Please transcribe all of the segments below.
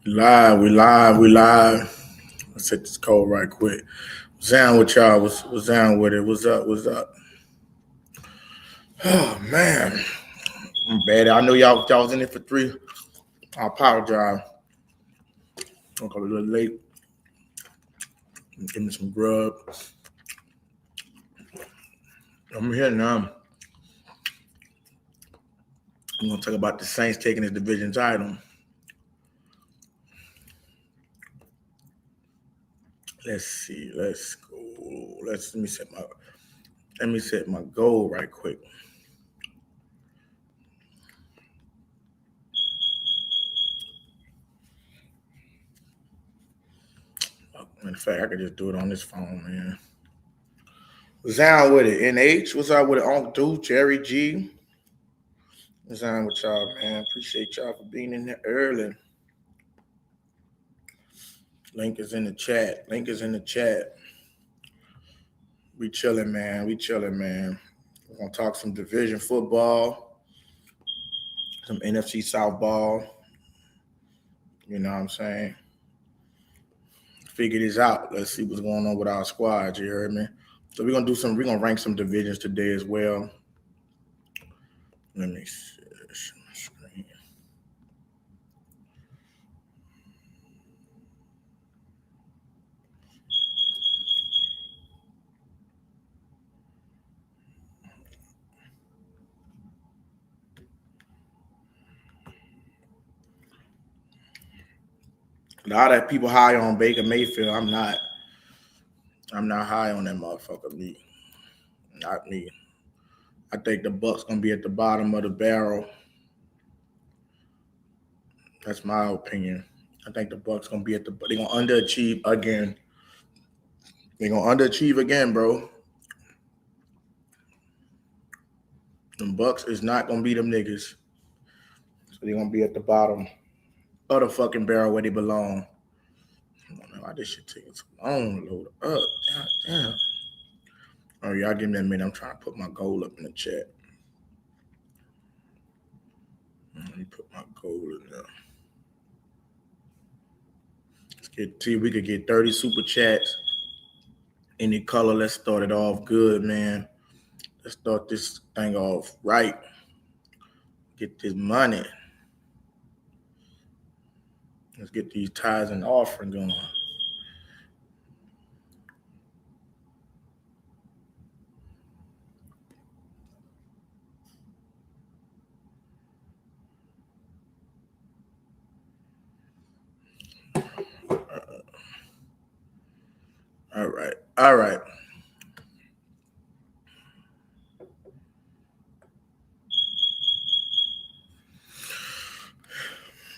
We live. Let's hit this code right quick. What's down with y'all? What's down with it? What's up? What's up? Oh man, I'm bad. I know y'all was in it for three. I apologize. I'm a little late. Give me some grub. I'm here now. I'm gonna talk about the Saints taking this division title. Let's see. Let's go. Let me set my goal right quick. In fact, I could just do it on this phone, man. What's down with it? NH? What's up with it? Uncle Dude, Jerry G. What's down with y'all, man? Appreciate y'all for being in there early. Link is in the chat. Link is in the chat. We chilling, man. We chilling, man. We're gonna talk some division football, some NFC South ball. You know what I'm saying? Figure this out. Let's see what's going on with our squad. You heard me? So we're gonna rank some divisions today as well. Let me see. Screen. A lot of people high on Baker Mayfield. I'm not. I'm not high on that motherfucker. Me, not me. I think the Bucks gonna be at the bottom of the barrel. That's my opinion. I think the Bucks gonna be at the. They gonna underachieve again. They gonna underachieve again, bro. The Bucks is not gonna be them niggas. So they gonna be at the bottom of the fucking barrel where they belong. I don't know why this shit taking so long to load up. God damn. Oh, y'all give me a minute. I'm trying to put my goal up in the chat. Let me put my goal in there. See if we could get 30 super chats. Any color. Let's start it off good, man. Let's start this thing off right. Get this money. Let's get these tithes and offering going. All right. All right.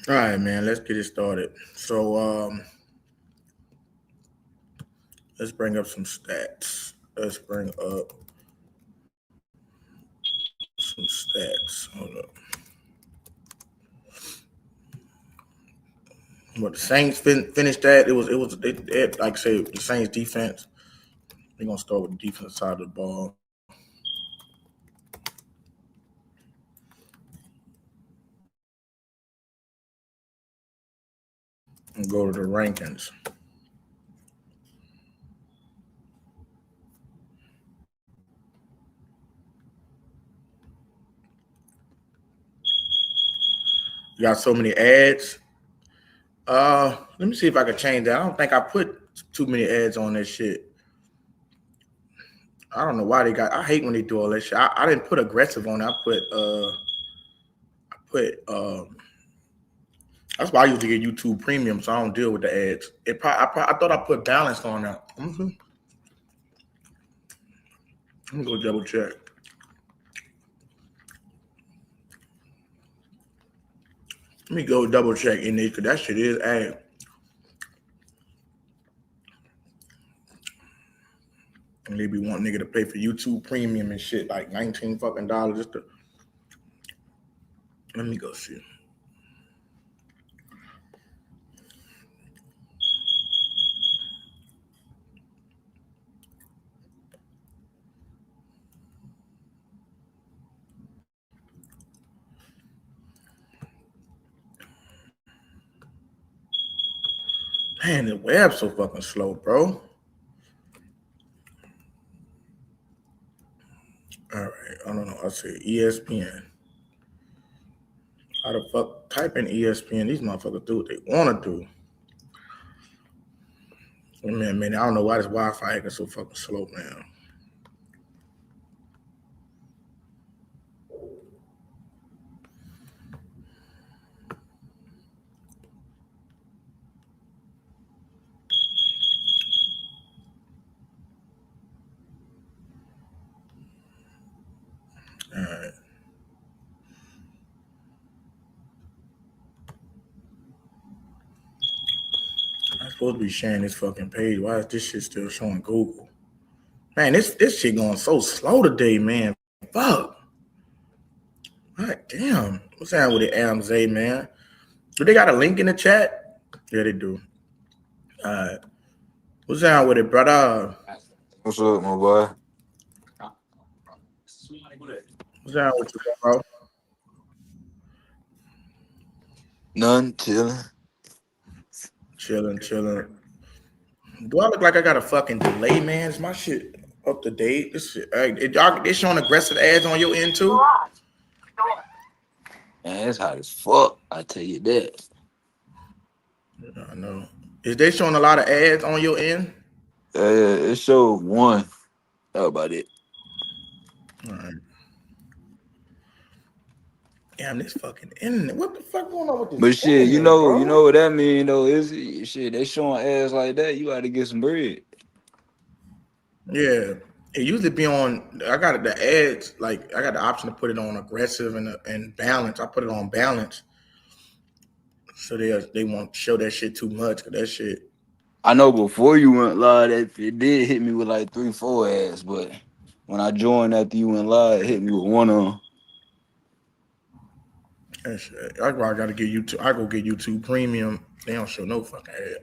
All right, man. Let's get it started. So, let's bring up some stats. Let's bring up some stats. Hold up. But the Saints finished that. They like I say, the Saints defense. They're gonna start with the defense side of the ball. And go to the rankings. You got so many ads. Let me see if I can change that. I don't think I put too many ads on this shit. I don't know why they got. I hate when they do all that shit. I didn't put aggressive on it. I put. That's why I used to get YouTube Premium, so I don't deal with the ads. I thought I put balanced on that. Let me go double check. Let me go double check in there because that shit is ad. And they be wanting nigga to pay for YouTube Premium and shit like $19 fucking just to. Let me go see. Man, the web's so fucking slow, bro. All right, I don't know. I say ESPN. How the fuck type in ESPN? These motherfuckers do what they want to do. Man, I don't know why this Wi-Fi acting so fucking slow, man. All right. I'm supposed to be sharing this fucking page. Why is this shit still showing Google? Man, this shit going so slow today, man. Fuck. God damn. What's down with it, AMZ, man? Do they got a link in the chat? Yeah, they do. All right. What's down with it, brother? What's up, my boy? What's down with you, bro? None, chilling. Chilling. Do I look like I got a fucking delay, man? Is my shit up to date? This shit, they showing aggressive ads on your end too? Man, it's hot as fuck. I tell you that. I know. Is they showing a lot of ads on your end? It showed one. How about it? All right. Damn, this fucking internet. What the fuck going on with this But shit, internet, you bro? know what that mean though? Is it shit? They showing ads like that. You got to get some bread. Yeah. It usually be on. I got the ads. Like I got the option to put it on aggressive and balance. I put it on balance, so they won't show that shit too much. Cause that shit. I know before you went live, that it did hit me with like 3, 4 ads, but when I joined after you went live, it hit me with one of them. That shit. I gotta get YouTube. I go get YouTube Premium. They don't show no fucking ad.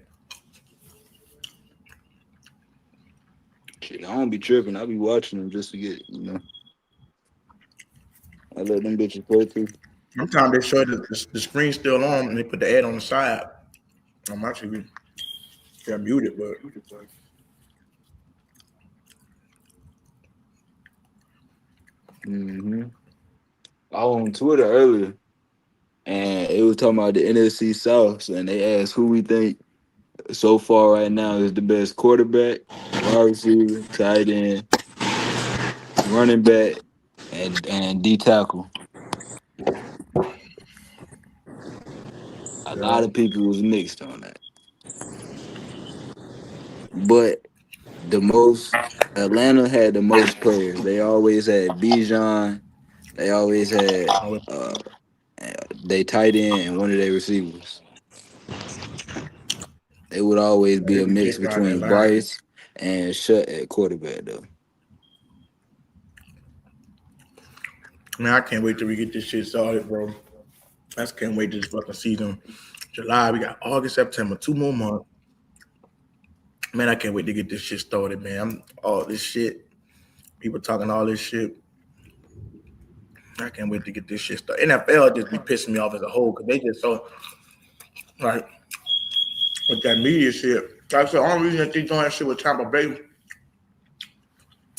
Shit, I don't be tripping. I be watching them just to get, I let them bitches play too. Sometimes they show the screen still on and they put the ad on the side. I'm actually got muted, but I was on Twitter earlier, and it was talking about the NFC South, and they asked who we think so far right now is the best quarterback, wide receiver, tight end, running back, and D tackle. A lot yeah, of people was mixed on that, but the most Atlanta had the most players. They always had Bijan. They always had they tight end and one of their receivers. It would always they be a be mix kicked out of between Atlanta. Bryce and Shut at quarterback though. Man, I can't wait till we get this shit started, bro. I just can't wait this fucking season. July, we got August, September, 2 more months. Man, I can't wait to get this shit started, man. All this shit. People talking all this shit. I can't wait to get this shit started. NFL just be pissing me off as a whole because they just so like with that media shit. That's the only reason that they doing that shit with Tampa Bay,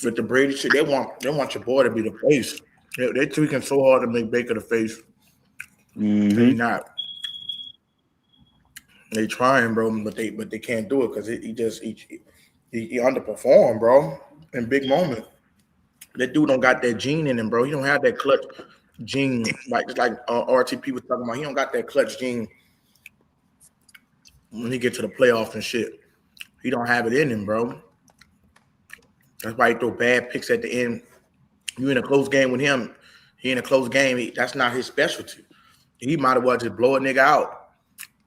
with the Brady shit. They want your boy to be the face. They tweaking so hard to make Baker the face. They Mm-hmm. not. They trying, bro, but they can't do it because he underperformed, bro, in big moments. That dude don't got that gene in him, bro. He don't have that clutch gene like RTP was talking about. He don't got that clutch gene when he get to the playoffs and shit. He don't have it in him, bro. That's why he throw bad picks at the end. You in a close game with him. He in a close game. That's not his specialty. He might as well just blow a nigga out.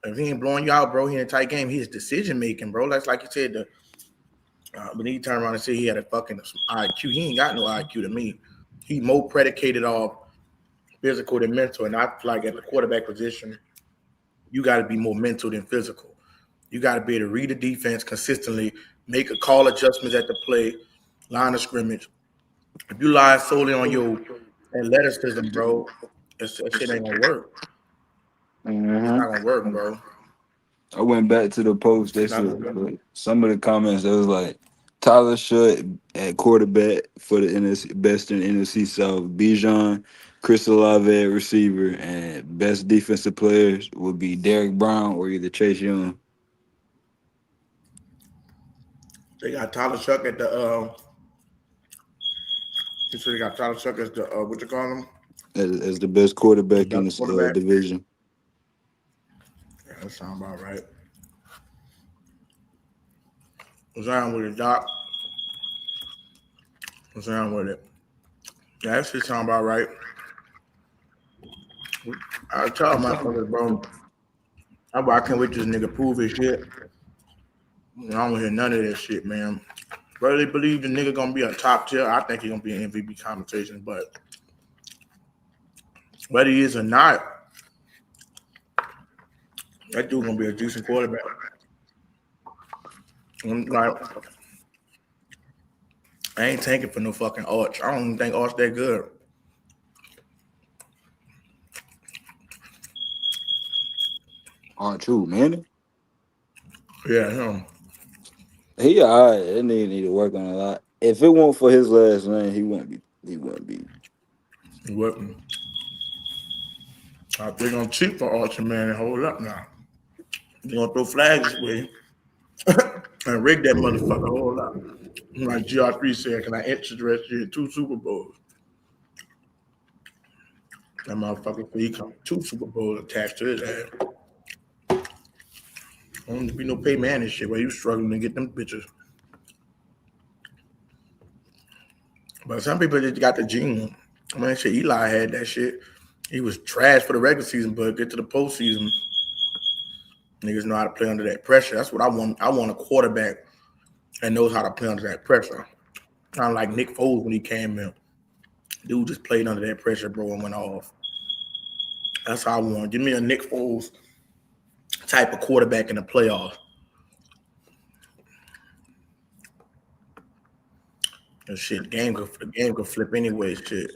If he ain't blowing you out, bro, he in a tight game. His decision making, bro. That's like you said. But he turned around and said he had a fucking IQ. He ain't got no IQ to me. He more predicated off physical than mental. And I feel like at the quarterback position, you got to be more mental than physical. You got to be able to read the defense consistently, make a call adjustments at the play, line of scrimmage. If you rely solely on your athleticism, bro, that shit ain't gonna work. It's Mm-hmm. not gonna work, bro. I went back to the post. They Not said gonna be. some of the comments. It was like Tyler Shutt at quarterback for the NFC, best in NFC South. Bijan, Chris Olave at receiver, and best defensive players would be Derek Brown or either Chase Young They got Tyler Shuck at the. You said they got Tyler Shuck as the what you call him? as the best quarterback in Best this quarterback. division. Yeah, that sounds about right. What's wrong with it, Doc? What's wrong with it? Yeah, that shit sound about right. I tell motherfuckers, bro. That's why I can't wait till this nigga prove his shit. I don't hear none of that shit, man. Whether they believe the nigga gonna be a top tier, I think he gonna be an MVP conversation. But whether he is or not, that dude gonna be a decent quarterback. Like, I ain't tanking for no fucking Arch. I don't even think Arch that good. Aren't true, man. Yeah, him. He alright. That nigga need to work on a lot. If it weren't for his last name, he wouldn't be. He wouldn't be. What? I think they gonna cheat for Arch, man, and hold up now. They gonna throw flags this way and rig that motherfucker. Hold up. Like GR3 said, can I enter the rest of you in 2 Super Bowls? That motherfucker, he come 2 Super Bowls attached to his ass. Don't be no pay man and shit where you struggling to get them bitches. But some people just got the gene. I mean, shit, Eli had that shit. He was trash for the regular season, but get to the postseason, niggas know how to play under that pressure. That's what I want. I want a quarterback that knows how to play under that pressure. Kind of like Nick Foles when he came in. Dude just played under that pressure, bro, and went off. That's how I want. Give me a Nick Foles type of quarterback in the playoffs. And shit, the game could flip anyway. Shit,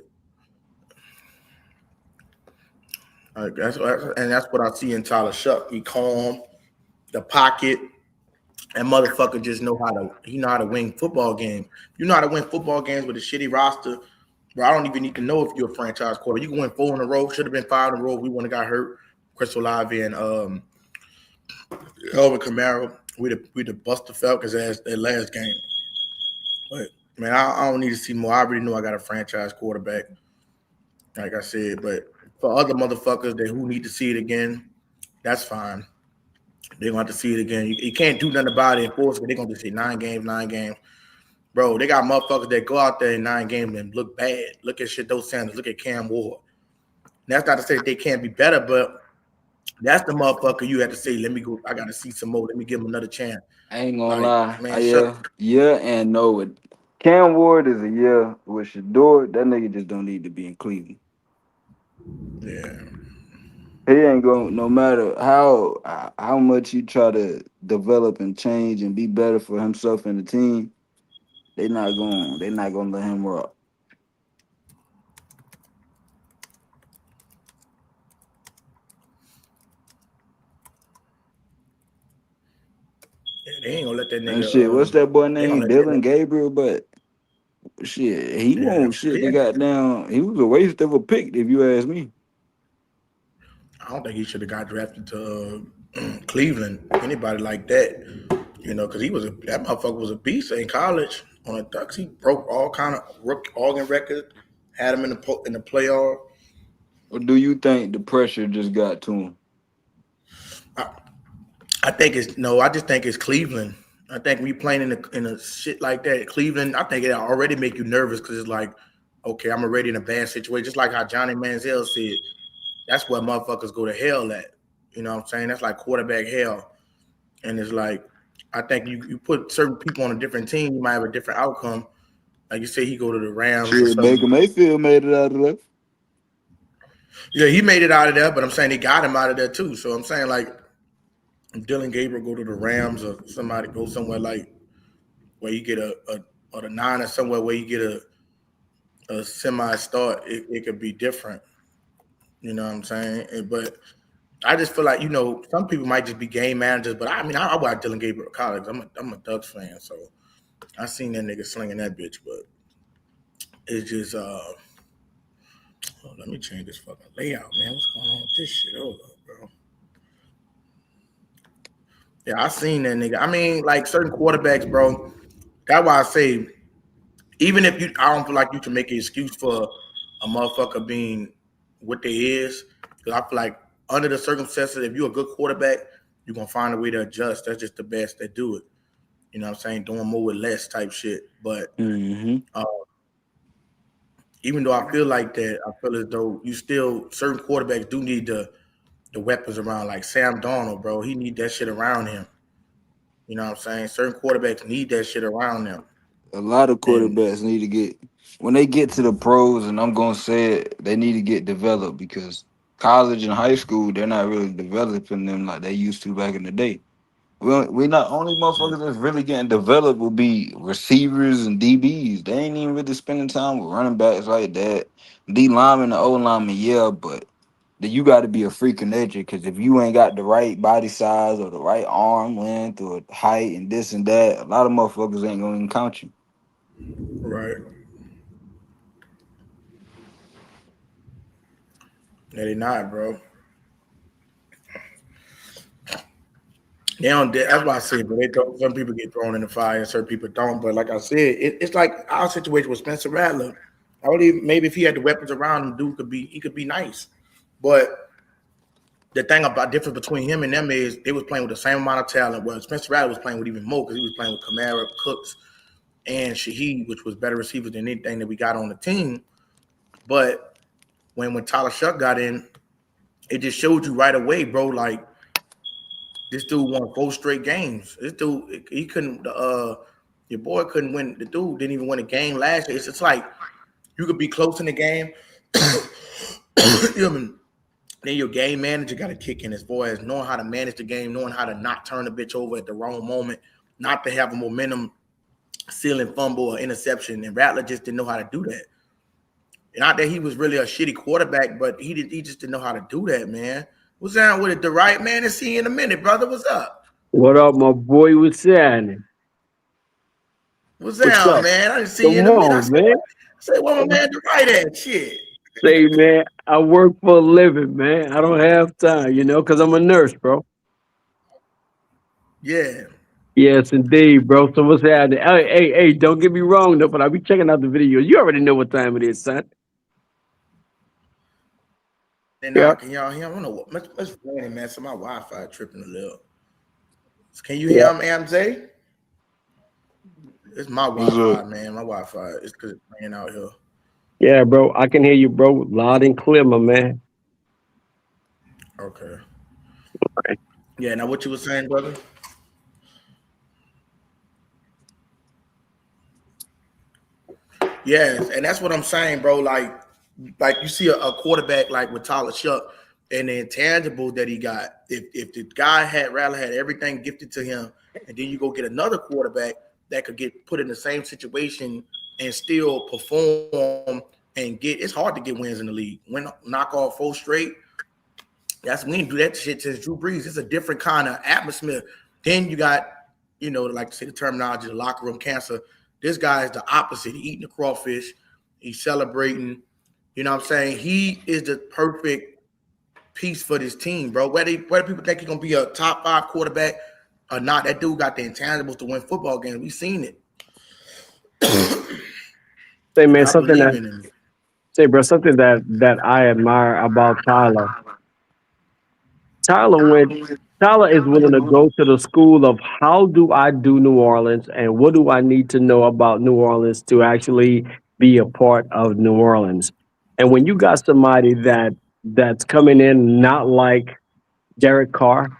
like that's what I see in Tyler Shuck. He calm, the pocket, and motherfucker just know how to win football game. You know how to win football games with a shitty roster. Bro, I don't even need to know if you're a franchise quarter. You can win 4 in a row. Should have been 5 in a row. We wouldn't have got hurt. Chris Olave and Elvin Kamara. We'd have bust the Falcons ass that last game. But man, I don't need to see more. I already know I got a franchise quarterback, like I said. But for other motherfuckers that who need to see it again, that's fine. They're gonna have to see it again. You can't do nothing about it. Of course, they're gonna just say 9 games, 9 games. Bro, they got motherfuckers that go out there in 9 games and look bad. Look at Shadow Sanders. Look at Cam Ward. That's not to say that they can't be better, but that's the motherfucker you have to say, let me go. I got to see some more. Let me give him another chance. I ain't gonna Like, lie. man, shut. Yeah and no. With Cam Ward is a yeah. With Shador, that nigga just don't need to be in Cleveland. Yeah. He ain't going no matter how much he try to develop and change and be better for himself and the team. They not gonna let him rock. Yeah, they ain't gonna let that And nigga. shit, what's that boy They gonna name? let that Dylan nigga. Gabriel, but shit, he Yeah, won't shit. yeah. They got down. He was a waste of a pick, if you ask me. I don't think he should have got drafted to Cleveland. Anybody like that, because that motherfucker was a beast in college on the Ducks. He broke all kind of organ records. Had him in the playoff. Or do you think the pressure just got to him? I, I think it's no. I just think it's Cleveland. I think we playing in a shit like that, Cleveland. I think it already make you nervous because it's like, okay, I'm already in a bad situation. Just like how Johnny Manziel said, that's where motherfuckers go to hell at. You know what I'm saying? That's like quarterback hell. And it's like, I think you put certain people on a different team, you might have a different outcome. Like you say, he go to the Rams or Shit, Baker something. Mayfield made it out of there. Yeah, he made it out of there, but I'm saying they got him out of there too. So I'm saying like Dylan Gabriel go to the Rams or somebody go somewhere like where you get a or the Niners somewhere where you get a semi start, it could be different. You know what I'm saying? But I just feel like some people might just be game managers, but I mean I watch Dylan Gabriel at college. I'm a Ducks fan, so I seen that nigga slinging that bitch, but it's just let me change this fucking layout, man. What's going on with this shit? Hold up, bro. Yeah, I seen that nigga. I mean, like certain quarterbacks, bro. That's why I say, even if I don't feel like you can make an excuse for a motherfucker being what they is. Because I feel like under the circumstances, if you're a good quarterback, you're gonna find a way to adjust. That's just the best that do it. You know what I'm saying? Doing more with less type shit. But Mm-hmm. uh, even though I feel like that, I feel as though you still certain quarterbacks do need the weapons around. Like Sam Darnold, bro. He need that shit around him. You know what I'm saying? Certain quarterbacks need that shit around them. A lot of And quarterbacks need to get when they get to the pros, and I'm gonna say it, they need to get developed because college and high school they're not really developing them like they used to back in the day. We not only motherfuckers that's really getting developed will be receivers and DBs. They ain't even really spending time with running backs like that. D lineman, the O lineman, yeah, but then you got to be a freak of nature because if you ain't got the right body size or the right arm length or height and this and that, a lot of motherfuckers ain't gonna even count you. right. Yeah, they not, bro. They don't. That's why I say, but some people get thrown in the fire, and certain people don't. But like I said, it's like our situation with Spencer Rattler. I would even maybe if he had the weapons around him, dude could be nice. But the thing about difference between him and them is they was playing with the same amount of talent. Well, Spencer Rattler was playing with even more because he was playing with Kamara, Cooks, and Shaheed, which was better receivers than anything that we got on the team. But when Tyler Shuck got in, it just showed you right away, bro. Like this dude won 4 straight games. This dude, he couldn't. Your boy couldn't win. The dude didn't even win a game last year. It's just like you could be close in the game. You know what I mean? Then your game manager got to kick in as far as knowing how to manage the game, knowing how to not turn the bitch over at the wrong moment, not to have a momentum ceiling fumble or interception. And Rattler just didn't know how to do that. Not that he was really a shitty quarterback, but he just didn't know how to do that, man. What's down with it? The right man to see you in a minute, brother. What's up? What up, my boy? What's happening? What's What's down, up? man? I didn't see you in Come a minute. on, man. I said, well, my man, the right ass shit. Say, man, I work for a living, man. I don't have time, because I'm a nurse, bro. Yeah. Yes, indeed, bro. So what's happening? Hey, don't get me wrong, though, but I'll be checking out the videos. You already know what time it is, son. Then Yeah, now, can y'all hear? I don't know what much raining, man. So my Wi-Fi tripping a little. Can you hear yeah. him, MJ? It's my What's up? Wi-Fi, man. My Wi-Fi. It's because it's raining out here. Yeah, bro. I can hear you, bro. Loud and clear, my man. Okay. Yeah. Now, what you were saying, brother? Yes, and that's what I'm saying, bro. Like you see a quarterback like with Tyler Shuck and the intangibles that he got. If the guy had Rattler had everything gifted to him, and then you go get another quarterback that could get put in the same situation and still perform and get. It's hard to get wins in the league. Win, knock off 4 straight. We didn't do that shit since Drew Brees. It's a different kind of atmosphere. Then you got, like to say the terminology, the locker room cancer. This guy is the opposite. He eating the crawfish. He's celebrating. You know what I'm saying? He is the perfect piece for this team, bro. Whether people think he's gonna be a top 5 quarterback or not, that dude got the intangibles to win football games. We've seen it. Say, And man, I something believe that in him. say, bro, something that I admire about Tyler. Tyler went. Tyler is willing to go to the school of how do I do New Orleans and what do I need to know about New Orleans to actually be a part of New Orleans. And when you got somebody that's coming in not like Derek Carr,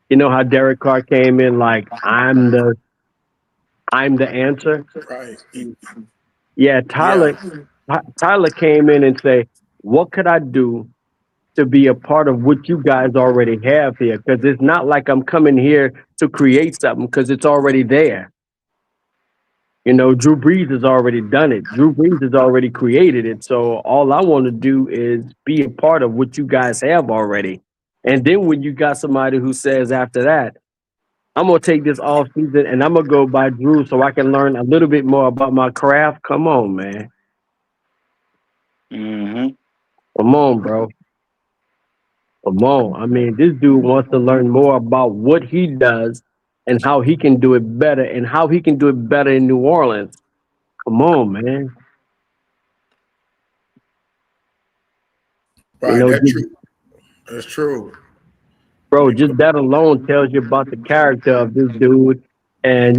you know how Derek Carr came in like I'm the answer. Right. Yeah, Yeah. Tyler came in and say, what could I do to be a part of what you guys already have here? Because it's not like I'm coming here to create something because it's already there. Drew Brees has already done it. Drew Brees has already created it. So all I want to do is be a part of what you guys have already. And then when you got somebody who says after that, I'm gonna take this off season and I'm gonna go by Drew so I can learn a little bit more about my craft. Come on, man. Mm-hmm. Come on, bro. Come on. I mean, this dude wants to learn more about what he does and how he can do it better and how he can do it better in New Orleans. Come on, man. You Right, know, that's just, true. That's true. bro, They just could, that alone tells you about the character of this dude and,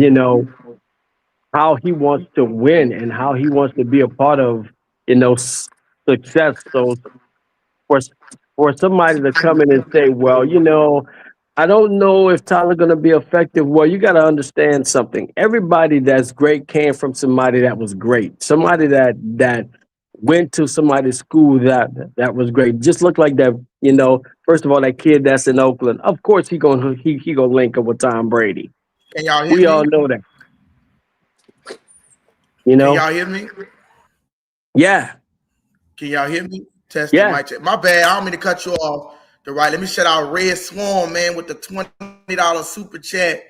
how he wants to win and how he wants to be a part of, success. So for for somebody to come in and say, well, I don't know if Tyler going to be effective. Well, you got to understand something. Everybody that's great came from somebody that was great. Somebody that went to somebody's school that was great. Just look like that. First of all, that kid that's in Oakland. Of course, he gonna link up with Tom Brady. can y'all hear We all me? know that. You Can know. y'all hear me? Yeah. Can y'all hear me? Testing Yeah. mic check. My bad. I don't mean to cut you off. Let me shout out Red Swarm, man, with the $20 super chat.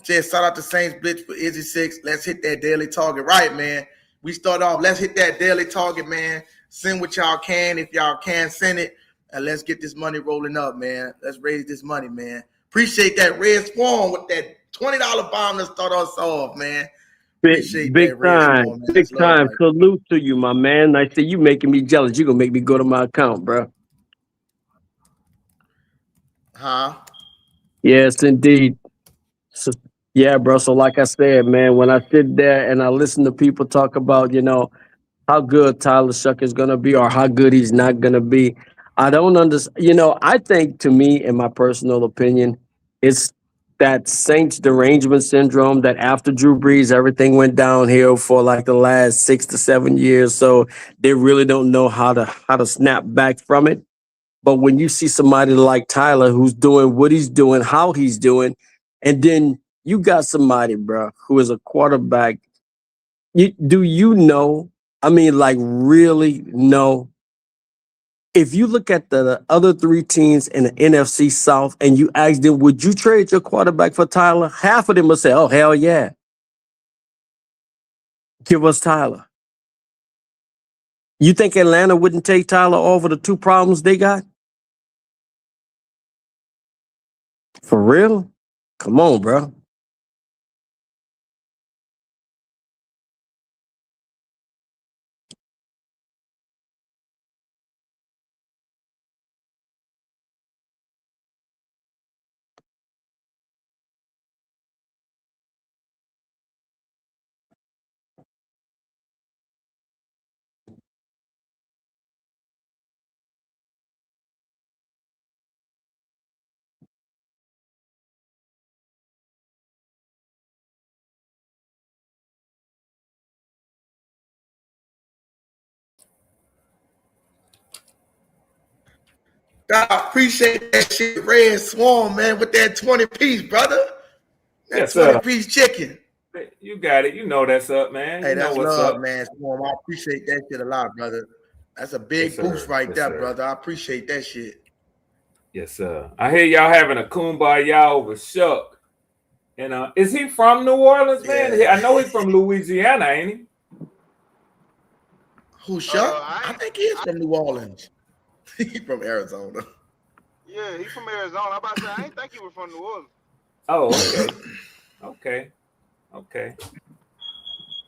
Just shout out to Saints Blitz for Izzy 6. Let's hit that daily target. Right, man. We start off. Let's hit that daily target, man. Send what y'all can. If y'all can, send it. And let's get this money rolling up, man. Let's raise this money, man. Appreciate that Red Swarm with that $20 bomb to start us off, man. Appreciate Big that Red time. Swarm, man. Big That's love time. right there. Salute to you, my man. I see you making me jealous. You gonna make me go to my account, bro. Huh? Yes, indeed. So, yeah, bro. So like I said, man, when I sit there and I listen to people talk about, how good Tyler Shuck is gonna be or how good he's not gonna be, I don't understand. I think to me, in my personal opinion, it's that Saints derangement syndrome that after Drew Brees, everything went downhill for like the last 6 to 7 years. So they really don't know how to snap back from it. But when you see somebody like Tyler who's doing what he's doing, how he's doing, and then you got somebody, bro, who is a quarterback. Do you know? I mean, like, really know? If you look at the other three teams in the NFC South and you ask them, would you trade your quarterback for Tyler? Half of them will say, oh, hell yeah. Give us Tyler. You think Atlanta wouldn't take Tyler over the two problems they got? For real? Come on, bro. I appreciate that shit, Red Swarm, man, with that 20-piece, brother. That Yes, sir. 20-piece chicken. You got it. You know that's up, man. Hey, You know that's what's love, up. man. Swarm, I appreciate that shit a lot, brother. That's a Yes, big sir. boost right Yes, there, sir. brother. I appreciate that shit. Yes, sir. I hear y'all having a kumbaya over Shuck. And is he from New Orleans, man? Yeah. I know he's from Louisiana, ain't he? Who, Shuck? I think he is from New Orleans. He from Arizona. Yeah, he from Arizona. I'm about to say, I ain't think he was from New Orleans. Oh, okay. Okay.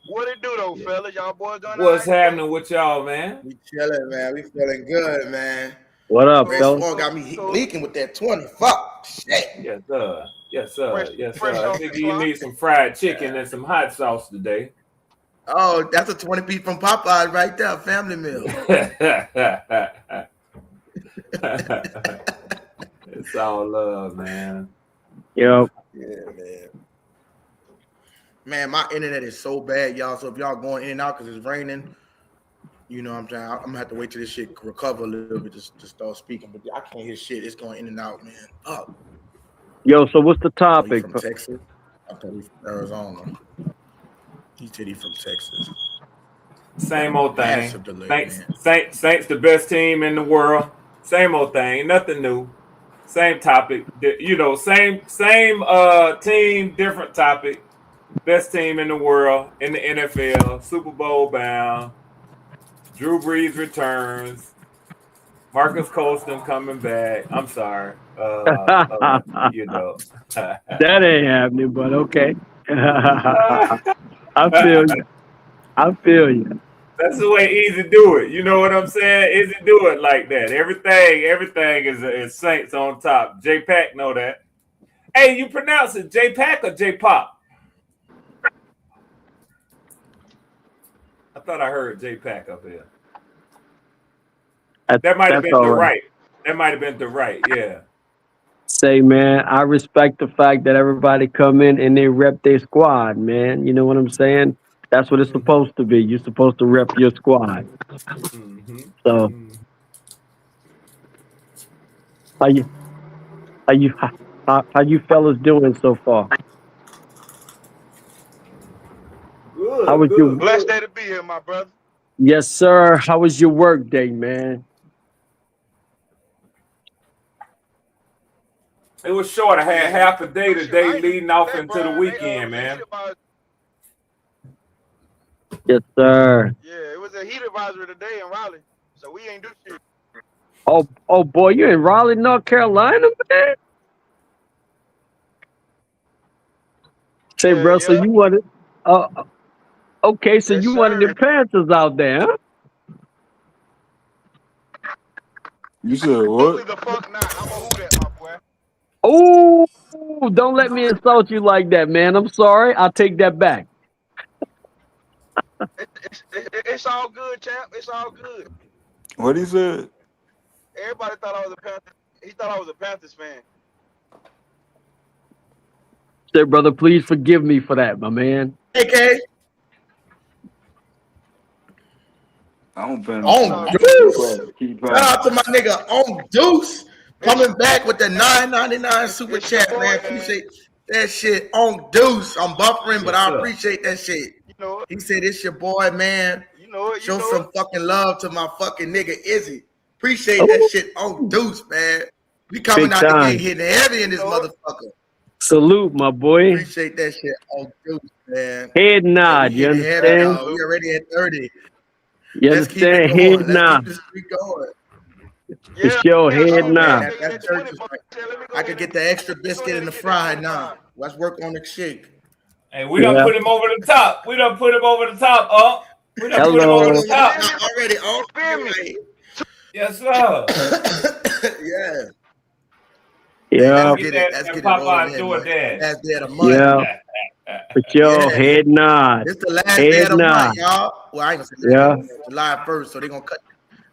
What it do though, fellas? Y'all boys doing What's all right? happening with y'all, man? We chilling, man. We feeling good, man. What up, Red fellas? Swarm got me leaking with that 20. Fuck. Shit. Yes, sir. Yes, sir. Fresh, Yes, fresh sir. I off think the you clock. need some fried chicken and some hot sauce today. Oh, that's a 20-piece from Popeyes right there. Family meal. It's all love, man. Yep. Yeah, man. Man, my internet is so bad, y'all. So if y'all going in and out because it's raining, you know what I'm saying? I'm going to have to wait till this shit recover a little bit to start speaking. But I can't hear shit. It's going in and out, man. Up. Yo, so what's the Oh, he topic? from Texas? I thought he from Arizona. He said he from Texas. Same old thing. Massive delay, man. Saints the best team in the world. Same old thing. Nothing new. Same topic. Same team, different topic. Best team in the world in the NFL, Super Bowl bound. Drew Brees returns. Marcus Colston coming back. I'm sorry. You know. That ain't happening, but okay. I feel you. I feel you. That's the way Easy do it. You know what I'm saying? Easy do it like that. Everything is Saints on top. J Pack know that. Hey, you pronounce it J Pack or J Pop? I thought I heard J Pack up here. That might have That's been all the right. right. That might have been the right. Yeah. Say, man, I respect the fact that everybody come in and they rep their squad, man. You know what I'm saying? That's what it's Mm-hmm. supposed to be. You're supposed to rep your squad. Mm-hmm. So, Mm-hmm. how you, how you fellas doing so far? How Good, was your? good, Blessed good. day to be here, my brother. Yes, sir. How was your work day, man? It was short. I had half a day Shit, I today ain't leading off that, into the bro. weekend, man. Yes, sir. Yeah, it was a heat advisory today in Raleigh, so we ain't do shit. Oh, boy, you in Raleigh, North Carolina, man? Say, Yeah, bro, so yeah. you wanted, uh, okay, so Yes, you wanted the sir. Panthers out there, huh? You said Absolutely what? the fuck not. I'm a who that, my boy. Oh, don't let me insult you like that, man. I'm sorry. I'll take that back. It's all good, champ. It's all good. What he said? Everybody thought I was a Panthers. He thought I was a Panthers fan. Say, brother, please forgive me for that, my man. AK I don't pay no It's on all attention. good. Keep Deuce. quiet. Keep Shout quiet. out to my nigga on Deuce It's coming back with the $9.99 super it's your chat, boy, man. man. Appreciate that shit on Deuce. I'm buffering, but Yes, I sir. appreciate that shit. You know it. He said it's your boy, man. You know it. You Show know it. some fucking love to my fucking nigga Izzy. Appreciate that Oh, shit on Deuce, man. We coming big out the gate time. hitting heavy in You this know it. motherfucker. Salute, my boy. Appreciate that shit on Deuce, man. Head Yeah, we nod. You hitting heavy, Man, understand? dog. We salute. already at 30. You Let's keep it understand? Head going. Let's keep nod. this streak going. For Yeah, sure. yeah. Head Oh Shit, man, man. nod. Nigga, that that church 20 is bucks. like Let me go I ahead could and get the extra let me go biscuit ahead and the and get that fry 25. now. Let's work on the shake. Hey, we done Yeah. put him over the top. We done put him over the top, We We done done put put him him over over the Hello. the You top. feel top me? already. Oh, You feel me? right. Yes, sir. Yeah. Hey, Yeah. Let's let's get get it. that, Let's that get it rolling Popeye in, do a man. dash. Last day of the month. Yeah. For sure. Yeah. Head nod. It's the last day Head of the month, nod. y'all. Well, I ain't gonna say last day of Yeah. the month. July 1st. So they're gonna cut.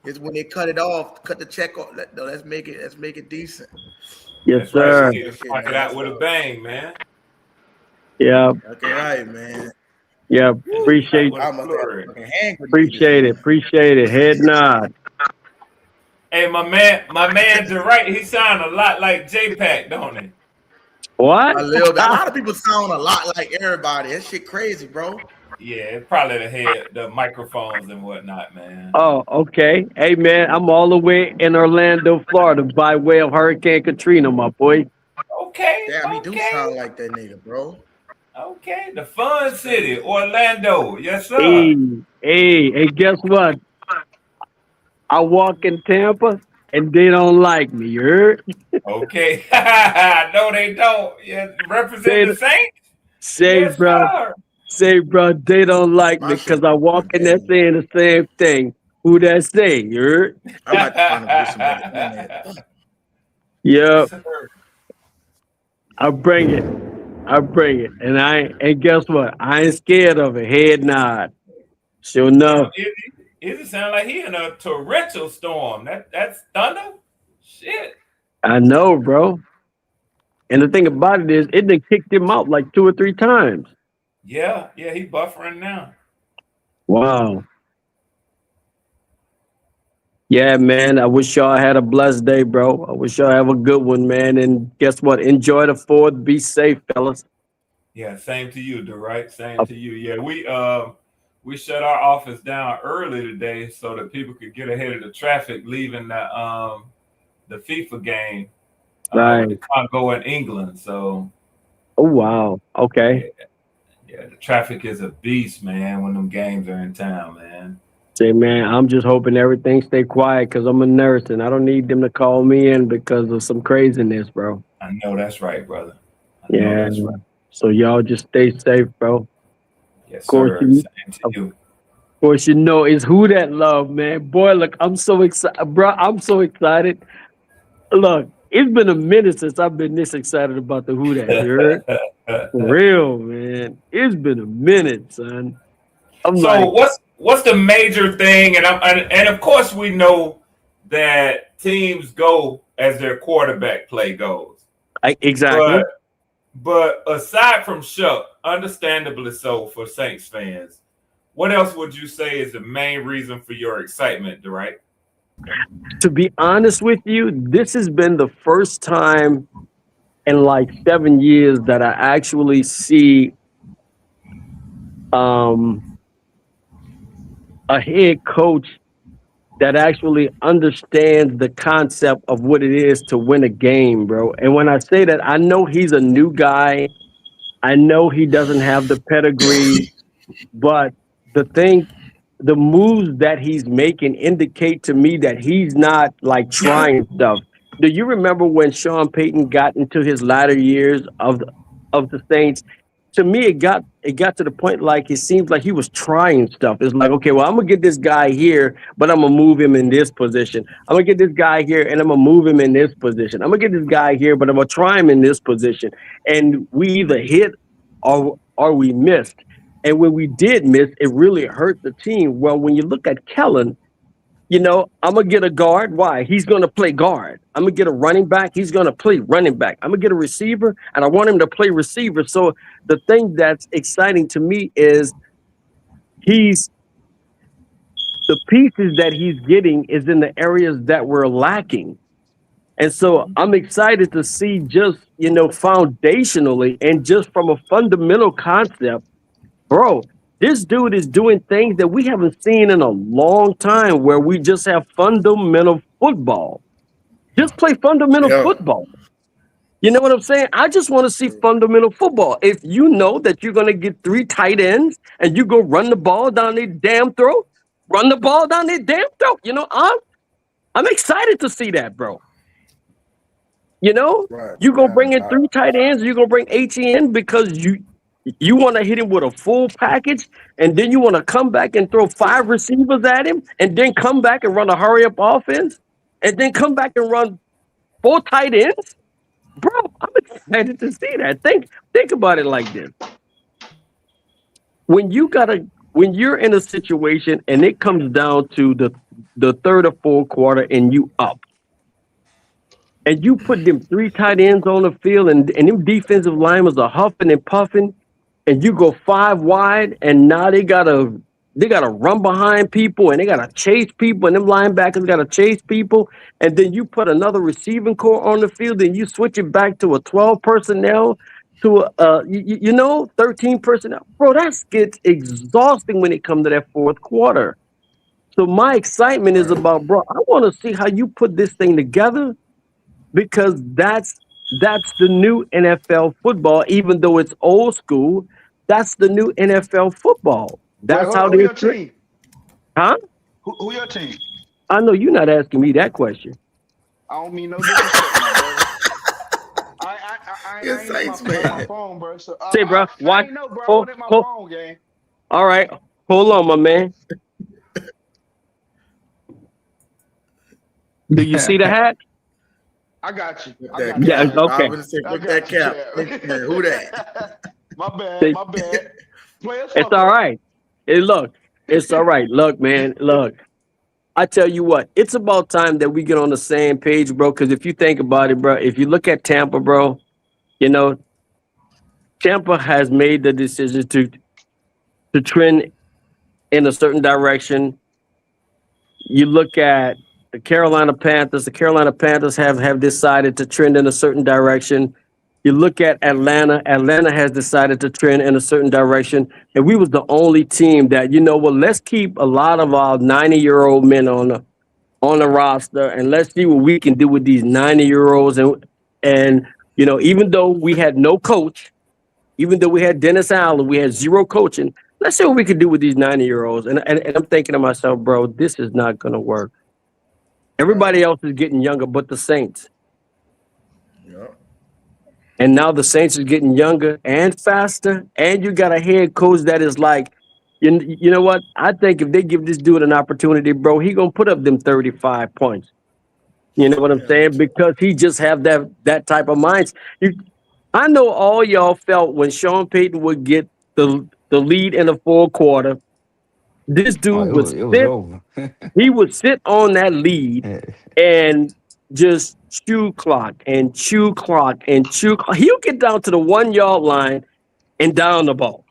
It's when they cut it off, cut the check off. Let's make it decent. Yes, That's right. We sir. Appreciate need that to shit, start it man. out with a bang, man. Yeah. Okay, right, man. Yeah. Finish it out Appreciate with I a must have flurry. fucking hand grenade this appreciate it. morning. Appreciate it. Head nod. Hey, my man, DeWright, he sound a lot like J-Pack, don't he? What? A little bit. A lot of people sound a lot like everybody. That shit crazy, bro. Yeah, probably the microphones and whatnot, man. Oh, okay. Hey, man, I'm all the way in Orlando, Florida, by way of Hurricane Katrina, my boy. Okay, Damn, he do okay, sound like that nigga, bro. okay. The Fun That's City, crazy. Orlando. Yes, sir. Hey, guess what? I walk in Tampa and they don't like me. You heard? Okay. No, they don't. Yeah, represent They the Saints? say, Yes, bro, sir. they don't like My me shit because I walk going in there crazy. saying the same thing. Who that say? You heard? I might have to find a get some better internet. Yes, Yep, sir. I bring it. I bring it. And guess what? I ain't scared of it. Head nod. Sure Damn, enough. it sound like he in a torrential storm. That's thunder? Shit. I know, bro. And the thing about it is, it done kicked him out like 2 or 3 times. Yeah, he buffering now. Wow. Yeah, man. I wish y'all had a blessed day, bro. I wish y'all have a good one, man. And guess what? Enjoy the 4th. Be safe, fellas. Yeah, same to you, right? Same Uh, to you. Yeah, we shut our office down early today so that people could get ahead of the traffic leaving the FIFA game. with Right. the Congo in England. So Oh wow. Okay. yeah, the traffic is a beast, man. When them games are in town, man. Say, man, I'm just hoping everything stay quiet because I'm a nurse and I don't need them to call me in because of some craziness, bro. I know that's right, brother. I know Yeah. that's right. So y'all just stay safe, bro. Of Yes, course, sir. you, Same to of you. course, you know it's who that love, man. Boy, look, I'm so excited, bro. I'm so excited. Look, it's been a minute since I've been this excited about the who that. You heard? For real, man. It's been a minute, son. I'm So like, what's the major thing? And of course we know that teams go as their quarterback play goes. exactly. But aside from Shuck, understandably so for Saints fans, what else would you say is the main reason for your excitement, right? To be honest with you, this has been the first time in like 7 years that I actually see um, a head coach that actually understands the concept of what it is to win a game, bro. And when I say that, I know he's a new guy. I know he doesn't have the pedigree, but the thing, the moves that he's making indicate to me that he's not like trying stuff. Do you remember when Sean Payton got into his latter years of the Saints? To me, it got to the point like it seems like he was trying stuff. It's like, okay, well, I'm gonna get this guy here, but I'm gonna move him in this position. I'm gonna get this guy here, and I'm gonna move him in this position. I'm gonna get this guy here, but I'm gonna try him in this position. And we either hit or we missed. And when we did miss, it really hurt the team. Well, when you look at Kellen, I'm gonna get a guard. Why? He's gonna play guard. I'm gonna get a running back. He's gonna play running back. I'm gonna get a receiver, and I want him to play receiver. So the thing that's exciting to me is he's the pieces that he's getting is in the areas that we're lacking. And so I'm excited to see just, foundationally and just from a fundamental concept, bro, this dude is doing things that we haven't seen in a long time where we just have fundamental football. Just play fundamental Yeah. football. You know what I'm saying? I just want to see fundamental football. If you know that you're going to get 3 tight ends and you go run the ball down their damn throat, run the ball down their damn throat. I'm excited to see that, bro. Right, You gonna bring man. in 3 tight ends, you gonna bring ATN because you want to hit him with a full package, and then you want to come back and throw 5 receivers at him, and then come back and run a hurry up offense, and then come back and run 4 tight ends, bro. I'm excited to see that. Think about it like this: when you're in a situation and it comes down to the third or fourth quarter and you up. And you put them 3 tight ends on the field, and them defensive linemen are huffing and puffing, and you go 5 wide, and now they gotta run behind people, and they gotta chase people, and them linebackers gotta chase people, and then you put another receiving core on the field, and you switch it back to a 12 personnel to 13 personnel. Bro, that gets exhausting when it comes to that fourth quarter. So my excitement is about, bro, I want to see how you put this thing together. Because that's the new NFL football, even though it's old school. That's the new NFL football. That's how who they your team? Huh? Who your team? I know you're not asking me that question. I don't mean no disrespect, my brother. I You're ain't Saints on my fan. phone, bro. So Say, bro, I watch. ain't know, bro. I Oh, wasn't at my oh, phone game. all right, hold on, my man. Do you see the hat? I got you. I That got Yeah, cap. you. I okay. was gonna say, I put got that you, cap. Chad. Man, who that? My bad. My bad. Players It's all right. It's all right. Look, man, look. I tell you what, it's about time that we get on the same page, bro. Because if you think about it, bro, if you look at Tampa, bro, you know, Tampa has made the decision to trend in a certain direction. You look at the Carolina Panthers. The Carolina Panthers have decided to trend in a certain direction. You look at Atlanta. Atlanta has decided to trend in a certain direction, and we was the only team that let's keep a lot of our 90-year-old men on the roster, and let's see what we can do with these 90-year-olds, and And, even though we had no coach, even though we had Dennis Allen, we had zero coaching. Let's see what we could do with these 90-year-olds. And I'm thinking to myself, bro, this is not going to work. Everybody else is getting younger but the Saints. Yep. And now the Saints is getting younger and faster. And you got a head coach that is like, you know what? I think if they give this dude an opportunity, bro, he going to put up them 35 points. You know what I'm saying? Because he just have that type of mindset. I know all y'all felt when Sean Payton would get the lead in the fourth quarter. This dude it was over. he would sit on that lead and just chew clock and chew clock and chew clock. He'll get down to the 1 yard line and down the ball.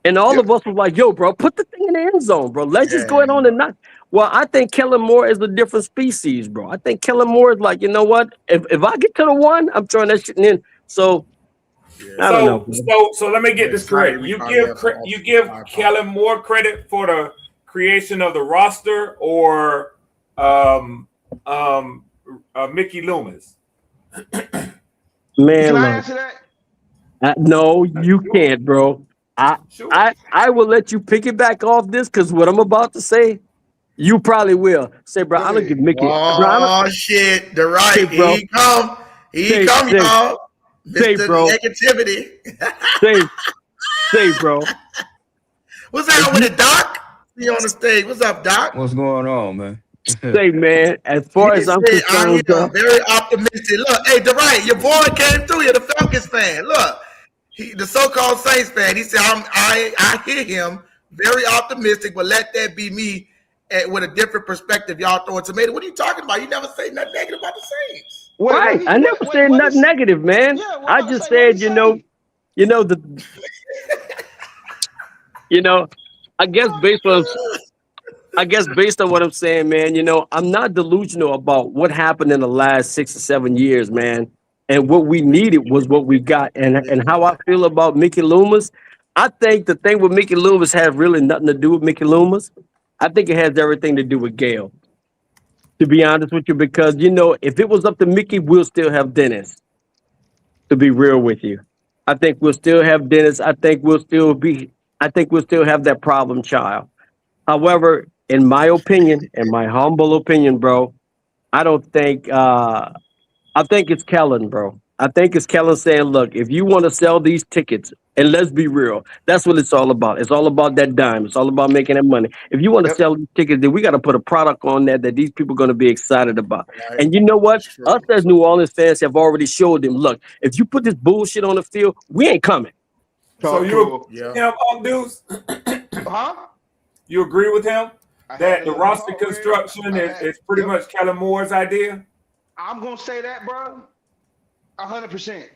And all of us were like, yo, bro, put the thing in the end zone, bro. Let's just go ahead on and not. Well, I think Kellen Moore is a different species, bro. I think Kellen Moore is like, you know what? If I get to the 1, I'm throwing that shit in. So I don't know. So let me get this correct. You give Kellen Moore credit for the creation of the roster, or Mickey Loomis? Man, Can I answer that? No, you can't, bro. I will let you pick it back off this, because what I'm about to say, you probably will say, bro. I don't give Mickey. Oh shit! The right, say, bro. He come, y'all. Say, Mr. bro. Negativity. say, bro. What's that with it, Doc? See on the stage. What's up, Doc? What's going on, man? Say, man. As far as I'm concerned, very optimistic. Look, hey, the right, your boy came through here, the Falcons fan. Look. The so-called Saints fan, he said, I hear him, very optimistic, but let that be me with a different perspective. Y'all throwing tomato. What are you talking about? You never say nothing negative about the Saints. Right. I never said nothing negative, man. I just said, I guess based on what I'm saying, man, I'm not delusional about what happened in the last 6 or 7 years, man. And what we needed was what we got. And how I feel about Mickey Loomis, I think the thing with Mickey Loomis has really nothing to do with Mickey Loomis. I think it has everything to do with Gail, to be honest with you, because, if it was up to Mickey, we'll still have Dennis, to be real with you. I think we'll still have Dennis. I think we'll still have that problem child. However, in my opinion, in my humble opinion, bro, I don't think, I think it's Kellen, bro. I think it's Kellen saying, look, if you want to sell these tickets, and let's be real, that's what it's all about. It's all about that dime. It's all about making that money. If you want to sell these tickets, then we got to put a product on there that these people are going to be excited about. Right. And you know what? Us as New Orleans fans have already showed them, look, if you put this bullshit on the field, we ain't coming. So you Deuce? Huh? You agree with him that the roster construction is pretty much Kellen Moore's idea? I'm gonna say that, bro. 100%.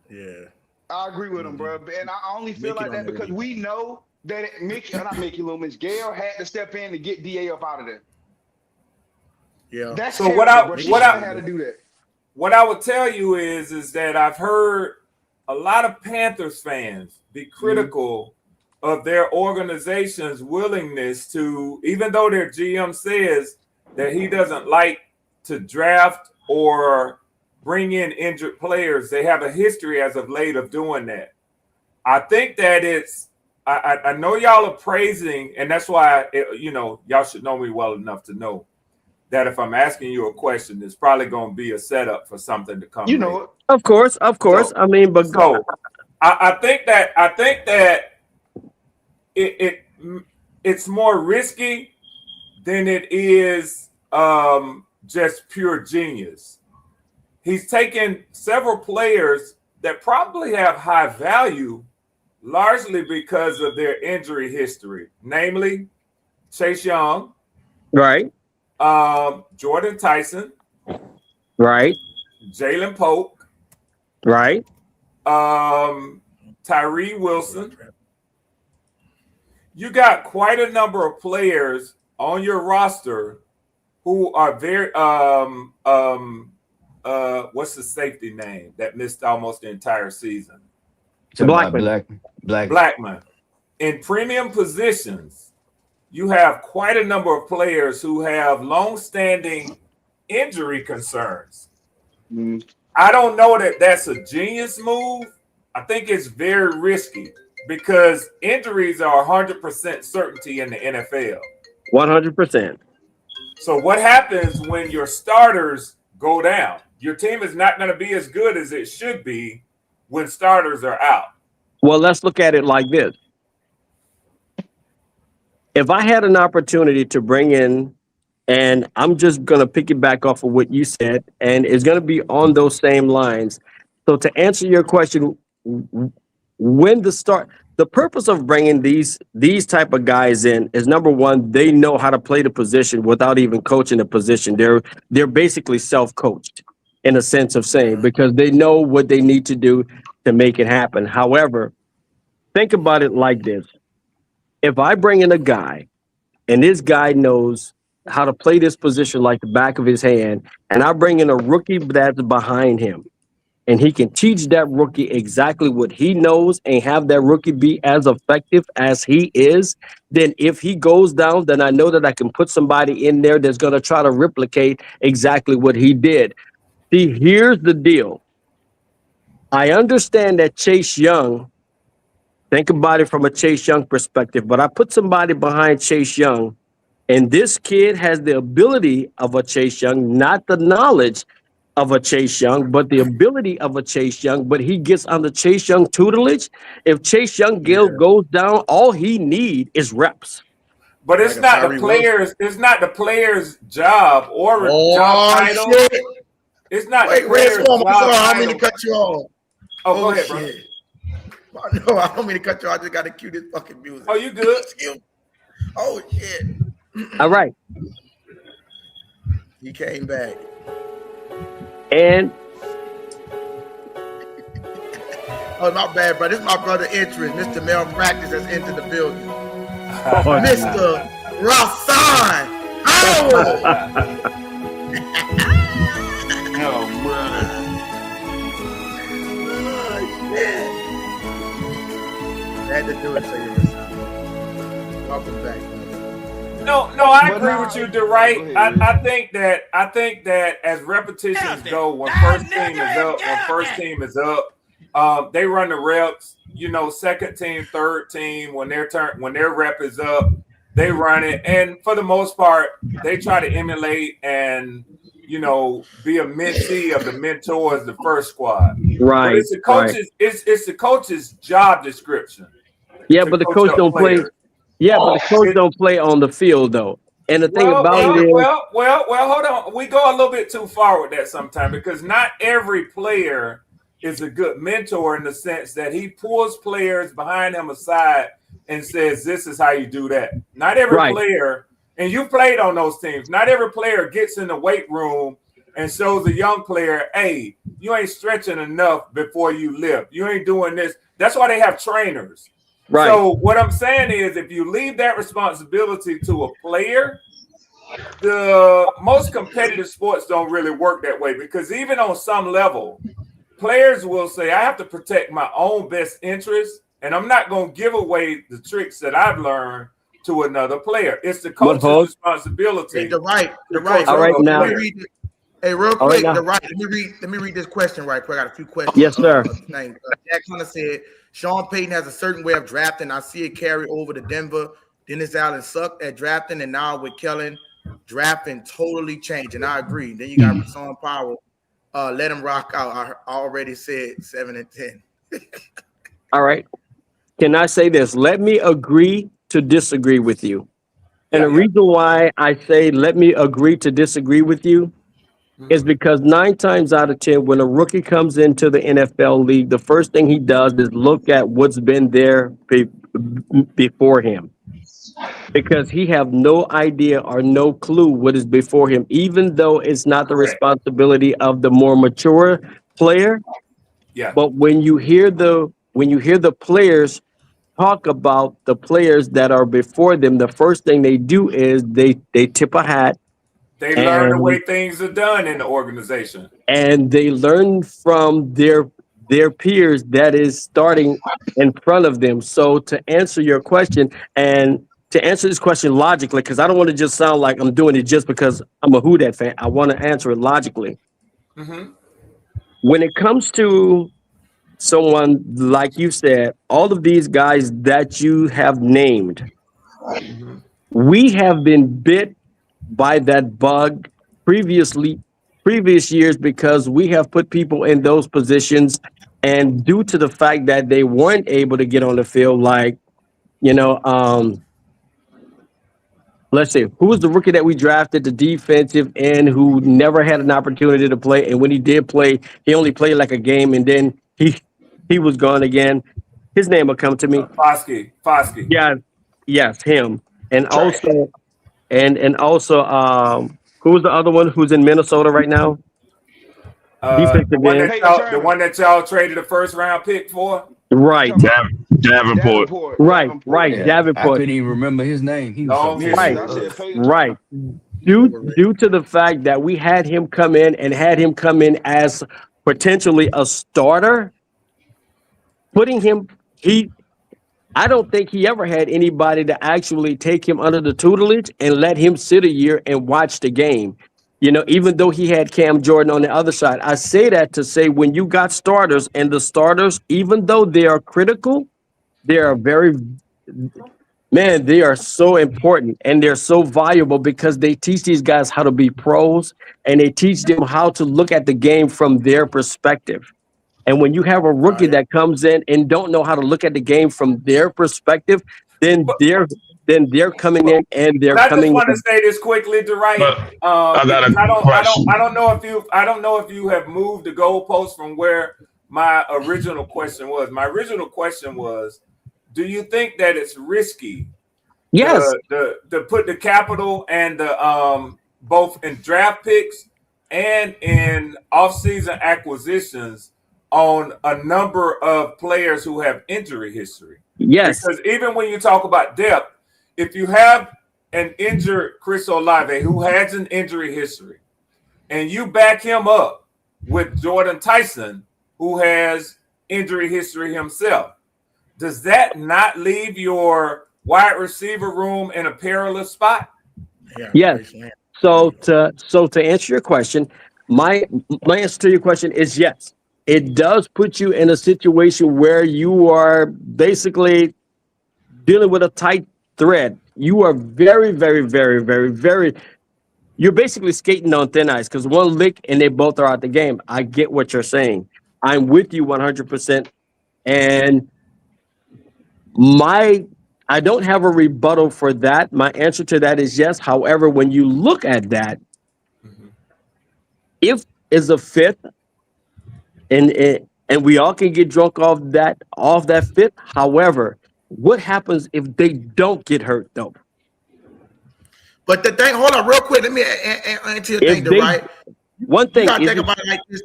Yeah, I agree with him, bro. And I only feel like that because we know that not Mickey Loomis, Gail had to step in to get DA up out of there. Yeah. That's so terrible, what I had to do that. What I would tell you is that I've heard a lot of Panthers fans be critical of their organization's willingness to, even though their GM says that he doesn't like to draft or bring in injured players, they have a history as of late of doing that. I think that I know y'all are praising, and that's why, y'all should know me well enough to know that if I'm asking you a question, it's probably going to be a setup for something to come. You know it. Of course. So, I mean, but so I think that it's more risky than it is just pure genius. He's taken several players that probably have high value, largely because of their injury history, namely Chase Young, right? Jordan Tyson, right? Jalen Polk, right? Tyree Wilson. You got quite a number of players on your roster who are very what's the safety name that missed almost the entire season? Blackman. In premium positions, you have quite a number of players who have long-standing injury concerns. I don't know that that's a genius move. I think it's very risky because injuries are 100% certainty in the NFL. 100%. So what happens when your starters go down? Your team is not going to be as good as it should be when starters are out. Well, let's look at it like this. If I had an opportunity to bring in, and I'm just going to piggyback off of what you said, and it's going to be on those same lines. So to answer your question, when the purpose of bringing these type of guys in is, number one, they know how to play the position without even coaching the position. They're basically self-coached in a sense of saying, because they know what they need to do to make it happen. However, think about it like this. If I bring in a guy and this guy knows how to play this position like the back of his hand, and I bring in a rookie that's behind him, and he can teach that rookie exactly what he knows and have that rookie be as effective as he is, then if he goes down, then I know that I can put somebody in there that's going to try to replicate exactly what he did. See, here's the deal. I understand that Chase Young, think about it from a Chase Young perspective, but I put somebody behind Chase Young, and this kid has the ability of a Chase Young, not the knowledge of a Chase Young, but the ability of a Chase Young, but he gets under Chase Young tutelage. If Chase Young goes down, all he need is reps. But it's not the players. It's not the player's job or job title. Shit. It's not Wait, the player's job title. I don't mean to cut you off. Oh, go ahead, bro. No, I don't mean to cut you off. I just got to cue this fucking music. Oh, you good? Oh, shit. All right. He came back. And oh, my bad, bro. This is my brother Interest, Mr. Malpractice has entered the building. Mr. Rasan Howard. Oh, brother. Oh, shit. I had to do it to you, Rasan. Welcome back, brother. No, I agree with you, DeWright. I think that as repetitions go, when first team is up, they run the reps. You know, second team, third team, when their rep is up, they run it, and for the most part, they try to emulate and be a mentee of the mentors, the first squad. Right. But it's the coach's. Right. It's the coach's job description. Yeah, but the coach don't play. Yeah, but the coach don't play on the field though. And the thing about it is, well, hold on. We go a little bit too far with that sometimes because not every player is a good mentor in the sense that he pulls players behind him aside and says, "This is how you do that." Not every player, and you played on those teams. Not every player gets in the weight room and shows a young player, "Hey, you ain't stretching enough before you lift. You ain't doing this." That's why they have trainers. Right. So what I'm saying is if you leave that responsibility to a player, the most competitive sports don't really work that way because even on some level, players will say, I have to protect my own best interest, and I'm not going to give away the tricks that I've learned to another player. It's the coach's responsibility. Hey, the right. All right, now. Hey, real quick, right. Let me read this question right quick. I got a few questions. Yes, sir. Jackson said, Sean Payton has a certain way of drafting. I see it carry over to Denver. Dennis Allen sucked at drafting, and now with Kellen, drafting totally changed. And I agree. Then you got Rashawn Powell. Let him rock out. I already said 7 and 10. All right. Can I say this? Let me agree to disagree with you. And the reason why I say let me agree to disagree with you is because 9 times out of 10, when a rookie comes into the NFL league, the first thing he does is look at what's been there before him. Because he have no idea or no clue what is before him, even though it's not the responsibility of the more mature player. Yeah. But when you hear the players talk about the players that are before them, the first thing they do is they tip a hat. They learn the way things are done in the organization. And they learn from their peers that is starting in front of them. So to answer your question and to answer this question logically, because I don't want to just sound like I'm doing it just because I'm a Who Dat fan. I want to answer it logically. Mm-hmm. when it comes to someone like you said, all of these guys that you have named, Mhm. we have been bit by that bug previously, previous years, because we have put people in those positions, and due to the fact that they weren't able to get on the field, like you know, let's see, who was the rookie that we drafted, the defensive end who never had an opportunity to play, and when he did play, he only played like a game, and then he was gone again. His name will come to me. Foskey. Yeah, yes, him, and Trash. also who was the other one who's in Minnesota right now? The Defensive one end. that Peyton y'all, the Turner. one that y'all traded the first round pick for. Right, Talking about Davenport. right, right. Yeah, I Davenport. couldn't even remember his name. He was so Long me neither. Right, I history. said Peyton right. Turner. Due to the fact that we had him come in and had him come in as potentially a starter, putting him he I don't think he ever had anybody to actually take him under the tutelage and let him sit a year and watch the game. Even though he had Cam Jordan on the other side. I say that to say when you got starters, and the starters, even though they are critical, they are very, man, they are so important and they're so valuable because they teach these guys how to be pros, and they teach them how to look at the game from their perspective. And when you have a rookie Right. that comes in and don't know how to look at the game from their perspective, then But, they're coming but, in and they're but I just coming want to in. say this quickly, DeRay. But I got Because a question. I don't know if you have moved the goalpost from where my original question was. My original question was, do you think that it's risky Yes, to put the capital and the both in draft picks and in offseason acquisitions on a number of players who have injury history? yes, Because even when you talk about depth, if you have an injured Chris Olave who has an injury history, and you back him up with Jordan Tyson, who has injury history himself, does that not leave your wide receiver room in a perilous spot? Yeah, yes. Bryce Lance. So to answer your question, my my answer to your question is yes. It does put you in a situation where you are basically dealing with a tight thread. You are very, very, very, very, very. You're basically skating on thin ice because one lick and they both are out the game. I get what you're saying. I'm with you 100%. And my I don't have a rebuttal for that. My answer to that is yes. However, when you look at that, if is a fifth, and we all can get drunk off that fifth. However, what happens if they don't get hurt though? But the thing, hold on, real quick. Let me answer your thing, If they right? one You thing gotta is think about it like this.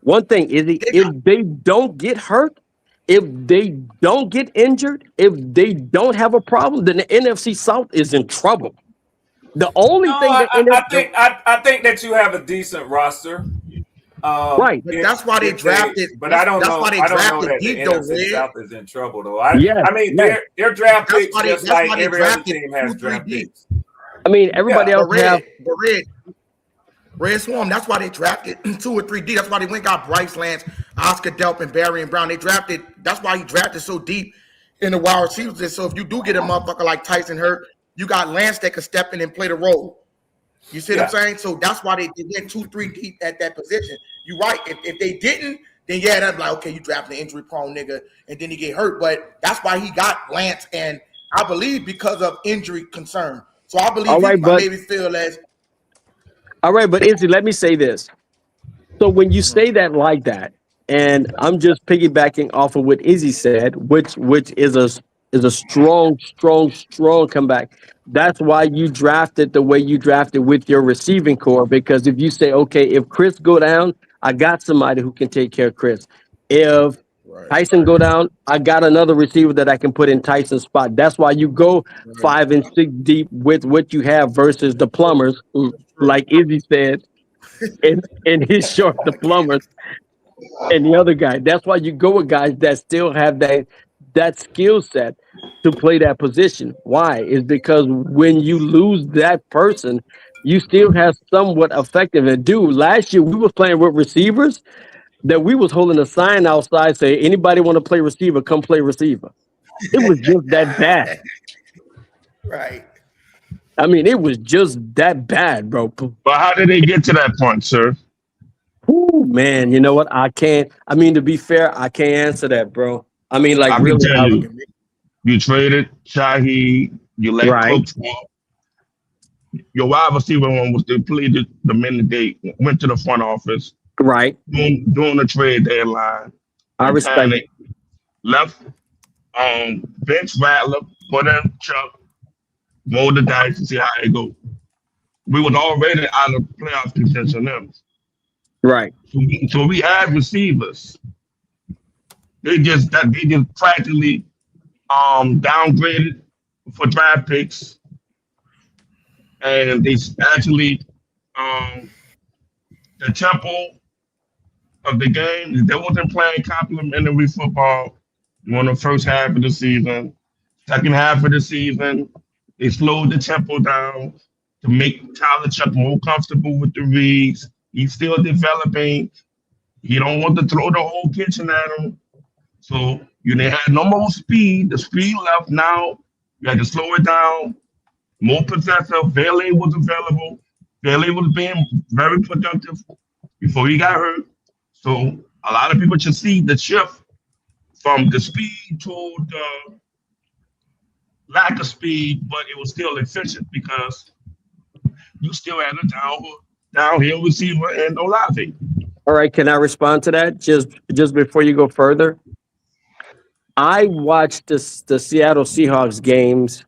one thing is They if got, they don't get hurt, if they don't get injured, if they don't have a problem, then the NFC South is in trouble. The only No, thing that I think that you have a decent roster. right, but that's why they drafted. But I don't That's know. why they I don't know drafted that the deep, though, NFC Red. South is in trouble though. yes, I mean yes. their draft That's picks why they. just That's like why they every other drafted team has 2, 3 draft deep. picks. I mean, everybody Yeah, else have Red Swarm. That's why they drafted 2 or 3 deep. That's why they went and got Bryce Lance, Oscar Delp, and Barry and Brown. They drafted. That's why he drafted so deep in the wide receivers. So if you do get a motherfucker like Tyson hurt, you got Lance that could step in and play the role. You see what I'm saying? So that's why they went 2, 3 deep at that position. You're right. If they didn't, then yeah, that's like, okay, you drafted an injury prone nigga and then he get hurt. But that's why he got Lance, and I believe because of injury concern. So I believe all he right, but maybe feel as Izzy, let me say this. So when you say that like that, and I'm just piggybacking off of what Izzy said, which is a strong, strong, strong comeback. That's why you drafted the way you drafted with your receiving core. Because if you say, okay, if Chris go down, I got somebody who can take care of Chris. If right, Tyson go down, I got another receiver that I can put in Tyson's spot. That's why you go right. 5 and 6 deep with what you have versus the plumbers, like Izzy said, in his short, the plumbers and the other guy. That's why you go with guys that still have that skill set to play that position. Why? Is because when you lose that person, you still have somewhat effective. And dude, last year we were playing with receivers that we was holding a sign outside say anybody want to play receiver, come play receiver. It was just that bad. Right. I mean, it was just that bad, bro. But how did they get to that point, sir? Ooh, man, you know what? I can't. I mean, to be fair, I can't answer that, bro. I mean, like I can really, tell you traded Shaheed, you let right, Cooks walk. Your wide receiver one was depleted the minute they went to the front office right. doing the trade deadline. I And respect Panic left bench Rattler, put in Chuck, roll the dice and see how it go. We was already out of playoff contention then. right. So we had receivers. They just practically downgraded for draft picks, and they actually the tempo of the game. They wasn't playing complimentary football on the first half of the season. Second half of the season, they slowed the tempo down to make Tyler Chuck more comfortable with the reads. He's still developing. He don't want to throw the whole kitchen at him. So they had no more speed. The speed left now. You had to slow it down. More possessive. Bailey was available. Bailey was being very productive before he got hurt. So a lot of people should see the shift from the speed to the lack of speed, but it was still efficient because you still had a downhill receiver and Olave. All right, can I respond to that just before you go further? I watched the Seattle Seahawks games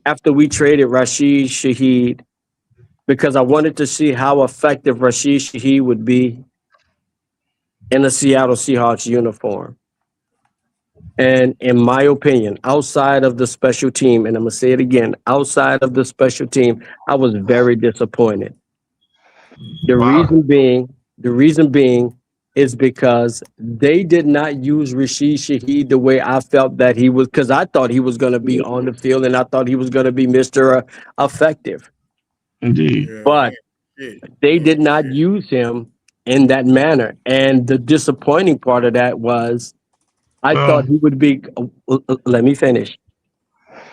after we traded Rashid Shaheed because I wanted to see how effective Rashid Shaheed would be in a Seattle Seahawks uniform. And in my opinion, outside of the special team, and I'm going to say it again, outside of the special team, I was very disappointed. The reason being is because they did not use Rashid Shaheed the way I felt that he was, because I thought he was going to be on the field and I thought he was going to be Mr. Effective. Indeed. But they did not use him in that manner. And the disappointing part of that was I thought he would be, let me finish.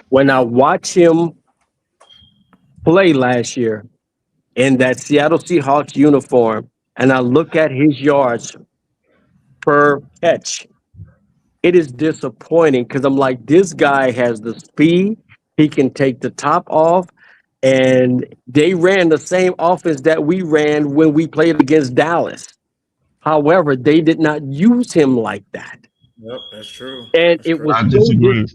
When I watched him play last year in that Seattle Seahawks uniform, and I look at his yards per catch, it is disappointing because I'm like, this guy has the speed. He can take the top off. And they ran the same offense that we ran when we played against Dallas. However, they did not use him like that. Yep, that's true. And that's it true. was I disagree.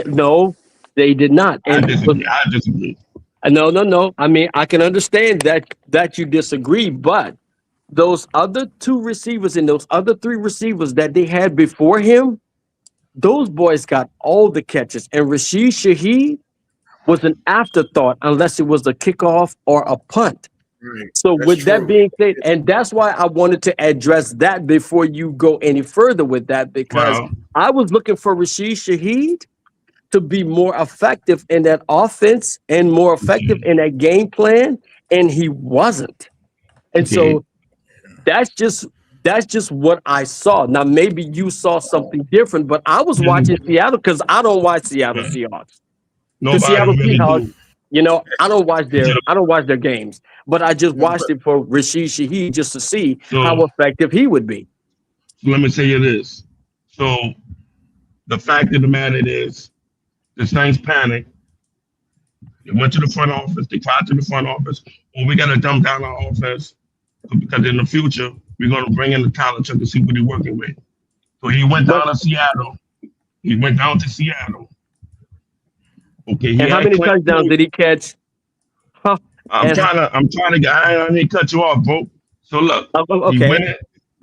no, they did not. And I disagree. No. I mean, I can understand that you disagree, but those other two receivers and those other three receivers that they had before him, those boys got all the catches. And Rashid Shaheed was an afterthought unless it was a kickoff or a punt. Right. So That's with that true. being said, and that's why I wanted to address that before you go any further with that, because I was looking for Rashid Shaheed to be more effective in that offense and more effective in that game plan, and he wasn't. And so that's just what I saw. Now maybe you saw something different, but I was watching Seattle because I don't watch Seattle Seahawks. The Seattle Seahawks, I don't watch their games, but I just watched it for Rashid Shaheed just to see how effective he would be. So let me tell you this. So the fact of the matter is, the Saints panicked. They went to the front office. They cried to the front office. Well, we got to dumb down our offense because in the future we're going to bring in the college to see what he's working with. So he went down to Seattle. Okay. And how many touchdowns did he catch? I'm trying to get. I didn't cut you off, bro. So look, okay.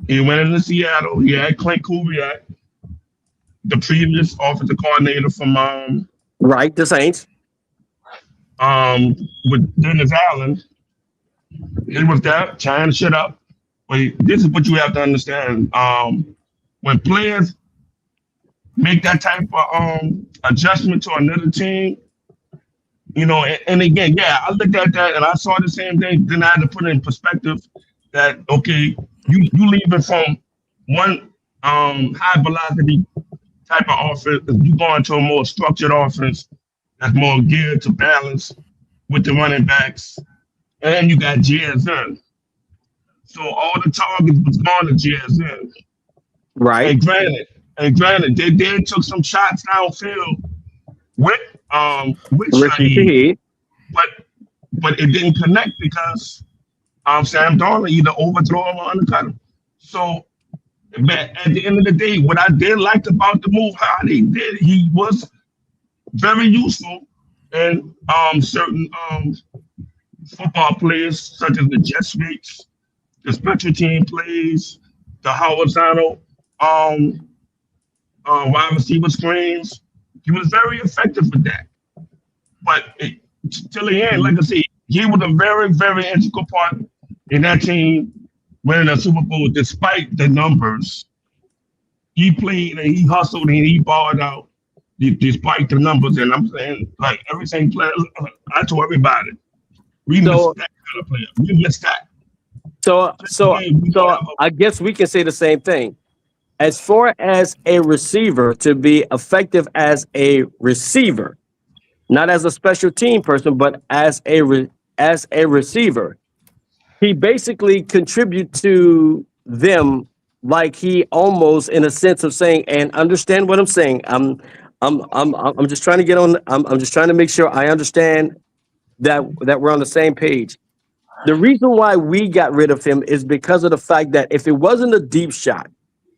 He went into Seattle. He had Clint Kubiak, the previous offensive coordinator from the Saints. With Dennis Allen. He was there trying to shut up. But this is what you have to understand. When players make that type of adjustment to another team, and again, I looked at that and I saw the same thing. Then I had to put it in perspective that, okay, You leaving from one high velocity type of offense, you going to a more structured offense that's more geared to balance with the running backs, and you got JSN. So all the targets was going to JSN. Right. And granted, they did took some shots downfield with Ricky Shaheed, Shaheed. but it didn't connect because Sam Darnold either overthrow him or undercut him. So but at the end of the day, what I did like about the move, how they did, he was very useful in certain football players, such as the jet sweeps, the special team plays, the horizontal wide receiver screens. He was very effective with that. But till the end, like I said, he was a very, very integral part in that team winning a Super Bowl despite the numbers. He played and he hustled and he balled out despite the numbers. And I'm saying, like, everything player, I told everybody, we missed that kind of player. We missed that. So I guess we can say the same thing. As far as a receiver to be effective as a receiver, not as a special team person, but as a receiver, he basically contribute to them, like he almost in a sense of saying, and understand what I'm saying. I'm just trying to get on. I'm just trying to make sure I understand that we're on the same page. The reason why we got rid of him is because of the fact that if it wasn't a deep shot,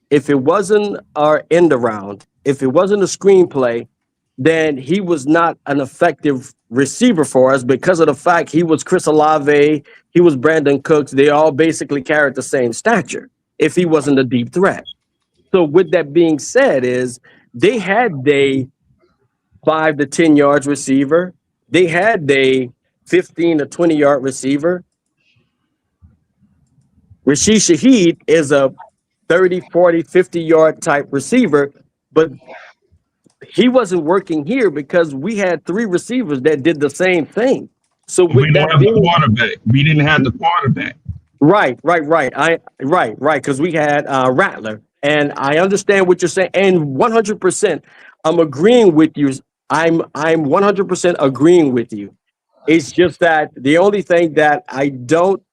if it wasn't our end around, if it wasn't a screenplay, then he was not an effective receiver for us because of the fact he was Chris Olave, he was Brandon Cooks. They all basically carried the same stature if he wasn't a deep threat. So with that being said, is they had a 5 to 10 yards receiver. They had a 15 to 20-yard receiver. Rashid Shaheed is a 30, 40, 50-yard type receiver, but he wasn't working here because we had 3 receivers that did the same thing. So with we that didn't have the quarterback. We didn't have the quarterback. Right. Because we had Rattler, and I understand what you're saying, and 100%, I'm agreeing with you. I'm 100% agreeing with you. It's just that the only thing that I don't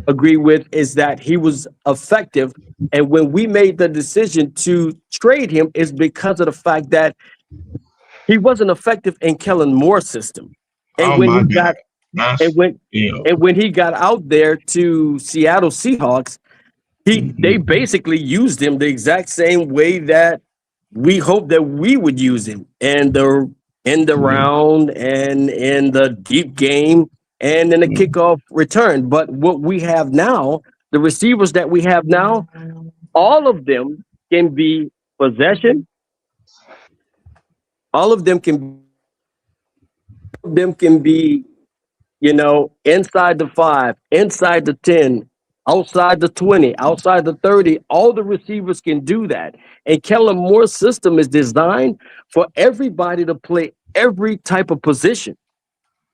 agree with is that he was effective, and when we made the decision to trade him, is because of the fact that he wasn't effective in Kellen Moore's system, and Oh when my he got God. and when he got out there to Seattle Seahawks, they basically used him the exact same way that we hoped that we would use him in the round and in the deep game and in the kickoff return. But what we have now, the receivers that we have now, all of them can be possession. All of them can be, inside the 5, inside the 10, outside the 20, outside the 30. All the receivers can do that. And Kellen Moore's system is designed for everybody to play every type of position.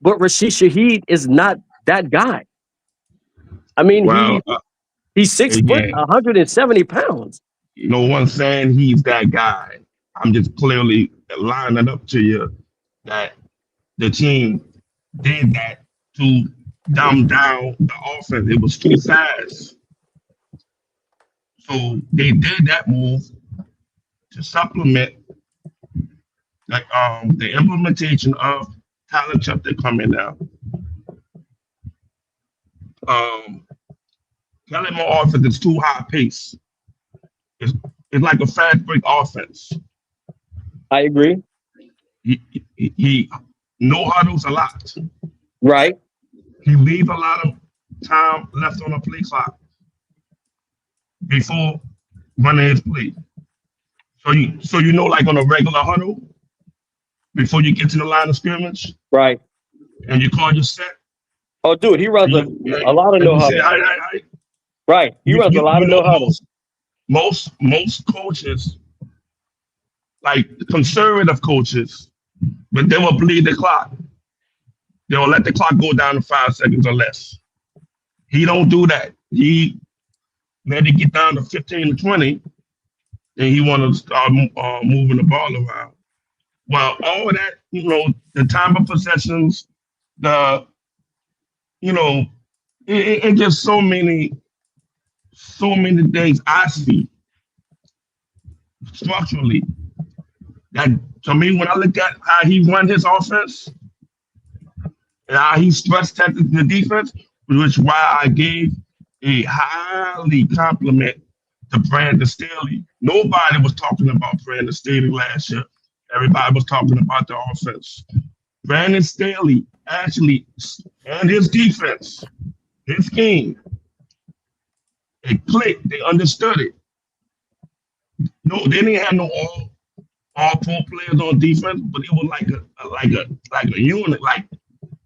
But Rashid Shaheed is not that guy. I mean, he's 6 foot, 170 pounds. No one's saying he's that guy. I'm just clearly lining up to you that the team did that to dumb down the offense. It was too fast. So they did that move to supplement the implementation of Tyler Chapter coming now. Kelly Moore offense is too high pace. It's like a fast break offense. I agree. He no huddles a lot. Right. He leaves a lot of time left on the play clock before running his play. So you know, like on a regular huddle, before you get to the line of scrimmage, right, and you call your set. Oh, dude, he runs a lot of no huddle. Right, he runs a lot of no huddle. Most coaches, like conservative coaches, but they will bleed the clock. They will let the clock go down to 5 seconds or less. He don't do that. He let it get down to 15 to 20, then he want to start moving the ball around. Well, all of that, the time of possessions, the, it just so many things I see structurally that, to me, when I look at how he run his offense and how he stress tested the defense, which is why I gave a highly compliment to Brandon Staley. Nobody was talking about Brandon Staley last year. Everybody was talking about the offense. Brandon Staley actually, and his defense, his scheme, it clicked. They understood it. No, they didn't have no all pro players on defense, but it was like a unit, like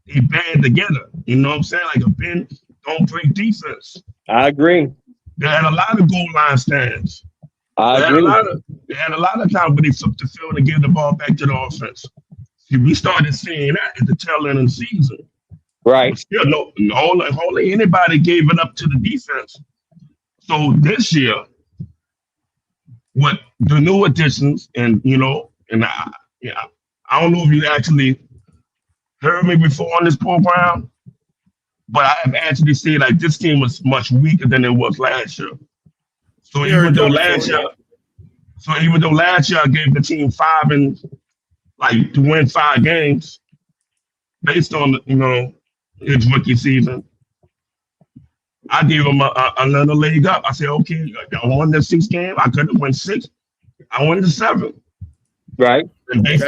they band together. You know what I'm saying? Like a bend, don't break defense. I agree. They had a lot of goal line stands. I agree. They had a lot of time when they took the field and gave the ball back to the offense. See, we started seeing that at the tail end of the season. Right. But still, hardly anybody gave it up to the defense. So this year, with the new additions, and I don't know if you actually heard me before on this program, but I have actually said like this team was much weaker than it was last year. So even though last year I gave the team 5 and to win 5 games based on its rookie season, I gave them another leg up. I said, okay, I won the 6 game. I could have won 6. I won the 7. Right. And based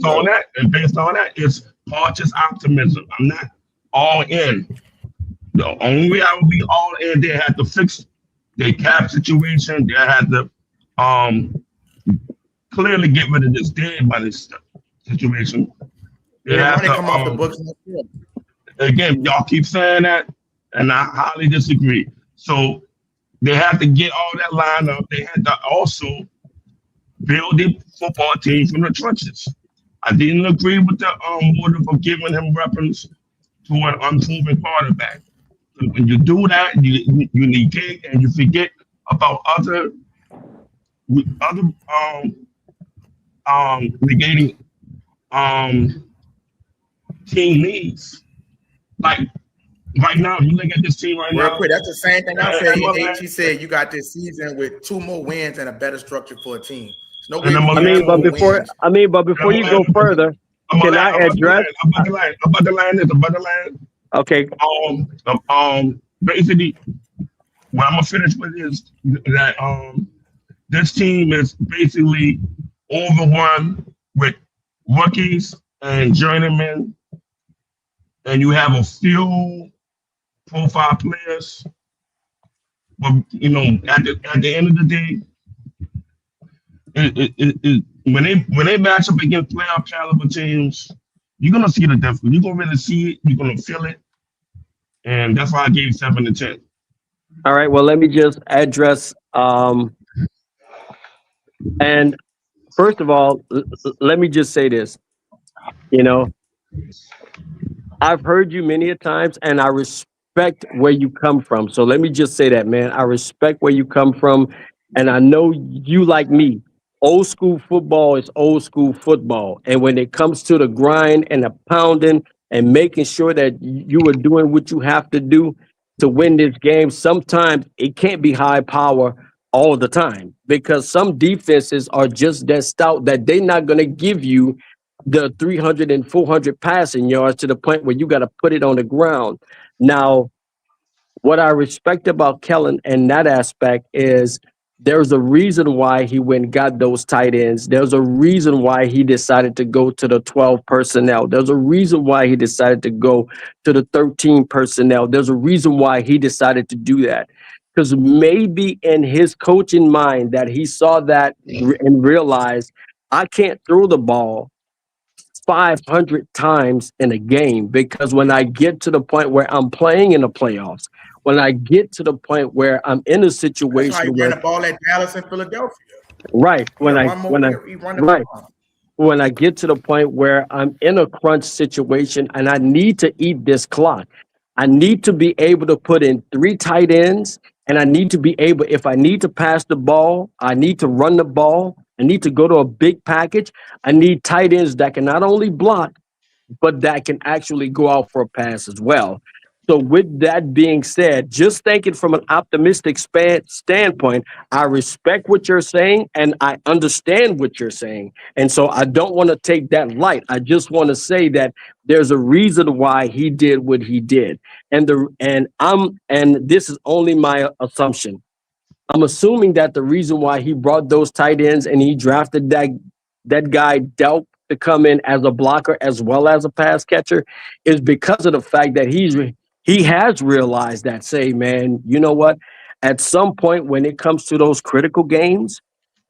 on that, it's cautious optimism. I'm not all in. The only way I would be all in, they had to fix their cap situation. They had to clearly get rid of this dead money situation. They have to come off the books. Again, y'all keep saying that, and I highly disagree. So they have to get all that line up. They had to also build a football team from the trenches. I didn't agree with the order for giving him weapons to an unproven quarterback. So when you do that, you negate and you forget about other negating team needs. Like right now, you look at this team right now. Real quick, that's the same thing I said. He said you got this season with 2 more wins and a better structure for a team. No way. But before you go further, can I address? I'm about to land. Okay. Basically, what I'm gonna finish with is that this team is basically overrun with rookies and journeymen, and you have a few profile players. But at the end of the day, when they match up against playoff caliber teams, you're gonna see the difference. You're gonna really see it. You're gonna feel it, and that's why I gave 7 to 10. All right. Well, let me just address. And first of all, let me just say this. I've heard you many a times, and I respect where you come from. So let me just say that, man. I respect where you come from, and I know you, like me, old school football is old school football. And when it comes to the grind and the pounding and making sure that you are doing what you have to do to win this game, sometimes it can't be high power all the time, because some defenses are just that stout that they're not going to give you the 300 and 400 passing yards to the point where you got to put it on the ground. Now, what I respect about Kellen in that aspect is there's a reason why he went and got those tight ends. There's a reason why he decided to go to the 12 personnel. There's a reason why he decided to go to the 13 personnel. There's a reason why he decided to do that. Because maybe in his coaching mind that he saw that and realized, I can't throw the ball 500 times in a game, because when I get to the point where I'm playing in the playoffs, when I get to the point where I'm in a situation that's why he ran the ball at Dallas and Philadelphia. Right. When I get to the point where I'm in a crunch situation and I need to eat this clock, I need to be able to put in 3 tight ends And I need to be able, if I need to pass the ball, I need to run the ball, I need to go to a big package. I need tight ends that can not only block, but that can actually go out for a pass as well. So, with that being said, just thinking from an optimistic standpoint, I respect what you're saying and I understand what you're saying. And so, I don't want to take that light. I just want to say that there's a reason why he did what he did. And this is only my assumption. I'm assuming that the reason why he brought those tight ends and he drafted that guy Delp to come in as a blocker as well as a pass catcher is because of the fact that he has realized that, say, man, you know what? At some point when it comes to those critical games,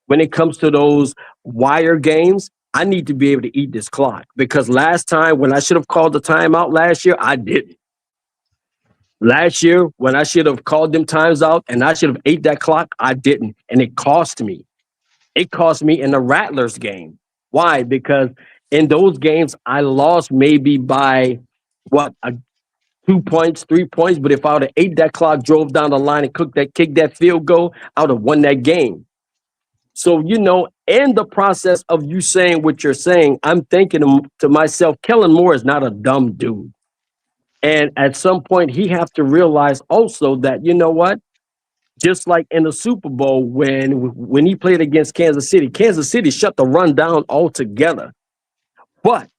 when it comes to those wire games, I need to be able to eat this clock because last time when I should have called the timeout last year, I didn't. Last year, when I should have called them times out and I should have ate that clock, I didn't. And it cost me. It cost me in the Rattlers game. Why? Because in those games, I lost maybe by 2 points, 3 points. But if I would have ate that clock, drove down the line and kicked that field goal, I would have won that game. So, in the process of you saying what you're saying, I'm thinking to myself, Kellen Moore is not a dumb dude. And at some point, he has to realize also that, you know what? Just like in the Super Bowl when he played against Kansas City shut the run down altogether. But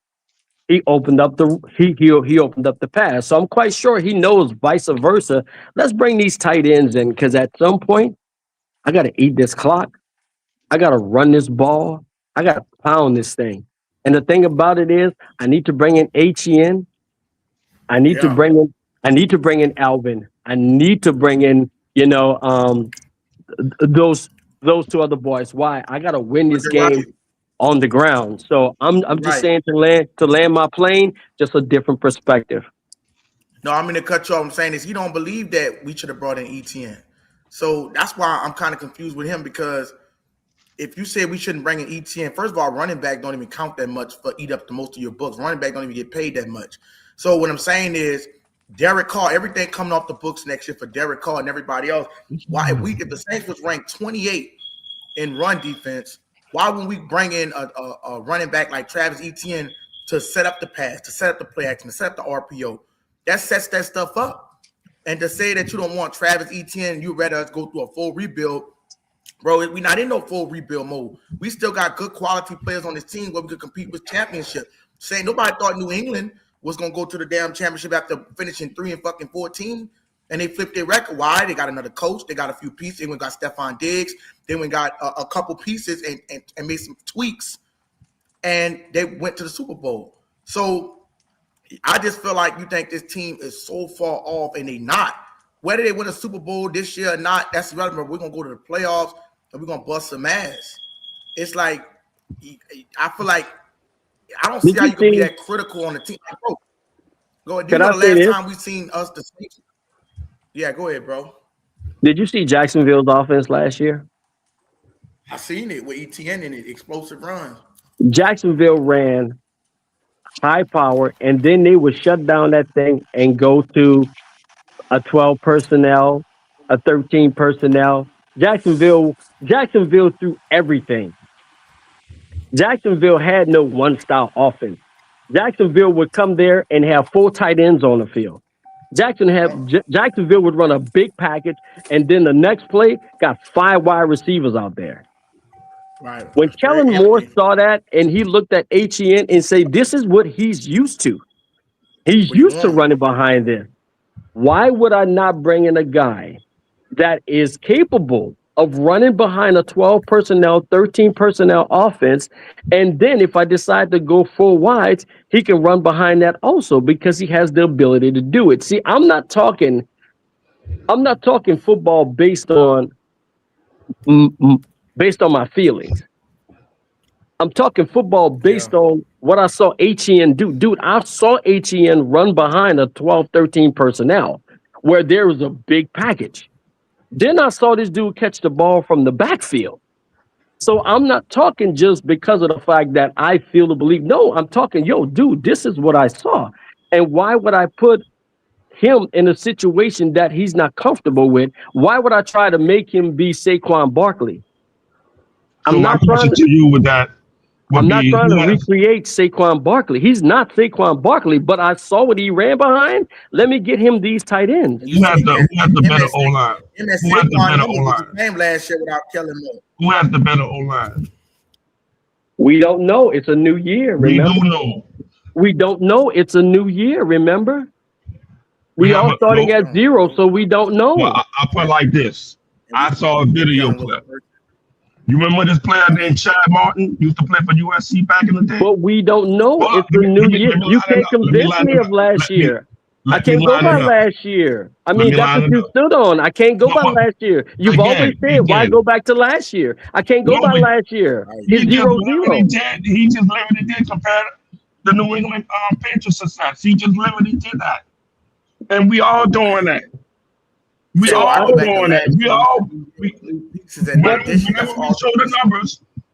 he opened up he opened up the pass. So I'm quite sure he knows vice versa. Let's bring these tight ends in because at some point, I got to eat this clock. I got to run this ball. I got to pound this thing. And the thing about it is, I need to bring in HEN. I need to bring in Alvin. I need to bring in, those two other boys. Why? I gotta win this game on the ground. So I'm just saying to land my plane, just a different perspective. No, I'm gonna cut you off. I'm saying is he don't believe that we should have brought in ETN. So that's why I'm kind of confused with him because if you say we shouldn't bring in ETN, first of all, running back don't even count that much for eat up the most of your books. Running back don't even get paid that much. So what I'm saying is Derek Carr, everything coming off the books next year for Derek Carr and everybody else. Why if the Saints was ranked 28 in run defense, why wouldn't we bring in a running back like Travis Etienne to set up the pass, to set up the play action, to set up the RPO? That sets that stuff up. And to say that you don't want Travis Etienne, you'd rather us go through a full rebuild, bro, we're not in no full rebuild mode. We still got good quality players on this team where we could compete with championship. Saying nobody thought New England was gonna go to the damn championship after finishing 3-14, and they flipped their record. Why? They got another coach. They got a few pieces. They went got Stephon Diggs. They went got a couple pieces and made some tweaks, and they went to the Super Bowl. So I just feel like you think this team is so far off, and they not. Whether they win a Super Bowl this year or not, that's irrelevant. We're gonna go to the playoffs and we're gonna bust some ass. It's like I feel like. I don't see how you can be that critical on the team. Bro, go ahead. Do you know the last time we seen us the Saints? Yeah, go ahead, bro. Did you see Jacksonville's offense last year? I seen it with ETN in it, explosive runs. Jacksonville ran high power, and then they would shut down that thing and go to a 12 personnel, a 13 personnel. Jacksonville threw everything. Jacksonville had no one-style offense. Jacksonville would come there and have 4 tight ends on the field. Jacksonville would run a big package, and then the next play got 5 wide receivers out there. Right. When Kellen Moore saw that and he looked at HEN and said, this is what he's used to. He's used to running behind this. Why would I not bring in a guy that is capable of running behind a 12 personnel, 13 personnel offense? And then if I decide to go 4 wides, he can run behind that also because he has the ability to do it. See, I'm not talking football based on my feelings. I'm talking football based on what I saw HEN do. Dude, I saw HEN run behind a 12, 13 personnel where there was a big package. Then I saw this dude catch the ball from the backfield. So I'm not talking just because of the fact that I feel to believe. No, I'm talking, dude, this is what I saw. And why would I put him in a situation that he's not comfortable with, why would I try to make him be Saquon Barkley? So my question to you with that would I'm not be, trying to recreate Saquon Barkley. He's not Saquon Barkley, but I saw what he ran behind. Let me get him these tight ends. who has the better O-line? Him and Who has the Saquon better Barkley was O-line? the same last year without Kellen Moore. Who has the better O-line? We don't know. It's a new year, remember? We do know. We don't know. It's a new year, remember? We all starting at 0, so we don't know. Well, I put it like this. I saw a video clip. You remember this player named Chad Martin used to play for USC back in the day? But we don't know. Well, It's a new year. You can't convince me of last year. I can't go by last year. I mean, that's what you stood on. I can't go by last year. You've always said, why go back to last year? I can't go by last year. It's 0-0. He just literally did compare the New England Patriots success. He just literally did that. And we all doing that. We all doing that.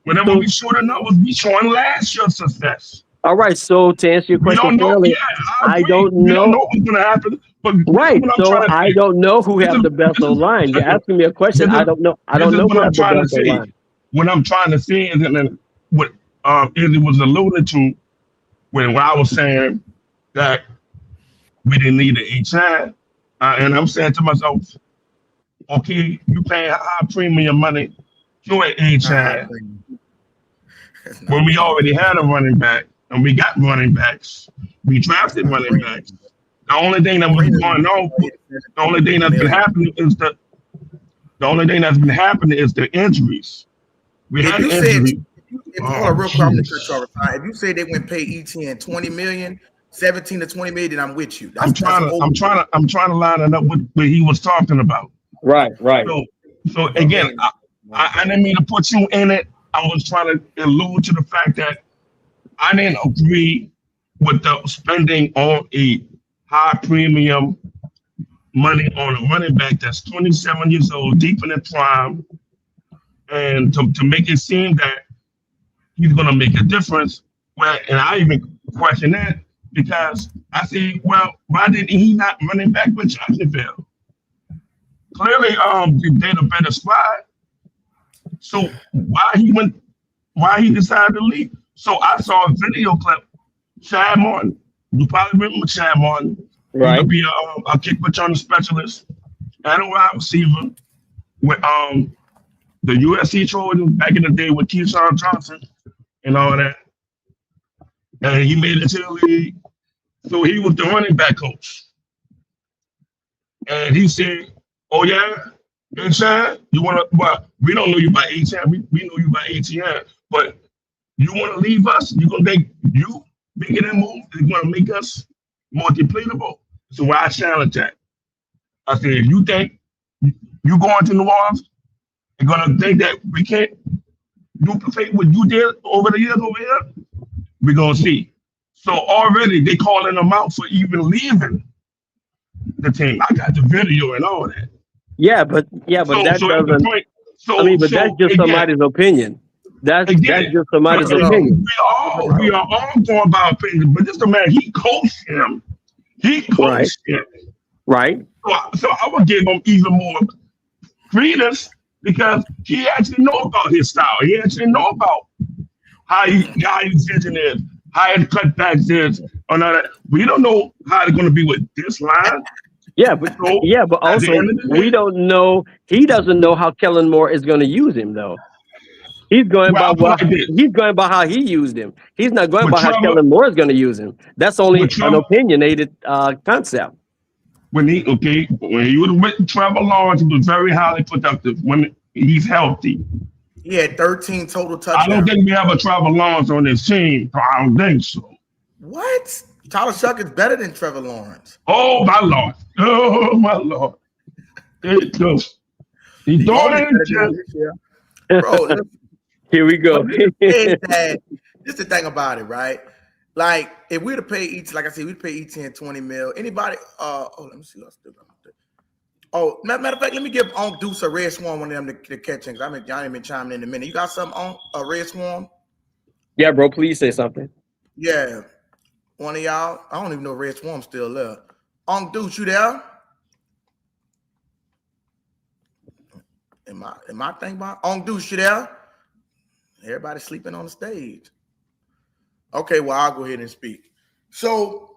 Whenever we show the numbers, we showing last year's success. All right, so to answer your question clearly, I don't know. We don't know what's going to happen. But right, so I don't know who has the best O-line. You're asking me a question. I don't know. I don't know who has the best O-line. What I'm trying to say is, and what Izzy was alluding to when I was saying that we didn't need an H9, and I'm saying to myself, okay, you paying high premium money, you ain't H9. When we already had a running back, and we got running backs, we drafted running backs. The only thing that was going on, the only thing that's been happening is the injuries. We had injuries. Hold on, real quick, I'm gonna cut you off. If you say they went pay ETN 20 million, 17 to 20 million, then I'm with you. I'm trying to line it up with what he was talking about. Right. So again, I didn't mean to put you in it. I was trying to allude to the fact that I didn't agree with the spending on a high premium money on a running back that's 27 years old, deep in the prime, and to make it seem that he's going to make a difference. Well, and I even question that because I say, well, why did he not running back with Jacksonville? Clearly, they're the better squad. So why he decided to leave? So I saw a video clip. Chad Martin, you probably remember Chad Martin. Right. He'll be a kick return specialist and a wide receiver with the USC Trojans back in the day with Keyshawn Johnson and all that. And he made it to the league. So he was the running back coach. And he said, oh yeah, Chad, you want to, well, we don't know you by ATM. We know you by ATM, but you want to leave us? You're going to make you making that move? It's going to make us more depletable. So I challenge that. I said, if you think you going to New Orleans, you're going to think that we can't duplicate what you did over the years over here, we're going to see. So already they calling them out for even leaving the team. I got the video and all that. Yeah, but that doesn't. That's just somebody's opinion. That's just somebody's opinion. We are all going by opinion, but this the man, he coached him. He coached him. Right. So I would give him even more credence because he actually know about his style. He actually know about how his vision is, how his cutbacks is, or not. We don't know how they're going to be with this line. Yeah, but also we don't know. He doesn't know how Kellen Moore is going to use him, though. He's going by how he used him. He's not going by how Kellen Moore is going to use him. That's only an opinionated concept. When he was with Trevor Lawrence, he was very highly productive when he's healthy. He had 13 total touchdowns. I don't think we have a Trevor Lawrence on this team. I don't think so. What? Tyler Shuck is better than Trevor Lawrence. Oh my Lord! Oh my Lord! It goes. He's doing it. Bro, here we go. This is the thing about it, right? Like, if we'd have paid each, like I said, we'd pay each 10, 20 mil. Anybody? Let me see. Let's do that. Oh, matter of fact, let me give on Deuce a Red Swarm one of them to catch him. I ain't been chiming in a minute. You got something on a Red Swarm? Yeah, bro. Please say something. Yeah. One of y'all, I don't even know Red Swarm's still there. Deuce, you there? Am I thinking about Deuce, you there? Everybody sleeping on the stage. Okay, well, I'll go ahead and speak. So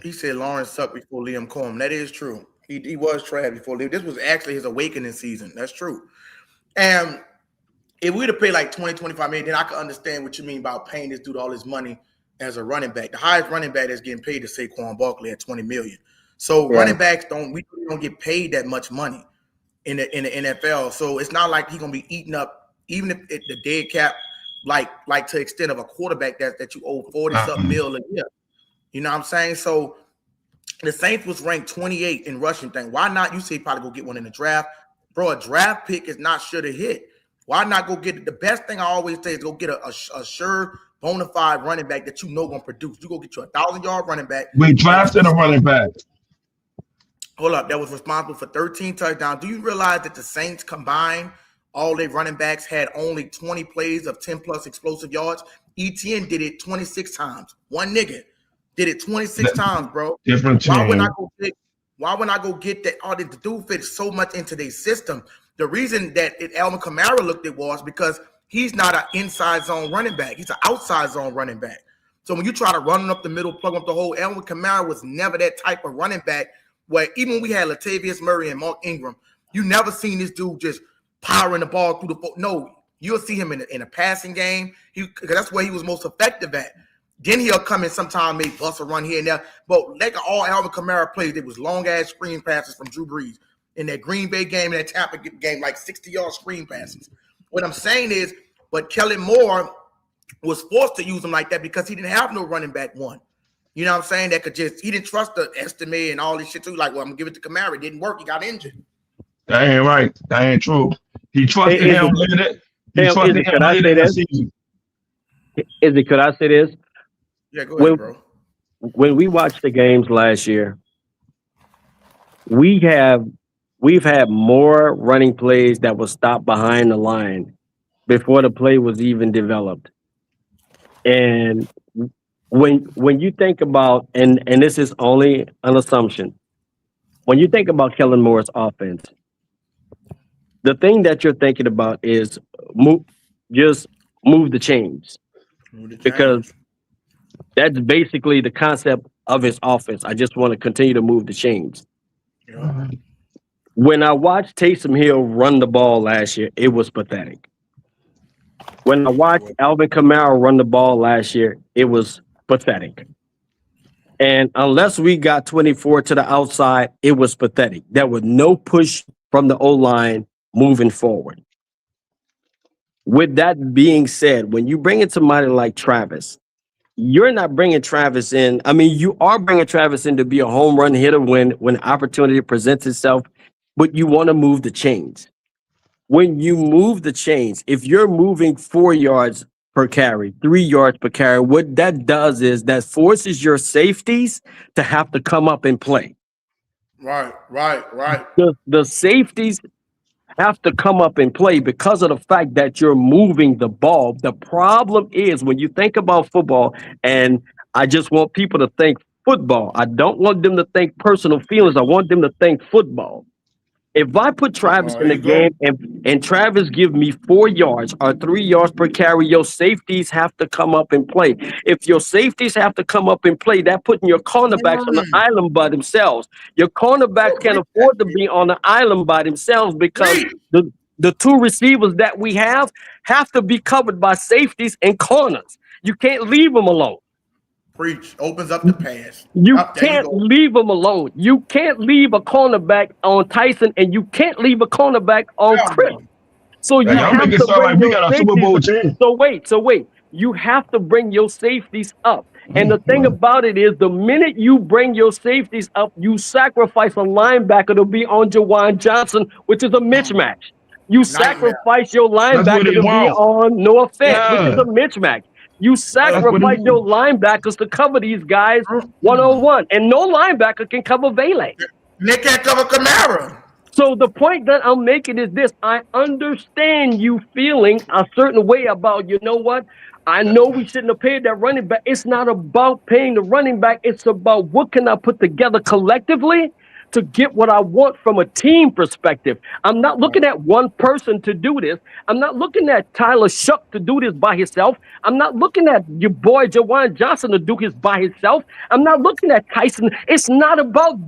he said Lawrence sucked before Liam Cohen. That is true. He was trash before Liam. This was actually his awakening season. That's true. And if we'd have paid like 20, 25 million, then I could understand what you mean about paying this dude all his money as a running back. The highest running back that's getting paid is Saquon Barkley at 20 million. So running backs don't get paid that much money in the NFL. So it's not like he's gonna be eating up, even if the dead cap, like to the extent of a quarterback that you owe 40-something mil a year. You know what I'm saying? So the Saints was ranked 28 in rushing thing. Why not? You say probably go get one in the draft. Bro, a draft pick is not sure to hit. Why not go get it? The best thing I always say is go get a sure bona fide running back that you know gonna produce. You go get you 1,000-yard running back. We drafted a running back. Hold up, that was responsible for 13 touchdowns. Do you realize that the Saints combined, all their running backs had only 20 plays of 10+ explosive yards? ETN did it 26 times. One nigga did it 26 times, bro. Different team. Why would I go get that? Oh, the dude fits so much into their system. The reason that Alvin Kamara looked at was because he's not an inside zone running back. He's an outside zone running back. So when you try to run up the middle, plug up the hole, Alvin Kamara was never that type of running back where even when we had Latavius Murray and Mark Ingram, you never seen this dude just powering the ball through the – no, you'll see him in a passing game because that's where he was most effective at. Then he'll come in sometime, maybe bust a run here and there. But like all Alvin Kamara plays, it was long-ass screen passes from Drew Brees. In that Green Bay game and that Tampa game, like 60-yard screen passes. What I'm saying is, but Kellen Moore was forced to use him like that because he didn't have no running back one. You know what I'm saying? That could he didn't trust the estimate and all this shit too. Like, well, I'm going to give it to Kamara. It didn't work. He got injured. That ain't right. That ain't true. He trusted him later. Could I say this? Could I say this? Yeah, go ahead, bro. When we watched the games last year, we've had more running plays that were stopped behind the line before the play was even developed. And when you think about, and this is only an assumption, when you think about Kellen Moore's offense, the thing that you're thinking about is move the chains. Because that's basically the concept of his offense. I just want to continue to move the chains. Yeah. When I watched Taysom Hill run the ball last year, it was pathetic. When I watched Alvin Kamara run the ball last year, it was pathetic. And unless we got 24 to the outside, it was pathetic. There was no push from the O-line moving forward. With that being said, when you bring in somebody like Travis, you're not bringing Travis in. I mean, you are bringing Travis in to be a home run hitter when opportunity presents itself, but you want to move the chains. When you move the chains, if you're moving 4 yards per carry, 3 yards per carry, what that does is that forces your safeties to have to come up and play. Right. The safeties have to come up and play because of the fact that you're moving the ball. The problem is when you think about football, and I just want people to think football. I don't want them to think personal feelings. I want them to think football. If I put Travis in the game and Travis give me 4 yards or 3 yards per carry, your safeties have to come up and play. If your safeties have to come up and play, that putting your cornerbacks on the island by themselves. Your cornerbacks can't afford to be on the island by themselves because the two receivers that we have to be covered by safeties and corners. You can't leave them alone. Preach. Opens up the pass. You can't leave them alone. You can't leave a cornerback on Tyson, and you can't leave a cornerback on Chris. So you have to bring your safeties. So wait. You have to bring your safeties up. And the thing about it is, the minute you bring your safeties up, you sacrifice a linebacker to be on Jawan Johnson, which is a mismatch. You sacrifice your linebacker to be on Noah Fant, which is a mismatch. You sacrifice your linebackers to cover these guys one-on-one, and no linebacker can cover Valet. They can't cover Kamara. So the point that I'm making is this: I understand you feeling a certain way about, you know what? I know we shouldn't have paid that running back. It's not about paying the running back. It's about what can I put together collectively to get what I want from a team perspective. I'm not looking at one person to do this. I'm not looking at Tyler Shuck to do this by himself. I'm not looking at your boy Jawan Johnson to do this by himself. I'm not looking at Tyson. It's not about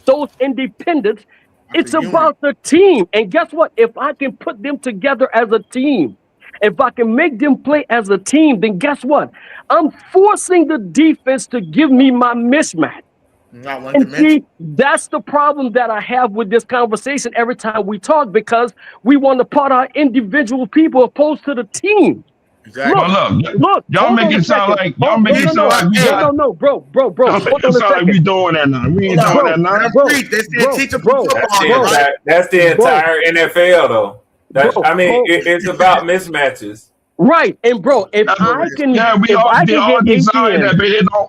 those independents. It's about the team. And guess what? If I can put them together as a team, if I can make them play as a team, then guess what? I'm forcing the defense to give me my mismatch. And see, that's the problem that I have with this conversation every time we talk, because we want to part our individual people opposed to the team. Exactly. Look, y'all make it sound like y'all make it sound like we got bro. Y'all make it sound like we doing that now. We ain't doing that now. That's the entire NFL, though. It's about mismatches. Right, and bro, if I can, we all design that, but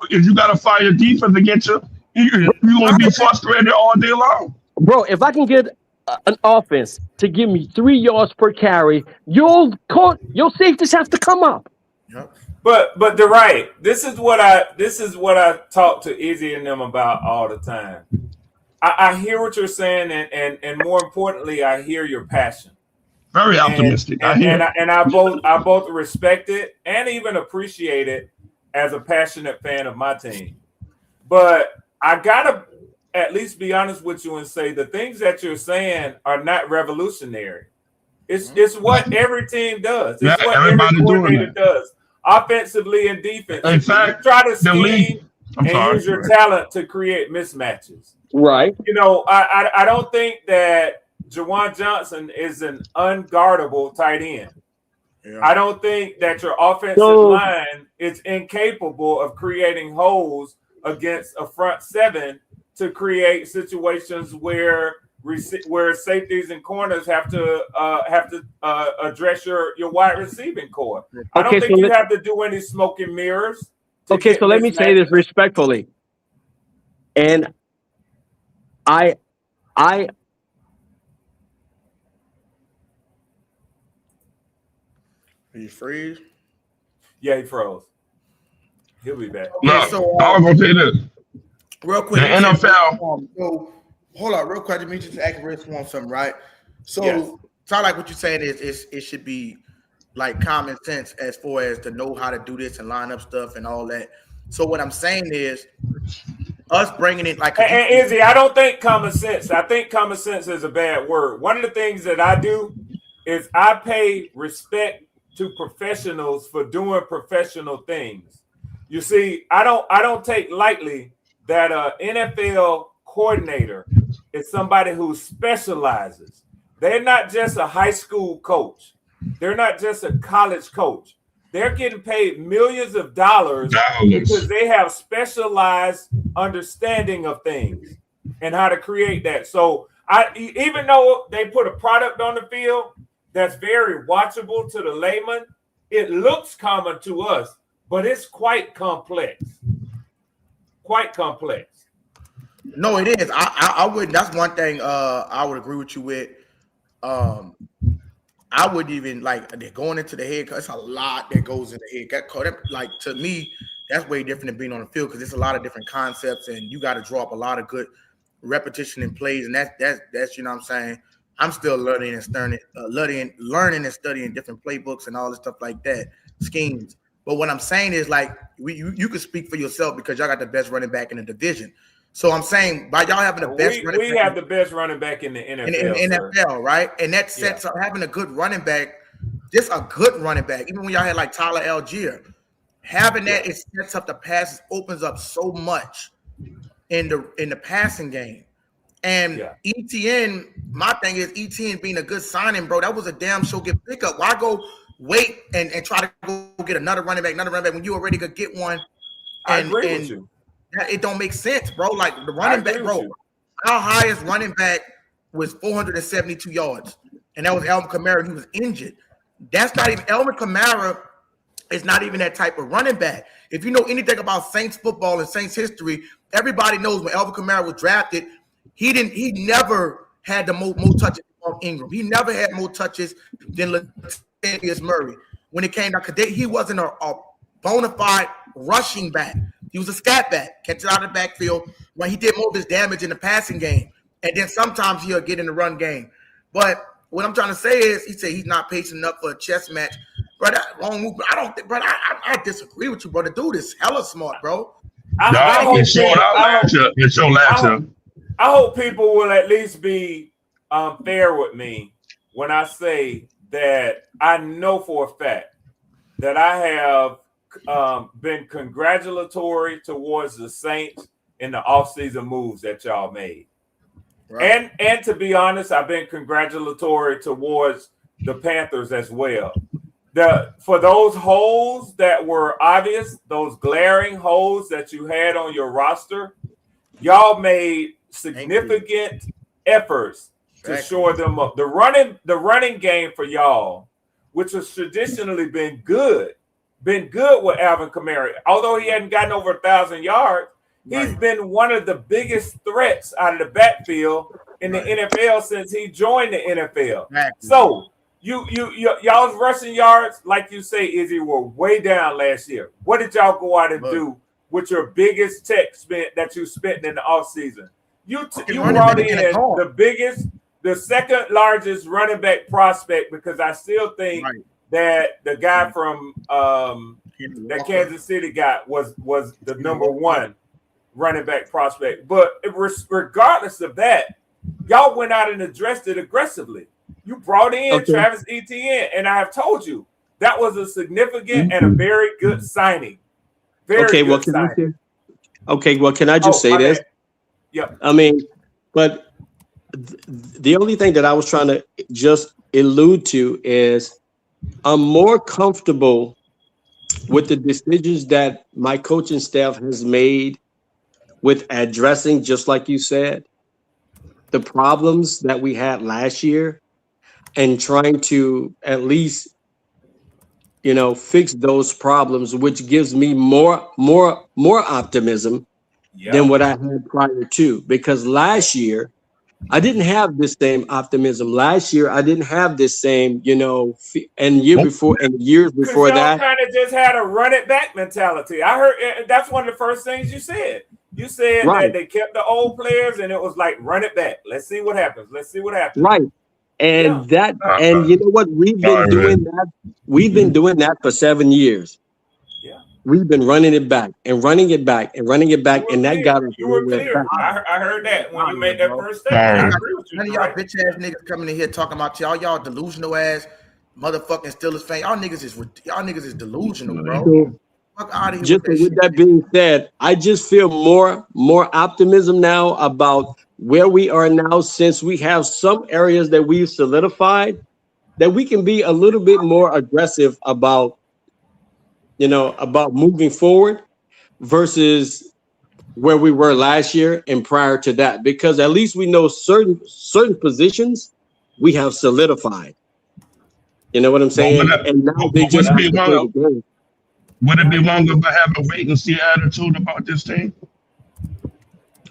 if you got to fire defense against you, you're going to be frustrated all day long. Bro, if I can get an offense to give me 3 yards per carry, your safeties have to come up. Yep. But they're right. This is what I talk to Izzy and them about all the time. I hear what you're saying, and more importantly, I hear your passion. Very optimistic. I both respect it and even appreciate it as a passionate fan of my team. But I gotta at least be honest with you and say the things that you're saying are not revolutionary. It's what every team does. It's what every coordinator does, offensively and defensively. In fact, you try to scheme use your talent to create mismatches. Right. You know, I don't think that Jawan Johnson is an unguardable tight end. Yeah. I don't think that your offensive line is incapable of creating holes against a front seven to create situations where safeties and corners have to address your wide receiving core. I don't think you have to do any smoke and mirrors. Okay, so let me say this respectfully, and I. Did you freeze? Yeah, he froze. He'll be back. No, so I was gonna say this. Real quick, the NFL. So hold on, real quick. Let me just ask Rick on something, right? So sound like what you're saying is it should be like common sense as far as to know how to do this and line up stuff and all that. So what I'm saying is us bringing it like. And Izzy, I don't think common sense. I think common sense is a bad word. One of the things that I do is I pay respect to professionals for doing professional things. You see, I don't take lightly that an NFL coordinator is somebody who specializes. They're not just a high school coach. They're not just a college coach. They're getting paid millions of dollars because they have specialized understanding of things and how to create that. So even though they put a product on the field that's very watchable to the layman, it looks common to us, but it's quite complex. Quite complex. No, it is. I would. That's one thing. I would agree with you with. I would even like they're going into the head because it's a lot that goes in the head. Like to me, that's way different than being on the field because it's a lot of different concepts and you got to draw up a lot of good repetition and plays, and that's you know what I'm saying. I'm still learning and studying different playbooks and all this stuff like that, schemes. But what I'm saying is like you can speak for yourself because y'all got the best running back in the division. So I'm saying by y'all having the best running back. We have the best running back in the NFL. In NFL, right? And that sets up having a good running back, just a good running back. Even when y'all had like Tyler Algier, having that it sets up the passes, opens up so much in the passing game. And ETN, my thing is ETN being a good signing, bro. That was a damn sure good pickup. Why go wait and try to go get another running back when you already could get one? I agree with you. It don't make sense, bro. Like the running back, bro. Our highest running back was 472 yards, and that was Alvin Kamara. He was injured. That's not even Alvin Kamara. Is not even that type of running back. If you know anything about Saints football and Saints history, everybody knows when Alvin Kamara was drafted, he never had the more touches on Ingram. He never had more touches than Latavius Murray when it came down, because he wasn't a bona fide rushing back. He was a scat back, catch it out of the backfield. When he did more of his damage in the passing game, and then sometimes he'll get in the run game. But what I'm trying to say is, he said he's not pacing up for a chess match. Bro, that long move, I don't think, bro, I disagree with you, bro. The dude is hella smart, bro. It showed out last year. It showed last year. I hope people will at least be fair with me when I say that I know for a fact that I have been congratulatory towards the Saints in the offseason moves that y'all made. Right. And to be honest, I've been congratulatory towards the Panthers as well. For those holes that were obvious, those glaring holes that you had on your roster, y'all made significant efforts to shore them up. The running game for y'all, which has traditionally been good with Alvin Kamara. Although he hadn't gotten over 1,000 yards, he's been one of the biggest threats out of the backfield in the NFL since he joined the NFL. Exactly. So y'all's rushing yards, like you say, Izzy, were way down last year. What did y'all go out and do with your biggest tech spent that you spent in the offseason? You brought in the second largest running back prospect, because I still think that the guy from that Kansas City got was the number one running back prospect. But regardless of that, y'all went out and addressed it aggressively. You brought in Travis Etienne, and I have told you that was a significant and a very good signing. Can I just say this? Yeah. I mean, but the only thing that I was trying to just allude to is I'm more comfortable with the decisions that my coaching staff has made with addressing, just like you said, the problems that we had last year and trying to at least, fix those problems, which gives me more optimism than what I had prior to. Because last year, I didn't have this same optimism. Last year, I didn't have this same, and years before that. Kind of just had a run it back mentality. I heard that's one of the first things you said. You said that they kept the old players, and it was like, run it back. Let's see what happens. Right. And and you know what? We've been doing that. We've been doing that for 7 years. Yeah. We've been running it back and running it back and running it back, and that got us. You were clear. I heard that when you made that first step. None of y'all bitch ass niggas coming in here talking about y'all delusional ass motherfucking Steelers fan. Y'all niggas is delusional, bro. Fuck out of here. Just with that being said, I just feel more optimism now about where we are now, since we have some areas that we've solidified, that we can be a little bit more aggressive about moving forward versus where we were last year and prior to that, because at least we know certain positions we have solidified. You know what I'm saying? And now they just would it be wrong if I have a wait and see attitude about this thing?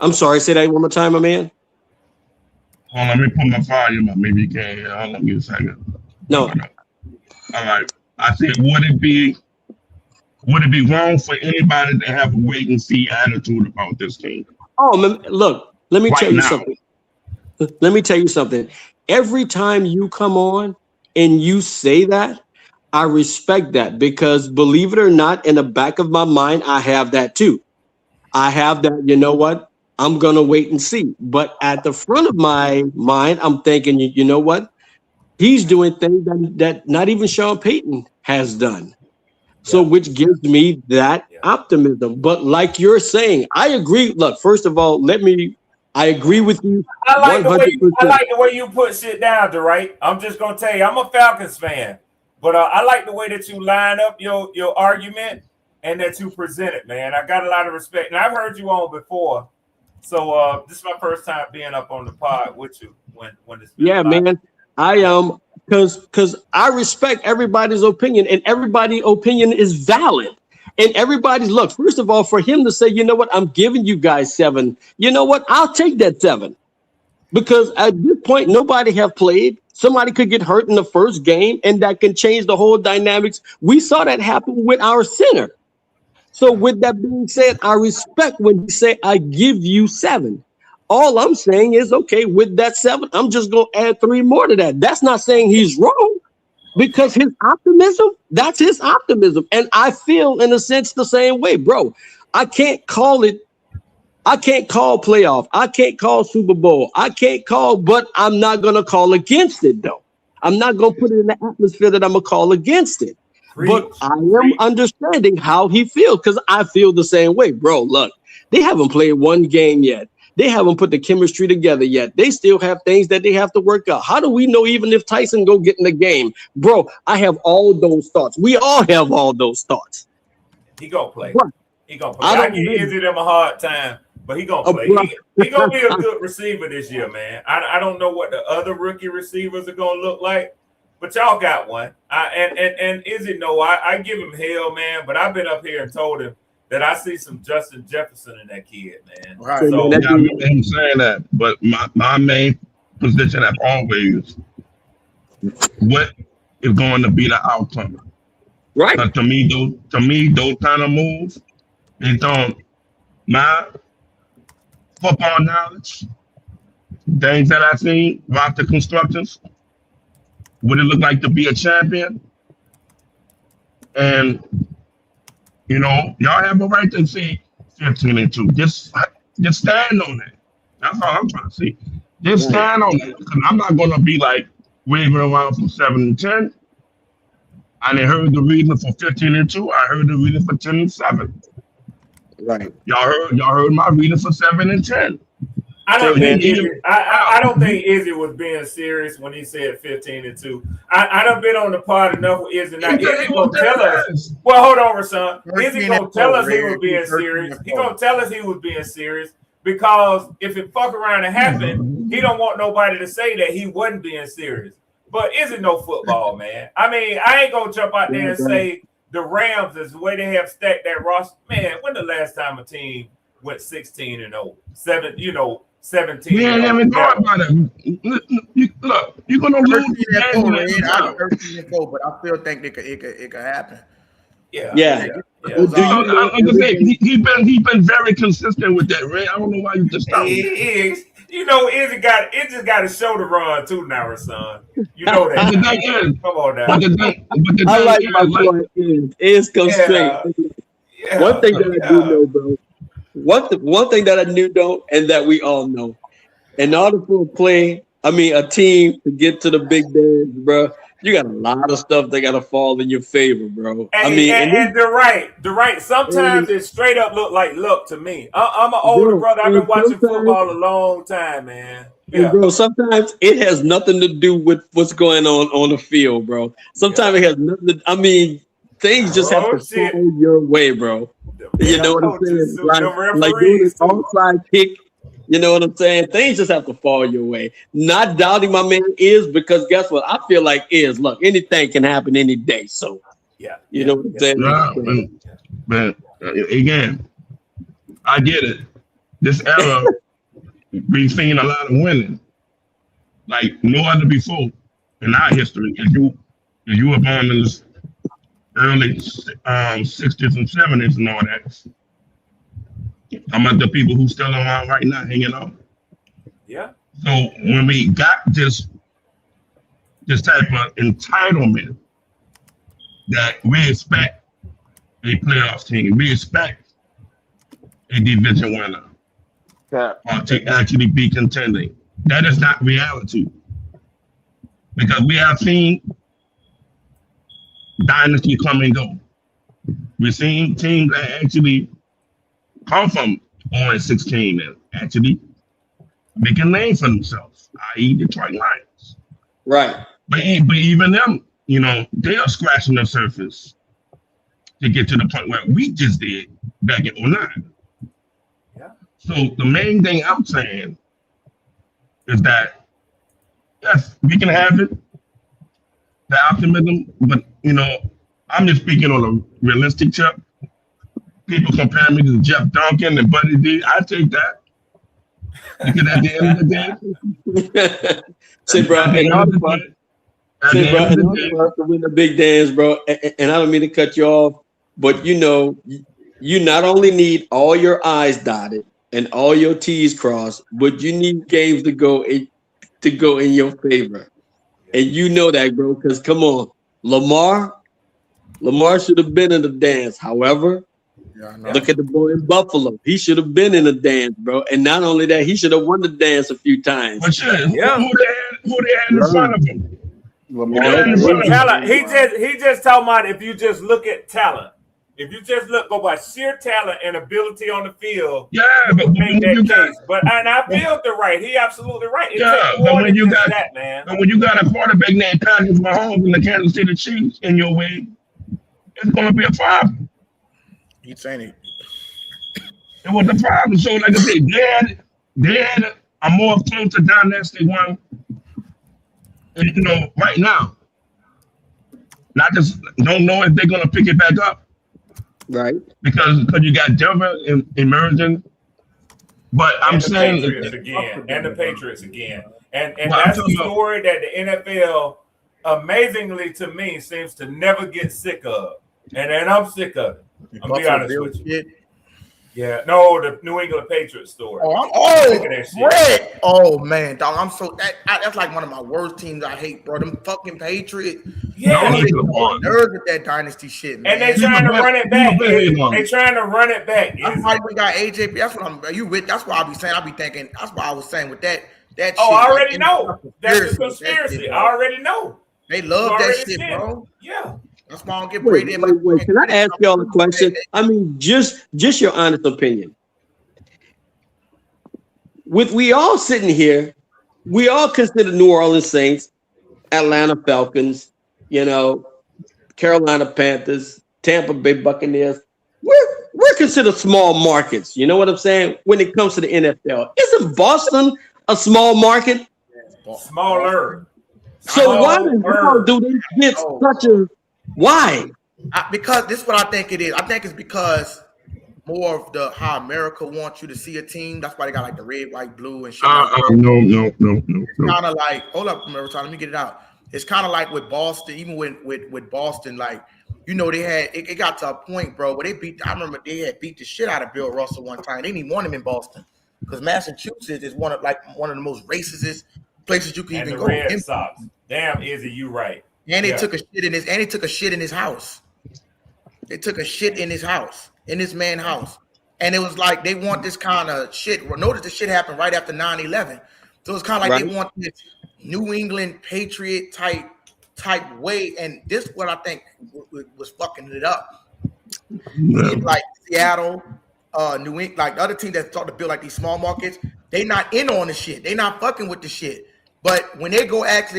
I'm sorry, say that one more time, my man. Hold on, let me put my volume up. Maybe you can hear. Hold on, give me a second. No. All right. I said, would it be wrong for anybody to have a wait and see attitude about this thing? Oh, look, let me tell you something. Let me tell you something. Every time you come on and you say that, I respect that, because believe it or not, in the back of my mind, I have that too. I have that, you know what? I'm going to wait and see. But at the front of my mind, I'm thinking, you know what? He's doing things that not even Sean Payton has done. So which gives me that optimism. But like you're saying, I agree. Look, first of all, I agree with you. I like the way you put shit down, DeRay. I'm just going to tell you, I'm a Falcons fan. But I like the way that you line up your argument and that you present it, man. I got a lot of respect. And I've heard you on before. So this is my first time being up on the pod with you when it's been live. Man. I because I respect everybody's opinion, and everybody's opinion is valid. And everybody's look, first of all, for him to say, you know what, I'm giving you guys 7. You know what? I'll take that 7. because at this point, nobody have played. Somebody could get hurt in the first game, and that can change the whole dynamics. We saw that happen with our center. So with that being said, I respect when you say, I give you 7. All I'm saying is, okay, with that 7, I'm just going to add 3 more to that. That's not saying he's wrong, because his optimism, that's his optimism. And I feel, in a sense, the same way, bro. I can't call playoff. I can't call Super Bowl. I can't call, but I'm not going to call against it, though. I'm not going to put it in the atmosphere that I'm going to call against it. But I am understanding how he feels, because I feel the same way, bro. Look, they haven't played one game yet. They haven't put the chemistry together yet. They still have things that they have to work out. How do we know even if Tyson go get in the game? Bro, I have all those thoughts. We all have all those thoughts. He gonna play. Bro, He gonna play. I give Izzy them a hard time, but he gonna play. He gonna be a good receiver this year, man. I don't know what the other rookie receivers are gonna look like, but y'all got one. And Izzy, no, I give him hell, man. But I've been up here and told him that I see some Justin Jefferson in that kid, man. Right. So, yeah, I remember him saying that. But my main position as always, what is going to be the outcome? Right. To me, those kind of moves, based on my football knowledge, things that I've seen, roster constructions, what it look like to be a champion, and y'all have a right to say 15-2. Just stand on that. That's all I'm trying to see. Just stand on that, because I'm not gonna be like waving around from 7-10. I didn't heard the reason for 15-2. I heard the reason for 10-7. Right. Y'all heard my reason for 7-10. I don't think Izzy was being serious when he said 15-2. I done been on the pod enough with Izzy. Now Izzy gonna tell us. Well, hold on, Rashawn. Izzy gonna tell us he was being serious. He gonna tell us he was being serious, because if it fuck around and happen, he don't want nobody to say that he wasn't being serious. But Izzy no football, man. I mean, I ain't gonna jump out there and say the Rams is the way they have stacked that roster. Man, when the last time a team went 16-0, 17. We ain't even thought about it. Look, you're gonna lose. 13-4, but I still think it could happen. Yeah. He's been very consistent with that, Ray. I don't know why you just stopped. He is. Izzy just got a show to run too now, son. You know that. Come on now. I like my point is come straight. Yeah. One thing that I do know, bro. One thing that I knew though, and that we all know, in order for a team to get to the big dance, bro, you got a lot of stuff that got to fall in your favor, bro. And they're right. Sometimes it straight up look like luck to me. I'm an older brother. I've been watching football a long time, man. Yeah. Bro, sometimes it has nothing to do with what's going on the field, bro. Sometimes it has nothing to, things just have to fall your way, bro. You know what I'm saying? Like doing this onside kick, you know what I'm saying? Things just have to fall your way. Not doubting my man is, because guess what? I feel like look, anything can happen any day. So, you know what I'm saying? But again, I get it. This era, we've seen a lot of winning, like no other before in our history. If you were born in this early 60s and 70s and all that. I'm about the people who still around right now hanging on. Yeah. So when we got this type of entitlement that we expect a playoff team, we expect a division winner to actually be contending. That is not reality. Because we have seen dynasty come and go. We've seen teams that actually come from 0-16 and actually make a name for themselves, i.e. Detroit Lions. Right. But even them, they are scratching the surface to get to the point where we just did back in 2009. Yeah. So the main thing I'm saying is that, yes, we can have it, the optimism, but I'm just speaking on a realistic tip. People compare me to Jeff Duncan and Buddy D. I take that. Because at the end of the day, say, bro, in order for us to win the big dance, bro, and I don't mean to cut you off, but you not only need all your I's dotted and all your T's crossed, but you need games to go in your favor. And you know that, bro, because come on, Lamar should have been in the dance. However, look at the boy in Buffalo. He should have been in the dance, bro. And not only that, he should have won the dance a few times. But shit, who they had in front of him? Talent. He just talking about if you just look at talent. If you just go by sheer talent and ability on the field, but make that case. But I feel the right. He absolutely right. But when you got that, man. But when you got a quarterback named Patrick Mahomes in the Kansas City Chiefs in your way, it's gonna be a problem. He's saying it. It was a problem. So, like I said, they had a more close to dynasty one. And, right now, not just don't know if they're gonna pick it back up. Right, because you got Denver emerging, but I'm saying the Patriots again, and that's the story that the NFL, amazingly to me, seems to never get sick of, and I'm sick of it. I'll be honest with you. Yeah, no, the New England Patriots story. Fred. Oh man, dog, I'm so that's like one of my worst teams I hate, bro. Them fucking Patriots. Yeah, nerves with that dynasty shit, man. And they trying to run it back. They trying to run it back. That's why we got AJ. That's what you with. That's why I be saying. I be thinking. That's why I was saying with that. Shit, I already know. That's a conspiracy. I already know. They love that shit, bro. Yeah. That's why I don't get Brady. Wait, can I ask y'all a question? I mean, just your honest opinion. With we all sitting here, we all consider New Orleans Saints, Atlanta Falcons, Carolina Panthers, Tampa Bay Buccaneers. We're considered small markets. You know what I'm saying? When it comes to the NFL, isn't Boston a small market? Smaller. So why do they get such a why? Because this is what I think it is. I think it's because more of how America wants you to see a team. That's why they got like the red, white, blue, and shit. No. Kind of like, hold up, let me get it out. It's kind of like with Boston, even with Boston, like they had it got to a point, bro, where I remember they had beat the shit out of Bill Russell one time. They didn't even want him in Boston because Massachusetts is one of the most racist places you can even go. Red Sox. Damn, Izzy, you right. And they took a shit in his house. They took a shit in his house, in this man's house. And it was like they want this kind of shit. Notice the shit happened right after 9/11. So it's kind of like they want this New England Patriot type way. And this is what I think was fucking it up. Like Seattle, New England, like the other team that start to build like these small markets, they not in on the shit. They not fucking with the shit. But when they go against,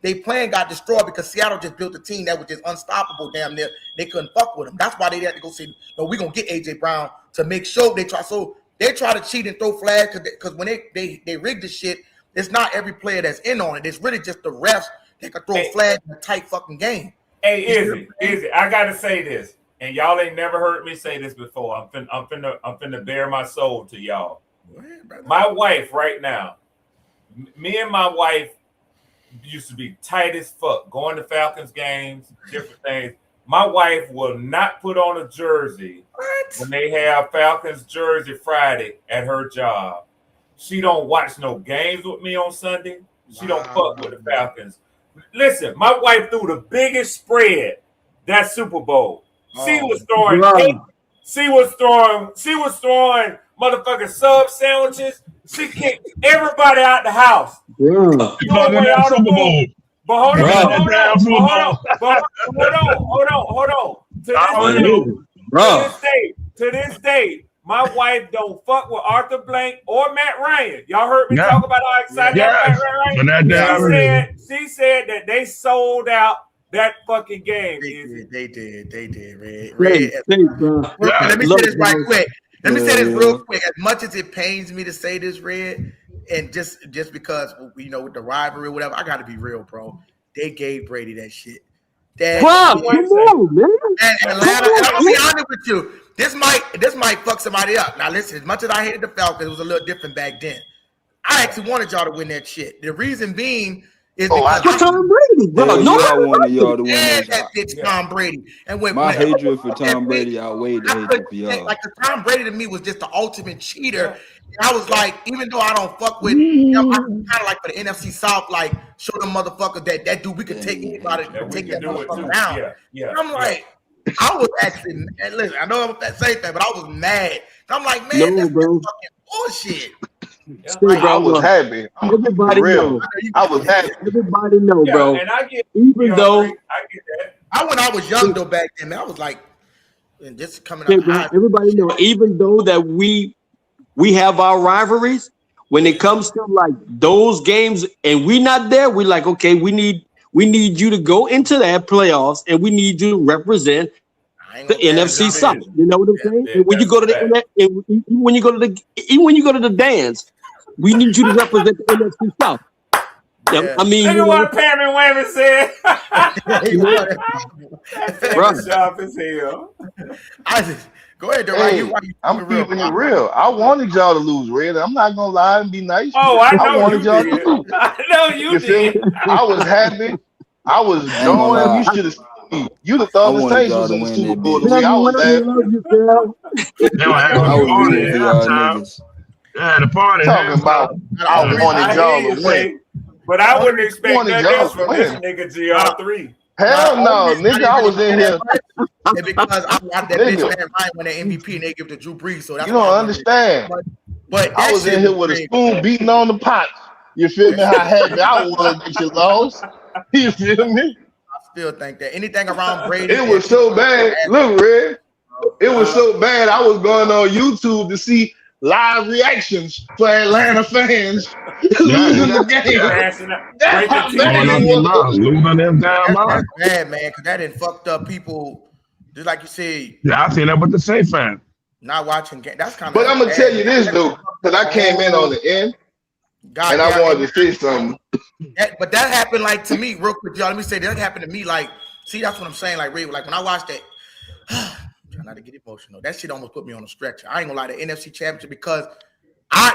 they plan got destroyed because Seattle just built a team that was just unstoppable damn near. They couldn't fuck with them. That's why they had to go say, no, we're going to get A.J. Brown to make sure they try. So they try to cheat and throw flags because when they rig the shit, it's not every player that's in on it. It's really just the refs that can throw flags in a tight fucking game. Hey, Izzy, I got to say this. And y'all ain't never heard me say this before. I'm finna bare my soul to y'all. My wife right now, me and my wife used to be tight as fuck, going to Falcons games, different things. My wife will not put on a jersey when they have Falcons jersey Friday at her job. She don't watch no games with me on Sunday. She don't fuck with the Falcons. Listen, my wife threw the biggest spread that Super Bowl. She was throwing motherfucking sub sandwiches. She kicked everybody out the house. But hold on. To this day, my wife don't fuck with Arthur Blank or Matt Ryan. Y'all heard me talk about how excited Matt Ryan. She said that they sold out that fucking game. They did. Red. Let me say this right quick. Let me say this real quick. As much as it pains me to say this, Red, and just because with the rivalry or whatever, I got to be real, bro. They gave Brady that shit. Come on, man. And Atlanta, I'll be honest with you. this might fuck somebody up. Now listen, as much as I hated the Falcons, it was a little different back then. I actually wanted y'all to win that shit. The reason being is because Tom Brady, bro. Hell No, yeah, I wanted y'all to win and that. that bitch Tom Brady. And My hatred for Tom Brady outweighed the hatred for y'all. Like Tom Brady to me was just the ultimate cheater. And I was like, even though I don't fuck with, you know, I kind of like for the NFC South, like show them motherfuckers that dude we could take anybody, take that motherfucker down. And I'm like, I was actually, and listen, I know I'm that same thing, but I was mad. I'm like, man, that's fucking bullshit. I was happy. Everybody know. I was happy. Everybody know, bro. And I get, even though I get that. When I was young though back then, man, I was like, and just coming up. Bro, everybody know, even though that we have our rivalries, when it comes to like those games and we not there, we like, okay, we need you to go into that playoffs and we need you to represent the NFC South. You know what I'm saying? And when you go to when you go to the dance, we need you to represent the NFC South. Yeah. I mean, look at what Pam and Whammy said. That's sharp as hell. Go ahead, hey, I'm keeping it real. I wanted y'all to lose, Red. I'm not gonna lie and be nice. Oh, I know wanted y'all did. to lose. I know you did. I was happy. I was knowing you should have seen me. You'd have thought the Saints was in the Super Bowl. The way I was Yeah, the party. Talking about I wanted y'all to win. But I wouldn't expect nothing else from this nigga GR3. Hell no, nigga, I was in here. Because I watched that bitch Matt Ryan win that MVP and they give it to Drew Brees. So that's you don't understand. But I was in here with a spoon beating on the pot. You feel me? How happy I was that you lost. You feel me? I still think that anything around Brady. It was so bad. Look, Red. It was so bad. I was going on YouTube to see live reactions for Atlanta fans losing the game. That's how bad it was. Losing them damn That's bad, man, because that done fucked up people. Just like you said. Yeah, I seen that with the Saints fan. Not watching game. That's kind of. But I'm gonna tell you this though, because I came in on the end, and I wanted to say something. But that happened like to me, real quick, y'all. Let me say that happened to me. Like, see, that's what I'm saying. Like, like when I watched that. Try not to get emotional. That shit almost put me on a stretcher. I ain't gonna lie, the NFC Championship, because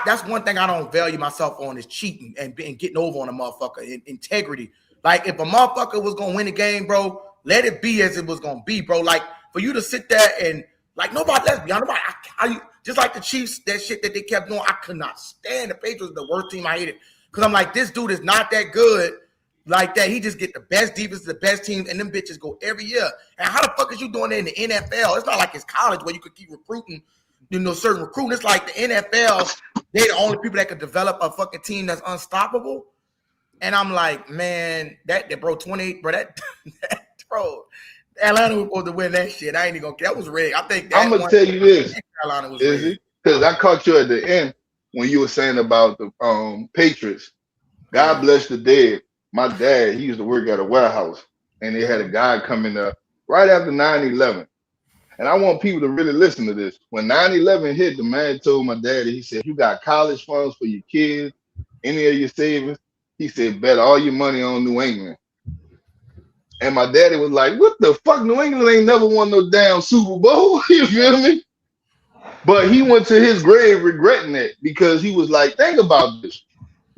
that's one thing I don't value myself on is cheating and getting over on a motherfucker. Integrity. Like if a motherfucker was gonna win the game, bro, let it be as it was gonna be, bro. Like for you to sit there and like nobody, let's be honest, I just like the Chiefs, that shit that they kept doing, I could not stand. The Patriots the worst team. I hated because I'm like, this dude is not that good. Like that, he just get the best defense, the best teams, and them bitches go every year. And how the fuck is you doing that in the NFL? It's not like it's college where you could keep recruiting, you know, certain recruiting. It's like the NFL, they're the only people that could develop a fucking team that's unstoppable. And I'm like, man, that bro, 28, bro, that bro, Atlanta was supposed to win that shit. I ain't even gonna. That was rigged. I think that I'm gonna tell you this, Carolina was rigged. Because I caught you at the end when you were saying about the Patriots. God bless the dead. My dad, he used to work at a warehouse, and they had a guy coming up right after 9/11. And I want people to really listen to this. When 9/11 hit, the man told my daddy, he said, you got college funds for your kids, any of your savings? He said, bet all your money on New England. And my daddy was like, what the fuck? New England ain't never won no damn Super Bowl. You feel me? But he went to his grave regretting it because he was like, think about this.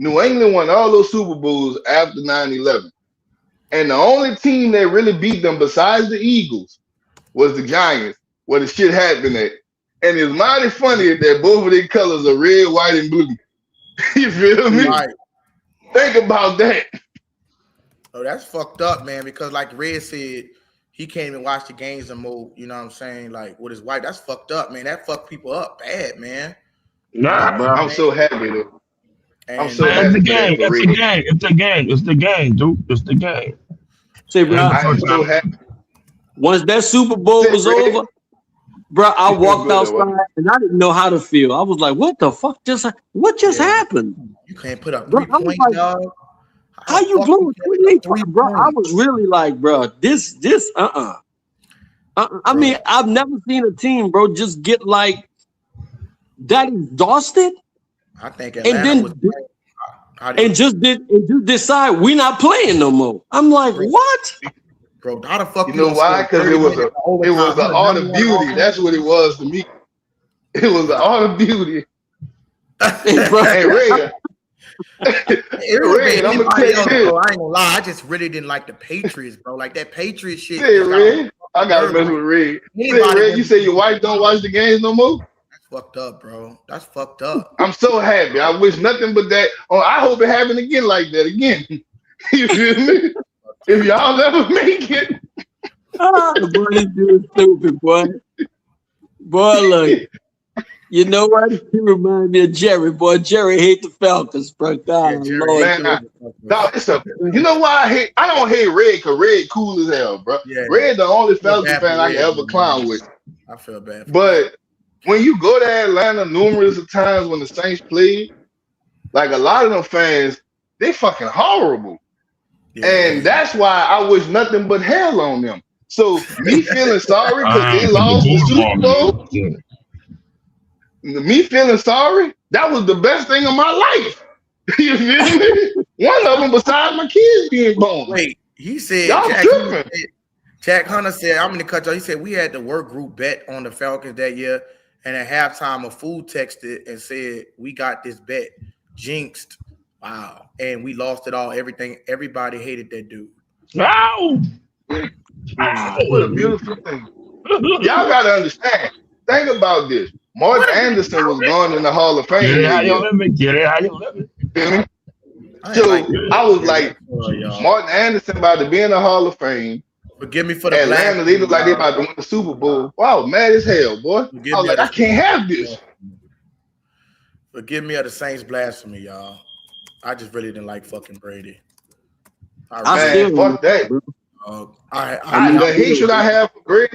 New England won all those Super Bowls after 9/11. And the only team that really beat them besides the Eagles was the Giants, where the shit happened at. And it's mighty funny that both of their colors are red, white, and blue. You feel me? Right. Think about that. Oh, that's fucked up, man, because like Red said, he can't even watch the games and move, you know what I'm saying? Like with his wife, that's fucked up, man. That fucked people up bad, man. Nah, bro. I'm so happy though. I'm so happy. It's the game. It's the game. It's the game. It's the game, dude. It's the game. Say, bro, I'm so happy. Once that Super Bowl was over, bro, I walked outside and I didn't know how to feel. I was like, what the fuck just happened? You can't put up 3 points, like, dog. How you blowing 28 points, bro? I was really like, bro, this I mean, I've never seen a team, bro, just get like that exhausted. I think Atlanta and just decide we're not playing no more. I'm like, what? Bro, how the fuck You know why? Because it was the art of beauty. That's what it was to me. It was the art of beauty. Hey, Ray. Ray, I'm gonna tell you this. Bro, I ain't gonna lie. I just really didn't like the Patriots, bro. Like that Patriots shit. Hey, Ray. I gotta mess with Ray. Hey, Ray, you say your wife don't watch the games no more? That's fucked up, bro. That's fucked up. I'm so happy. I wish nothing but that. Oh, I hope it happen again like that again. You feel me? If y'all never make it. Boy, this dude's stupid, boy. Boy, look. You know what? He reminds me of Jerry. Boy, Jerry hate the Falcons, bro. God, yeah, Lord. Man, you know why I don't hate Red, because Red cool as hell, bro. Yeah, Red the only Falcons fan I can ever clown with. I feel bad. But when you go to Atlanta numerous of times when the Saints played, like a lot of them fans, they fucking horrible. Yeah, and that's why I wish nothing but hell on them. So me feeling sorry because they lost the Super Bowl. Yeah. Me feeling sorry, that was the best thing of my life. You feel me? One of them besides my kids being born. Wait, he said Jack Hunter said, I'm gonna cut you. He said we had the work group bet on the Falcons that year, and at halftime a fool texted and said, we got this bet. Jinxed. Wow. And we lost it all. Everybody hated that dude. Wow. What a beautiful thing. Y'all gotta understand. Think about this. Martin Anderson was going in the Hall of Fame. Get it how you living. So I was like, Martin Anderson about to be in the Hall of Fame. Forgive me for the Atlanta, they look like they about to win the Super Bowl. Wow, mad as hell, boy. I was like, I can't have this. Forgive me of the Saints blasphemy, y'all. I just really didn't like fucking Brady. Man, fuck that. The hatred I have for Brady,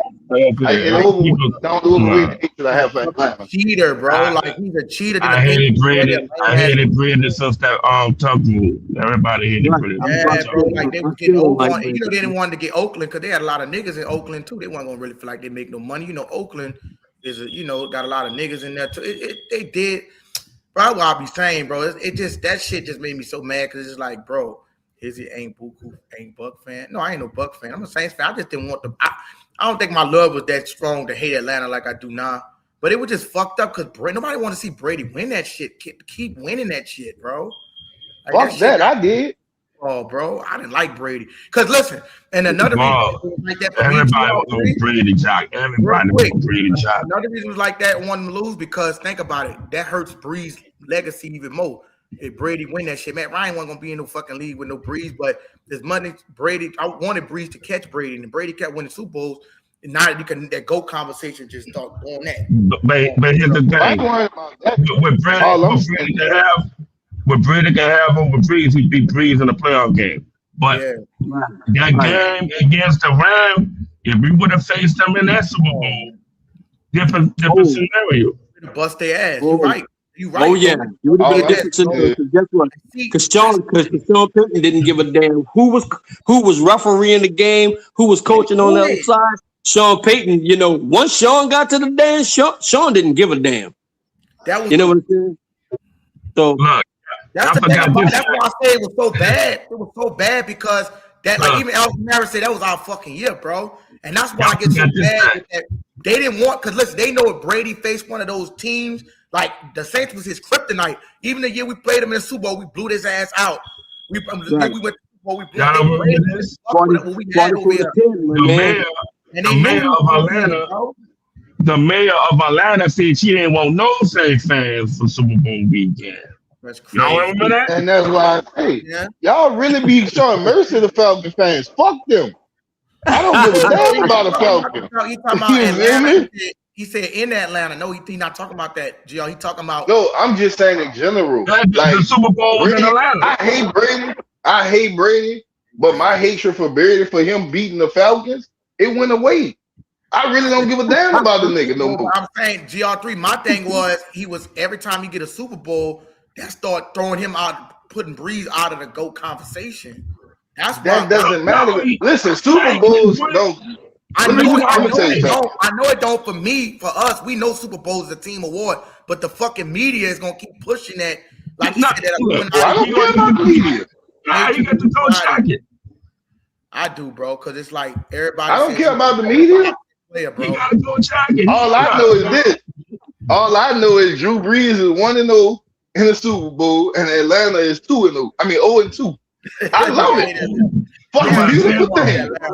don't overweight the hatred I have for Atlanta. Cheater, bro. Like he's a cheater. I hated Brady. I hated Brady since that talking. Everybody hated Brady. Yeah, bro. Like they were getting Oakland. They didn't want to get Oakland because they had a lot of niggas in Oakland too. They weren't gonna really feel like they make no money. Oakland is got a lot of niggas in there too. They did. Bro, I'll be saying, bro. It just that shit just made me so mad because it's like, bro. Izzy ain't Buck fan. No, I ain't no Buck fan. I'm a Saints fan. I just didn't want to. I don't think my love was that strong to hate Atlanta like I do now. But it was just fucked up because nobody want to see Brady win that shit. Keep winning that shit, bro. Like fuck that, I did. Oh, bro, I didn't like Brady. Because listen, and another reason like that. Everybody was Brady Jock. Everybody was Brady Jock. Another reason was like that wanting to lose because think about it, that hurts Bree's legacy even more. If Brady win that shit, Matt Ryan wasn't gonna be in no fucking league with no Breeze, but there's money. Brady, I wanted Breeze to catch Brady, and Brady kept winning Super Bowls. And now you can that GOAT conversation just start doing that. But here's the thing: with Brady can have over Breeze, he beat Breeze in the playoff game. But that game against the Rams, if we would have faced them in that Super Bowl, different scenario. Bust their ass. You're right. You right. Oh yeah, you would have been a different scenario. Guess what? Because Sean Payton didn't give a damn who was refereeing the game, who was coaching on the other side. Sean Payton, once Sean got to the dance, Sean didn't give a damn. That was, what I'm saying? So look, that's the thing about, that's why I say it was so bad. It was so bad because that, like even Alvin Kamara said, that was our fucking year, bro. And that's why I get so bad that they didn't want, because listen, they know if Brady faced one of those teams. Like the Saints was his kryptonite. Even the year we played him in the Super Bowl, we blew his ass out. We went. We blew him. We had over here. The mayor of Atlanta said she didn't want no Saints fans for Super Bowl weekend. That's crazy. Y'all remember that? And that's why I say, y'all really be showing mercy to the Falcon fans. Fuck them. I don't give a damn about the Falcons. You talking about Atlanta? He said in Atlanta. No, he not talking about that, Gio. He talking about. No, I'm just saying in general. Like the Super Bowl in Atlanta. I hate Brady, but my hatred for Brady for him beating the Falcons, it went away. I really don't give a damn about the nigga no more. I'm saying GR3. My thing was he was every time he get a Super Bowl, that start throwing him out, putting Breeze out of the GOAT conversation. That doesn't matter. Listen, Super Bowls don't. I know it don't for me, for us. We know Super Bowl is a team award, but the fucking media is gonna keep pushing that. Like he said, I don't care about the media. You got to go check it. I do, bro, because it's like everybody. I don't care about the media. Player, bro. You gotta go check it. All I know is this. All I know is Drew Brees is 1-0 in the Super Bowl, and Atlanta is 2-0. I mean 0-2. I love it. Fucking beautiful thing. I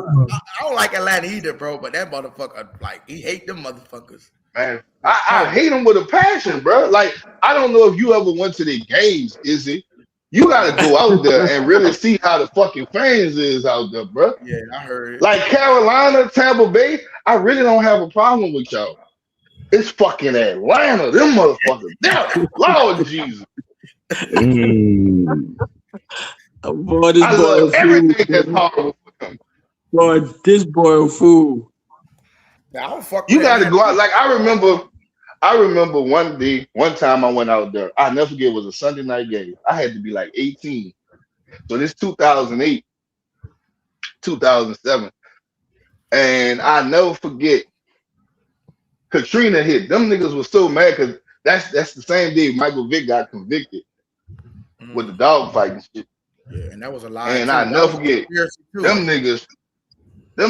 don't like Atlanta either, bro. But that motherfucker, like, he hate them motherfuckers. Man, I hate them with a passion, bro. Like, I don't know if you ever went to their games, Izzy. You gotta go out there and really see how the fucking fans is out there, bro. Yeah, I heard it. Like Carolina, Tampa Bay, I really don't have a problem with y'all. It's fucking Atlanta, them motherfuckers. Damn, Lord Jesus. Boy, this I boy love a everything fool. that's horrible for them. Boy, this boy a fool. I don't fuck You with got to Atlanta. go out. Like I remember one time I went out there. I never forget. It was a Sunday night game. I had to be like 18. So this 2008, 2007, and I never forget. Katrina hit. Them niggas was so mad because that's the same day Michael Vick got convicted with the dog fight and shit. Yeah, and that was a lie. And too. I That never was a forget conspiracy, too. them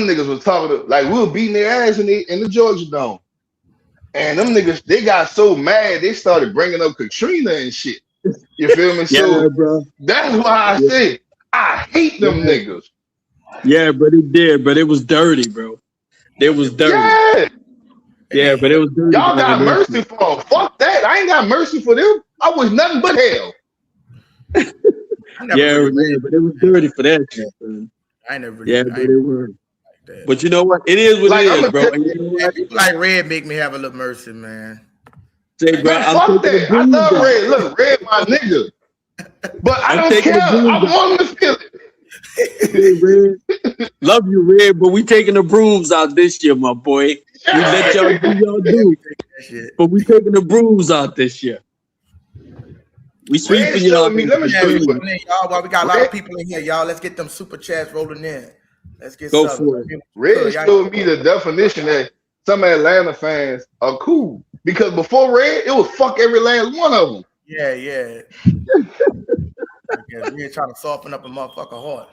niggas was talking to, like we were beating their ass in the Georgia Dome. And them niggas, they got so mad they started bringing up Katrina and shit. You feel me? Yeah, So bro. that's why I say I hate them niggas. Yeah, but it did, but it was dirty, bro. It was dirty. Yeah. Yeah, but it was dirty. Y'all got mercy for them. Fuck that. I ain't got mercy for them. I was nothing but hell. Yeah, but it was dirty for that shit, man. I ain't never really, Yeah, but it was. Like but you know what? It is what Like, it is, bro. And you know what? People like Red make me have a little mercy, man. Say, bro, Man, fuck that. I love Red. Look, Red my nigga. But I don't care. I want him to feel it. Hey, Red. Love you, Red, but we taking the brooms out this year, my boy. We let y'all do y'all do. But we taking the brooms out this year. We sweeping y'all. Let me show you what. Y'all, while we got a lot of people in here, y'all, let's get them super chats rolling in. Let's get Go something. for it. Red showed me the definition that some Atlanta fans are cool. Because before Red, it was fuck every last one of them. Yeah, yeah. We're trying to soften up a motherfucker heart.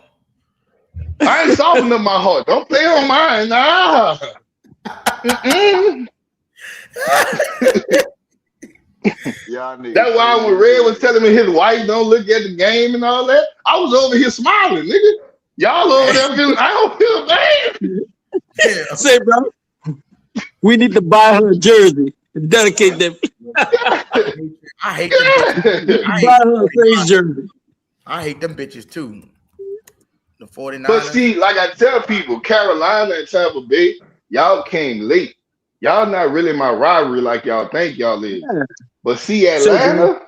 I ain't softening up my heart. Don't play on mine. Nah. That's why when Red was telling me his wife don't look at the game and all that, I was over here smiling, nigga. Y'all over there feeling, I don't feel bad. Yeah. Say, bro, we need to buy her a jersey and dedicate them. I hate them bitches. Buy her a face jersey. I hate them bitches too. The 49ers. But see, like I tell people, Carolina and Tampa Bay, y'all came late. Y'all not really my rivalry like y'all think y'all is. Yeah. But see, Atlanta.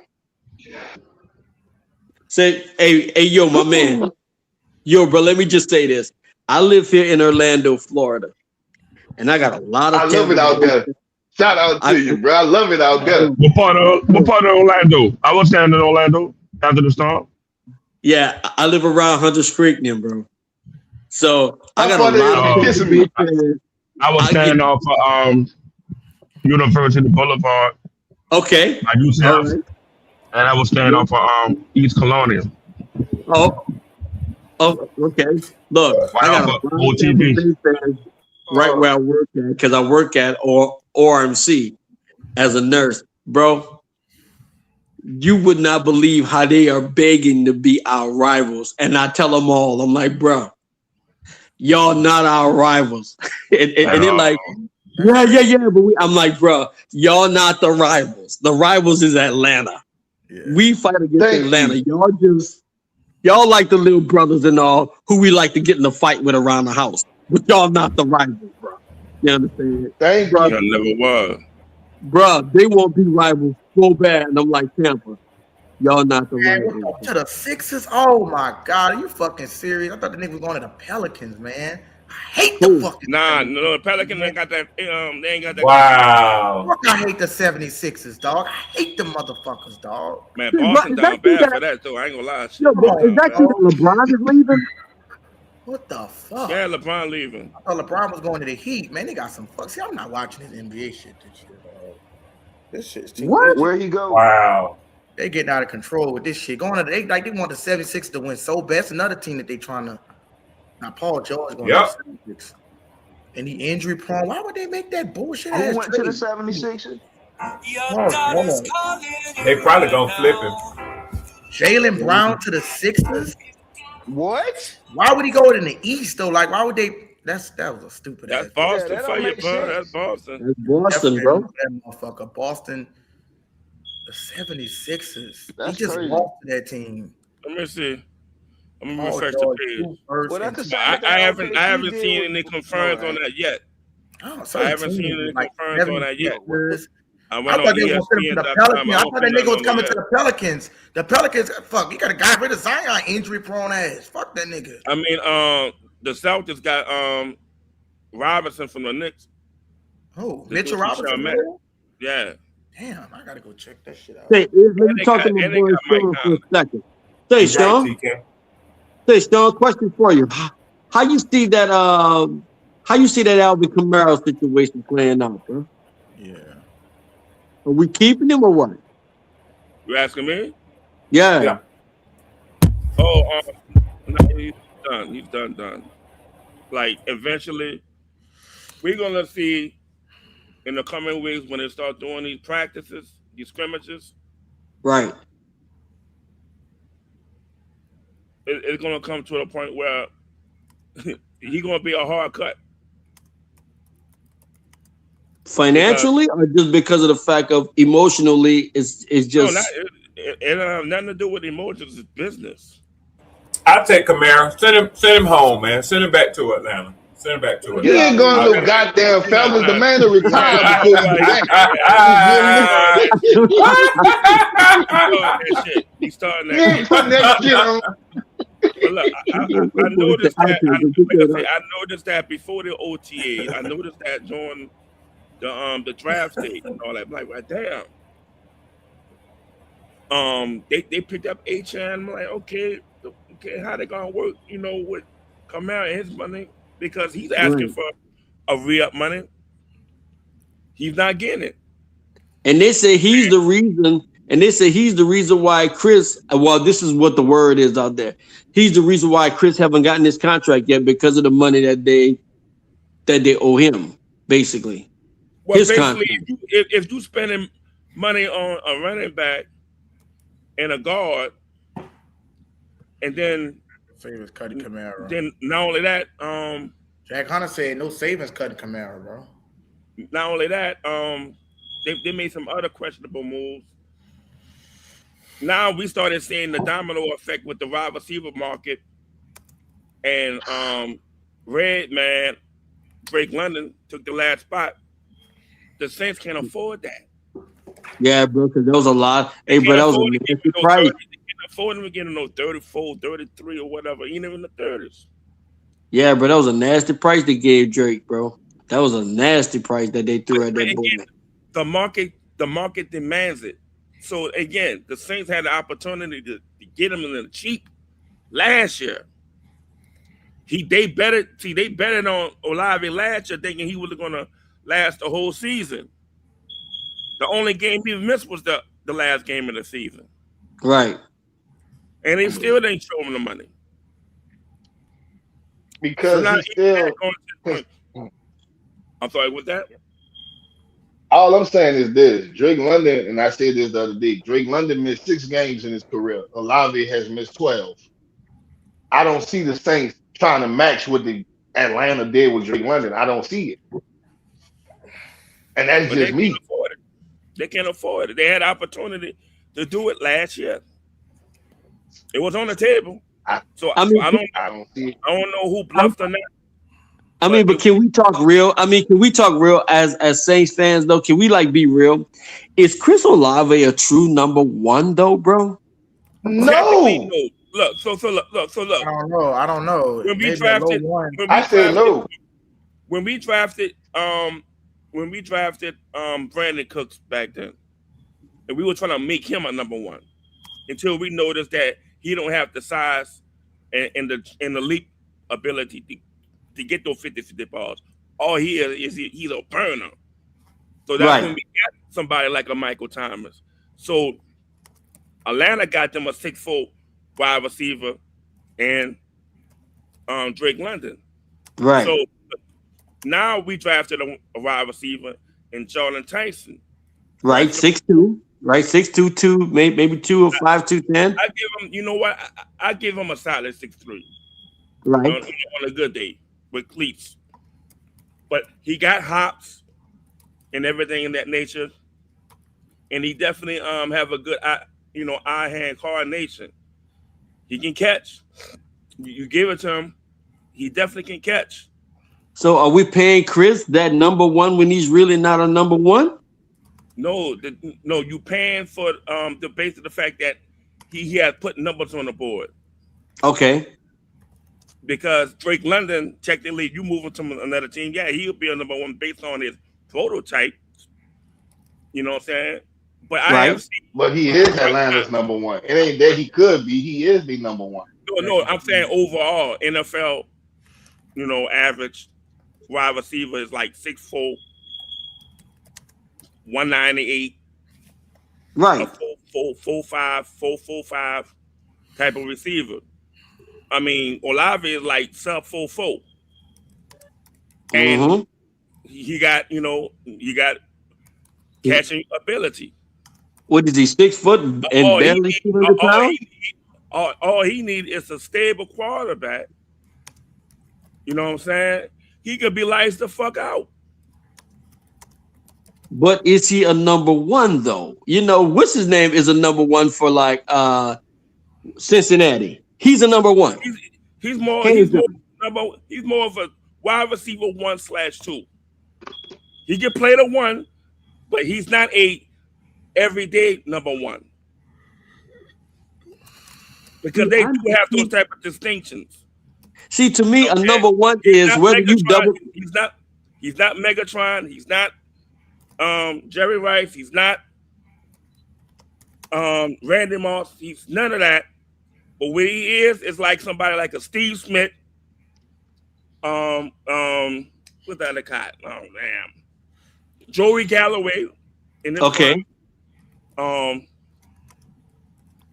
Say, hey, yo, my man. Yo, bro, let me just say this. I live here in Orlando, Florida. And I got a lot of I love it out there. Shout out to you, bro. I love it out there. What part of Orlando? I was down in Orlando after the storm. Yeah, I live around Hunter's Creek, now, bro. So I got a lot of kissing me. I was staying off University Boulevard. Okay. I used to have, and I was staying off East Colonial. Oh, okay. Look, I got a lot of OTB fans right where I work at because I work at ORMC as a nurse, bro. You would not believe how they are begging to be our rivals, and I tell them all, I'm like, bro, y'all not our rivals, and they're like, yeah, but I'm like, bro, y'all not the rivals. The rivals is Atlanta. Yeah. We fight against Atlanta. Y'all like the little brothers and all who we like to get in the fight with around the house, but y'all not the rivals, bro. You understand? Thank you. I never was. Bro, they won't be rivals so bad, and I'm like, Tampa, y'all not the rivals. To the Sixers? Oh my God, are you fucking serious? I thought the nigga was going to the Pelicans, man. I hate the fucking no, the Pelicans ain't got that. They ain't got that. Wow. I hate the 76ers, dog. I hate the motherfuckers, dog. Man, Boston down bad for that too. I ain't gonna lie. Yo, is that LeBron is leaving? What the fuck? Yeah, LeBron leaving. I thought LeBron was going to the Heat. Man, they got some fuck. See, I'm not watching this NBA shit this year, dog. This shit's too what? Where he go? Wow. They getting out of control with this shit. Going to they want the 76ers to win so bad. That's another team that they trying to Now Paul George going Yep. to the Celtics. And he injury prone. Why would they make that bullshit Who ass went to the trade? 76ers? They probably gonna flip him. Jaylen Brown to the Sixers? What? Why would he go in the East though? Like, why would they? That was a stupid That's ass. Boston that for don't you, make bro. That's sense. Boston. That's Boston, bro. That motherfucker. Boston, the 76ers. That's he just crazy. lost to that team. Let me see. I'm gonna Paul refresh George, the page. 2 firsts, Well, and that's the two- same thing I haven't OKC did seen with- any confirms on that yet. Oh, I haven't seen any confirms on that yet. 76ers. I I went thought on they were going to send him to the ESPN.com. Pelicans. I I thought that opened nigga was up coming on to the Pelicans. The Pelicans, fuck, you got to got rid of Zion, injury prone ass. Fuck that nigga. I mean, the Celtics got Robinson from the Knicks. Oh, They Mitchell do some Robinson. Sean Mack. Yeah. Damn, I got to go check that shit out. Say, let me talk to and my they boy got Mike Sean for a Conley. second. Say, Sean. TK. Say, Sean, question for you. How you see that? How you see that Alvin Kamara situation playing out, bro? Yeah. Are we keeping him or what? You asking me? Yeah. Yeah. Oh, no, he's done. He's done. Like, eventually, we're going to see in the coming weeks when they start doing these practices, these scrimmages, Right. it's going to come to a point where he's going to be a hard cut. Financially, or just because of the fact of emotionally, it's just. No, it have nothing to do with emotions. It's business. I'll take Kamara. Send him home, man. Send him back to Atlanta. Send him back to Atlanta. He ain't going to no goddamn fellas. The man will retire before you do that. He's starting He ain't putting that shit on. But look, I noticed that. I noticed that before the OTA. I noticed that during the draft stage and all that. I'm like, damn. They picked up HN. I'm like, okay, how they gonna work? You know, with Kamara and his money because he's asking for a re-up money. He's not getting it. And they say he's the reason. And they say he's the reason why Chris. Well, this is what the word is out there. He's the reason why Chris haven't gotten his contract yet because of the money that they owe him, basically. Well, his basically, contract. if you spending money on a running back and a guard, and then Savings cutting Kamara. Then not only that, Jack Hunter said no savings cutting Kamara, bro. Not only that, they made some other questionable moves. Now we started seeing the domino effect with the wide receiver market, and Red Man, Drake London took the last spot. The Saints can't afford that. Yeah, bro, because there was a lot. Hey, bro, that was a nasty price. They can't afford him to get no 34, 33 or whatever, even in the 30s. Yeah, bro, that was a nasty price they gave Drake, bro. That was a nasty price that they threw at that boy. The market demands it. So again, the Saints had the opportunity to get him in the cheap last year. They betted on Olave last year, thinking he was going to last the whole season. The only game he missed was the last game of the season. Right. And they still didn't show him the money. Because so he's still. I'm sorry, what's that? All I'm saying is this: Drake London, and I said this the other day. Drake London missed 6 games in his career. Olave has missed 12. I don't see the Saints trying to match what the Atlanta did with Drake London. I don't see it, and that's just me. They can't afford it. They had opportunity to do it last year. It was on the table. I don't know who bluffed or not. I mean, but can we talk real? I mean, can we talk real as Saints fans though? Can we be real? Is Chris Olave a true number 1 though, bro? No. Look. I don't know. When we drafted, When we drafted Brandon Cooks back then, and we were trying to make him a number 1, until we noticed that he don't have the size and the leap ability to get those 50-50 balls. All he is he's a burner. So that's when we got somebody like a Michael Thomas. So Atlanta got them a 6'4" wide receiver and Drake London. Right. So now we drafted a wide receiver in Jordan Tyson. Right, 6'2", right, 6'2", maybe 2 or 5'2", 10. I give him, you know what? I give him a solid 6'3". Right. On a good day with cleats. But he got hops and everything in that nature. And he definitely have a good eye-hand coordination. He can catch. You give it to him, he definitely can catch. So are we paying Chris that number one when he's really not a number one? No, you paying for the base of the fact that he has put numbers on the board. Okay. Because Drake London, technically, you move him to another team, yeah, he'll be a number one based on his prototype. You know what I'm saying? But I have seen. But he is Atlanta's number one. It ain't that he could be. He is the number one. No, I'm saying overall, NFL, average wide receiver is like 6'4", 198. Right. 4'5" type of receiver. I mean, Olave is like sub 4'4", and he got catching ability. What is he, 6 foot and barely 200 pounds? All he needs is a stable quarterback. You know what I'm saying? He could be lights the fuck out. But is he a number one though? What's his name is a number one for like Cincinnati. He's a number one. He's more of a wide receiver 1/2. He can play the one, but he's not a everyday number one. Because they do have those type of distinctions. See, to me, a number one is whether you double. He's not Megatron. He's not Jerry Rice. He's not Randy Moss. He's none of that. But what he is like somebody like a Steve Smith. What's the other guy? Oh man, Joey Galloway. Okay.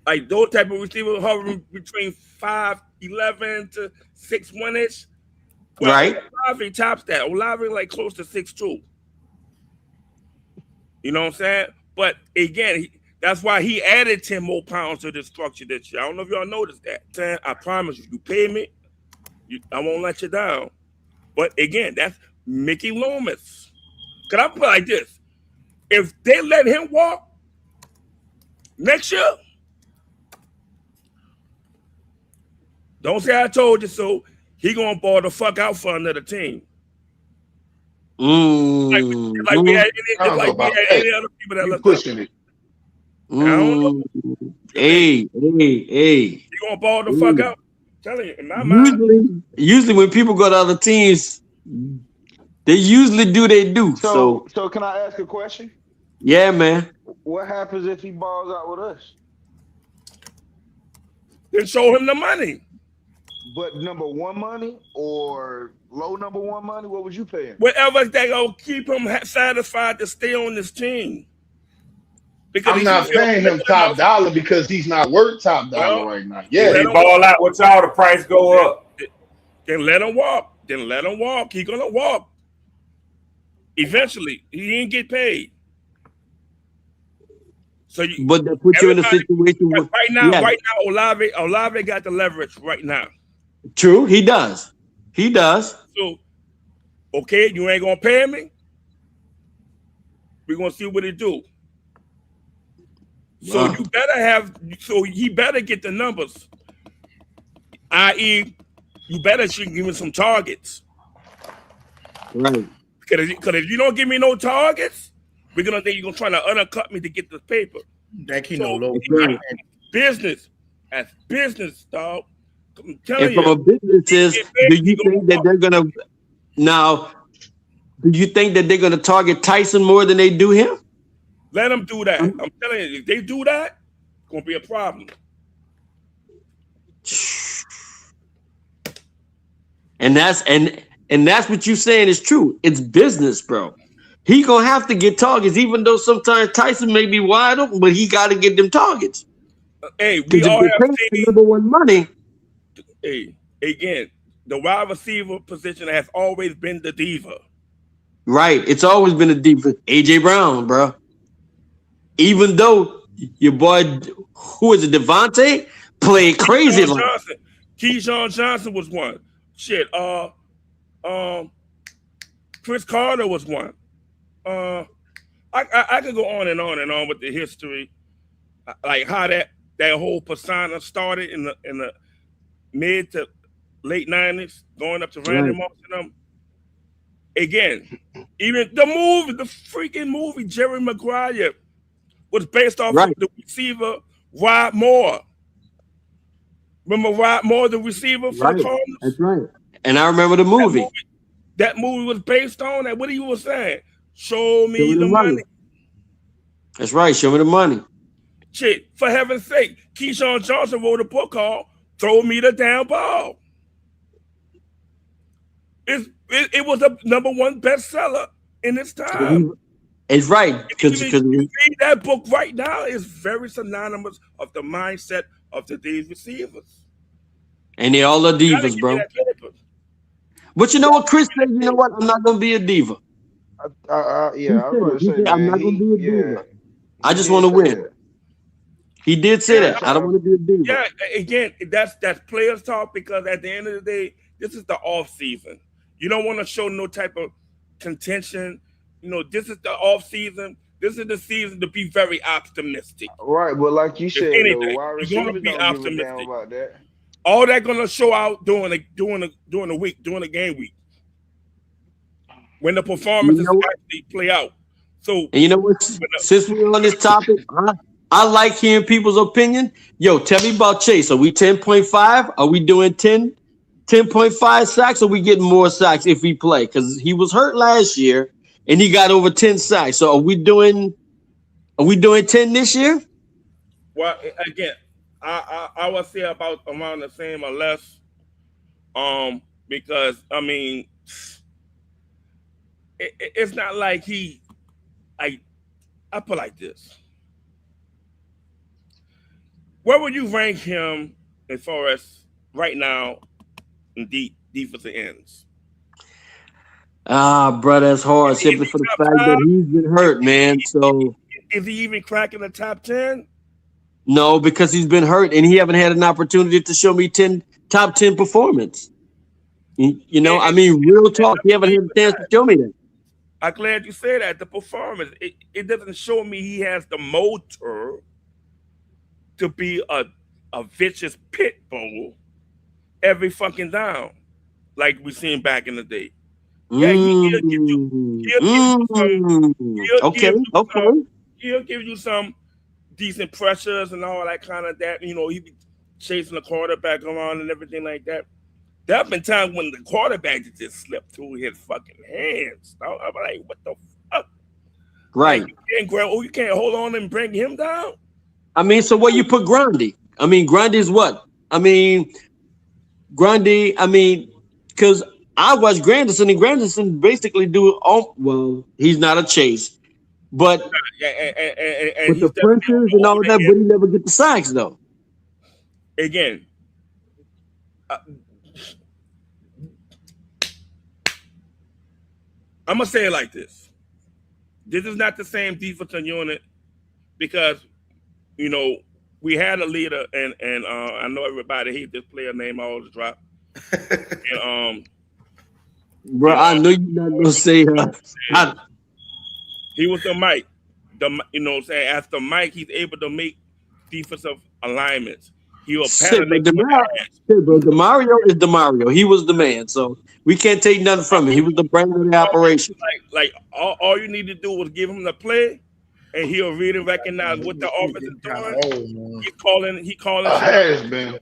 Like those type of receivers hovering between 5'11" to 6'1". Well, right. Olave tops that. Olave like close to 6'2". You know what I'm saying? But again, that's why he added 10 more pounds to the structure this year. I don't know if y'all noticed that. I promise you pay me, I won't let you down. But again, that's Mickey Loomis. Can I put it like this? If they let him walk next year, don't say I told you so. He gonna ball the fuck out for another team. Like we had any other people that look pushing it. I don't know. Hey. He gonna ball the fuck out. I'm telling you, in my mind. Usually when people go to other teams, they usually do they do. So can I ask a question? Yeah, man. What happens if he balls out with us? Then show him the money. But number one money or low number one money? What was you paying? Whatever they gonna keep him satisfied to stay on this team. Because I'm not paying him top dollar because he's not worth top dollar right now. Yeah, he ball out with y'all, the price go up. Then let him walk. He gonna walk. Eventually, he ain't get paid. So but that puts you in a situation where right now, Olave got the leverage right now. True, he does. So, okay, you ain't gonna pay me. We're gonna see what it do. So you better he better get the numbers. I.e., you better give him some targets. Right. Because if you don't give me no targets, we're gonna think you're gonna try to undercut me to get the paper. Business. That's business, dog. I'm telling you. From a business do you think that they're gonna do you think that they're gonna target Tyson more than they do him? Let them do that. I'm telling you, if they do that, it's gonna be a problem. And that's what you're saying is true. It's business, bro. He gonna have to get targets, even though sometimes Tyson may be wide open, but he got to get them targets. Hey, we all have seen number one money. Hey, again, the wide receiver position has always been the diva. Right. It's always been a diva. AJ Brown, bro. Even though your boy, who is it, Devontae, played crazy. Keyshawn Johnson was one. Shit. Chris Carter was one. I could go on and on with the history, like how that whole persona started in the mid to late 90s, going up to Randy Moss and them. Again, even the freaking movie Jerry Maguire was based off of the receiver Rod Moore. Remember Rod Moore, the receiver for the Cardinals? That's right. And I remember the movie. That movie was based on that. What he was saying? Show me the money. That's right. Show me the money. Shit, for heaven's sake, Keyshawn Johnson wrote a book called "Throw Me the Damn Ball." It was a #1 bestseller in its time. It's right. Because read that book right now is very synonymous of the mindset of today's receivers. And they all are divas, bro. But you know what, Chris said? You know what? I'm not gonna be a diva. Yeah, I was going to say, I'm not gonna be a diva. I just want to win. He did say that. I don't want to be a diva. Yeah, again, that's players talk, because at the end of the day, this is the off season. You don't want to show no type of contention. You know, this is the off season. This is the season to be very optimistic. Right, but like you said, you're going to be optimistic about that. All that going to show out during the week, during the game week, when the performances actually play out. So, and you know what? Since we're on this topic, I like hearing people's opinion. Yo, tell me about Chase. Are we 10.5? Are we doing 10.5 sacks? Or are we getting more sacks if we play? Because he was hurt last year and he got over 10 sacks. So are we doing 10 this year? Well, again, I would say about around the same or less. Because I mean, it's not like I put like this. Where would you rank him as far as right now in defensive ends? Bro, that's hard. Simply for the fact that he's been hurt, man. So is he even cracking the top 10? No, because he's been hurt and he haven't had an opportunity to show me top 10 performance. You know, I mean, real talk. He haven't had a chance to show me that. I'm glad you said that. The performance, it doesn't show me he has the motor to be a vicious pit bull every fucking down, like we seen back in the day. Yeah, he'll give you some decent pressures and all that kind of that. You know, he be chasing the quarterback around and everything like that. There have been times when the quarterback just slipped through his fucking hands. I'm like, what the fuck? Right. Like, you can't hold on and bring him down? I mean, so where you put Grundy? I mean, Grundy's what? Because I watched Granderson, and Granderson basically he's not a Chase. But with the pressures and all that, but he never get the sacks, though. Again, I'm going to say it like this. This is not the same defensive unit because, you know, we had a leader, and I know everybody hates this player name I always drop. And, bro, I know you're not going to say he was the Mike. You know what I'm saying? After Mike, he's able to make defensive alignments. He will DeMario is DeMario. He was the man, so we can't take nothing from him. He was the brain of the operation. Like all you need to do was give him the play, and he'll read and recognize what the offense is doing. He calling. Has been.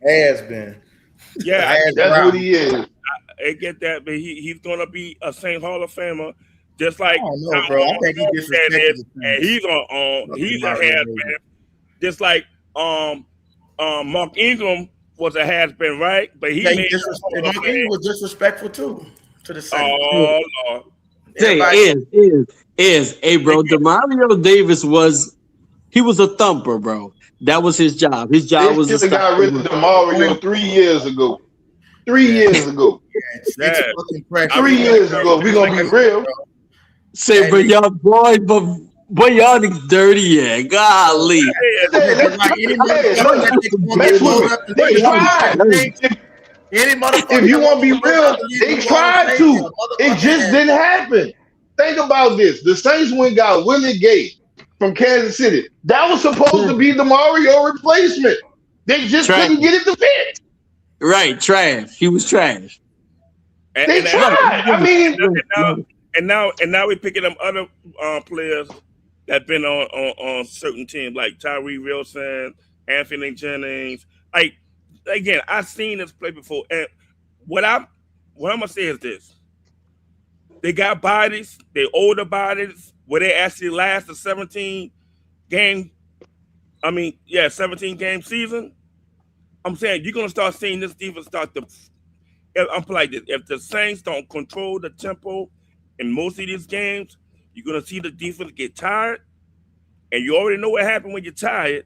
Yeah, that's what he is. I get that, but he's gonna be a Saint Hall of Famer, just like. I don't know, bro. I think he disrespected and he's a has-been, just like Mark Ingram was a has-been, right? But Mark Ingram was disrespectful too to the Saints. Oh Lord. Hey, bro, DeMario Davis was a thumper, bro. That was his job. His job was to got rid of DeMario 3 years ago. 3 years ago. It's fucking pressure. 3 years ago. We gonna be real. Say, but y'all boys, but y'all niggas dirty, yeah. Golly. They tried. If you want to be real, they tried to. It just didn't happen. Think about this. The Saints went and got Willie Gay from Kansas City. That was supposed to be the Mario replacement. They just couldn't get it to fit. Right, trash. He was trash. They tried. I mean, and now we're picking up other players that been on certain teams like Tyree Wilson, Anthony Jennings. Like again, I've seen this play before, and what I'm gonna say is this: they got bodies, they older bodies, where they actually last a 17 game season. I'm saying you're gonna start seeing this defense start to. I'm like this: if the Saints don't control the tempo in most of these games, you're gonna see the defense get tired, and you already know what happens when you're tired.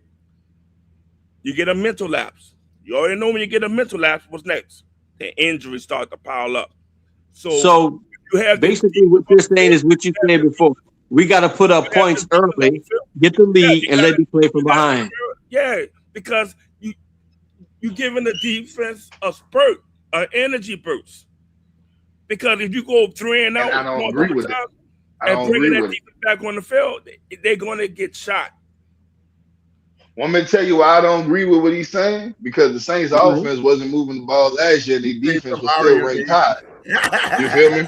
You get a mental lapse. You already know when you get a mental lapse, what's next? The injuries start to pile up. So you have basically what you're saying is what you said before. We got to put up points early, get the lead, and let them play from behind. Yeah, because you're giving the defense a spurt, an energy burst. Because if you go 3 and out, I don't agree with it. And bringing that defense back on the field, they're going to get shot. Want me to tell you why I don't agree with what he's saying? Because the Saints' offense wasn't moving the ball last year. The defense was still ranked high. You feel me?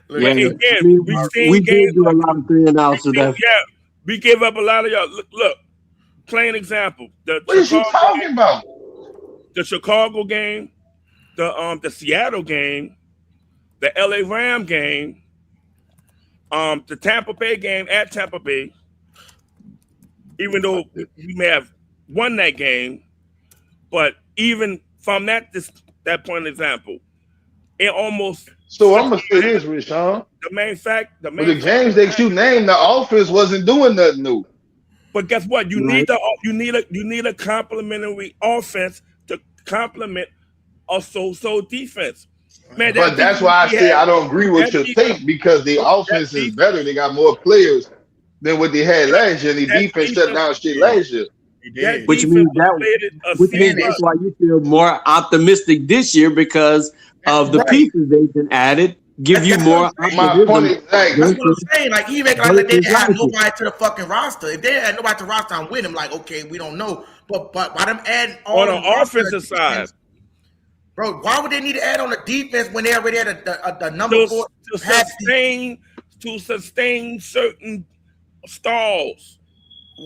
We did do a lot of 3 and outs. Yeah, we gave up a lot of y'all. Look, plain example. What is she talking about? The Chicago game, the Seattle game, the LA Ram game, the Tampa Bay game at Tampa Bay. Even though we may have won that game, but even from that point of example, it almost. So I'm gonna say this, Rashawn. The games that you named, the offense wasn't doing nothing new. But guess what? You need a complementary offense to complement a so defense. Man, but that's why I say I don't agree with your take because the offense is better. They got more players than what they had last year. The defense shut down shit last year. Which means that's why you feel more optimistic this year because of the pieces they've been added. Give you more optimism. My point exactly. That's what I'm saying. Like even like they didn't have nobody to the fucking roster. If they had nobody to the roster, I'm with them. Like okay, we don't know. But by them adding on the offensive side, bro, why would they need to add on the defense when they already had the number 4 to sustain certain stalls?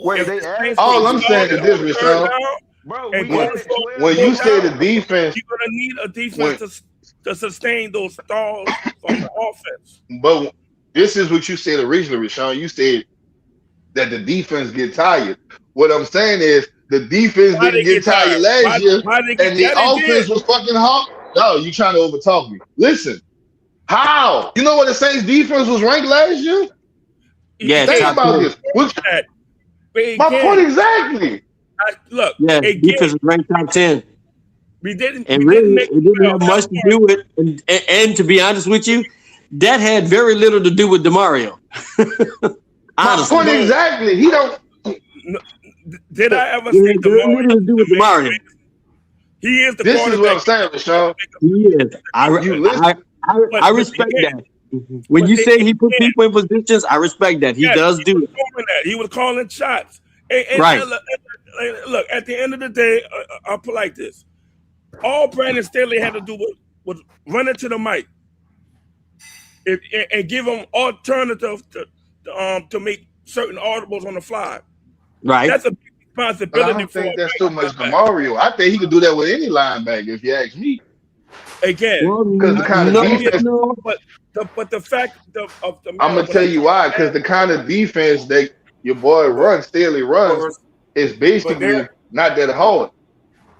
Wait, all I'm saying is this, Michelle. Bro, when you say the defense, you're gonna need a defense to sustain those stalls from the offense. But this is what you said originally, Rashawn. You said that the defense get tired. What I'm saying is the defense didn't get tired last year, and the offense was fucking hot. No, you trying to overtalk me. Listen, how? You know what the Saints defense was ranked last year? Yeah, think about this. My point exactly. Look, defense was ranked top 10. It didn't have much to do with, and to be honest with you, that had very little to do with DeMario. My point exactly. He don't. Did I ever say DeMario to do with DeMario? He is the. This is what I'm saying, Michelle. He is. I respect that. When you say he put people in positions, I respect that. He does do it. He was calling shots. And right. Look, at the end of the day, I'll put like this. All Brandon Staley had to do was run into the mic and give him alternatives to make certain audibles on the fly. Right. That's a big responsibility. I don't think that's too much DeMario. I think he could do that with any linebacker, if you ask me. Again, because the kind of defense. But the fact of the I'm gonna tell you why. Because the kind of defense that your boy Staley runs, is basically not that hard.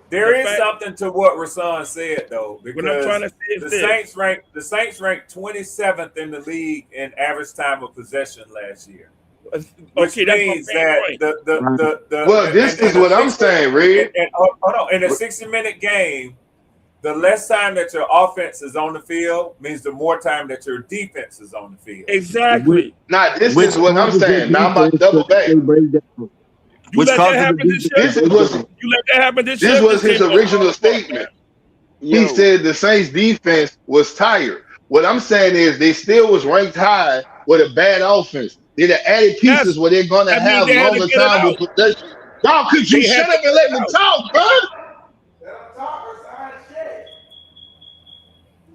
There is something to what Rasan said though, because the Saints ranked 27th in the league in average time of possession last year. Which means that well, this is what I'm saying, Red. Hold on, in a 60-minute game, the less time that your offense is on the field means the more time that your defense is on the field. Exactly. Now, this is what I'm saying. Now I'm about to double back. You let that happen this year. This is what You let that happen this year. this was his original statement. He said the Saints defense was tired. What I'm saying is they still was ranked high with a bad offense. They're the added pieces where they're gonna have longer time with possession. Y'all, could you shut up and let me talk, bro?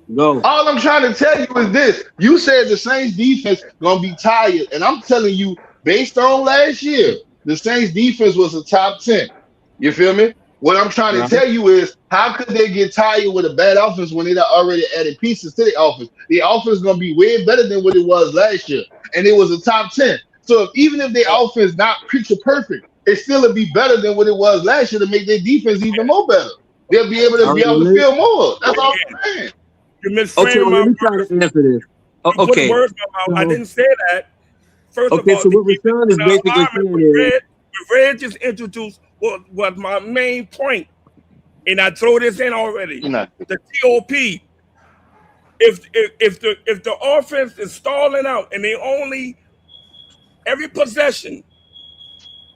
No. All I'm trying to tell you is this. You said the Saints defense gonna be tired, and I'm telling you, based on last year, the Saints defense was a top 10. You feel me? What I'm trying to tell you is, how could they get tired with a bad offense when they already added pieces to the offense? The offense is gonna be way better than what it was last year, and it was a top 10. So even if their offense not picture perfect, it still would be better than what it was last year to make their defense even more better. They'll be able to feel more. That's all I'm saying. Okay, well, let me try to answer this. Okay. Words in my mouth. I didn't say that. First okay, of all, so what Rashawn is basically saying is, Red just introduced what was my main point, and I throw this in already. The TOP. If the offense is stalling out and they only every possession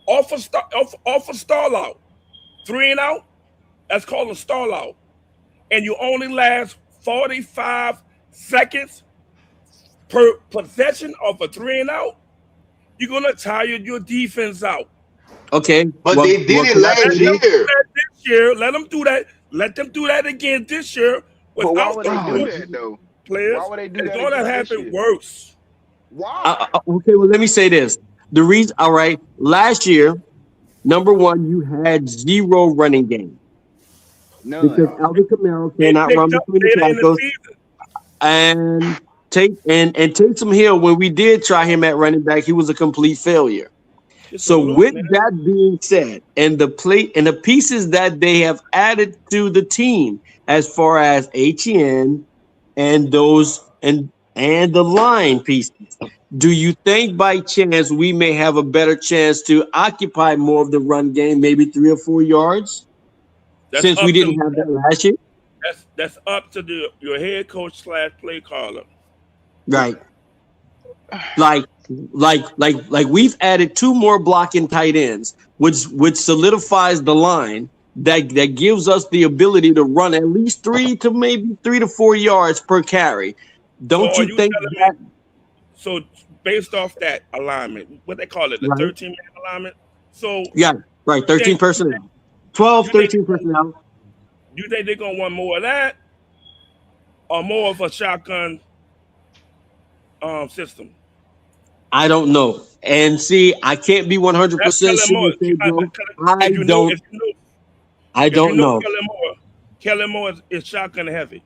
off a stall out, 3 and out, that's called a stall out, and you only last 45 seconds per possession of a 3 and out, you're gonna tire your defense out. Okay, but they did it last year. This year, let them do that. Let them do that again this year. But why would they do that though? Players, why would they do that? It's gonna happen worse. Why? Okay, well, let me say this. The reason, all right, last year, number one, you had 0 running game. None. Because Alvin Kamara cannot run between the tackles. And Taysom Hill, when we did try him at running back, he was a complete failure. So with that being said, and the pieces that they have added to the team, as far as HN and those and the line pieces, do you think by chance we may have a better chance to occupy more of the run game, maybe 3 or 4 yards, since we didn't have that last year? That's up to your head coach / play caller. Right. Like we've added 2 more blocking tight ends, which solidifies the line that gives us the ability to run at least 3 to 4 yards per carry. Don't you think that? So based off that alignment, what they call it, the 13-man alignment. So yeah, right, 13 personnel, 12, 13 personnel. You think they're gonna want more of that, or more of a shotgun system? I don't know. And see, I can't be 100% sure. I don't know. Kellen Moore is shotgun heavy.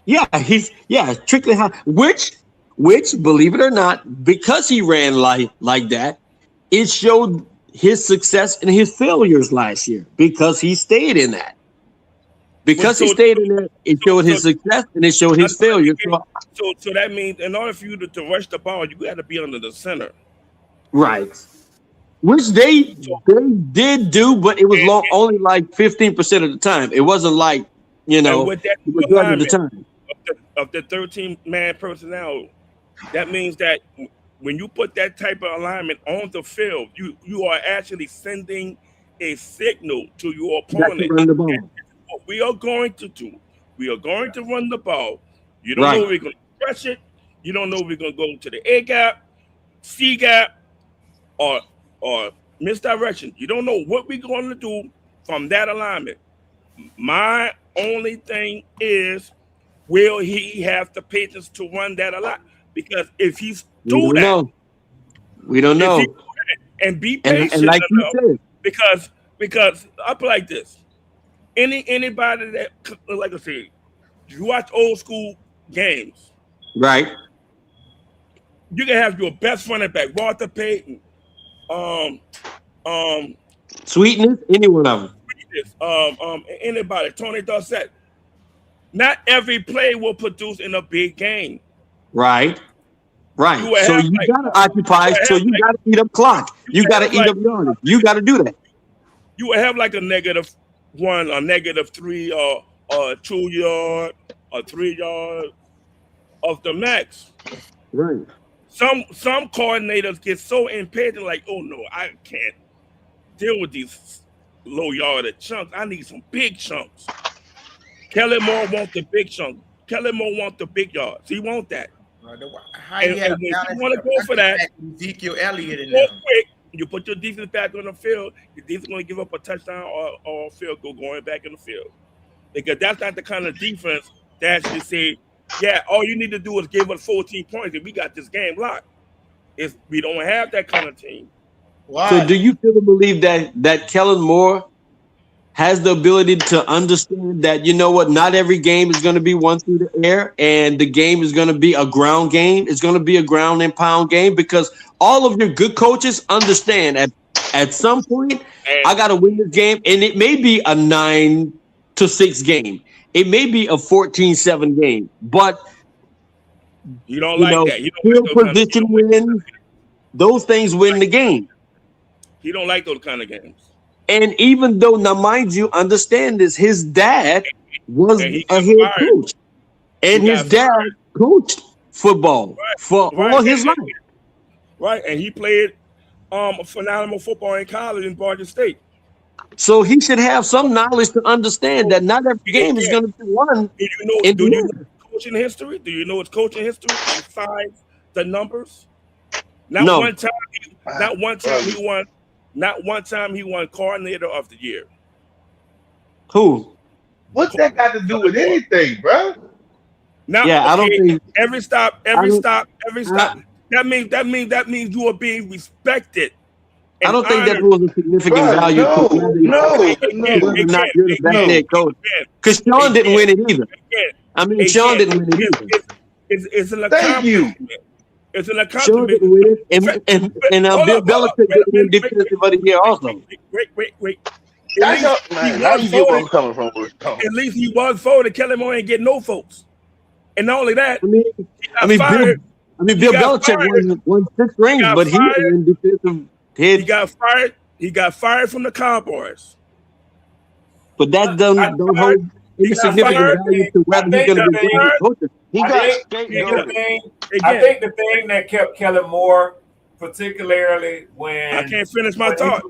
Yeah, he's strictly high. Which, believe it or not, because he ran like that, it showed his success and his failures last year because he stayed in that. Because he stayed in there, it showed his success and it showed his failure. So that means in order for you to rush the ball, you got to be under the center. Right. Which they did do, but it was only like 15% of the time. It wasn't like, it was under the time. Of the 13-man personnel, that means that when you put that type of alignment on the field, you are actually sending a signal to your opponent. Run the ball. What we are going to do, we are going to run the ball. You don't know if we're going to press it. You don't know if we're going to go to the A gap, C gap, or misdirection. You don't know what we're going to do from that alignment. My only thing is, will he have the patience to run that a lot? Because if he's we don't know. And be patient and like you said, because I play like this. Anybody that, like I said, you watch old school games, right? You can have your best running back, Walter Payton, Sweetness, any one of them. Anybody, Tony Dorsett. Not every play will produce in a big game. Right. So you gotta occupy. So you gotta eat up clock. You gotta eat up yardage. You gotta do that. You will have like a -1, or -3, or a 2 yard, or 3 yard of the max. Right. Some coordinators get so impatient, like, oh no, I can't deal with these low yardage chunks. I need some big chunks. Kellen Moore wants the big chunk. Kellen Moore wants the big yards. He wants that. How And you when you want to go for that, Ezekiel Elliott in go there. quick. You put your defense back on the field. Your defense going to give up a touchdown or a field goal going back in the field, because that's not the kind of defense that actually say, yeah, all you need to do is give us 14 points and we got this game locked. We don't have that kind of team. Why? So do you feel to believe that Kellen Moore has the ability to understand that, you know what, not every game is going to be one through the air, and the game is going to be a ground game. It's going to be a ground and pound game, because all of your good coaches understand at some point, I got to win this game, and it may be a 9-6 game. It may be a 14-7 game, but you don't like that. You don't field like position wins. Those things win the game. He don't like those kind of games. And even though, now mind you, understand this, his dad was a head coach, and his dad coached football for all his life. Right, and he played phenomenal football in college in Georgia State. So he should have some knowledge to understand that not every game is going to be won. Do you know coaching history? Do you know his coaching history besides the numbers? Not one time he won coordinator of the year. Who? What's that got to do with anything, bro? Now, I don't think every stop. That means you are being respected. I don't think that was a significant value. Not you're the best head coach, because Sean didn't win it either. I mean, Sean didn't win it either. It's an accomplishment. It's an accomplishment. Sean didn't win it, and Bill Belichick didn't win defensive of the year also. Wait. Now you get where I'm coming from. At least he was voted. Kellen Moore ain't getting no votes. And not only that, Bill Belichick won 6 rings, but he didn't win defensive head. He got fired from the Cowboys. But that don't hold any significant value to whether he's going to be a coach. I think the thing that kept Kellen Moore, particularly when I can't finish my thought,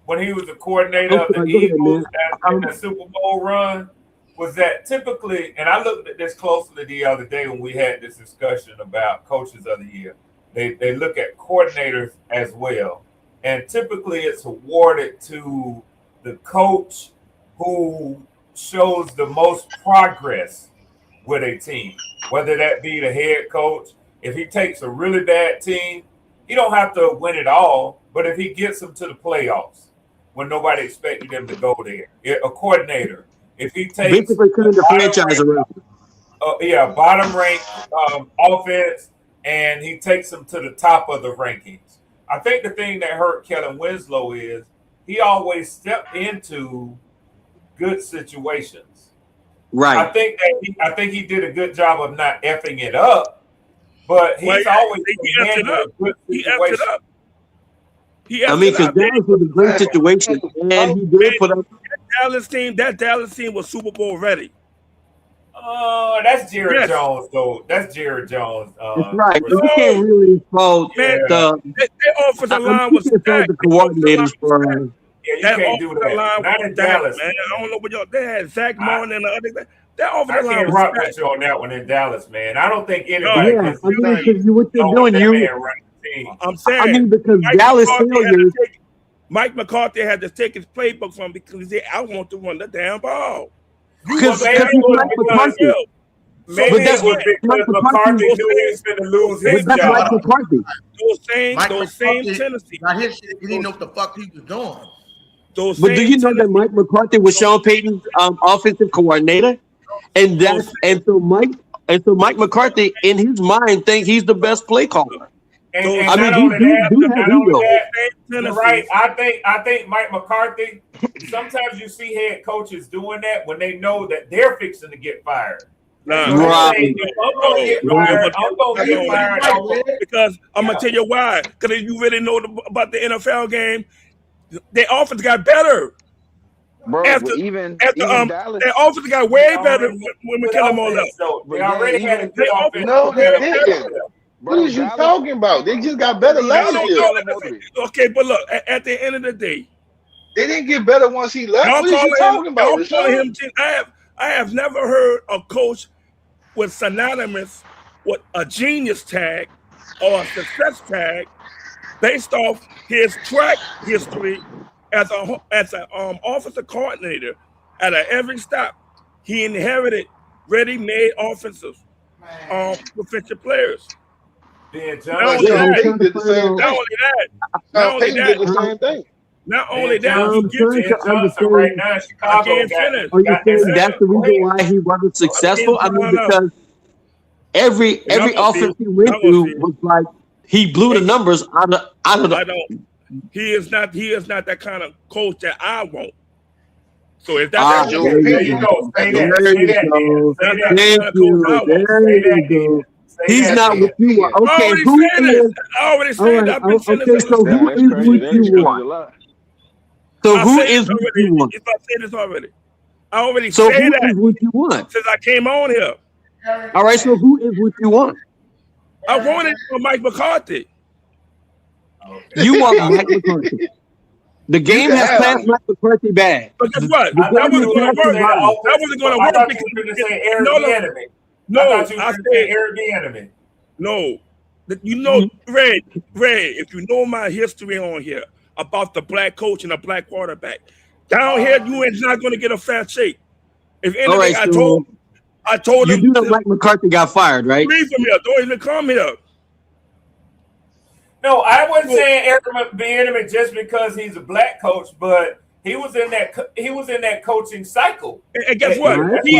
when he was the coordinator of the Eagles in the Super Bowl run, was that typically, and I looked at this closely the other day when we had this discussion about coaches of the year. They look at coordinators as well, and typically it's awarded to the coach who shows the most progress with a team, whether that be the head coach. If he takes a really bad team, he don't have to win it all, but if he gets them to the playoffs when nobody expected them to go there, a coordinator, if he takes basically turn the franchise around, bottom ranked offense, and he takes them to the top of the rankings. I think the thing that hurt Kellen Winslow is he always stepped into good situations. Right. I think he did a good job of not effing it up, but he's always handled good situations. Because Dallas was a great situation, and he did put up. That Dallas team was Super Bowl ready. That's Jared Jones, though. That's Jared Jones. That's right. You can't really fault their offensive line was the coordinators for. You can't do that. Not in Dallas, man. I don't know what y'all. They had Zach Martin and the other. That offensive line can't was rock with you on that one in Dallas, man. I don't think anybody can what you're doing, I'm saying because Dallas failures. Mike McCarthy had to take his playbook from because he said, "I want to run the damn ball." Maybe it was because McCarthy knew he was going to lose his job. Those same tendencies. Not his shit. He didn't know what the fuck he was doing. But do you know that Mike McCarthy was Sean Payton's offensive coordinator, and so Mike McCarthy in his mind thinks he's the best play caller. And you're right. I think Mike McCarthy. Sometimes you see head coaches doing that when they know that they're fixing to get fired. I'm gonna get fired because I'm gonna tell you why. Because if you really know about the NFL game, their offense got better. bro. After, But even Dallas, their offense got way better when McKellen left. They already had a good offense. No, they didn't. What is you talking about? They just got better last year. Okay, but look, at the end of the day, they didn't get better once he left. What are you talking about? I have never heard a coach with synonymous with a genius tag or a success tag based off his track history as an offensive coordinator. At every stop, he inherited ready-made offensive defensive players. Not only that, you give to Johnson right now in Chicago. Are you saying that's the reason why he wasn't successful? I mean, because every offense he went through was like he blew the numbers out of the. He is not that kind of coach that I want. So if that's there you go. Say that. There you go. He's not what you want. Okay, I already said that. Okay, so who is what you want? So who is what you want? If I said this already, I already said that. So who is what you want? Since I came on here. All right, so who is what you want? I wanted Mike McCarthy. You want Mike McCarthy? The game has passed Mike McCarthy bad. But guess what? That wasn't going to work. That wasn't going to work. I thought you were going to say Eric Bieniemy. No, I said Eric Bieniemy. No, you know, Ray. If you know my history on here about the black coach and the black quarterback, down here you ain't not going to get a fair shake. If anything, all right, I told you him. You do know Mike McCarthy got fired, right? Leave from here. Don't even come here. No, I wasn't saying Eric Bieniemy just because he's a black coach, but he was in that coaching cycle. And guess what? He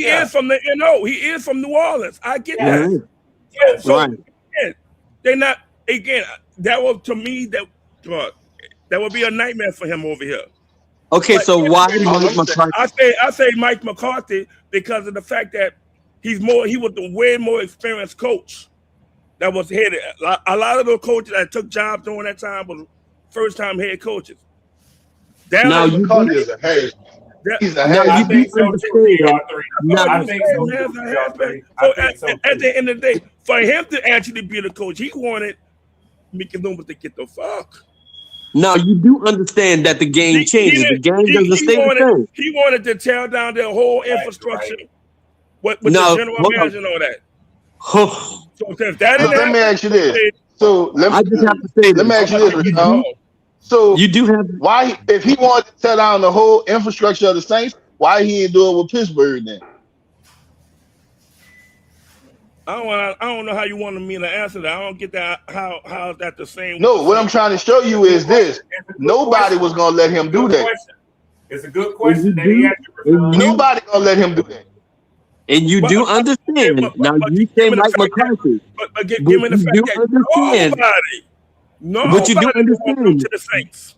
is from the NO. He is from New Orleans. I get that. Yeah, so again, they're not. Again, that was to me that would be a nightmare for him over here. Okay, but, so why Mike McCarthy? I say Mike McCarthy because of the fact that he was the way more experienced coach that was headed. A lot of the coaches that took jobs during that time was first-time head coaches. Now McCarthy is a head. He's a head. I think so too. I think so. At the end of the day, for him to actually be the coach, he wanted Mickey Loomis to get the fuck. Now you do understand that the game changes. The game doesn't stay the same. He wanted to tear down their whole infrastructure with the general manager and all that. So if that let me ask you this. So let me ask you this. So you do have why, if he wanted to tear down the whole infrastructure of the Saints, why he didn't do it with Pittsburgh then? I don't know how you wanted me to answer that. I don't get that. How is that the same? No, what I'm trying to show you is this: nobody was gonna let him do that. It's a good question. Nobody gonna let him do that. And you do understand. Now you say Mike McCarthy, but give me the fact that nobody, but you do understand. To the Saints.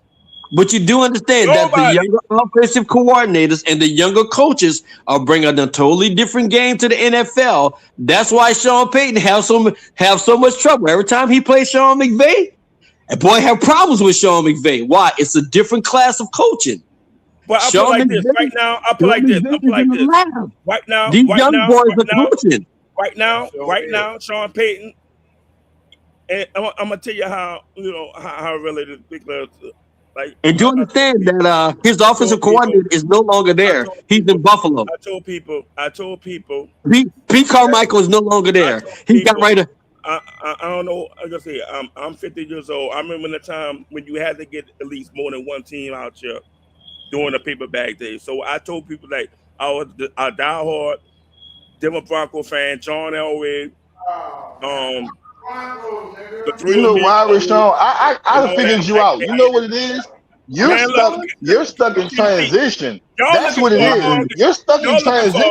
But you do understand that the younger offensive coordinators and the younger coaches are bringing a totally different game to the NFL. That's why Sean Payton have so much trouble every time he plays Sean McVay. And boy, have problems with Sean McVay. Why? It's a different class of coaching. Well, I put like this right now. I put like this. Right now, these young boys are coaching. Right now, Sean Payton. And I'm gonna tell you how how related big players. Like, and do understand that his offensive coordinator is no longer there. He's in Buffalo. I told people. Pete Carmichael is no longer there. He got right. I don't know. Like I say, I'm 50 years old. I remember the time when you had to get at least more than one team out here during the paper bag days. So I told people like I was a diehard Denver Bronco fan, John Elway. You know why, Rashawn? I figured you out. You know what it is? You're stuck in transition. That's what it is. You're stuck in transition.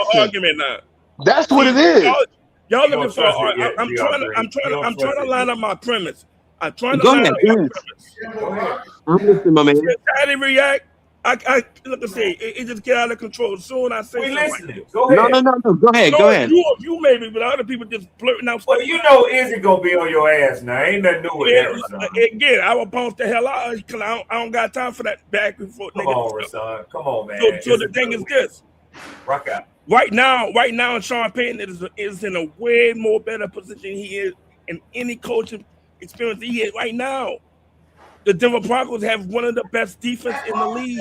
That's what it is. Y'all looking for I'm trying to line up my premise. I'm trying to line up my premise. I'm listening, my man. How they react? Look, I say it just get out of control. Soon I say We something. listening. Go ahead. No. Go ahead. No, Go ahead. You maybe, but other people just blurting out stuff. Well, you know Izzy gonna be on your ass now. Ain't nothing new with that, Rashawn. Again, I will bounce the hell out because I don't got time for that back and forth. Come on, Rashawn. Come on, man. So the thing is this. Rock out. Right now, Sean Payton is in a way more better position he is in any coaching experience he is right now. The Denver Broncos have one of the best defense in the league.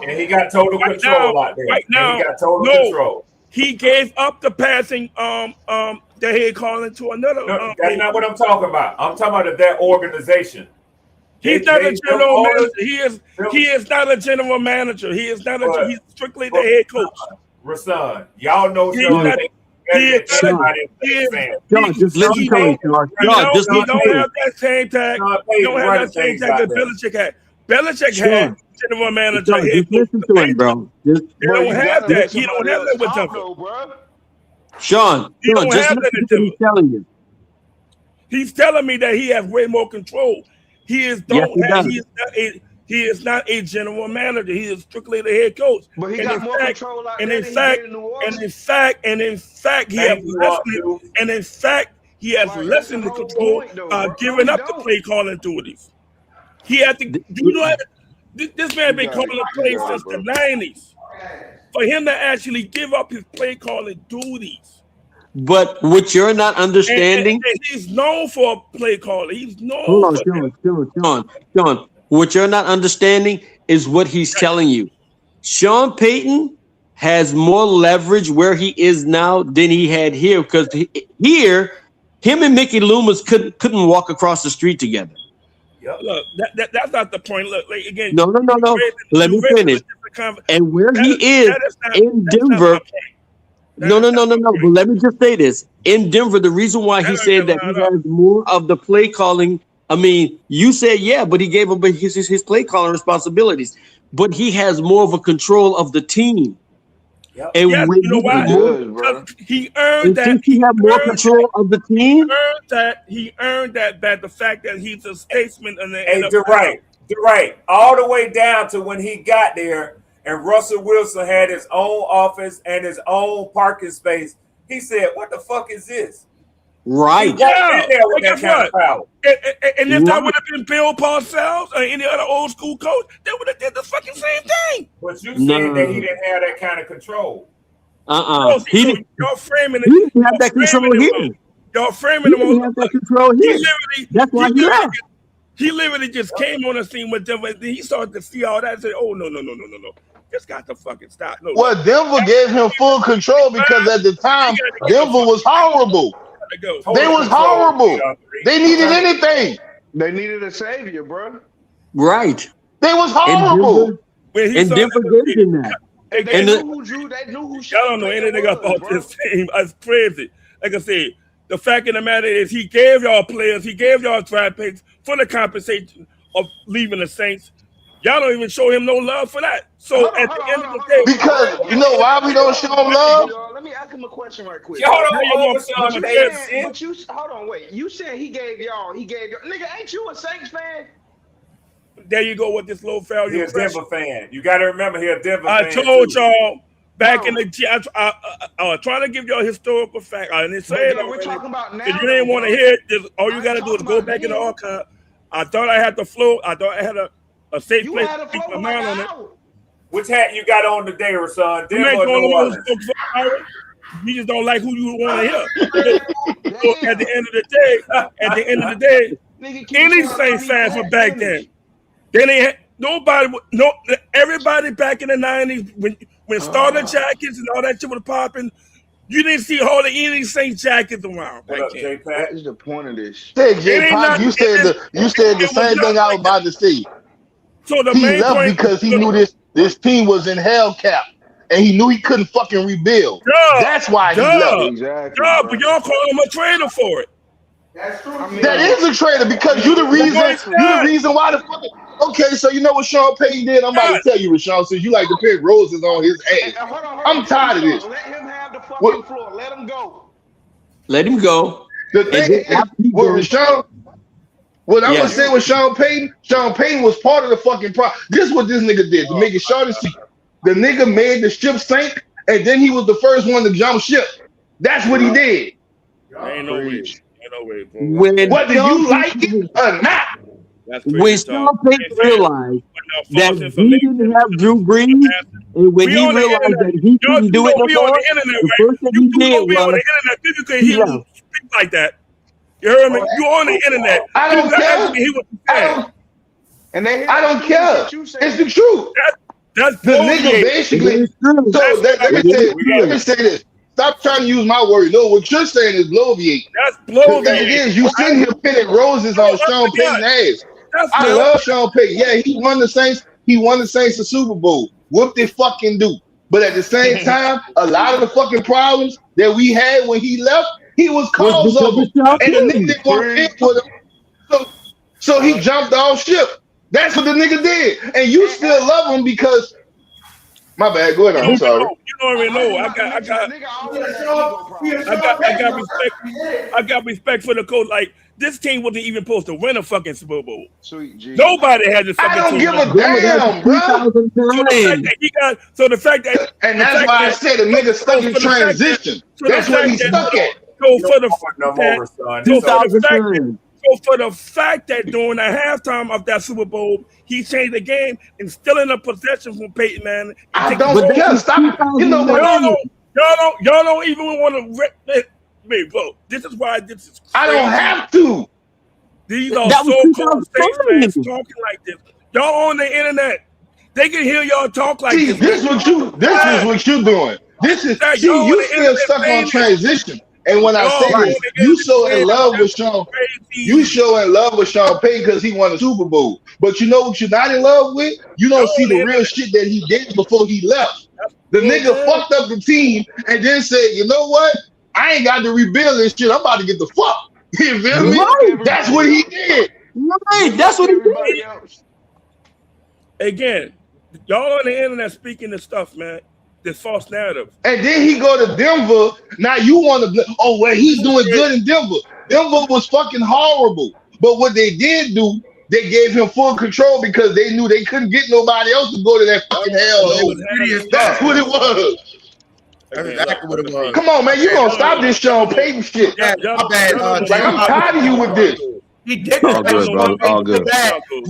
And he got total control out there. Right now, he got total control. He gave up the passing that he had calling to another. No, that's not what I'm talking about. I'm talking about that organization. He's not a general manager. He is not a general manager. He is not a. He's strictly the head coach. Rashawn, y'all know Sean. John, just listen to me, John. Just he listen don't to have that same tag. He don't have that same tag that Belichick had. Belichick had general manager. John, just listen to him, bro. They don't have that. He don't have that with Denver. Sean, just listen to what he's telling you. He's telling me that he has way more control. He is not a general manager. He is strictly the head coach. But he got more control out there in fact, he has lessened. And in fact, he has lessened the control, giving up the play calling duties. He had to. This man been calling the play since the 90s. For him to actually give up his play calling duties. But what you're not understanding, and he's known for play calling. He's known. Hold on, Sean. What you're not understanding is what he's telling you. Sean Payton has more leverage where he is now than he had here, because here, him and Mickey Loomis couldn't walk across the street together. Look, that's not the point. Look, again. No. Let me finish. And where he is in Denver. No. But let me just say this. In Denver, the reason why he said that he has more of the play calling. I mean, you said but he gave up his play calling responsibilities. But he has more of a control of the team. Yep. And when you know why? He earned that. Since he had more control of the team. He earned that the fact that he's a statesman. Right. All the way down to when he got there and Russell Wilson had his own office and his own parking space. He said, "What the fuck is this?" Right. And if that would have been Bill Parcells or any other old school coach, they would have did the fucking same thing. But you said that he didn't have that kind of control. He didn't. Y'all framing it. He didn't have that control here. Y'all framing him on that control here. That's why he left. He literally just came on the scene with Denver. And he started to see all that and said, "Oh no! This got to fucking stop." Well, Denver gave him full control because at the time Denver was horrible. They was horrible. They needed anything. They needed a savior, bro. Right. They was horrible. And Denver gave him that. They knew who y'all don't know anything about this team. It's crazy. Like I said, the fact of the matter is he gave y'all players, he gave y'all draft picks for the compensation of leaving the Saints. Y'all don't even show him no love for that. So at the end of the day, because you know why we don't show him love? Let me ask him a question right quick. Y'all don't show him but you hold on, wait. You said he gave y'all. Nigga, ain't you a Saints fan? There you go with this low value. He's a Denver fan. You got to remember he's a Denver fan. I told y'all back in the I was trying to give y'all historical fact. I didn't say it. We're talking about now. If you didn't want to hear it, all you got to do is go back in the archive. I thought I had the flow. I thought I had a safe place to keep my mind on it. Which hat you got on today, Rashawn? Denver or New Orleans? You just don't like who you want to hear. So at the end of the day, any Saints fans from back then, they didn't everybody back in the 90s when starter jackets and all that shit was popping. You didn't see hardly any Saints jackets around. What up, J-Pat? What is the point of this? Hey, J-Pat, you said the same thing I was about to say. So the he main left point because he knew this team was in hell cap, and he knew he couldn't fucking rebuild. That's why he left. Exactly. But y'all call him a trader for it. That's true. That is a trader because you the reason why the fucking. Okay, so you know what Sean Payton did? I'm about to tell you, Rashawn, since you like to pick roses on his ass. I'm tired of this. Let him have the fucking floor. Let him go. Let him go. The thing is, with What I'm gonna say with Sean Payton was part of the fucking problem. This is what this nigga did to make it short and sweet. The nigga made the ship sink, and then he was the first one to jump ship. That's what he did. Ain't no way. Ain't no way, bro. Whether you like it or not. When Sean Payton realized that he didn't have Drew Brees, and when he realized that he couldn't do it no more, the first thing he did was you couldn't hear him speak like that. You heard me? You on the internet. I don't care. I don't care. It's the truth. That's the nigga basically. So let me say this. Stop trying to use my word. No, what you're saying is bloviate. That's bloviate. The thing is, you sitting here pinning roses on Sean Payton's ass. I love Sean Payton. Yeah, he won the Saints. He won the Saints the Super Bowl. Whoop they fucking do. But at the same time, a lot of the fucking problems that we had when he left, he was cause of them. And the nigga didn't want to fit with him. So he jumped off ship. That's what the nigga did. And you still love him because my bad. Go ahead. I'm sorry. You don't even know. I got respect for the coach. Like this team wasn't even supposed to win a fucking Super Bowl. Nobody had the fucking team. I don't give a damn, bro. So the fact that and that's why I said the nigga stuck in transition. That's what he's stuck at. So for the fact that during the halftime of that Super Bowl, he changed the game and still in a possession from Peyton Manning. I don't care. Stop. You know what? Y'all don't even want to me, bro. This is why this is crazy. I don't have to. These are so-called fans talking like this. Y'all on the internet. They can hear y'all talk like this. This is what you're doing. You still stuck on transition. And when I say this, you so in love with Sean. You so in love with Sean Payton because he won the Super Bowl. But you know what you're not in love with? You don't see the real shit that he did before he left. The nigga fucked up the team and then said, you know what? I ain't got to rebuild this shit. I'm about to get the fuck. You feel me? Right. That's what he did. Right. That's what he did. Again, y'all on the internet speaking this stuff, man. This false narrative. And then he go to Denver. Now you want to, well, he's doing good in Denver. Denver was fucking horrible. But what they did do, they gave him full control because they knew they couldn't get nobody else to go to that fucking hell. That's what it was. That's exactly what it was. Come on, man. You gonna stop this Sean Payton shit. My bad, like, I'm tired of you with this. He dick all good, bro. All good.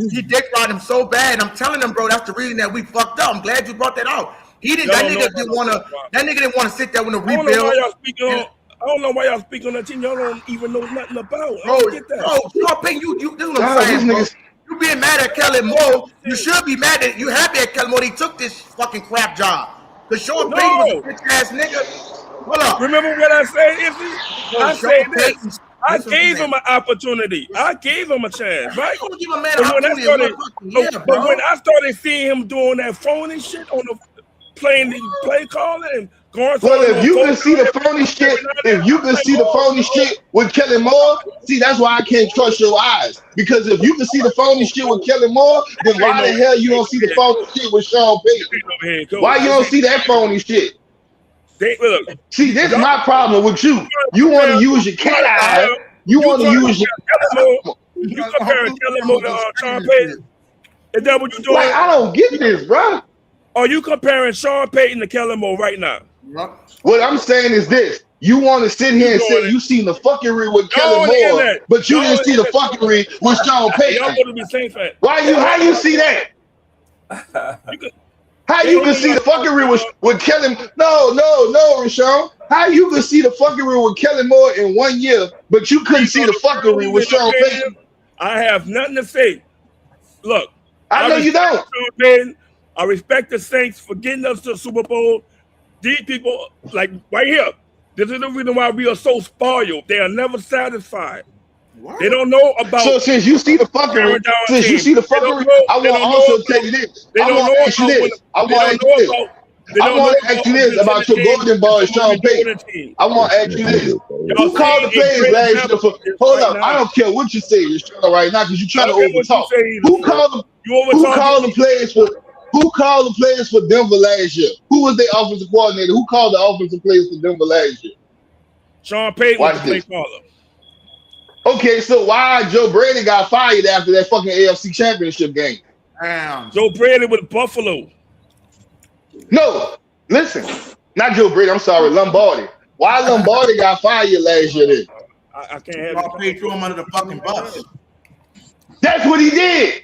He dick ride him so bad. I'm telling him, bro, that's the reason that we fucked up. I'm glad you brought that out. He didn't. That nigga didn't want to sit there with a rebuild. I don't know why y'all speak on that team. Y'all don't even know nothing about. Bro, Sean Payton, you this is what I'm saying, bro. You being mad at Kellen Moore. You should be mad at. You happy at Kellen Moore? He took this fucking crap job. Because Sean Payton was a bitch ass nigga. Hold up. Remember what I said? I said this. I gave him an opportunity. I gave him a chance, right? But when I started seeing him doing that phony shit on the play calling and going. Well, if you can see the phony shit, with Kellen Moore, see that's why I can't trust your eyes. Because if you can see the phony shit with Kellen Moore, then why the hell you don't see the phony shit with Sean Payton? Why you don't see that phony shit? See, this is my problem with you. You want to use your cat eye. You want to use your. You comparing Kellen Moore to Sean Payton? Is that what you're doing? Like, I don't get this, bro. Are you comparing Sean Payton to Kellen Moore right now? What I'm saying is this. You want to sit here and say you seen the fuckery with Kellen Moore, but you didn't see the fuckery with Sean Payton. Y'all go to be same fan. How you see that? How you can see the fuckery with Kellen? No, Rashawn. How you can see the fuckery with Kellen Moore in 1 year, but you couldn't see the fuckery with Sean Payton? I have nothing to say. Look, I know you don't. I respect the Saints for getting us to the Super Bowl. These people, like right here, this is the reason why we are so spoiled. They are never satisfied. What? They don't know about. So since you see the fuckery, I want to also tell you this. I want to ask you this. I want to ask you this about your golden boy, Sean Payton. I want to ask you this. Who called the plays last year for? Hold up, I don't care what you say right now because you're trying to overtalk. Who called the plays for? Who called the players for Denver last year? Who was their offensive coordinator? Who called the offensive players for Denver last year? Sean Payton was the play caller. Okay, so why Joe Brady got fired after that fucking AFC Championship game? Damn. Joe Brady with Buffalo. No, listen, not Joe Brady. I'm sorry, Lombardi. Why Lombardi got fired last year? Then I can't have Y'all paid threw him under the fucking bus. that's what he did.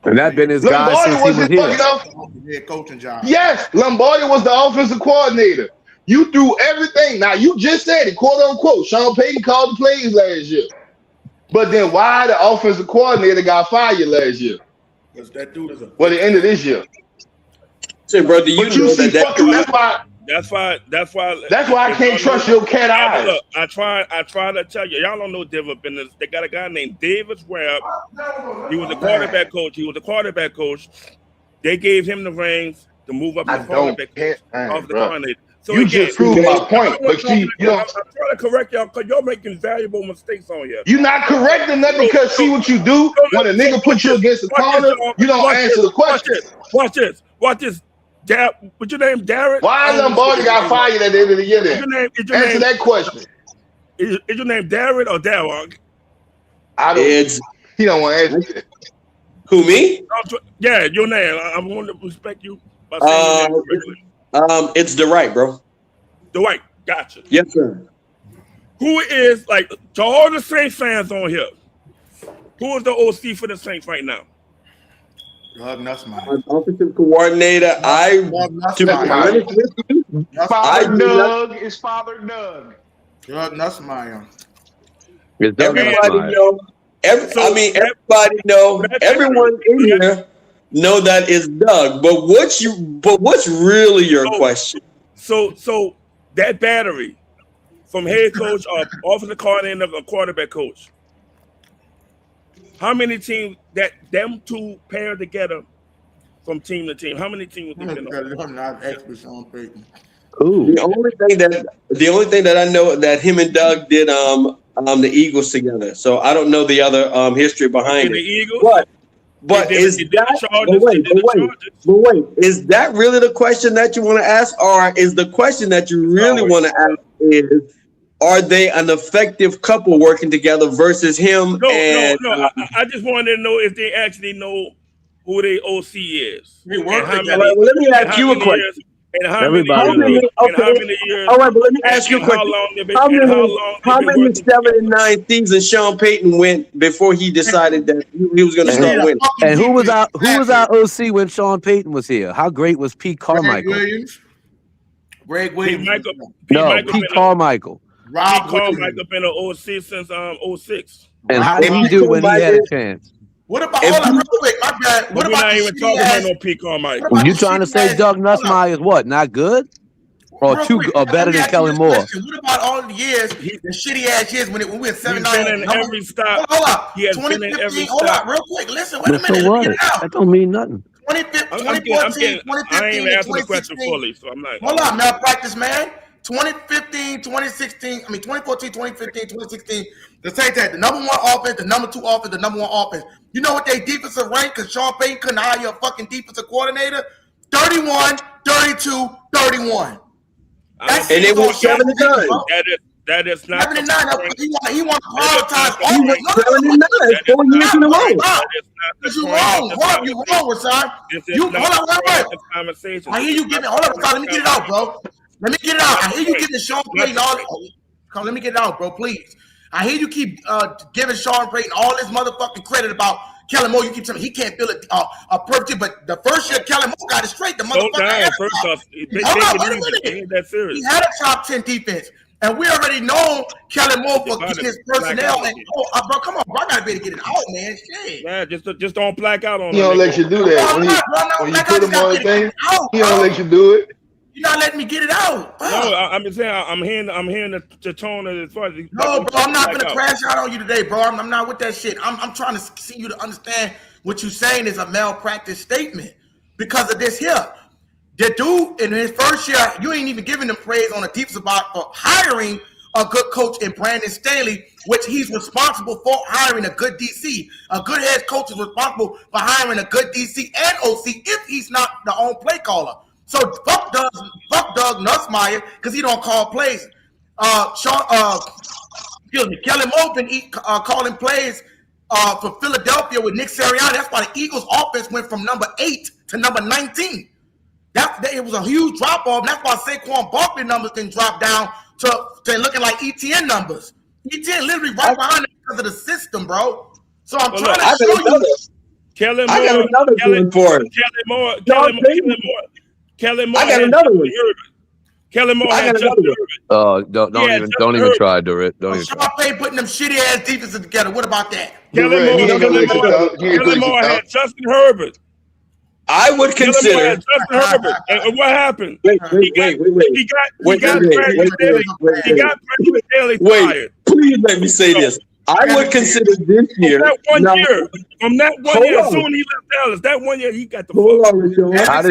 And that been his guy Lombardi since he was was his here. fucking Head coaching job. Yes, Lombardi was the offensive coordinator. You threw everything. Now you just said it, quote unquote. Sean Payton called the plays last year. But then why the offensive coordinator got fired last year? Because that dude is a. Well, the end of this year. Say, brother, you But you know see, that fucking, that's why I can't trust your cat eyes. Look, I try to tell you, y'all don't know Denver business. They got a guy named Davis Webb. He was the quarterback coach. They gave him the reins to move up I the don't quarterback care, coach man, off the bro. coordinator. So You again, just proved my point, but see, you I'm don't. trying to correct y'all because y'all making valuable mistakes on here. You're not correcting nothing because see what you do when a nigga put you against the corner, you don't answer the question. Watch this. What's your name, Darren? Why Lombardi got fired at the end of the year then? Answer that question. Is your name Darren or Darren? I don't. He don't want to answer it. Who, me? Yeah, your name. I want to respect you by saying your name correctly. It's Dwight, bro. Dwight, gotcha. Yes, sir. Who is, like, to all the Saints fans on here, who is the OC for the Saints right now? Doug Nussmeier. Offensive coordinator. His father Doug. Doug Nussmeier. Everybody know. Everybody know. Everyone in here know that it's Doug. But what's really your question? So that battery from head coach or offensive coordinator or quarterback coach, how many teams that them two pair together from team to team? How many teams have been on? I'm not expert Sean Payton. Ooh. The only thing that I know that him and Doug did the Eagles together. So I don't know the other history behind it. The Eagles? But is that really the question that you want to ask, or is the question that you really want to ask is, are they an effective couple working together versus him? No. I just wanted to know if they actually know who their OC is. They work together. Well, let me ask you a question. Everybody knows. All right, but let me ask you a question. How many 7-9 seasons Sean Payton went before he decided that he was going to start winning? And who was our OC when Sean Payton was here? How great was Pete Carmichael? Greg Williams. Pete Carmichael. Pete Carmichael been an OC since 06. And how did he do when he had a chance? What about real quick? My bad. What about not even talking about no Pete Carmichael? You trying to say Doug Nussmeier is what? Not good, or better than Kellen Moore? What about all the years, the shitty ass years when we were 7-9? Been in every stop. Hold up. He has been in every Hold stop. up, real quick. Listen, wait a minute. So what? Let me get it out. That don't mean nothing. 2014, 2015, I ain't answering the question fully, so I'm not. Hold on, malpractice, man. 2015, 2016, 2014, 2015, 2016, the Saints had the number one offense, the number two offense, the number one offense. You know what they defensive rank? Because Sean Payton couldn't hire a fucking defensive coordinator? 31, 32, 31. And it was 79. That is not 79. He want to prioritize all. He went 79 4 years in a row. You wrong. Hold up, you wrong, Rashawn. Hold up, wait. I hear you giving. Hold up, Rashawn. Let me get it out, bro. Let me get it out. I hear you giving Sean Payton all. Come, let me get it out, bro, please. I hear you keep giving Sean Payton all this motherfucking credit about Kellen Moore. You keep telling me he can't build a perfect, but the first year Kellen Moore got it straight. The motherfucker. First off, he had a top 10 defense. And we already know Kellen Moore for his personnel. And, bro, come on, bro. I gotta be able to get it out, man. Shit. Yeah, just don't black out on him. He don't let you do that. When you put him on the thing, he don't let you do it. You're not letting me get it out. Bro. No, I'm just saying I'm hearing the tone of as far as no, bro. I'm not gonna crash out on you today, bro. I'm not with that shit. I'm trying to see you to understand what you're saying is a malpractice statement because of this here. The dude in his first year, you ain't even giving him praise on the defense about for hiring a good coach in Brandon Staley, which he's responsible for hiring a good DC. A good head coach is responsible for hiring a good DC and OC if he's not the own play caller. So fuck Doug Nussmeier because he don't call plays. Kellen Moore been calling plays for Philadelphia with Nick Sirianni. That's why the Eagles' offense went from number 8 to number 19. It was a huge drop off. That's why Saquon Barkley numbers can drop down to looking like ETN numbers. ETN literally right behind it because of the system, bro. So I'm trying to show you. Kellen Moore. I got another one for him. Kellen Moore. I got another one. Kellen Moore had Justin Herbert. Don't even try, Dorit. Don't even Sean Payton putting them shitty ass defenses together. What about that? Kellen Moore had Justin Herbert. I would consider Justin Herbert. And what happened? Wait. He got Brandon Staley fired. Please let me say this. I would consider this year. From that one year, as soon as he left Dallas, that 1 year he got the fuck. How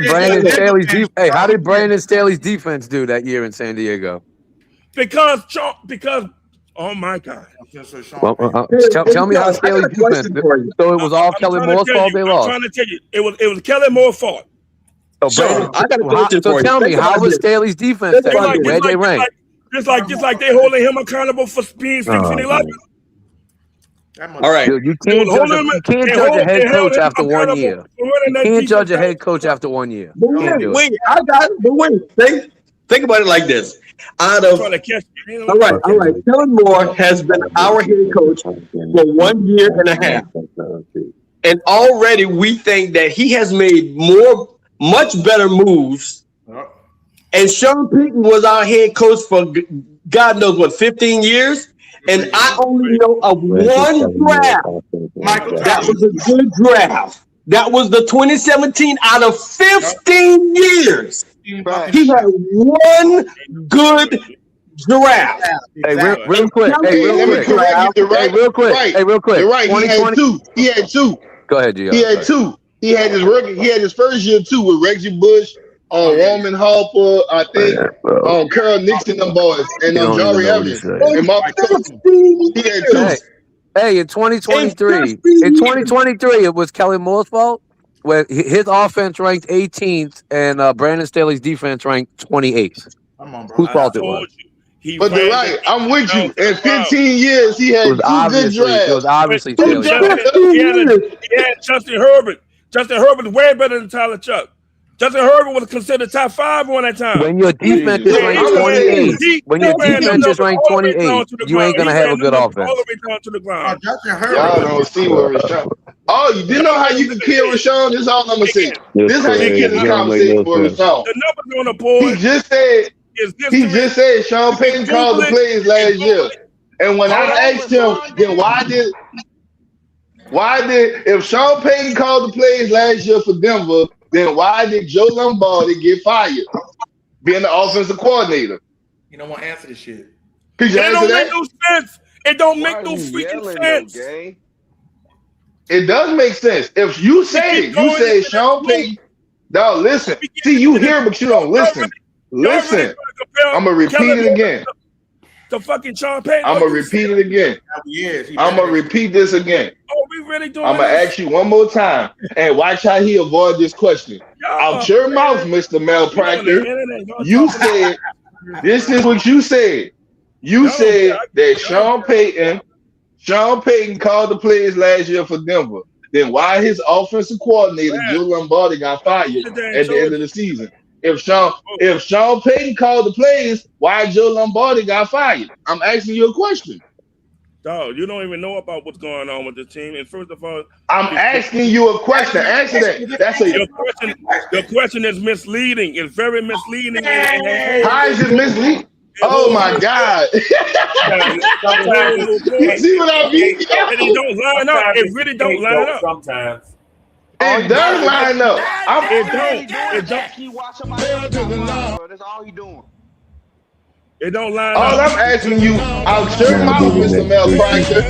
did Brandon Staley's defense do that year in San Diego? Because oh my God. Tell me how Staley's defense. So it was all Kellen Moore's fault they lost. I'm trying to tell you, it was Kellen Moore's fault. So tell me, how was Staley's defense that year? Where'd they rank? Just like they holding him accountable for being 16-11. All right. Dude, you can't judge a head coach after 1 year. You can't judge a head coach after 1 year. Wait, I got it. But wait, think about it like this. All right. Kellen Moore has been our head coach for 1 year and a half. And already we think that he has made much better moves. And Sean Payton was our head coach for God knows what, 15 years. And I only know of one draft. That was a good draft. That was the 2017 out of 15 years. He had one good draft. Hey, real quick. Real quick. You're right. He had two. Go ahead, Gio. He had two. He had his rookie. He had his first year too with Reggie Bush, Roman Harper, I think, Carl Nixon, them boys, and Jari Evans, and Mark Thompson. He had two. Hey, in 2023, it was Kellen Moore's fault, where his offense ranked 18th and Brandon Staley's defense ranked 28th. Whose fault it was? But you're right. I'm with you. In 15 years, he had two good drafts. It was obviously Staley. He had Justin Herbert. Justin Herbert is way better than Tyler Chuck. Justin Herbert was considered top 5 on that time. When your defense is ranked 28, you ain't gonna have a good offense. All the way down to the ground. Y'all don't see where Rashawn. Oh, you didn't know how you can kill Rashawn? This is all I'm gonna say. This is how you get this conversation for Rashawn. The numbers on the board. He just said Sean Payton called the plays last year. And when I asked him, then why did if Sean Payton called the plays last year for Denver, then why did Joe Lombardi get fired being the offensive coordinator? You don't want to answer this shit. Could you answer that? Make no sense. It don't make no freaking sense. It does make sense. If you say it, you say Sean Payton. Dog, listen. See, you hear, but you don't listen. Listen. I'm going to repeat it again. The fucking Sean Payton. I'm going to repeat it again. I'm going to repeat this again. Oh, we really doing I'm going to ask you one more time and watch how he avoid this question. Out your mouth, Mr. Malpractor. You said, this is what you said. You said that Sean Payton called the plays last year for Denver. Then why his offensive coordinator, Joe Lombardi, got fired at the end of the season? If Sean Payton called the plays, why Joe Lombardi got fired? I'm asking you a question. Dog, you don't even know about what's going on with the team. And first of all, I'm asking you a question. Answer that. Your question is misleading. It's very misleading. How is it misleading? Oh my God! You see what I mean? It don't line up. It really don't line up sometimes. It does line up. It don't. Keep watching my bro. That's all he doing. It don't line up. All I'm asking you, out your mouth, Mr. Malpractor.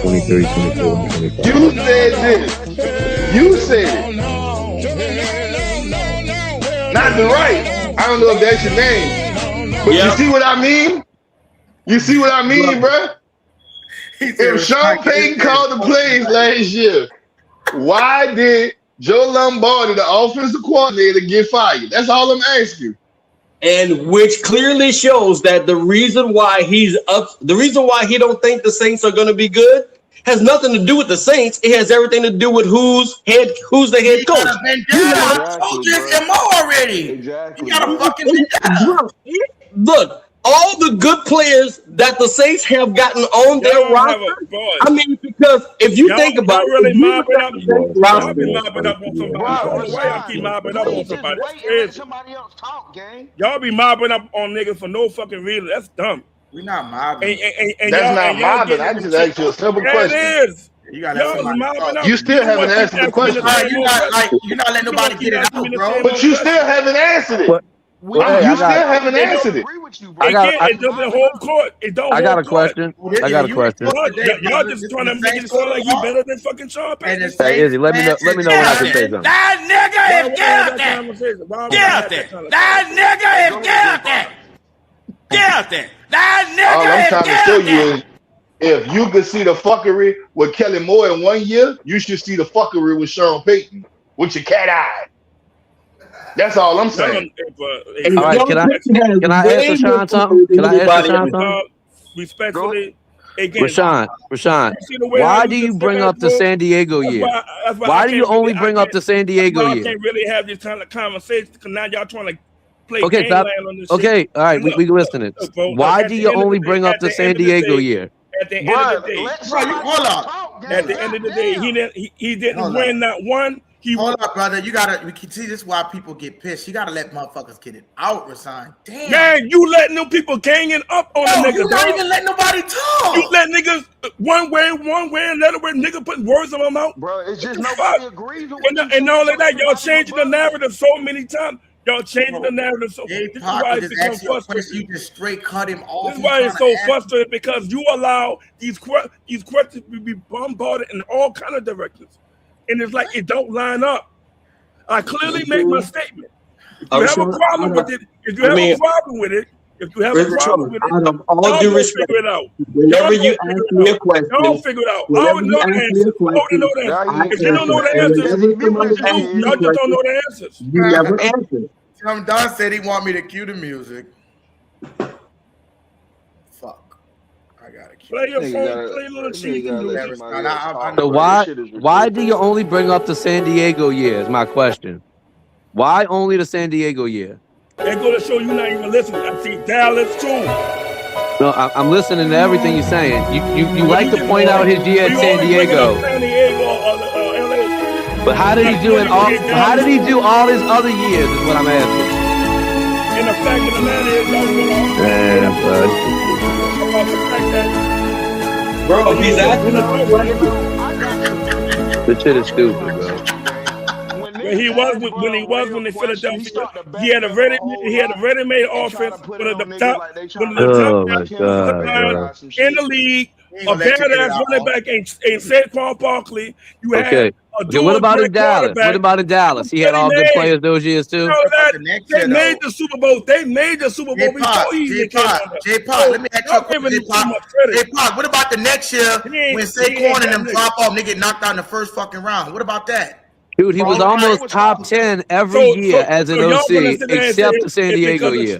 You said this. You said it. Not the right. I don't know if that's your name, but you see what I mean? You see what I mean, bro? If Sean Payton called the plays last year, why did Joe Lombardi, the offensive coordinator, get fired? That's all I'm asking. and which clearly shows that the reason why he don't think the Saints are going to be good has nothing to do with the Saints. It has everything to do with who's the head coach. I told you it's MO already. Exactly. You gotta fucking Look, all the good players that the Saints have gotten on their roster. I mean, because if you think about it, really mobbing up. Y'all be mobbing up on somebody. I don't know why y'all keep mobbing up on somebody. That's crazy. Somebody else talk, gang. Y'all be mobbing up on niggas for no fucking reason. That's dumb. We not mobbing. And that's not mobbing. I just asked you a simple question. It is. You got You still haven't answered the question. You're not letting nobody get it out, bro. But you still haven't answered it. You still haven't answered it. I got a question. Y'all just trying to make it sound like you better than fucking Sean Payton. Hey, Izzy, let me know when I can say something. That nigga is guilty. That nigga is guilty. That All I'm nigga trying to show you is if you could see the fuckery with Kelly Moore in 1 year, you should see the fuckery with Sean Payton with your cat eye. That's all I'm saying. All right, can I answer Sean something? Can I answer Sean something? Respectfully, again, Rashawn, why do you bring up the San Diego year? Why do you only bring up the San Diego year? I can't really have this kind of conversation because now y'all trying to play okay, stop. On this okay, shit. all right, we listening. Why do you only bring up the San Diego year? At the end of the day, at the end of the day, he didn't win not one. Hold up, brother. You gotta. We can see this is why people get pissed. You gotta let motherfuckers get it out, Rasan. Damn. Man, you letting them people ganging up on the niggas. You not even letting nobody talk. You let niggas one way, another way. Nigga putting words in my mouth. Bro, it's just nobody agrees with and all of that. Y'all changing the narrative so many times. Y'all changing the narrative so. This is why it's become frustrating. You just straight cut him off. This is why it's so frustrating because you allow these questions to be bombarded in all kind of directions. And it's like it don't line up. I clearly make my statement. If you have a problem with it, if you have a problem with it, out of all due respect, figure it out. Whenever you ask me a question, y'all figure it out. I would know the answer. If you don't know the answers, y'all just don't know the answers. You never answer. Don said he want me to cue the music. Play your phone, play a little cheat. So why do you only bring up the San Diego year is my question. Why only the San Diego year? They're going to show you not even listening. I see Dallas too. No, I'm listening to everything you're saying. You like to point out his year at San Diego. San Diego or LA. But how did he do it all? How did he do all his other years is what I'm asking. And the fact of the matter is, bro, he's asking this shit is stupid, bro. When he was in Philadelphia, he had a ready-made offense, one of the top in the league. A badass running back ain't Saquon Barkley. You had what about in Dallas? What about in Dallas? He had all good players those years too. They made the Super Bowl. They made the Super Bowl. J-Pop, let me ask you a question. J-Pop, what about the next year when Saquon and them drop off and they get knocked out in the first fucking round? What about that? Dude, he was almost top 10 every year as an OC, except the San Diego year.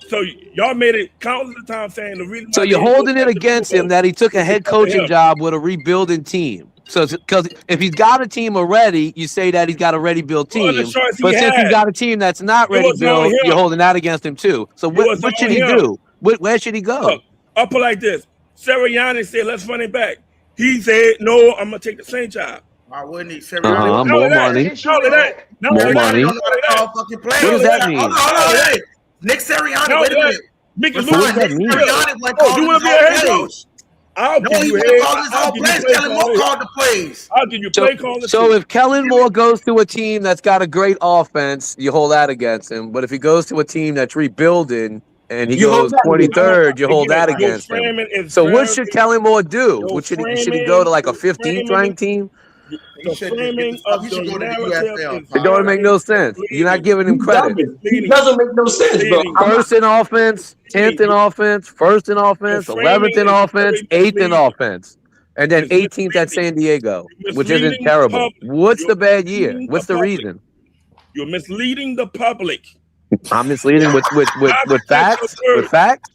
So y'all made it countless of times saying the reason. So you're holding it against him that he took a head coaching job with a rebuilding team. So because if he's got a team already, you say that he's got a ready built team. But since he's got a team that's not ready built, you're holding that against him too. So what should he do? Where should he go? Look, I'll put it like this. Sirianni said, let's run it back. He said, no, I'm gonna take the same job. Why wouldn't he? More money. More money. What does that mean? Hold on. Nick Sirianni, wait a minute. Nick Sirianni, you want to be a head coach? I'll give you Kellen Moore called the plays. I'll give you play calling. So if Kellen Moore goes to a team that's got a great offense, you hold that against him. But if he goes to a team that's rebuilding and he goes 23rd, you hold that against him. So what should Kellen Moore do? Should he go to like a 15th ranked team? It don't make no sense. You're not giving him credit. It doesn't make no sense, bro. First in offense, 10th in offense, first in offense, 11th in offense, 8th in offense, and then 18th at San Diego, which isn't terrible. What's the bad year? What's the reason? You're misleading the public. I'm misleading with facts. With facts.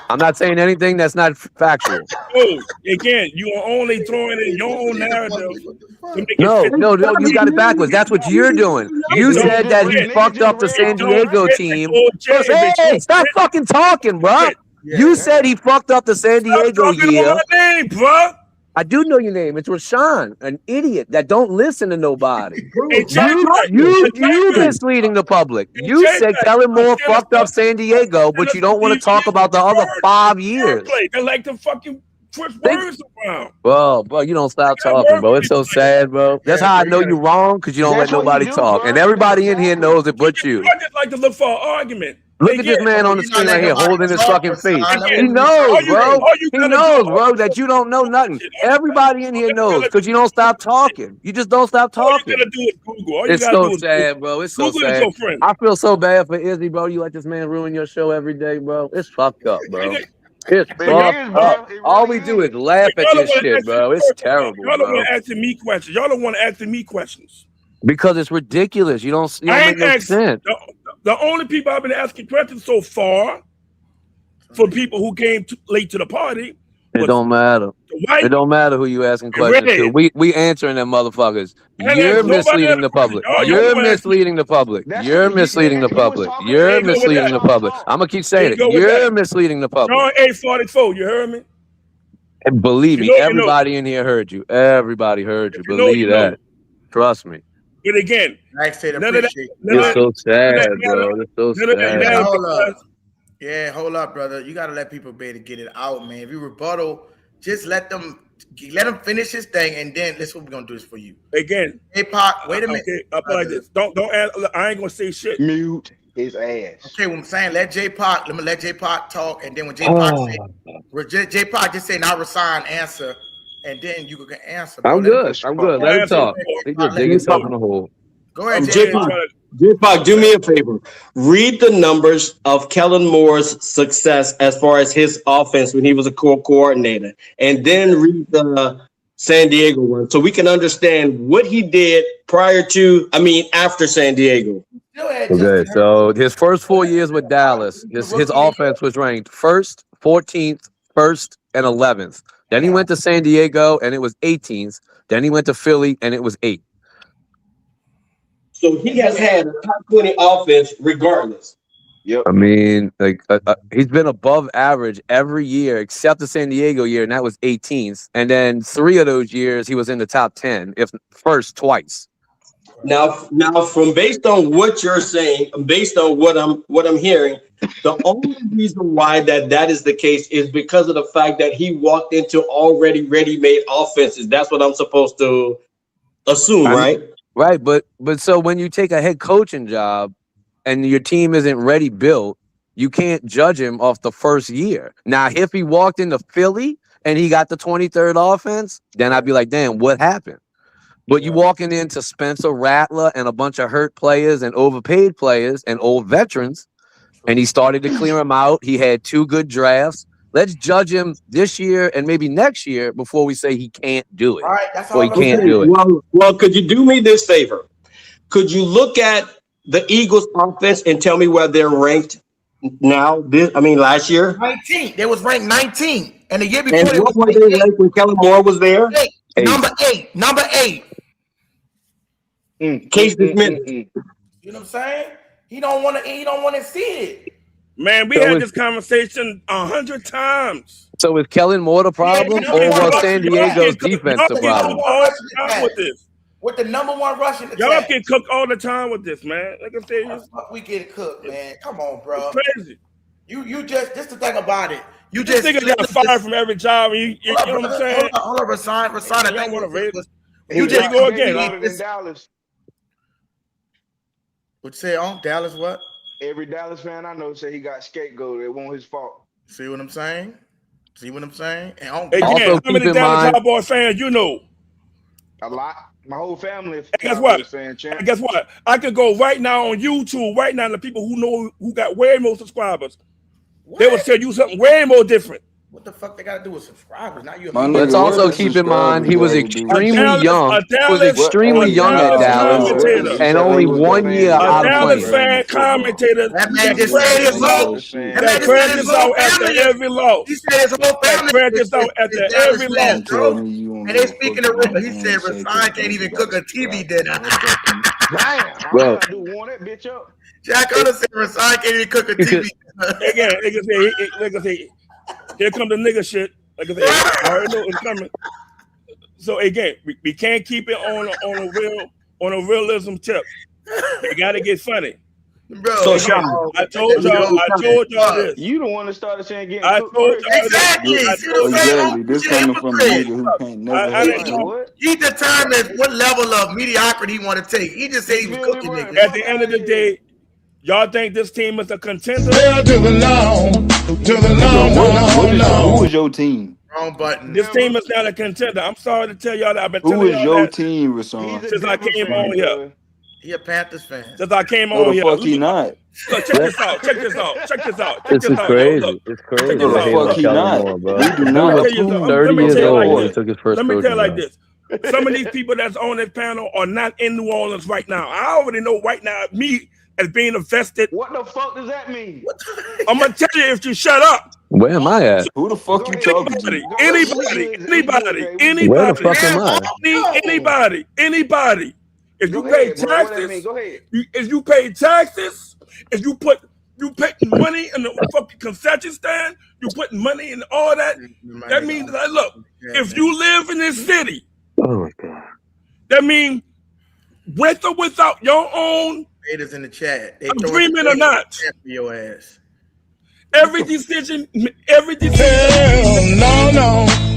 I'm not saying anything that's not factual. Oh, again, you are only throwing in your own narrative to make No, it fit. no, you got it backwards. That's what you're doing. You said that he fucked up the San Diego team. Hey, stop fucking talking, bro. You said he fucked up the San Diego year. My name, bro. I do know your name. It's Rashawn, an idiot that don't listen to nobody. You misleading the public. You said Kellen Moore fucked up San Diego, but you don't want to talk about the other 5 years. They like to fucking twist words around. Bro, you don't stop talking, bro. It's so sad, bro. That's how I know you're wrong, because you don't let nobody talk. And everybody in here knows it but you. I just like to look for an argument. Look at this man on the screen right here holding his fucking face. He knows, bro. He knows, bro, that you don't know nothing. Everybody in here knows, because you don't stop talking. You just don't stop talking. All you gotta do is Google. It's so sad, bro. It's so sad. I feel so bad for Izzy, bro. You let this man ruin your show every day, bro. It's fucked up, bro. It's fucked up. All we do is laugh at this shit, bro. It's terrible, Y'all don't bro. want to ask me questions. Y'all don't want to ask me questions. Because it's ridiculous. You don't make no sense. The only people I've been asking questions so far for people who came late to the party. It don't matter. It don't matter who you asking questions to. We answering them motherfuckers. You're misleading the public. You're misleading the public. You're misleading the public. You're misleading the public. I'm gonna keep saying it. You're misleading the public. John 8:44. You heard me? And believe me, everybody in here heard you. Everybody heard you. Believe that. Trust me. But again, I said it's so sad, bro. It's so sad. Hold up. Yeah, hold up, brother. You gotta let people be able to get it out, man. If you rebuttal, just let them finish his thing, and then that's what we're gonna do this for you. Again, hey Pac, wait a minute. Okay, up like this. Don't add, I ain't gonna say shit. Mute his ass. Okay, what I'm saying, let J Pac talk, and then when J Pac J Pac just say now resign, answer. And then you can answer. Bro. I'm good. Let him talk. He just digging stuff in the hole. Go ahead, J-Pac, do me a favor. Read the numbers of Kellen Moore's success as far as his offense when he was a coordinator, and then read the San Diego one so we can understand what he did after San Diego. Okay, so his first 4 years with Dallas, his offense was ranked 1st, 14th, 1st, and 11th. Then he went to San Diego, and it was 18th. Then he went to Philly, and it was 8th. So he has had a top 20 offense regardless. Yep. I mean, he's been above average every year except the San Diego year, and that was 18th. And then 3 of those years, he was in the top 10, if first twice. Now, from based on what you're saying, based on what I'm hearing, the only reason why that is the case is because of the fact that he walked into already ready-made offenses. That's what I'm supposed to assume, right? Right, but so when you take a head coaching job and your team isn't ready built, you can't judge him off the first year. Now, if he walked into Philly and he got the 23rd offense, then I'd be like, damn, what happened? But you walking into Spencer Rattler and a bunch of hurt players and overpaid players and old veterans, and he started to clear them out. He had 2 good drafts. Let's judge him this year and maybe next year before we say he can't do it. All right, that's or he can't do it. Well, could you do me this favor? Could you look at the Eagles offense and tell me where they're ranked now? Last year? 19. They was ranked 19. And the year before, and what were they ranked when Kellen Moore was there? Number 8. Case dismissed. You know what I'm saying? He don't want to see it. Man, we had this conversation 100 times. So is Kellen Moore the problem, or was San Diego's defense the problem? With the number 1 rushing attack. Y'all get cooked all the time with this, man. Like I said, we get cooked, man. Come on, bro. It's crazy. You just this the thing about it. You this just nigga got fired from every job. You know what I'm saying? Hold on, resign. I think want to raise this. You just go again. In Dallas. What you say on Dallas? What? Every Dallas fan I know say he got scapegoated. It wasn't his fault. See what I'm saying? And also, how many Dallas Cowboys fans you know? A lot. My whole family. Guess what? Guess what? I could go right now on YouTube. Right now, the people who know who got way more subscribers, they will tell you something way more different. What the fuck they got to do with subscribers? Not you. Let's also keep in mind he was extremely young. He was extremely young at Dallas, and only 1 year out of playing. Fan commentator. That man just said his whole. That practice out after every loss. He said his whole family. Practice out after every loss, bro. And they speaking of Rick. He said Rasan can't even cook a TV dinner. Damn, bro. I do want that bitch up. Jack Hunter said Rasan can't even cook a TV dinner. Again, like I say, here come the nigga shit. Like I say, I already know it's coming. So again, we can't keep it on a realism tip. It got to get funny. Bro, so again, I told y'all this. You the one that started saying getting I told y'all exactly. Exactly. This coming from a nigga who can't never. He determines what level of mediocrity he want to take. He just said he was cooking niggas. At the end of the day, y'all think this team is a contender? Who is your team? Wrong button. This team is not a contender. I'm sorry to tell y'all that. I've been telling Who is y'all your that team, Rasan? since I came on here. He a Panthers fan. Since I came No, on the here. fuck he not. So check this out. Check this out. Check this out. This is crazy. It's crazy. No, the fuck he not. We do not. He was 30 years old when he took his first Let me tell you like coaching this. Some of these people that's on this panel are not in New Orleans right now. I already know right now, me as being invested. What the fuck does that mean? I'm going to tell you if you shut up. Where am I at? Who the fuck you talking to? Anybody. Where the fuck am I? Anybody. If you pay taxes, if you pay taxes, if you put money in the fucking concession stand, you putting money in all that. That means that look, if you live in this city, oh my god, that means with or without your own. Haters in the chat. Agreement or not. For your ass. Every decision. No,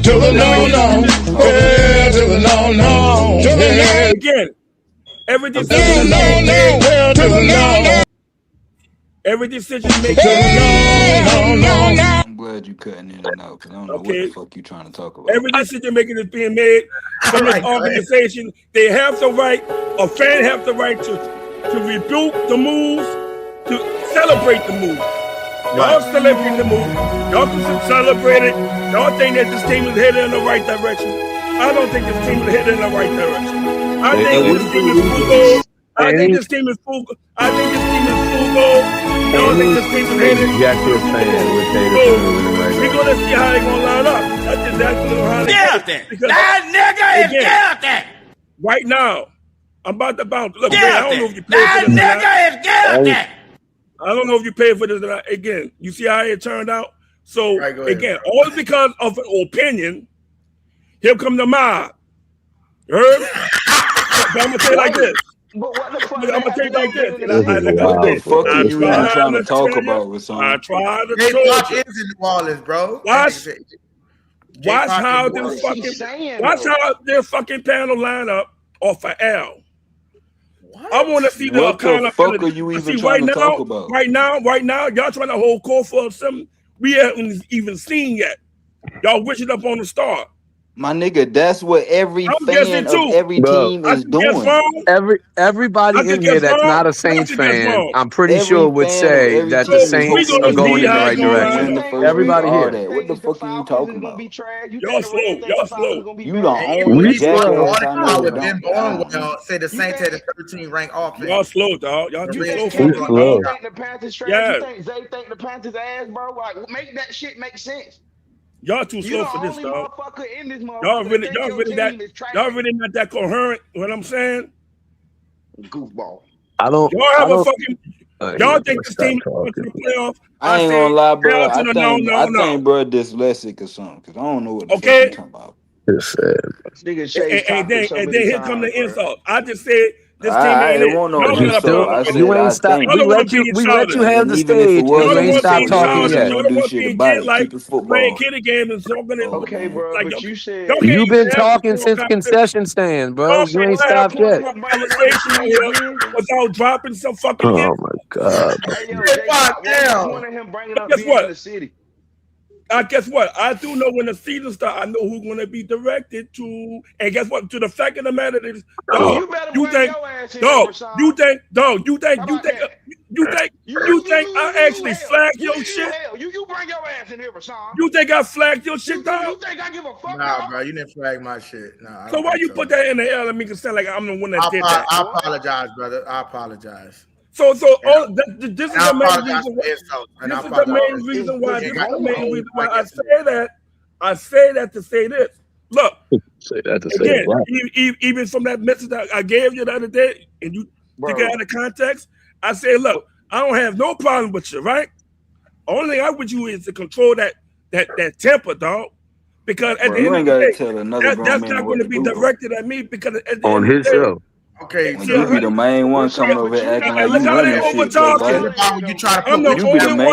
to the no. Again. Every decision every decision made. I'm glad you cutting in and out because I don't know what the fuck you trying to talk about. Every decision making is being made from this organization. They have the right, a fan have the right to rebuke the moves, to celebrate the move. Y'all celebrate the move. Y'all can celebrate it. Y'all think that this team is headed in the right direction. I don't think this team is headed in the right direction. I think this team is full goal. I think this team is full goal. I don't think this team is headed. We're going to see how they're going to line up. That's exactly how they're going to That nigga is guilty. Right now, I'm about to bounce. Look, man, I don't know if you paid for this. That nigga is guilty. I don't know if you paid for this or not. Again, you see how it turned out? So, again, all because of an opinion, here come the mob. You heard? I'm going to say it like this. I'm going to say it like this. What the fuck are you even trying to talk about with something? I tried to talk is in New Orleans, bro. Watch how their fucking panel line up off of L. I want to see the what the fuck are you even trying to talk about? Right now, y'all trying to hold court for something we haven't even seen yet. Y'all wishing up on the star. My nigga, that's what every fan of every team is doing. Everybody in here that's not a Saints fan, I'm pretty sure would say that the Saints are going in the right direction. Everybody here. What the fuck are you talking about? Y'all slow. You the only jackass I know. Ben Barnwell said the Saints had a 13 ranked offense. Y'all slow, dog. Y'all too slow. You think the Panthers trash? You think Zay think the Panthers ass, bro? Like, make that shit make sense. Y'all too slow for this, dog. Y'all really not that coherent. What I'm saying? Goofball. Y'all think this team is going to the playoff? I ain't gonna lie, bro. I think bro dyslexic or something because I don't know what the fuck you're talking about. And then here come the insult. I just said this team ain't it. You ain't stop. We let you have the stage. You ain't stop talking yet. Playing kitty games and talking. Okay, bro. Like, but you said you've been talking since concession stand, bro. You ain't stopped yet. Without dropping some fucking. Oh my god. Guess what? Guess what? I do know when the season starts. I know who's going to be directed to. And guess what? To the fact of the matter is, You think I actually flagged your shit? You bring your ass in here, Rashawn. You think I flagged your shit, dog? You think I give a fuck? Nah, bro, you didn't flag my shit. Nah. So why you put that in the air and make it sound like I'm the one that did that? I apologize, brother. I apologize. So this is the main reason why. This is the main reason why. This is the main reason why I say that. I say that to say this. Look, say that to say again, right. even from that message that I gave you the other day, and you took it out of context, I say, look, I don't have no problem with you, right? Only thing I with you is to control that temper, dog. Because at the end of the day, that's not going to be directed at me because at the on end his of the day, show. Okay, you be the main one coming over here acting like you running shit, bro. I'm the only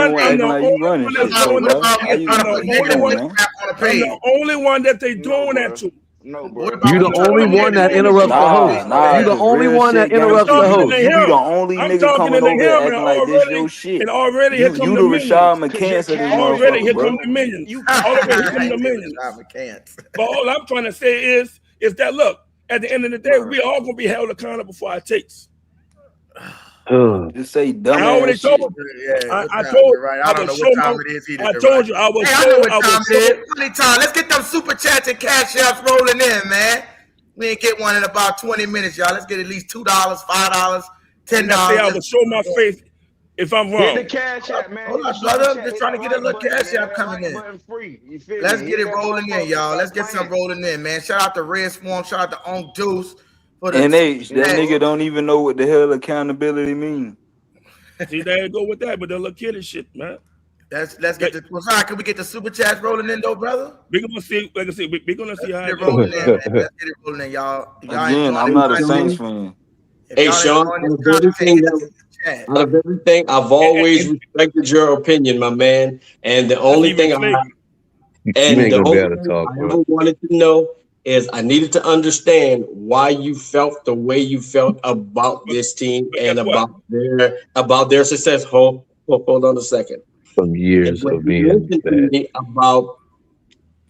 one. I'm the only one that they doing that to. No, bro. You the only one that interrupts the host. You the only one that interrupts the host. You be the only nigga coming over here acting like this your shit. And already here come the millions. Rashad McCants of this already here bro. come the millions. Already here come the millions. But all I'm trying to say is that look, at the end of the day, we all gonna be held accountable for our takes. Just say dumb. I already told you. I told you. I don't know what time it is either. I told you. I was. Hey, I know what time it is. Plenty time. Let's get them super chats and cash apps rolling in, man. We ain't get one in about 20 minutes, y'all. Let's get at least $2, $5, $10. I will show my face if I'm wrong. Get the cash app, man. Hold on, brother. I'm just trying to get a little cash app coming in. Let's get it rolling in, y'all. Let's get some rolling in, man. Shout out to Red Swarm. Shout out to On Deuce. And that nigga don't even know what the hell accountability means. See, there you go with that, but the little kiddy shit, man. Let's get the. Well, sorry, can we get the super chats rolling in, though, brother? We're gonna see. Like I said, we're gonna see how it rolling in. Let's get it rolling in, y'all. Again, I'm not a Saints fan. Hey, Sean, out of everything, I've always respected your opinion, my man. And the only thing I ever wanted to know is I needed to understand why you felt the way you felt about this team and about their success. Hold on a second. From years of being bad.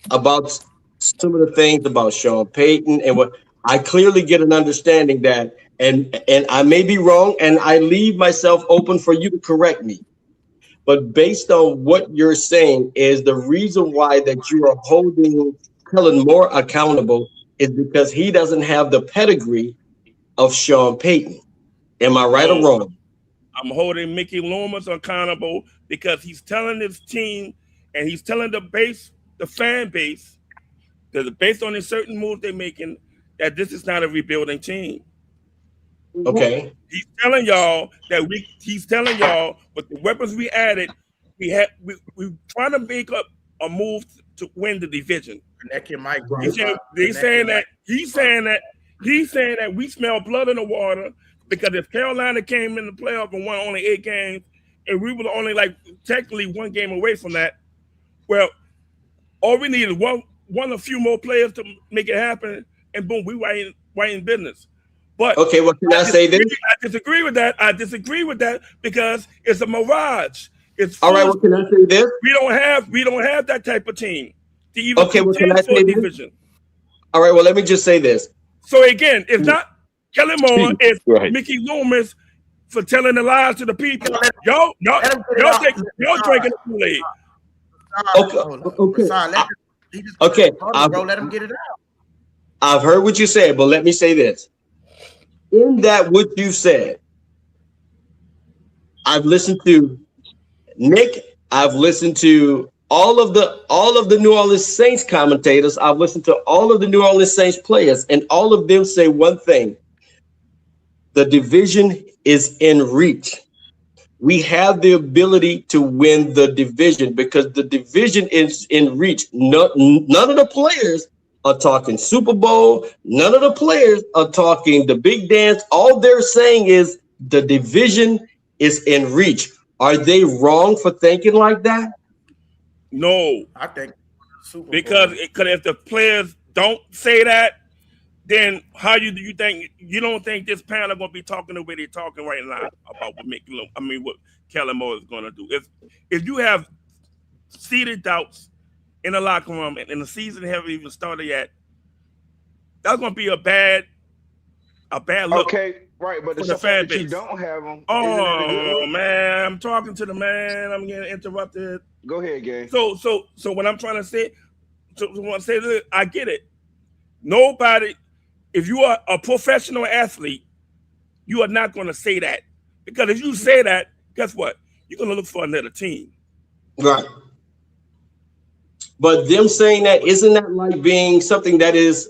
About some of the things about Sean Payton and what I clearly get an understanding that, and I may be wrong, and I leave myself open for you to correct me. But based on what you're saying, is the reason why that you are holding Kellen Moore accountable is because he doesn't have the pedigree of Sean Payton. Am I right or wrong? I'm holding Mickey Loomis accountable because he's telling his team and he's telling the fan base, that based on the certain moves they're making, that this is not a rebuilding team. Okay. He's telling y'all he's telling y'all with the weapons we added, we're trying to make up a move to win the division. Connect your mic, bro. He's saying that we smell blood in the water because if Carolina came in the playoff and won only 8 games, and we were only technically 1 game away from that, well, all we need is a few more players to make it happen, and boom, we right in business. But okay, well, can I say this? I disagree with that. I disagree with that because it's a mirage. It's all right. Well, can I say this? We don't have that type of team to even can I say division. This? All right. Well, let me just say this. So again, it's not Kellen Moore. It's Mickey Loomis for telling the lies to the people. Y'all drinking the Kool-Aid. Okay. Let him get it out. I've heard what you said, but let me say this. In that what you said, I've listened to Nick. I've listened to all of the New Orleans Saints commentators. I've listened to all of the New Orleans Saints players, and all of them say one thing: the division is in reach. We have the ability to win the division because the division is in reach. None of the players are talking Super Bowl. None of the players are talking the big dance. All they're saying is the division is in reach. Are they wrong for thinking like that? No, I think because if the players don't say that, then how do you think you don't think this panel gonna be talking the way they're talking right now about what Kellen Moore is gonna do? If you have seated doubts in the locker room and the season haven't even started yet, that's gonna be a bad a bad look. Okay, right, but for the the fan fact that you base. don't have them, isn't that a good Oh look? man, I'm talking to the man. I'm getting interrupted. Go ahead, Gay. So what I'm trying to say, this, I get it. Nobody, if you are a professional athlete, you are not going to say that, because if you say that, guess what? You're going to look for another team. Right. But them saying that, isn't that like being something that is,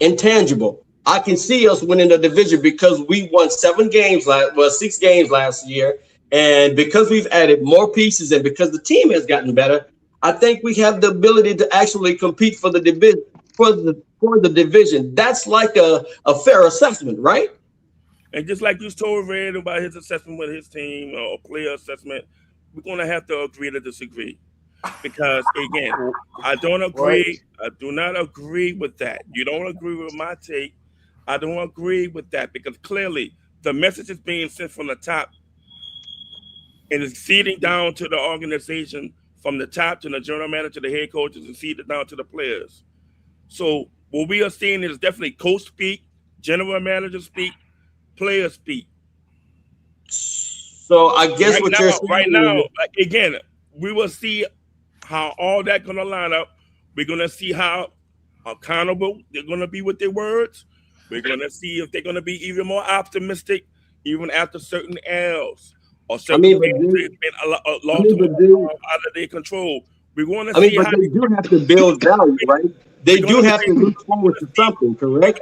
intangible? I can see us winning the division because we won 6 games last year. And because we've added more pieces and because the team has gotten better, I think we have the ability to actually compete for the division. For the division, that's like a fair assessment, right? And just like you told Red about his assessment with his team or player assessment, we're going to have to agree to disagree. Because again, I don't agree. I do not agree with that. You don't agree with my take. I don't agree with that, because clearly the message is being sent from the top and it's feeding down to the organization, from the top to the general manager, the head coaches, and feeding down to the players. So what we are seeing is definitely coach speak, general manager speak, player speak. So I guess right what now, you're saying right now, again, we will see how all that going to line up. We're going to see how accountable they're going to be with their words. We're going to see if they're going to be even more optimistic, even after certain L's or certain things been lost out of their control. We want to see. But they do have to build value, right? They do have to look forward to something, correct?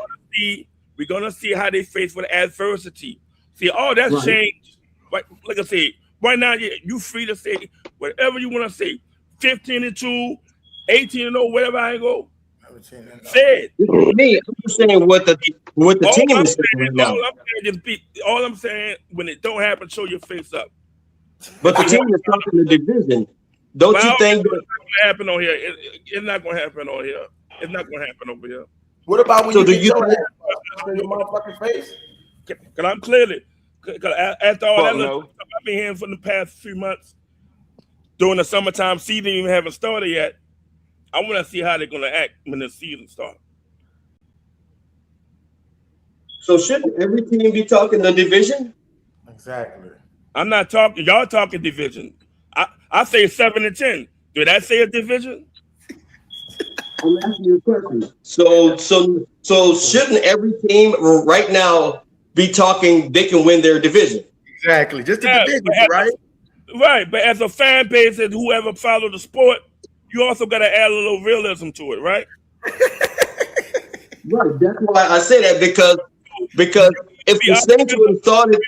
We're gonna see how they face with adversity. See, all that's changed. Right, like I said, right now you free to say whatever you want to say. 15-2, 18-0, whatever I go. Say it. Me, I'm just saying what the team is saying right now. All I'm saying, when it don't happen, show your face up. But the team is talking the division. Don't you think that it's not going to happen on here? It's not going to happen on here. It's not going to happen over here. What about when So you do get you your think- ass in your motherfucking face? Because I'm clearly, after all that stuff I've been hearing for the past few months, during the summertime season even haven't started yet, I want to see how they're going to act when the season starts. So shouldn't every team be talking the division? Exactly. I'm not talking. Y'all talking division. I say 7-10. Did I say a division? I'm asking you a question. So shouldn't every team right now be talking they can win their division? Exactly. Just the division, right? Right. But as a fan base and whoever follow the sport, you also got to add a little realism to it, right? Right. That's why I say that, because if the Saints would have started,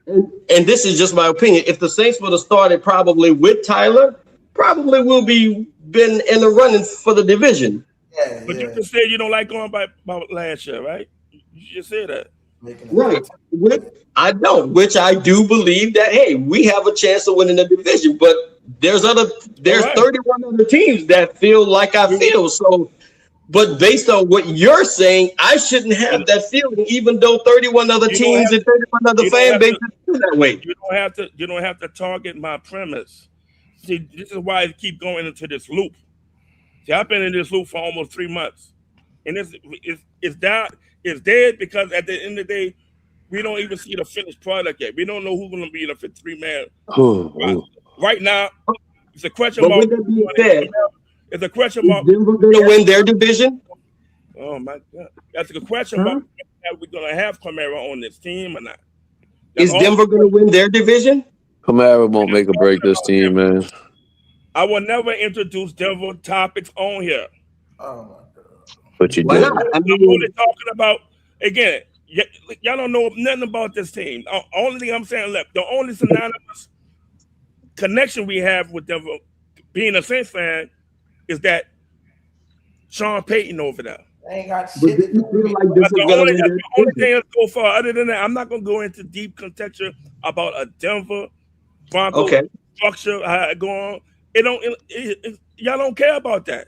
and this is just my opinion, if the Saints would have started probably with Tyler, probably will be been in the running for the division. Yeah, but you just said you don't like going by last year, right? You just said that. Right. Which I do believe that, hey, we have a chance of winning the division, but there's 31 other teams that feel like I feel. So, but based on what you're saying, I shouldn't have that feeling, even though 31 other teams and 31 other fan bases feel that way. You don't have to target my premise. See, this is why I keep going into this loop. See, I've been in this loop for almost 3 months, and it's dead because at the end of the day, we don't even see the finished product yet. We don't know who's going to be in a 3-man. Right now, it's a question mark. With that being said, it's a question mark. Is Denver going to win their division? Oh my God, that's a question mark. Are we going to have Kamara on this team or not? Is Denver going to win their division? Kamara won't make or break this team, man. I will never introduce Denver topics on here. Oh my God. But you Why did. not? I'm only talking about, again, y'all don't know nothing about this team. Only thing I'm saying, look, the only synonymous connection we have with Denver, being a Saints fan, is that Sean Payton over there. They ain't got But shit do to you do feel with like it. this That's is the going to only win thing that's so far. Other than that, I'm not going to go into deep contexture about a Denver Broncos structure, how it go on. Y'all don't care about that.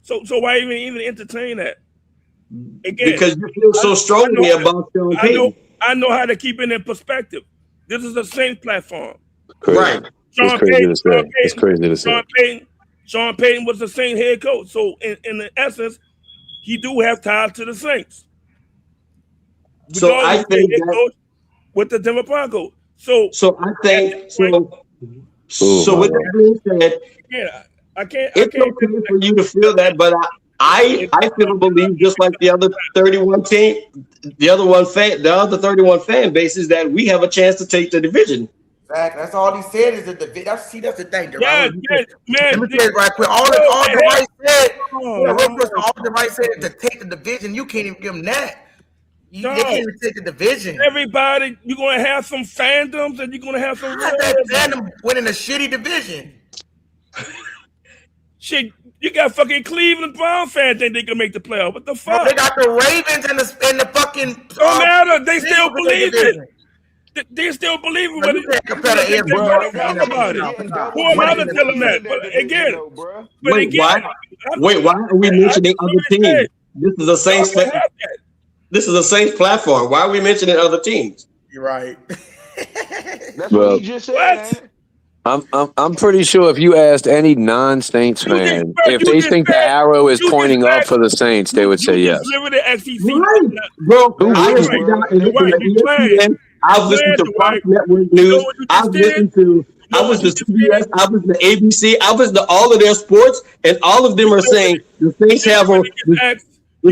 So why even entertain that? Again, because you feel so strongly about Sean Payton. I know how to keep it in perspective. This is a Saints platform. Crazy. Right. It's crazy to say. It's crazy to say. Sean Payton was the Saints head coach. So in essence, he do have ties to the Saints. So I think that with the Denver Broncos. So I think so. With that being said, I can't. It's okay for you to feel that, but I feel and believe just like the other 31 team, the other 31 fan bases that we have a chance to take the division. Exactly. That's all he said is the division. That's the thing. Yeah, man. Let me tell you right quick. All the right said. All the right said is to take the division. You can't even give them that. They can't even take the division. Everybody, you're gonna have some fandoms, and you're gonna have some. How's that fandom winning a shitty division? Shit, you got fucking Cleveland Brown fans think they can make the playoff. What the fuck? Bro, they got the Ravens and the fucking. Don't matter. They still believe it. They still believe it. Who am I to tell them that? But again, wait, why are we mentioning other teams? This is a Saints. This is a Saints platform. Why are we mentioning other teams? You're right. That's what he just said. I'm pretty sure if you asked any non-Saints fan if they think the arrow is pointing up for the Saints, they would say yes. Right, bro. I've listened to Fox Network News. I've listened to. I was the CBS. I was the ABC. I was the all of their sports, and all of them are saying the Saints have the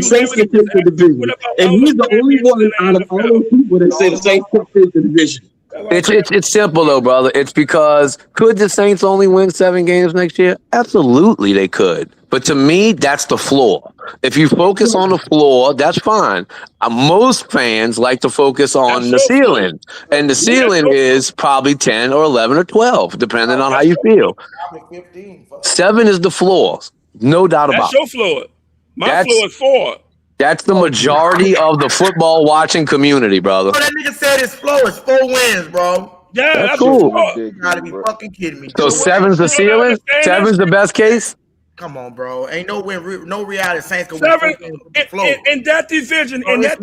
Saints can take the division, and he's the only one out of all those people that say the Saints can take the division. It's simple though, brother. It's because could the Saints only win 7 games next year? Absolutely, they could. But to me, that's the floor. If you focus on the floor, that's fine. Most fans like to focus on the ceiling, and the ceiling is probably 10 or 11 or 12, depending on how you feel. 7 is the floor, no doubt about it. That's your floor. My floor is 4. That's the majority of the football watching community, brother. Bro, that nigga said his floor is 4 wins, bro. Yeah, that's cool. You gotta be fucking kidding me. So 7's the ceiling? 7's the best case? Come on, bro. Ain't no reality Saints can win in that division. In that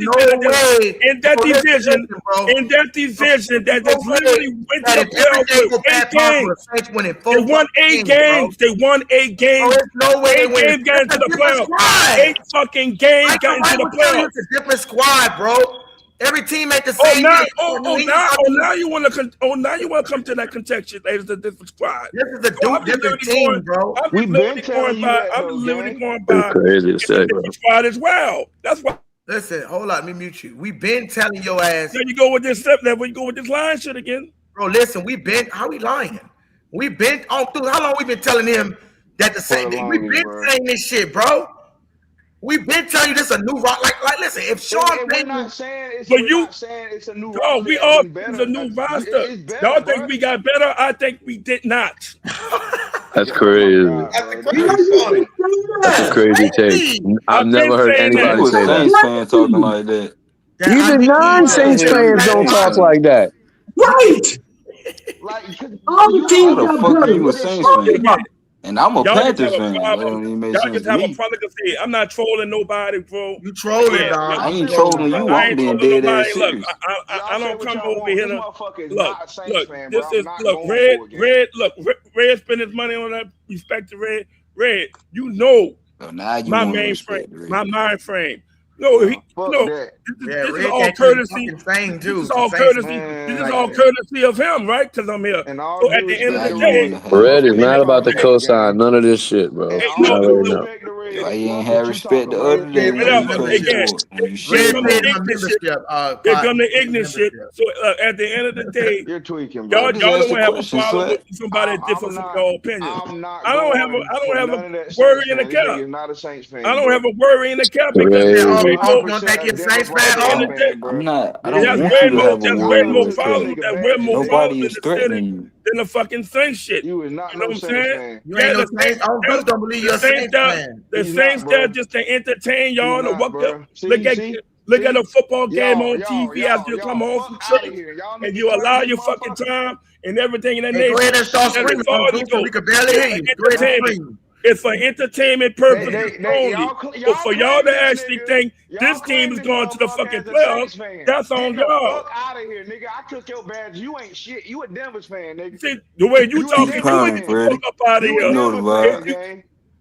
division, that literally went to the playoffs. They won 8 games. They won 8 games. No way they win. 8 games got into the playoffs. 8 fucking games got into the playoffs. It's a different squad, bro. Every team ain't the same. Now you want to come to that contention. It's a different squad. This is a different team, bro. We've been telling you that. I'm literally going by. Crazy to say, bro. Squad as well. That's why. Listen, hold on, let me mute you. We've been telling your ass. There you go with this step. There you go with this lying shit again, bro. Listen, how we lying? We've been on through. How long we been telling him that the same thing? We've been saying this shit, bro. We've been telling you this a new rock. Like, listen, if Sean Payton, not saying it's a new roster. Oh, we all it's a new roster. Y'all think we got better? I think we did not. That's crazy. That's a crazy take. I've never heard anybody say that. Saints fan talking like that. Even non-Saints fans don't talk like that. Right. Like all the teams are fucking you a Saints fan. And I'm a Panthers fan. Y'all just have a problem because I'm not trolling nobody, bro. You trolling, dog. I ain't trolling you. I'm being dead ass serious. Look, I don't come over here. Look, Red spend his money on that. Respect to Red. Red, you know my main frame, my mind frame. This is all courtesy. This is all courtesy. This is all courtesy of him, right? Because I'm here. So at the end of the day, Red is not about the cosign. None of this shit, bro. Why you ain't have respect the other day? Here come the ignorant shit. So at the end of the day, you're tweaking. Y'all don't have a problem with somebody different from your opinion. I don't have a worry in the cap. I don't have a worry in the cap because I'm not. I don't want you to have a worry. Nobody is threatening you. Than the fucking Saints shit. You is not know what I'm saying? You ain't no Saints. I don't believe you're a Saints fan. The Saints there just to entertain y'all and look at a football game on TV after you come home from church and you allow your fucking time and everything in that nation. Go ahead and start screaming. We can barely hear you. Go ahead and scream. It's for entertainment purposes only. But for y'all to actually think this team is going to the fucking playoffs, that's on y'all. Fuck out of here, nigga. I took your badge. You ain't shit. You a Denver's fan, nigga. See, the way you talking, you ain't fuck up out of here.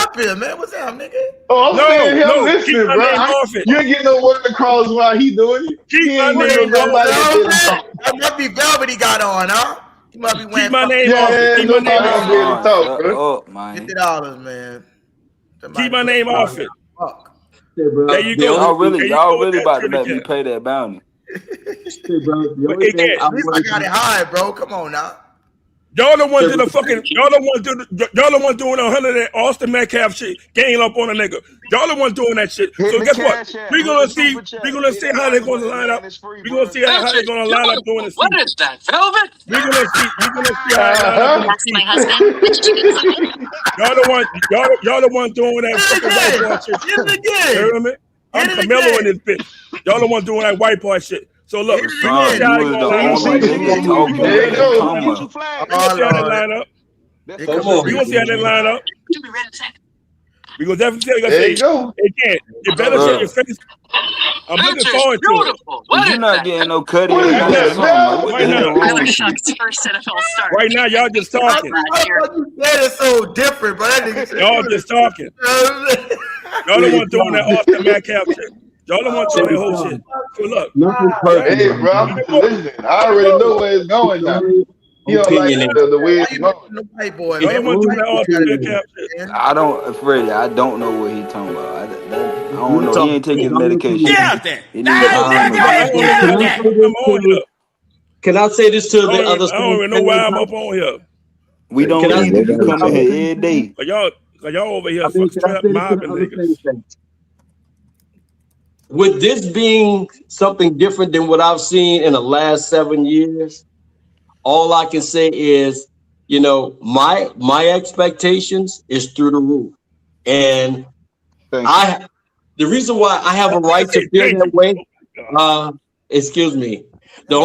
up here, man. What's up, nigga? Oh, I'm saying him keep listening, my bro. name off it. You ain't getting no word across while he doing it. Keep He my ain't name getting off nobody it. to get him talk. That must be Velvet he got on, huh? He must be wearing Keep my name off it. Yeah, Keep my name nobody off gonna be able to it. talk, Shut bro. up, man. $50, man. Keep my name off it. Fuck. There you go. Y'all There you really go with that about to Twitter make me cat. pay that bounty. But again, At least I got it high, bro. Come on now. y'all the ones doing the fucking. Y'all the ones doing 100 and Austin Metcalf shit, gang up on a nigga. Y'all the ones doing that shit. Hit So the guess what? cash app. We're Hit gonna the see. super chat. We're gonna Hit see that how they're like gonna button, line man. up. It's free, We're gonna bro. see how they're gonna line up during the season. What is that, Velvet? We're gonna see. We're gonna see how they line up in the season. Y'all the one. Y'all the one doing that fucking white boy shit. Get it You again. hear me? I'm Get it Camelo in again. this bitch. Y'all the one doing that white boy shit. So look, Hit it we're gonna again. see how they You was gonna the line up. only nigga talking. There you go. Come on. We're gonna see how they line up. That's Come the on. We're gonna see how they line up. We're gonna definitely see. There you go. Again, you better show your face. I'm looking forward to it. You're not getting no cutty What or is nothing. that, Something like, what Why the hell not? wrong with you? Right now, y'all just talking. I thought you said it so different, but that nigga said Y'all just talking. Y'all the one doing that Austin Metcalf shit. Y'all the one doing that whole shit. So look, Nothing y'all, Hey, bro, I'm you listening. I already know where it's going now. He don't like opinion. the way it's going. The white boy, It's man. only I don't, Freddie. I don't know what he talking about. I don't we know. He talk. ain't taking his I'm gonna tell you- medication. Yeah, then. He needs to Nah, call him. Can I say this to the other? I don't even know why I'm up on here. We don't Can I- either. You come in here every day. Cause y'all over here I mean, can I straight say this to up the mobbing other niggas. thing? With this being something different than what I've seen in the last 7 years, all I can say is, you know, my expectations is through the roof. And the reason why I have a right to feel that way, excuse me. The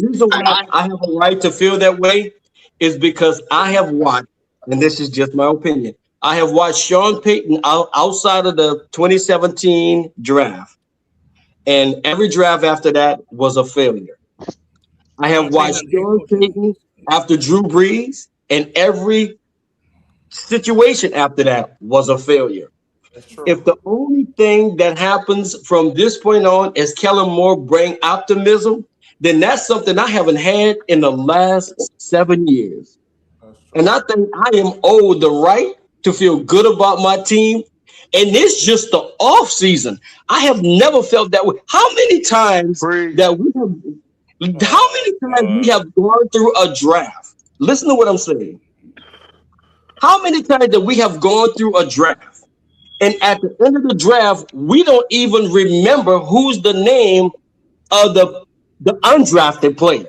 reason why I have a right to feel that way is because I have watched, and this is just my opinion, I have watched Sean Payton outside of the 2017 draft, and every draft after that was a failure. I have watched Sean Payton after Drew Brees, and every situation after that was a failure. If the only thing that happens from this point on is Kellen Moore bring optimism, then that's something I haven't had in the last 7 years. And I think I am owed the right to feel good about my team. And it's just the off season. I have never felt that way. How many times that we have gone through a draft? Listen to what I'm saying. How many times that we have gone through a draft, and at the end of the draft, we don't even remember who's the name of the undrafted player.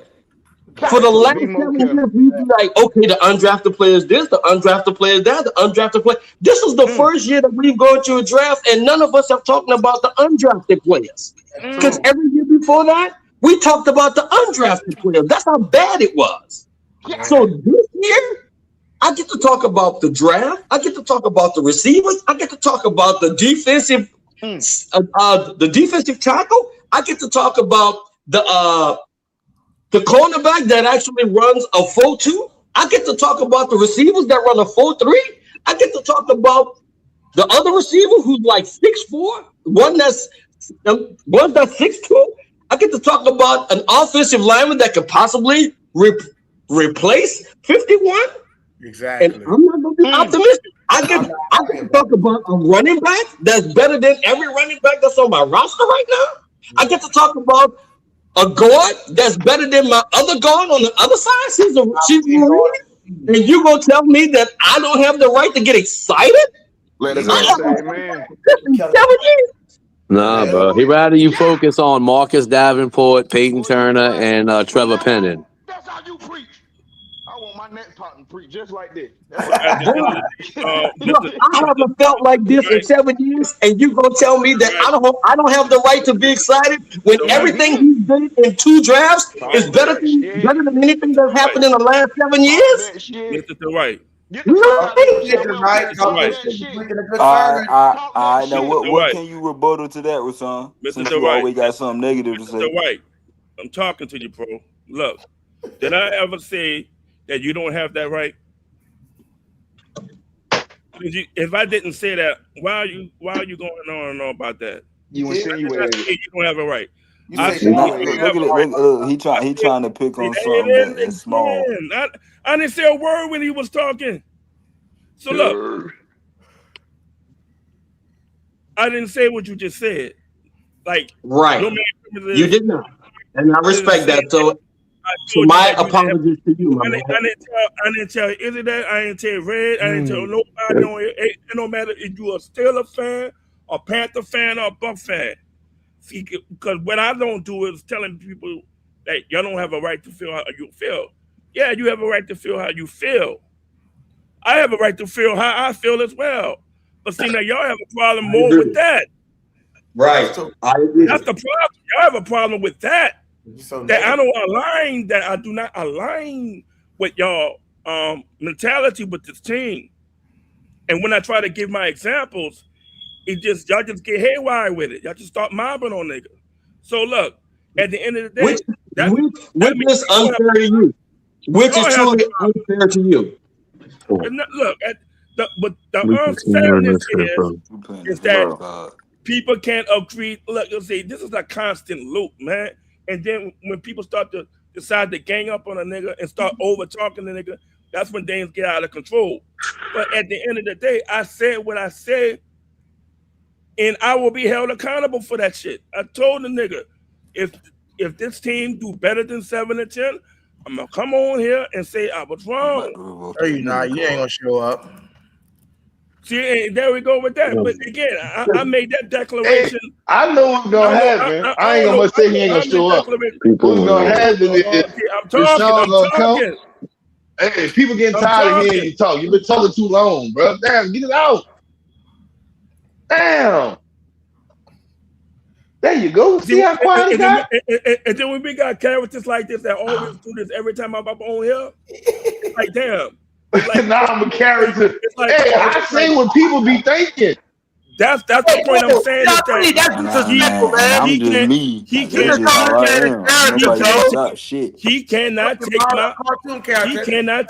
For the last 7 years, we'd be like, okay, the undrafted player is this, the undrafted player is that, the undrafted player. This is the first year that we've gone to a draft, and none of us have talked about the undrafted players. Because every year before that, we talked about the undrafted players. That's how bad it was. So this year, I get to talk about the draft. I get to talk about the receivers. I get to talk about the defensive tackle. I get to talk about the cornerback that actually runs a 4.2. I get to talk about the receivers that run a 4.3. I get to talk about the other receiver who's like 6'4", one that's 6'2". I get to talk about an offensive lineman that could possibly replace 51. Exactly. And I'm not going to be optimistic. I get to talk about a running back that's better than every running back that's on my roster right now. I get to talk about a guard that's better than my other guard on the other side. She's and you gonna tell me that I don't have the right to get excited? Let it say, man. 7 years. Nah, bro. He'd rather you focus on Marcus Davenport, Peyton Turner, and Trevor Pennon. That's how you preach. I want my next partner to preach just like this. I haven't felt like this in 7 years, and you gonna tell me that I don't have the right to be excited when everything he's done in 2 drafts is better than anything that's happened in the last 7 years? Mr. Right. All right. Now, what can you rebuttal to that, Rasan? Since you always got something negative to say. Mr. White, I'm talking to you, bro. Look, did I ever say that you don't have that right? If I didn't say that, why are you going on and on about that? You insinuated you don't have a right. Look at he trying to pick on something that's small. I didn't say a word when he was talking. So look, I didn't say what you just said. Like, right, you did not, and I respect that. So my apologies to you, I didn't tell Izzy that. I didn't tell Red. I didn't tell nobody. It no matter if you a Steelers fan, a Panther fan, or a Buck fan. See, because what I don't do is telling people that y'all don't have a right to feel how you feel. Yeah, you have a right to feel how you feel. I have a right to feel how I feel as well. But see, now y'all have a problem more with that. Right. I agree. That's the problem. Y'all have a problem with that. That I don't align, that I do not align with y'all mentality with this team. And when I try to give my examples, y'all just get haywire with it. Y'all just start mobbing on niggas. So look, at the end of the day, which is unfair to you. Which is truly unfair to you. Look, but the unfairness is that people can't agree. Look, you'll see, this is a constant loop, man. And then when people start to decide to gang up on a nigga and start over talking to the nigga, that's when things get out of control. But at the end of the day, I said what I said, and I will be held accountable for that shit. I told the nigga, if this team do better than 7-10, I'm gonna come on here and say I was wrong. Hey, nah, you ain't gonna show up. See, and there we go with that. But again, I made that declaration. Hey, I know what's gonna happen. I ain't gonna say he ain't gonna show up. What's gonna happen is I'm talking. Hey, people getting tired of hearing you talk. You've been talking too long, bro. Damn, get it out. Damn. There you go. See how quiet he got? And then when we got characters like this that always do this every time I'm up on here, like damn. Like, now I'm a character. Like, hey, I say what people be thinking. That's the point I'm saying. He cannot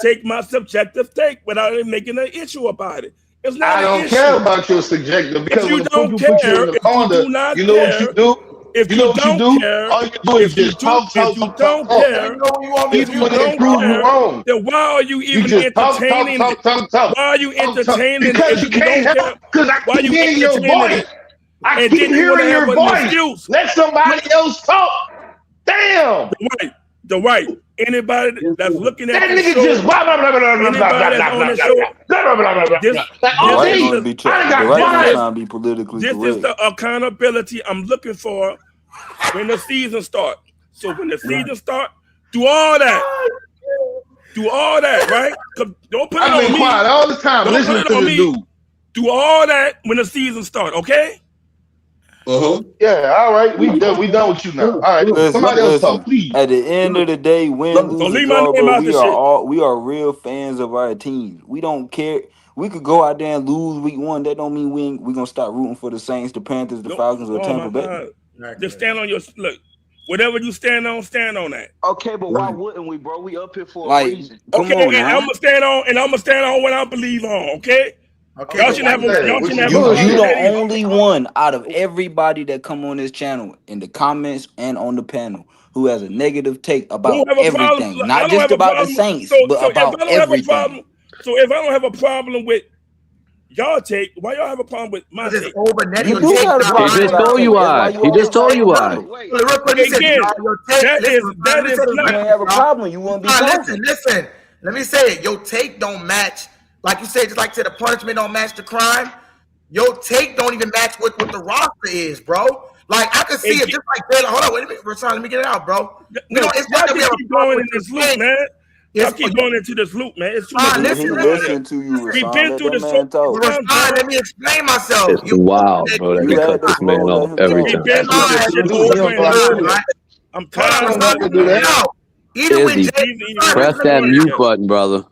take my subjective take without making an issue about it. It's not. I don't care about your subjective because when people put you in the corner, you know what you do. If you don't care, all you do is just talk. Even when they prove you wrong, then why are you even entertaining? Why are you entertaining? Because you can't help. Because I keep hearing your voice. I keep hearing your voice. Let somebody else talk. Damn. The right. Anybody that's looking at that nigga just blah blah blah blah blah blah blah. This is the accountability I'm looking for when the season starts. So when the season starts, do all that. Do all that, right? Don't put it on me. I've been quiet all the time listening to the dude. Do all that when the season starts, okay? Yeah, all right. We done with you now. All right, somebody else talk, please. At the end of the day, win, lose, we are real fans of our teams. We don't care. We could go out there and lose week 1. That don't mean we gonna start rooting for the Saints, the Panthers, the Falcons, or Tampa Bay. Just stand on your look. Whatever you stand on that. Okay, but why wouldn't we, bro? We up here for a reason. Okay, and I'm gonna stand on what I believe on. Okay. Okay, you the only one out of everybody that come on this channel in the comments and on the panel who has a negative take about everything, not just about the Saints, but about everything. So if I don't have a problem with y'all take, why y'all have a problem with my take? He just told you why. He just told you why. That is not. You have a problem. You won't be listen. Let me say it. Your take don't match. Like you said, just like to the punishment don't match the crime. Your take don't even match what the roster is, bro. Like I can see it just like that. Hold on, wait a minute, Rashawn, let me get it out, bro. It's not that we keep going in this loop, man. Y'all keep going into this loop, man. It's too much. Listen to you, We've been through this. Let me explain myself. It's wild, bro. That you cut this man off every time. I'm tired of that. Even when press that mute button, brother.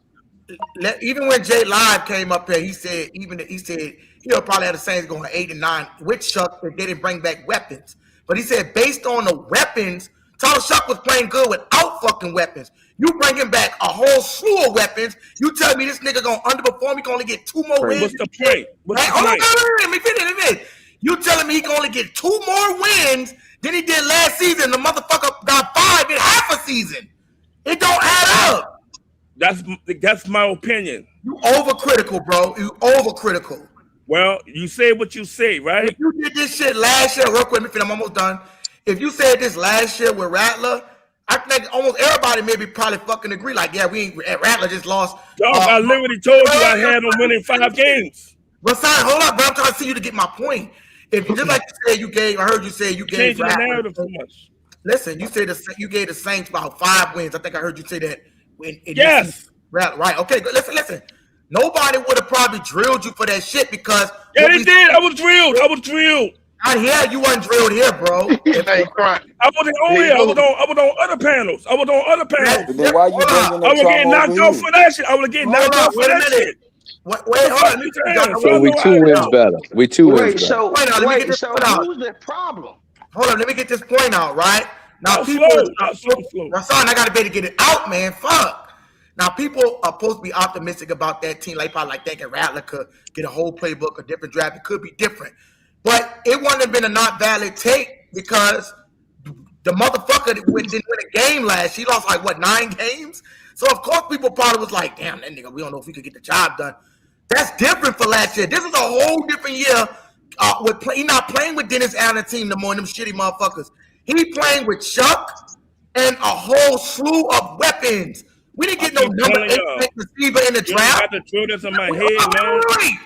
Even when Jay Live came up here, he said he'll probably have the Saints going 8-9 with Shuck if they didn't bring back weapons. But he said based on the weapons, Tyler Shuck was playing good without fucking weapons. You bringing back a whole slew of weapons. You tell me this nigga gonna underperform? He can only get 2 more wins. What's the point? Let me finish. You telling me he can only get 2 more wins than he did last season? The motherfucker got 5 in half a season. It don't add up. That's my opinion. You overcritical, bro. You overcritical. Well, you say what you say, right? If you did this shit last year, real quick, I'm almost done. If you said this last year with Rattler, I think almost everybody maybe probably fucking agree. Like, yeah, Rattler just lost. I literally told you I had him winning 5 games. But son, hold up, bro. I'm trying to see you to get my point. If just like you said, I heard you say you gave Rattler the narrative too much. Listen, you said you gave the Saints about 5 wins. I think I heard you say that. Yes. Right. Okay. Good. Listen. Nobody would have probably drilled you for that shit because they did. I was drilled. Not here. You wasn't drilled here, bro. I wasn't on here. I was on other panels. But then why you bringing I was getting knocked out for that shit. I was getting knocked out for that shit. Wait, hold on. So we 2 wins better. We 2 wins better. So who's the problem? Hold on. Let me get this point out, right? Now, people, Rasan, I got to be able to get it out, man. Fuck. Now, people are supposed to be optimistic about that team. Like, probably like thinking Rattler could get a whole playbook, a different draft. It could be different. But it wouldn't have been a not valid take because The motherfucker didn't win a game last year. He lost like, what, 9 games? So, of course, people probably was like, damn, that nigga, we don't know if he could get the job done. That's different for last year. This is a whole different year. He not playing with Dennis Allen team no more, them shitty motherfuckers. He playing with Chuck and a whole slew of weapons. We didn't get no number 8 receiver in the draft. I got to throw this in my head, man.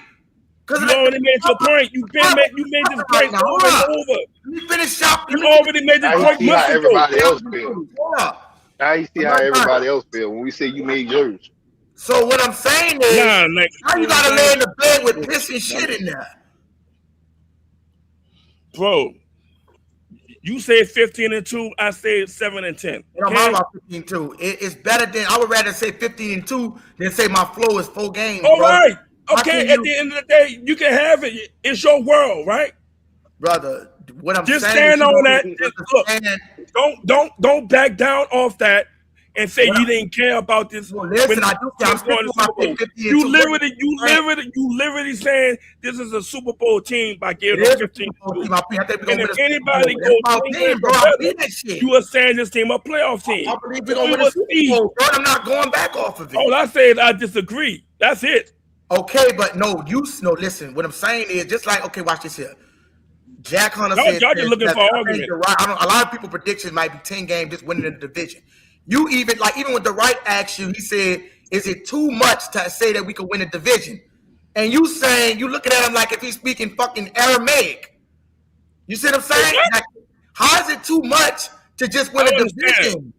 You already made your point. You made this point over and over. Let me finish up. You already made this point. How everybody else feel. Now you see how everybody else feel when we say you made yours. So what I'm saying is, how you gotta lay in the bed with piss and shit in there? Bro, you say 15-2, I say 7-10. Okay? I'm about 15-2. It's better than, I would rather say 15-2 than say my flow is 4 games. All right. Okay, at the end of the day, you can have it. It's your world, right? Brother, what I'm just saying stand on that. Look, don't back down off that and say you didn't care about this. Well, listen, I do care. You literally saying this is a Super Bowl team by giving them 15. And if anybody goes, you are saying this team a playoff team. I believe we're gonna win a Super Bowl, bro. I'm not going back off of it. All I say is I disagree. That's it. Okay, but listen. What I'm saying is just like, okay, watch this here. Jack Hunter said, y'all just looking for argument. Right. A lot of people predictions might be 10 games just winning the division. You even with the right action, he said, is it too much to say that we could win a division? And you saying, you looking at him like if he's speaking fucking Aramaic. You see what I'm saying? Like, how is it too much to just win a division?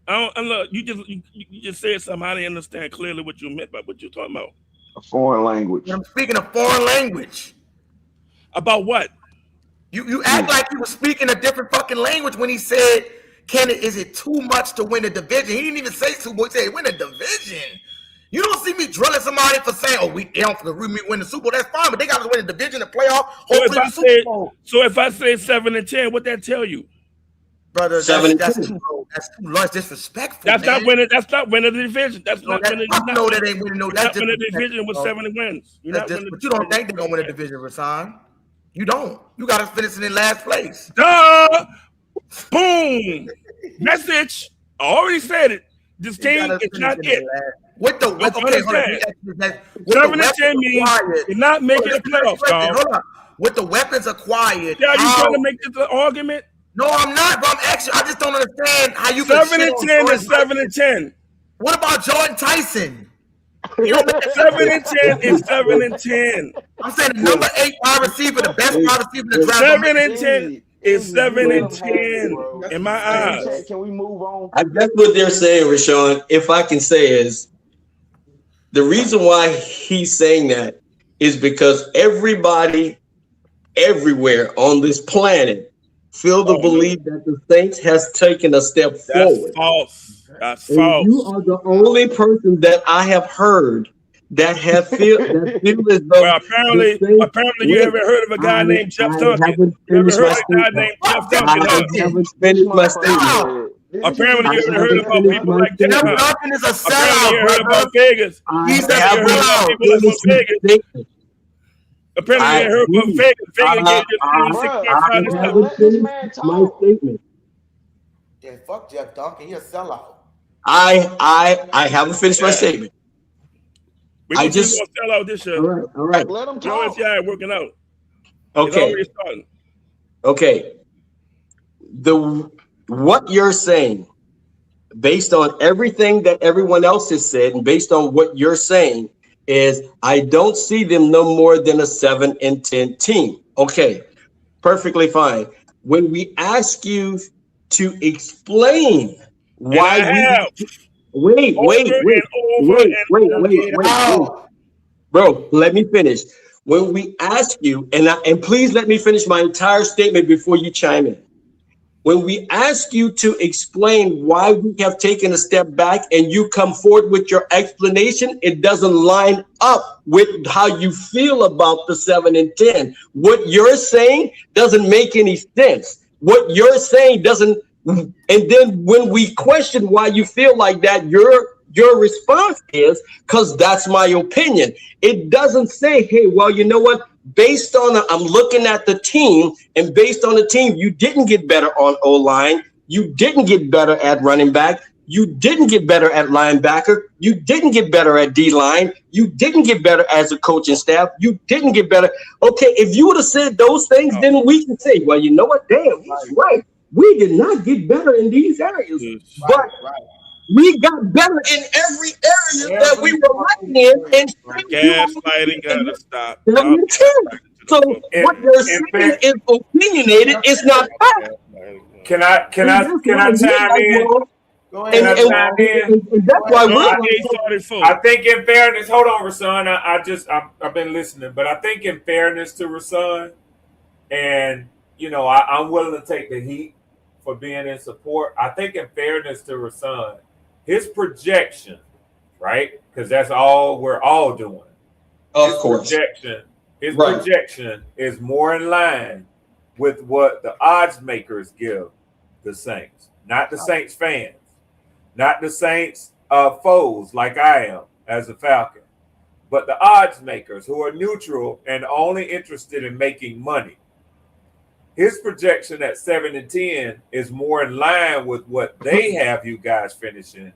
Look, you just said something. I didn't understand clearly what you meant by what you're talking about. A foreign language. I'm speaking a foreign language. About what? You act like he was speaking a different fucking language when he said, is it too much to win a division? He didn't even say Super Bowl. He said win a division. You don't see me drilling somebody for saying, they don't win the Super Bowl. That's fine, but they got to win the division, the playoff, hopefully the Super Bowl. So if I say 7-10, what that tell you? Brother, that's too low. That's too low. It's disrespectful. That's not winning the division. That's not winning. No, that ain't winning. No, that's winning the division with 7 wins. But you don't think they're gonna win a division, Rasan? You don't. You got to finish in last place. Duh. Boom. Message. I already said it. This team is not it. With the okay, hold on. 7-10 means you're not making the playoffs, dog. With the weapons acquired. Yeah, you trying to make this an argument? No, I'm not, bro. I just don't understand how you 7-10 is 7-10. What about Jordan Tyson? 7-10 is 7-10. I'm saying the number 8 wide receiver, the best wide receiver in the draft. 7-10 is 7-10 in my eyes. Can we move on? I guess what they're saying, Rashawn, if I can say, is the reason why he's saying that is because everybody everywhere on this planet feel the belief that the Saints has taken a step forward. False. That's and false. You are the only person that I have heard that have feel as though. Well, apparently you haven't heard of a guy named Jeff Duncan. You haven't heard of a guy named Jeff Duncan. I haven't finished my statement. Apparently you haven't heard about people like that. Jeff Duncan is a sellout. You heard about Vegas. He's a sellout. Apparently you heard about Vegas. Vegas gave you 6.5 my statement. Yeah, fuck Jeff Duncan. He's a sellout. I haven't finished my statement. I just gonna sell out this year. All right. Let him talk. USCI working out. Okay. It's already starting. Okay. What you're saying, based on everything that everyone else has said, and based on what you're saying, is I don't see them no more than a 7-10 team. Okay, perfectly fine. When we ask you to explain why wait, bro, let me finish. When we ask you, and please let me finish my entire statement before you chime in. When we ask you to explain why we have taken a step back and you come forward with your explanation, it doesn't line up with how you feel about the 7-10. What you're saying doesn't make any sense. What you're saying doesn't. And then when we question why you feel like that, your response is, because that's my opinion. It doesn't say, hey, well, you know what? Based on I'm looking at the team, and based on the team, you didn't get better on O-line. You didn't get better at running back. You didn't get better at linebacker. You didn't get better at D-line. You didn't get better as a coaching staff. You didn't get better. Okay, if you would have said those things, then we can say, well, you know what? Damn, he's right. We did not get better in these areas. But we got better in every area that we were lacking in. And gaslighting gotta stop. So what they're saying is opinionated. It's not fact. Can I chime in? And that's why I think in fairness, hold on, Rasan. I've been listening, but I think in fairness to Rasan, and I'm willing to take the heat for being in support. I think in fairness to Rasan, his projection, right? Because that's all we're all doing. Of course. His projection is more in line with what the odds makers give the Saints, not the Saints fans, not the Saints foes like I am as a Falcon, but the odds makers who are neutral and only interested in making money. His projection at 7-10 is more in line with what they have you guys finishing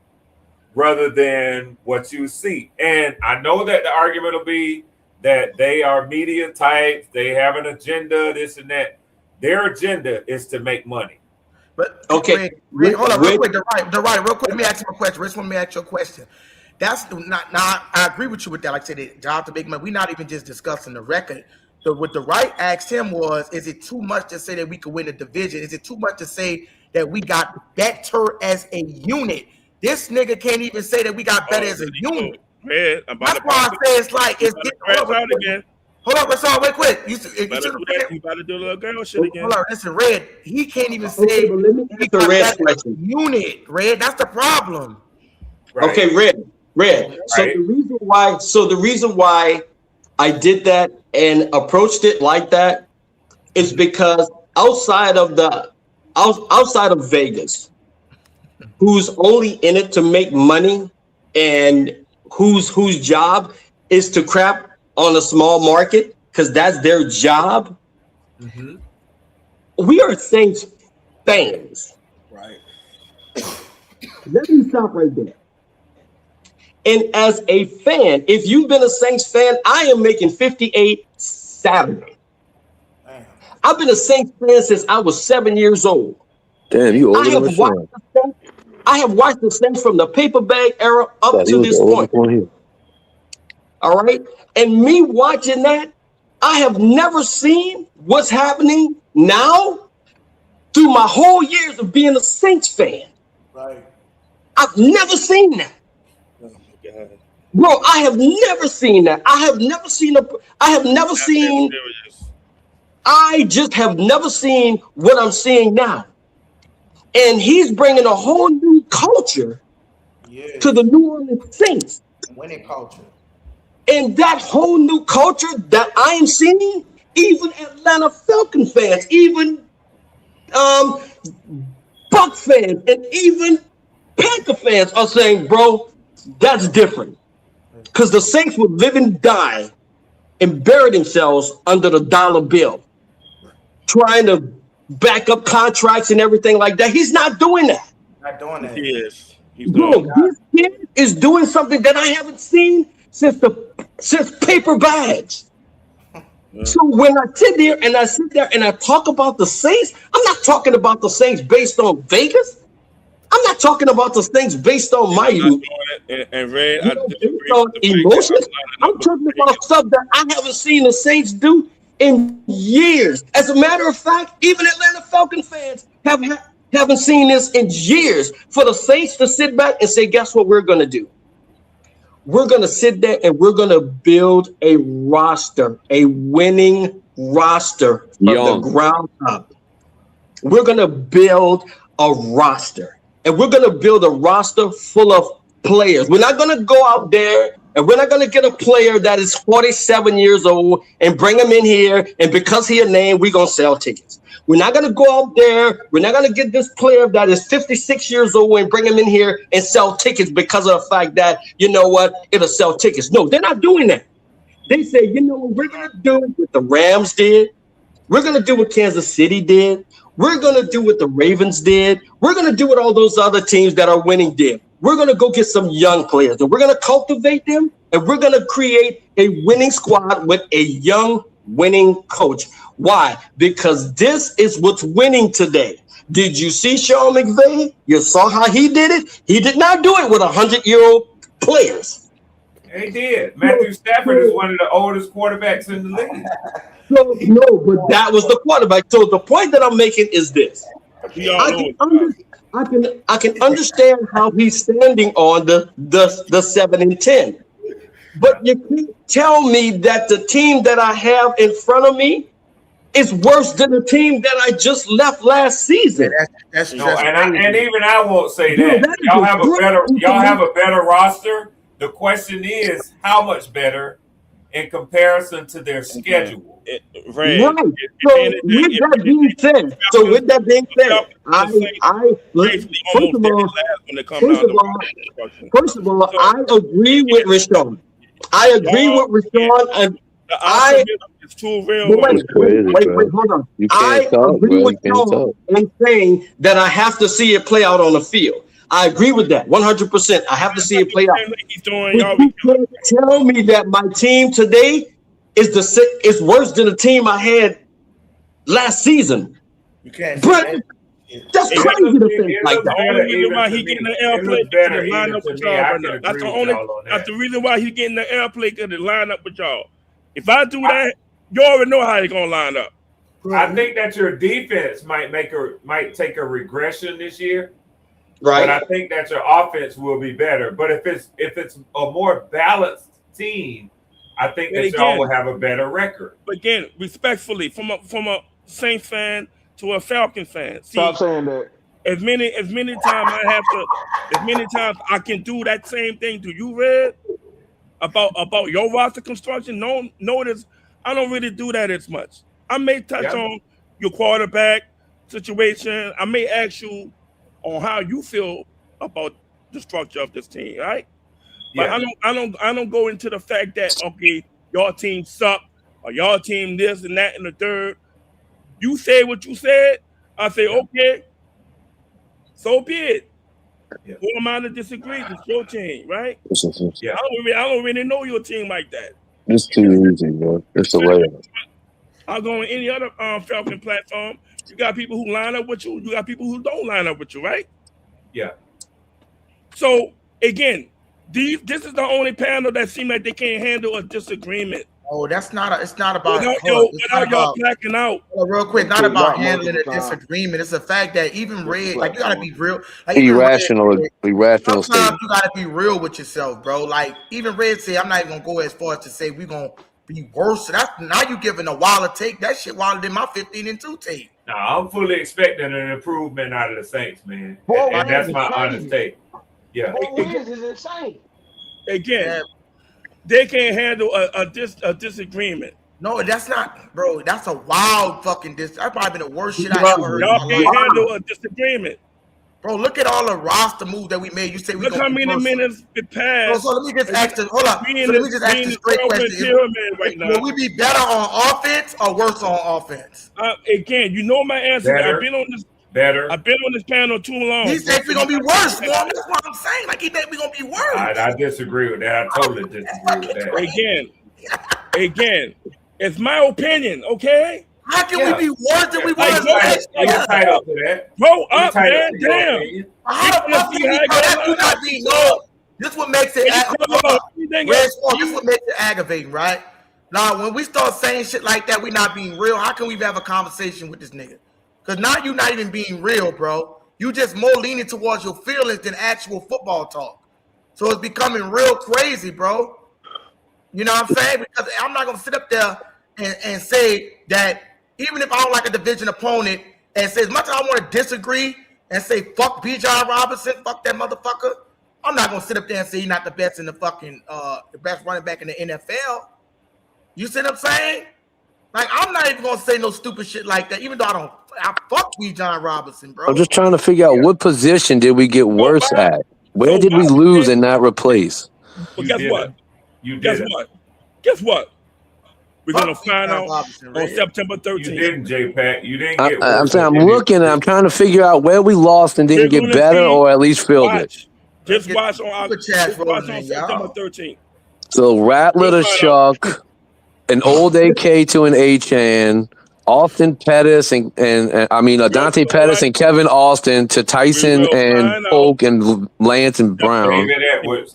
rather than what you see. And I know that the argument will be that they are media types, they have an agenda, this and that. Their agenda is to make money. But okay, Ray, hold on, real quick. The right, real quick. Let me ask you a question. Rich, let me ask you a question. That's not. Now, I agree with you with that. Like I said, the job to make money. We're not even just discussing the record. So what the right asked him was, is it too much to say that we could win the division? Is it too much to say that we got better as a unit? This nigga can't even say that we got better as a unit. Man, that's why I say it's like it's again. Hold on, Rasan, wait quick. You about to do a little girl shit again. Hold on, listen, Red. He can't even say we got better as a unit. Red, that's the problem. Right. Okay, Red. So the reason why I did that and approached it like that is because outside of Vegas, who's only in it to make money and whose job is to crap on a small market because that's their job. Mm-hmm. We are Saints fans. Right. Let me stop right there. And as a fan, if you've been a Saints fan, I am making 58 Saturday. Damn. I've been a Saints fan since I was 7 years old. Damn, you older than Rasan. I have watched the Saints from the paper bag era up to this point. All right. And me watching that, I have never seen what's happening now through my whole years of being a Saints fan. Right. I've never seen that. Oh my God. Bro, I have never seen that. I just have never seen what I'm seeing now. And he's bringing a whole new culture to the New Orleans Saints. Winning culture. And that whole new culture that I am seeing, even Atlanta Falcon fans, even Buck fans, and even Panther fans are saying, bro, that's different. Because the Saints would live and die and bury themselves under the dollar bill, trying to back up contracts and everything like that. He's not doing that. Not doing that. He is. Bro, this kid is doing something that I haven't seen since paper bags. So when I sit there and I talk about the Saints, I'm not talking about the Saints based on Vegas. I'm not talking about the Saints based on my youth. And Red, based on emotions. I'm talking about stuff that I haven't seen the Saints do in years. As a matter of fact, even Atlanta Falcon fans haven't seen this in years. For the Saints to sit back and say, guess what we're going to do? We're going to sit there and we're going to build a roster, a winning roster from the ground up. We're going to build a roster, and we're going to build a roster full of players. We're not going to go out there and we're not going to get a player that is 47 years old and bring him in here, and because he a name, we're going to sell tickets. We're not going to go out there. We're not going to get this player that is 56 years old and bring him in here and sell tickets because of the fact that, you know what, it'll sell tickets. No, they're not doing that. They say, you know what we're going to do what the Rams did. We're going to do what Kansas City did. We're going to do what the Ravens did. We're going to do what all those other teams that are winning did. We're going to go get some young players, and we're going to cultivate them, and we're going to create a winning squad with a young winning coach. Why? Because this is what's winning today. Did you see Sean McVay? You saw how he did it? He did not do it with 100-year-old players. He did. Matthew Stafford is one of the oldest quarterbacks in the league. So, no, but that was the quarterback. So the point that I'm making is this. I can understand how he's standing on the 7 and 10. But you can't tell me that the team that I have in front of me is worse than the team that I just left last season. And even I won't say that. Y'all have a better roster. The question is, how much better in comparison to their schedule? Right. So with that being said, first of all, I agree with Rashawn. I agree with Rashawn, and it's too real. Wait, hold on. I agree with Sean in saying that I have to see it play out on the field. I agree with that 100%. I have to see it play out. You can't tell me that my team today is worse than the team I had last season. You can't. But that's crazy to think like that. The only reason why he getting the airplay to line up with y'all right now. That's the reason why he getting the airplay to line up with y'all. If I do that, you already know how he's gonna line up. I think that your defense might take a regression this year. Right. But I think that your offense will be better. But if it's a more balanced team, I think that y'all will have a better record. But again, respectfully, from a Saints fan to a Falcon fan. Stop saying that. As many times I can do that same thing to you, Red, about your roster construction. Notice I don't really do that as much. I may touch on your quarterback situation. I may ask you on how you feel about the structure of this team, right? But I don't go into the fact that, okay, your team suck or your team this and that and the third. You say what you said, I say, okay, so be it. Who am I to disagree? It's your team, right? Yeah. I don't really know your team like that. It's too easy, bro. It's a layup. I'll go on any other Falcon platform. You got people who line up with you. You got people who don't line up with you, right? Yeah. So, again, this is the only panel that seems like they can't handle a disagreement. Oh, it's not about without y'all blacking out. Real quick, not about handling a disagreement. It's the fact that even Red, like you gotta be real. Like, Irrational sometimes statement. you gotta be real with yourself, bro. Like even Red said, I'm not even gonna go as far as to say we're gonna be worse. So that's now you giving a wilder take. That shit wilder than my 15-2 take. No, I'm fully expecting an improvement out of the Saints, man. And that's my honest take. Yeah. 4 wins is insane. Again, they can't handle a disagreement. No, that's not, bro. That's a wild fucking That's probably been the worst shit I ever heard. Y'all can't handle a disagreement. Bro, look at all the roster moves that we made. You say we look how many minutes it passed. So let me just ask hold up. So let me just ask the straight question. Will we be better on offense or worse on offense? Again, you know my answer. Better. I've been on this. Better. I've been on this panel too long. He said we're gonna be worse, man. That's what I'm saying. Like he think we're gonna be worse. I disagree with that. I totally disagree with that. Again, it's my opinion, okay? How can we be worse than we was last year? You're entitled to that. Grow up, man. Damn. How the fuck can we not be no? This what makes it this what makes it aggravating, right? Now, when we start saying shit like that, we not being real. How can we have a conversation with this nigga? Because now you're not even being real, bro. You just more leaning towards your feelings than actual football talk. So it's becoming real crazy, bro. You know what I'm saying? Because I'm not going to sit up there and say that even if I don't like a division opponent and say as much as I want to disagree and say fuck Bijan Robinson, fuck that motherfucker, I'm not going to sit up there and say he's not the best in the fucking the best running back in the NFL. You see what I'm saying? Like, I'm not even going to say no stupid shit like that, even though I fuck Bijan Robinson, bro. I'm just trying to figure out what position did we get worse at? Where did we lose and not replace? Well, guess what? Guess what? We're gonna find out on September 13th. You didn't, J-Pack. You didn't get I'm worse. saying I'm looking and I'm trying to figure out where we lost and didn't get better or at least filled it. Just watch on September 13th. So Rattler to Shuck, an old AK to an H-N, Austin Pettis and Dante Pettis and Kevin Austin to Tyson and Polk and Lance and Brown.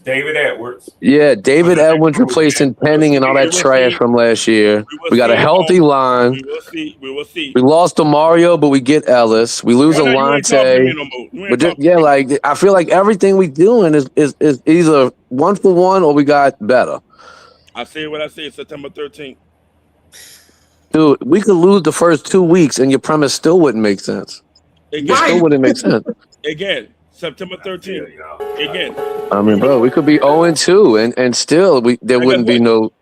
David Edwards. Yeah, David Edwards replacing Penning and all that trash from last year. We got a healthy line. We will see. We lost to Mario, but we get Ellis. We lose Alante. I feel like everything we doing is either 1 for 1 or we got better. I say what I say. September 13th. Dude, we could lose the first 2 weeks and your premise still wouldn't make sense. It still wouldn't make sense. Again, September 13th. Again. I mean, bro, we could be 0-2 and still there wouldn't be no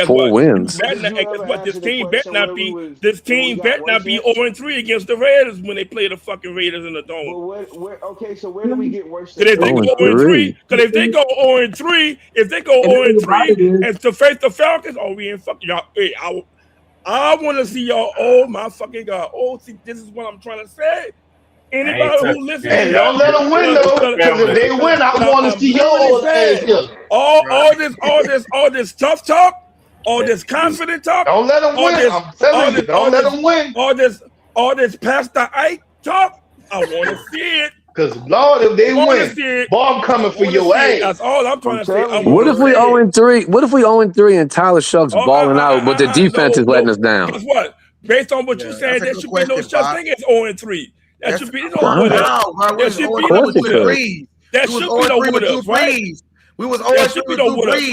4 wins. This team bet not be 0-3 against the Raiders when they play the fucking Raiders in the Dome. So where do we get worse? Because if they go 0-3, and to face the Falcons, we ain't fucking y'all. Hey, I want to see y'all. Oh my fucking God! Oh, see, this is what I'm trying to say. Anybody who listens, hey, don't let them win though. Because if they win, I want to see your ass. All this tough talk, all this confident talk. Don't let them win. I'm telling you, don't let them win. All this Pastor Ike talk. I want to see it. Because Lord, if they win, Bob coming for your ass. That's all I'm trying to say. What if we 0-3? What if we 0-3 and Tyler Shuck's balling out, but the defense is letting us down? Guess what? Based on what you said, there should be no such thing as 0-3. That should be no what else. There should be no what else. There should be no what else, right? We was 0-3 with 2 breeds.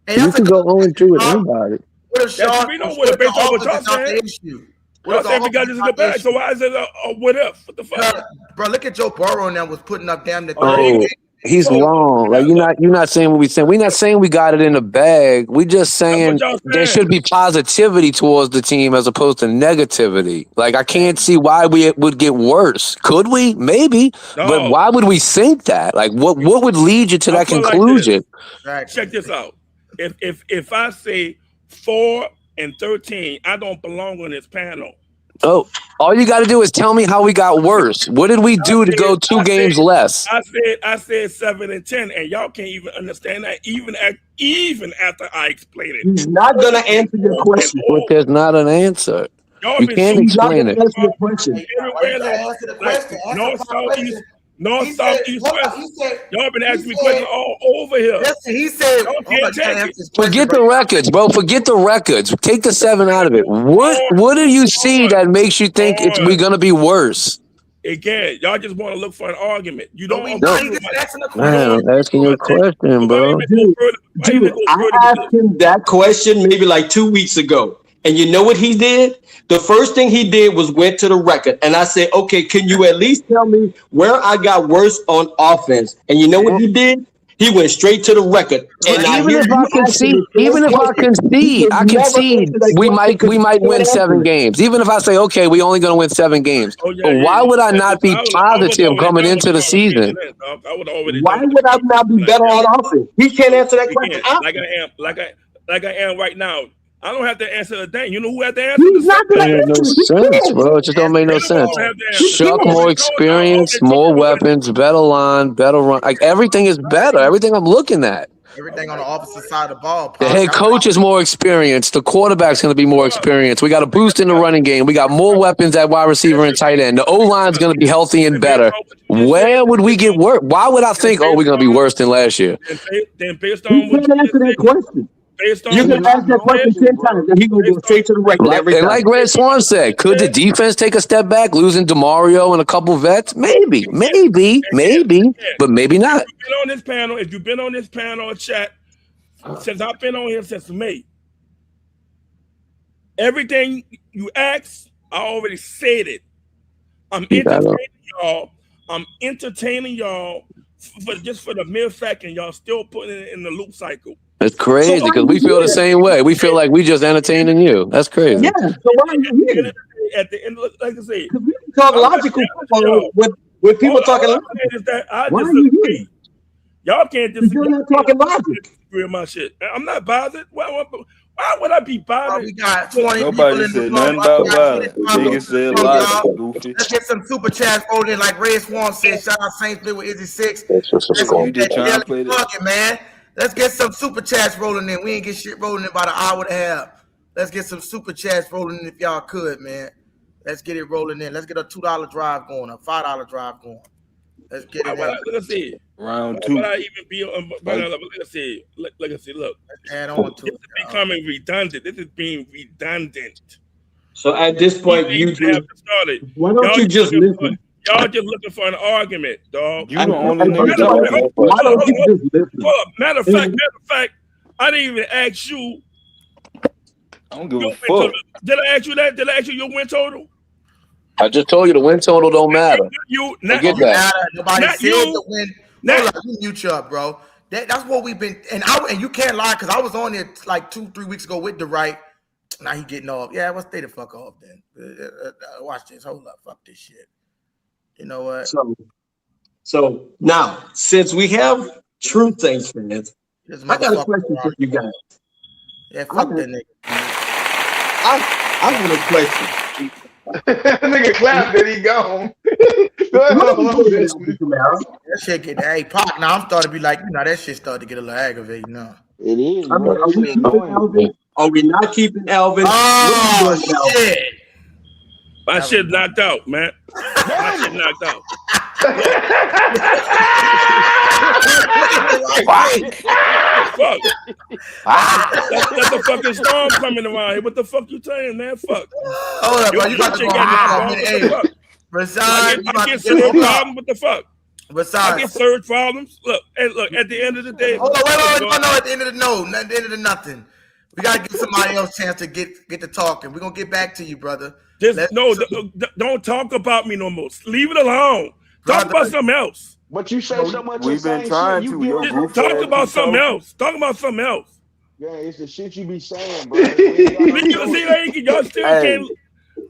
You can go 0-3 with anybody. There should be no what else based on what y'all saying. Y'all said we got this in the bag, so why is it a what if? What the fuck? Bro, look at Joe Burrow now was putting up damn he's wrong. Like you're not saying what we saying. We're not saying we got it in the bag. We just saying there should be positivity towards the team as opposed to negativity. Like I can't see why we would get worse. Could we? Maybe. No. But why would we think that? Like what would lead you to that conclusion? Like check this out. If I say 4-13, I don't belong on this panel. Oh, all you got to do is tell me how we got worse. What did we do to go 2 games less? I said 7-10, and y'all can't even understand that even after I explain it. He's not gonna answer your question. But there's not an answer. You can't explain it. North, south, east, west. Y'all been asking me questions all over here. Listen, he said, forget the records, bro. Forget the records. Take the 7 out of it. What do you see that makes you think we're gonna be worse? Again, y'all just want to look for an argument. You don't. Man, I'm asking you a question, bro. Dude, I asked him that question maybe like 2 weeks ago, and you know what he did? The first thing he did was went to the record, and I said, okay, can you at least tell me where I got worse on offense? And you know what he did? He went straight to the record. And even if I concede, we might win 7 games. Even if I say, okay, we only going to win 7 games. But why would I not be positive coming into the season? Why would I not be better on offense? He can't answer that question. Like I am right now. I don't have to answer a thing. You know who had to answer? He's not going to make no sense, bro. It just don't make no sense. Shuck, more experience, more weapons, better line, better run. Like everything is better. Everything I'm looking at. Everything on the opposite side of the ball. The head coach is more experienced. The quarterback's going to be more experienced. We got a boost in the running game. We got more weapons at wide receiver and tight end. The O-line's going to be healthy and better. Where would we get worse? Why would I think, we're going to be worse than last year? Then based on what you answer that question. You can ask that question 10 times, and he will go straight to the record every time. And like Red Swan said, could the defense take a step back, losing DeMario and a couple vets? Maybe, but maybe not. If you've been on this panel or chat, since I've been on here since May, everything you asked, I already said it. I'm entertaining y'all for the mere fact, and y'all still putting it in the loop cycle. It's crazy because we feel the same way. We feel like we just entertaining you. That's crazy. Yeah. So why are you here? At the end, like I say, we talk logical football with people talking logical. Why are you here? Y'all can't disagree. You're not talking logic. Disagree with my shit. I'm not bothered. Why would I be bothered? We got 20 people Nobody in the said room. nothing about violence. Niggas said Y'all. logic, goofy. Let's get some super chats rolled in, like Ray Swan said. Shout out Saints Play with Izzy 6. That's just a score. You just trying to play this? Fuck it, man. Let's get some super chats rolling in. We ain't get shit rolling in about an hour and a half. Let's get some super chats rolling in if y'all could, man. Let's get it rolling in. Let's get a $2 drive going, a $5 drive going. Let's get it in. Let's see. Round 2. Would I even be on? Let's see. Let's see. Look, add on to this is becoming redundant. This is being redundant. So at this point, you just why don't you just listen? Y'all just looking for an argument, dog. You the only nigga talking. Why don't you just listen? Matter of fact, I didn't even ask you. I don't give a fuck. Did I ask you that? Did I ask you your win total? I just told you the win total don't matter. Forget that. Nobody said the win. Hold on, you mute you up, bro. That's what we've been. And you can't lie because I was on there like 2-3 weeks ago with the right. Now he getting off. Yeah, well, stay the fuck off then. Watch this. Hold up. Fuck this shit. You know what? So now, since we have true Saints fans, I got a question for you guys. Yeah, fuck that nigga. I have a question. Nigga clapped it, he gone. That shit get Pac. Now I'm starting to be like, that shit started to get a little aggravating now. It is. I mean, are we not keeping Alvin? Oh shit! My shit knocked out, man. My shit knocked out. Fuck. That's the fucking storm coming around here. What the fuck you saying, man? Fuck. Hold up, bro. You got to go high. Besides, I get third problem. What the fuck? Besides, I get third problems. Look. At the end of the day. Hold on, wait. No, at the end of the end of the nothing. We gotta give somebody else a chance to get to talking. We're gonna get back to you, brother. Don't talk about me no more. Leave it alone. Talk about something else. But you say so much. We've been trying to. Talk about something else. Talk about something else. Yeah, it's the shit you be saying, bro. Y'all still can't.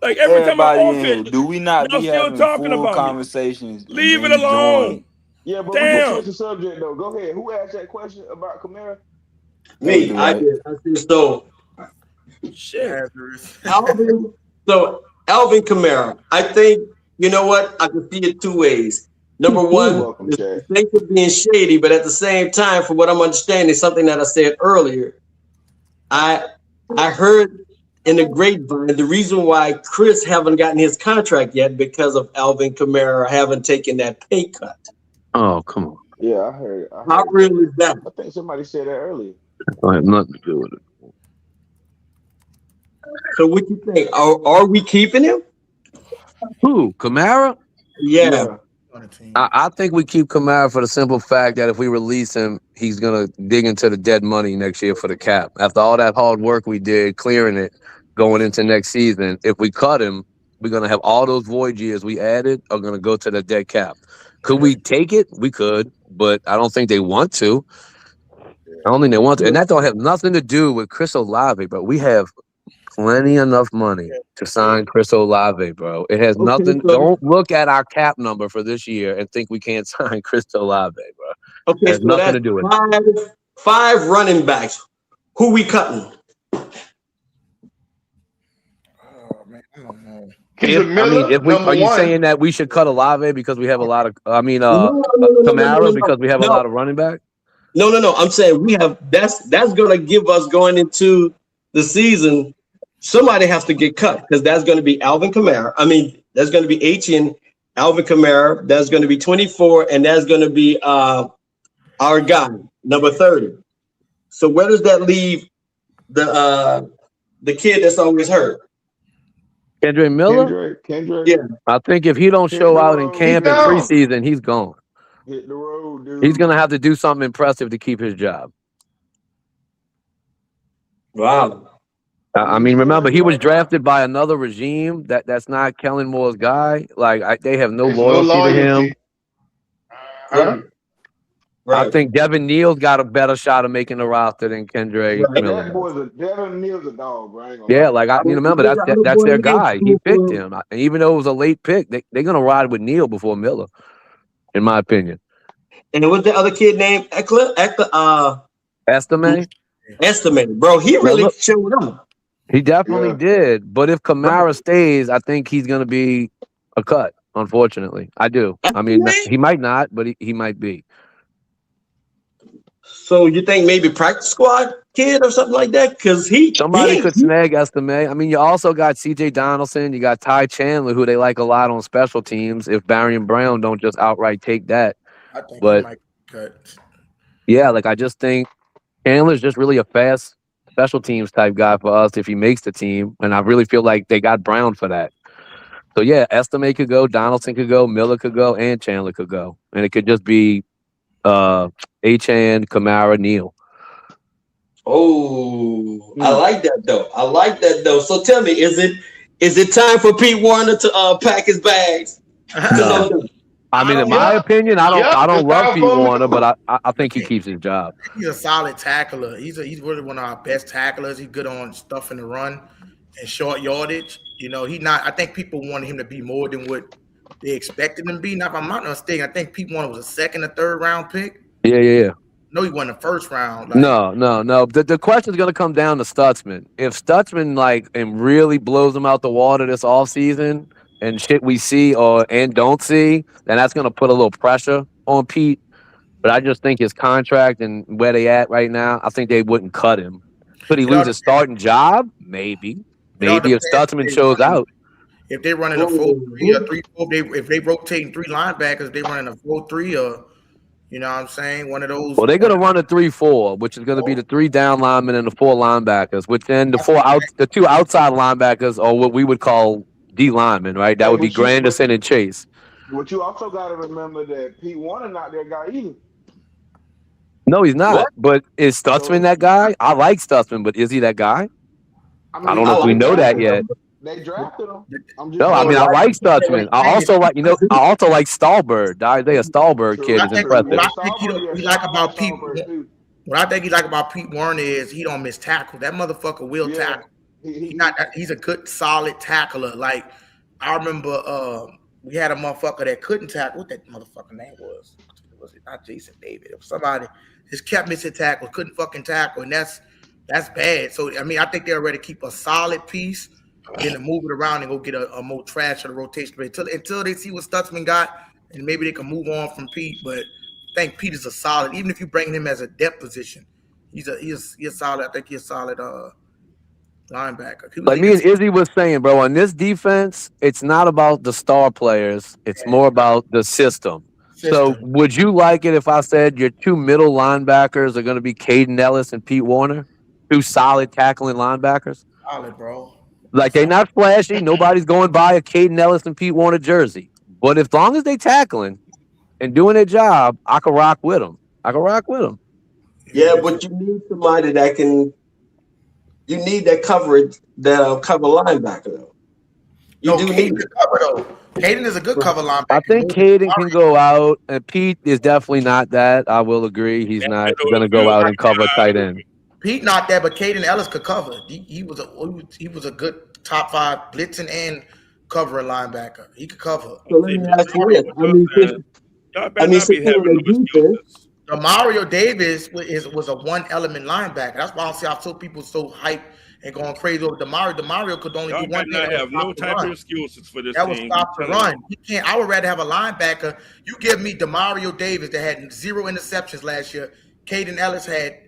Like every time I off it, do we not be having full conversations? Leave it alone. Yeah, but we can switch the subject though. Go ahead. Who asked that question about Kamara? Me, I did. I said so. Shit. Alvin Kamara. I think you know what? I can see it two ways. Number one, the Saints are being shady, but at the same time, from what I'm understanding, something that I said earlier, I heard in the grapevine the reason why Chris haven't gotten his contract yet because of Alvin Kamara haven't taken that pay cut. Oh, come on. Yeah, I heard. How real is that? I think somebody said that earlier. I have nothing to do with it. So what you think? Are we keeping him? Who? Kamara? Yeah. I think we keep Kamara for the simple fact that if we release him, he's going to dig into the dead money next year for the cap. After all that hard work we did clearing it going into next season, if we cut him, we're going to have all those void years we added are going to go to the dead cap. Could we take it? We could, but I don't think they want to. I don't think they want to. And that don't have nothing to do with Chris Olave, but we have plenty enough money to sign Chris Olave, bro. It has nothing. So, don't look at our cap number for this year and think we can't sign Chris Olave, bro. Okay, it has nothing to do with it. Five running backs. Who we cutting? Oh man, I don't know. Are you saying that we should cut Olave because we have a lot of? Kamara because we have a lot of running back. No. I'm saying we have. That's going to give us going into the season. Somebody has to get cut because that's going to be Alvin Kamara. I mean, that's going to be Etienne, Alvin Kamara. That's going to be 24, and that's going to be our guy, number 30. So where does that leave the kid that's always hurt? Kendrick Miller? Kendrick. Yeah. I think if he don't show out in camp and preseason, he's gone. Hit the road, dude. He's going to have to do something impressive to keep his job. Wow. I mean, remember, he was drafted by another regime that's not Kellen Moore's guy. Like, they have no loyalty to him. Right. I think Devin Neal's got a better shot of making the roster than Kendrick Miller. Devin Neal's a dog, bro. Yeah, like, remember, that's their guy. He picked him. And even though it was a late pick, they're going to ride with Neal before Miller, in my opinion. And what's the other kid named? Estime? Estimate, bro. He really showed up. He definitely did. But if Kamara stays, I think he's going to be a cut, unfortunately. I do. I mean, he might not, but he might be. So you think maybe practice squad kid or something like that? Because somebody could snag Estime. I mean, you also got C.J. Donaldson. You got Ty Chandler, who they like a lot on special teams. If Barry and Brown don't just outright take that, I think but he might cut. Yeah, like I just think Chandler's just really a fast special teams type guy for us if he makes the team, and I really feel like they got Brown for that. So yeah, Estime could go, Donaldson could go, Miller could go, and Chandler could go, and it could just be Achane, Kamara, Neal. Oh, I like that though. So tell me, is it time for Pete Warner to pack his bags? No. I mean, in my opinion, I don't love Pete Warner, but I think he keeps his job. He's a solid tackler. He's really one of our best tacklers. He's good on stuff in the run and short yardage. You know, I think people wanted him to be more than what they expected him to be. Now, if I'm not mistaken, I think Pete Warner was a second or third round pick. Yeah. No, he wasn't the first round. No. The question is going to come down to Stutzman. If Stutzman and really blows him out the water this offseason and shit we see and don't see, then that's going to put a little pressure on Pete. But I just think his contract and where they at right now, I think they wouldn't cut him. Could he lose his starting job? Maybe. Maybe if Stutzman shows out. If they're running a 4-3 or 3-4, if they rotating 3 linebackers, they running a 4-3 or, you know what I'm saying, one of those. Well, they're going to run a 3-4, which is going to be the 3 down linemen and the 4 linebackers, which then the 2 outside linebackers are what we would call D linemen, right? That would be Granderson and Chase. But you also got to remember that Pete Warner not their guy either. No, he's not. What? But is Stutzman that guy? I like Stutzman, but is he that guy? I don't know if we know that yet. They drafted him. I like Stutzman. I also like Stahlberg. They a Stahlberg kid is impressive. What I think he like about Pete Warner is he don't miss tackle. That motherfucker will tackle. He's a good solid tackler. Like I remember we had a motherfucker that couldn't tackle. What that motherfucker name was? Was it not Jason David? It was somebody just kept missing tackles, couldn't fucking tackle, and that's bad. So I mean, I think they're ready to keep a solid piece, then to move it around and go get a more trash or the rotation until they see what Stutzman got, and maybe they can move on from Pete. But I think Pete is a solid, even if you bring him as a depth position, he's solid. I think he's a solid linebacker. Like me and Izzy was saying, bro, on this defense, it's not about the star players; it's more about the system. So would you like it if I said your 2 middle linebackers are going to be Caden Ellis and Pete Warner? 2 solid tackling linebackers? Solid, bro. Like, they're not flashy. Nobody's going by a Caden Ellis and Pete Warner jersey. But as long as they tackling and doing their job, I can rock with them. Yeah, but you need somebody that can – you need that coverage that'll cover linebacker, though. You do need to cover, though. Caden is a good cover linebacker. I think Caden can go out, and Pete is definitely not that. I will agree. He's not going to go out and cover a tight end. Pete not that, but Caden Ellis could cover. He was a good top 5 blitzing and covering linebacker. He could cover. So let me ask you this. Mario Davis was a 1-element linebacker. That's why I see how some people so hyped and going crazy over Demario. Demario could only do one thing. Not have no type of excuses for this. That was stop the run. He can't. I would rather have a linebacker. You give me Demario Davis that had 0 interceptions last year. Caden Ellis had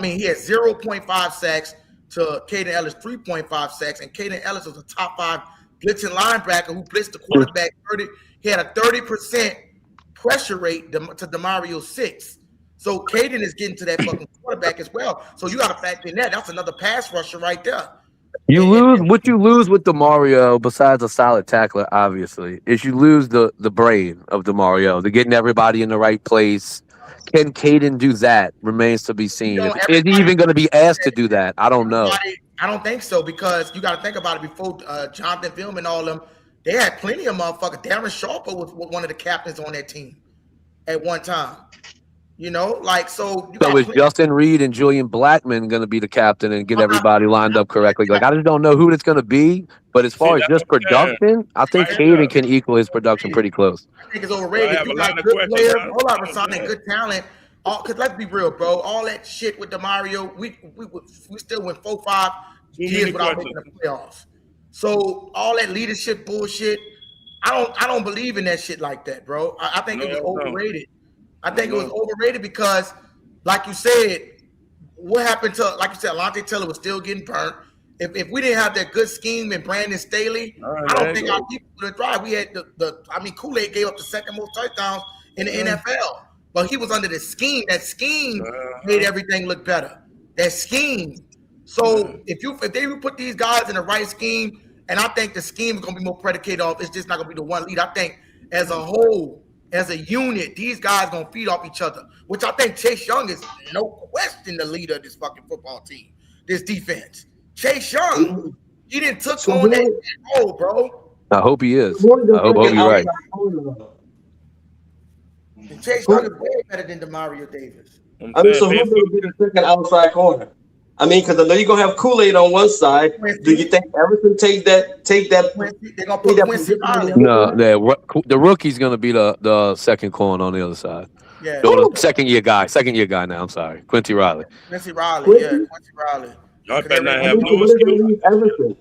he had 0.5 sacks to Caden Ellis 3.5 sacks, and Caden Ellis was a top 5 blitzing linebacker who blitzed the quarterback 30. He had a 30% pressure rate to Demario's 6. So Caden is getting to that fucking quarterback as well. So you got to factor in that. That's another pass rusher right there. What you lose with DeMario, besides a solid tackler, obviously, is you lose the brain of DeMario. They're getting everybody in the right place. Can Caden do that? Remains to be seen. Is he even going to be asked to do that? I don't know. I don't think so, because you got to think about it. Before Jonathan Film and all of them, they had plenty of motherfuckers. Darren Sharper was one of the captains on that team at one time. You know, like, so is Justin Reed and Julian Blackman going to be the captain and get everybody lined up correctly? Like, I just don't know who it's going to be. But as far as just production, I think Caden can equal his production pretty close. I think it's overrated. If you got good players, good talent, Because let's be real, bro. All that shit with DeMario, we still went 4-5 years without making the playoffs. So all that leadership bullshit, I don't believe in that shit like that, bro. I think it was overrated. I think it was overrated because, like you said, what happened to, like you said, Alontae Taylor was still getting burnt. If we didn't have that good scheme and Brandon Staley, I don't think our people would have tried. We had Kool-Aid gave up the second most touchdowns in the NFL. But he was under the scheme. That scheme made everything look better. That scheme. So if they would put these guys in the right scheme, and I think the scheme is going to be more predicated off, it's just not going to be the one lead. I think as a whole, as a unit, these guys going to feed off each other, which I think Chase Young is no question the leader of this fucking football team, this defense. Chase Young, he didn't took on that role, bro. I hope he is. I hope you're right. Chase Young is way better than DeMario Davis. I mean, so who's going to be the second outside corner? I mean, because I know you're going to have Kool-Aid on one side. Do you think Everson take that? They're going to put Quincy Riley. No, the rookie's going to be the second corner on the other side. Yeah. Second year guy now. I'm sorry. Quincy Riley. Quincy Riley. Y'all better not have no excuse.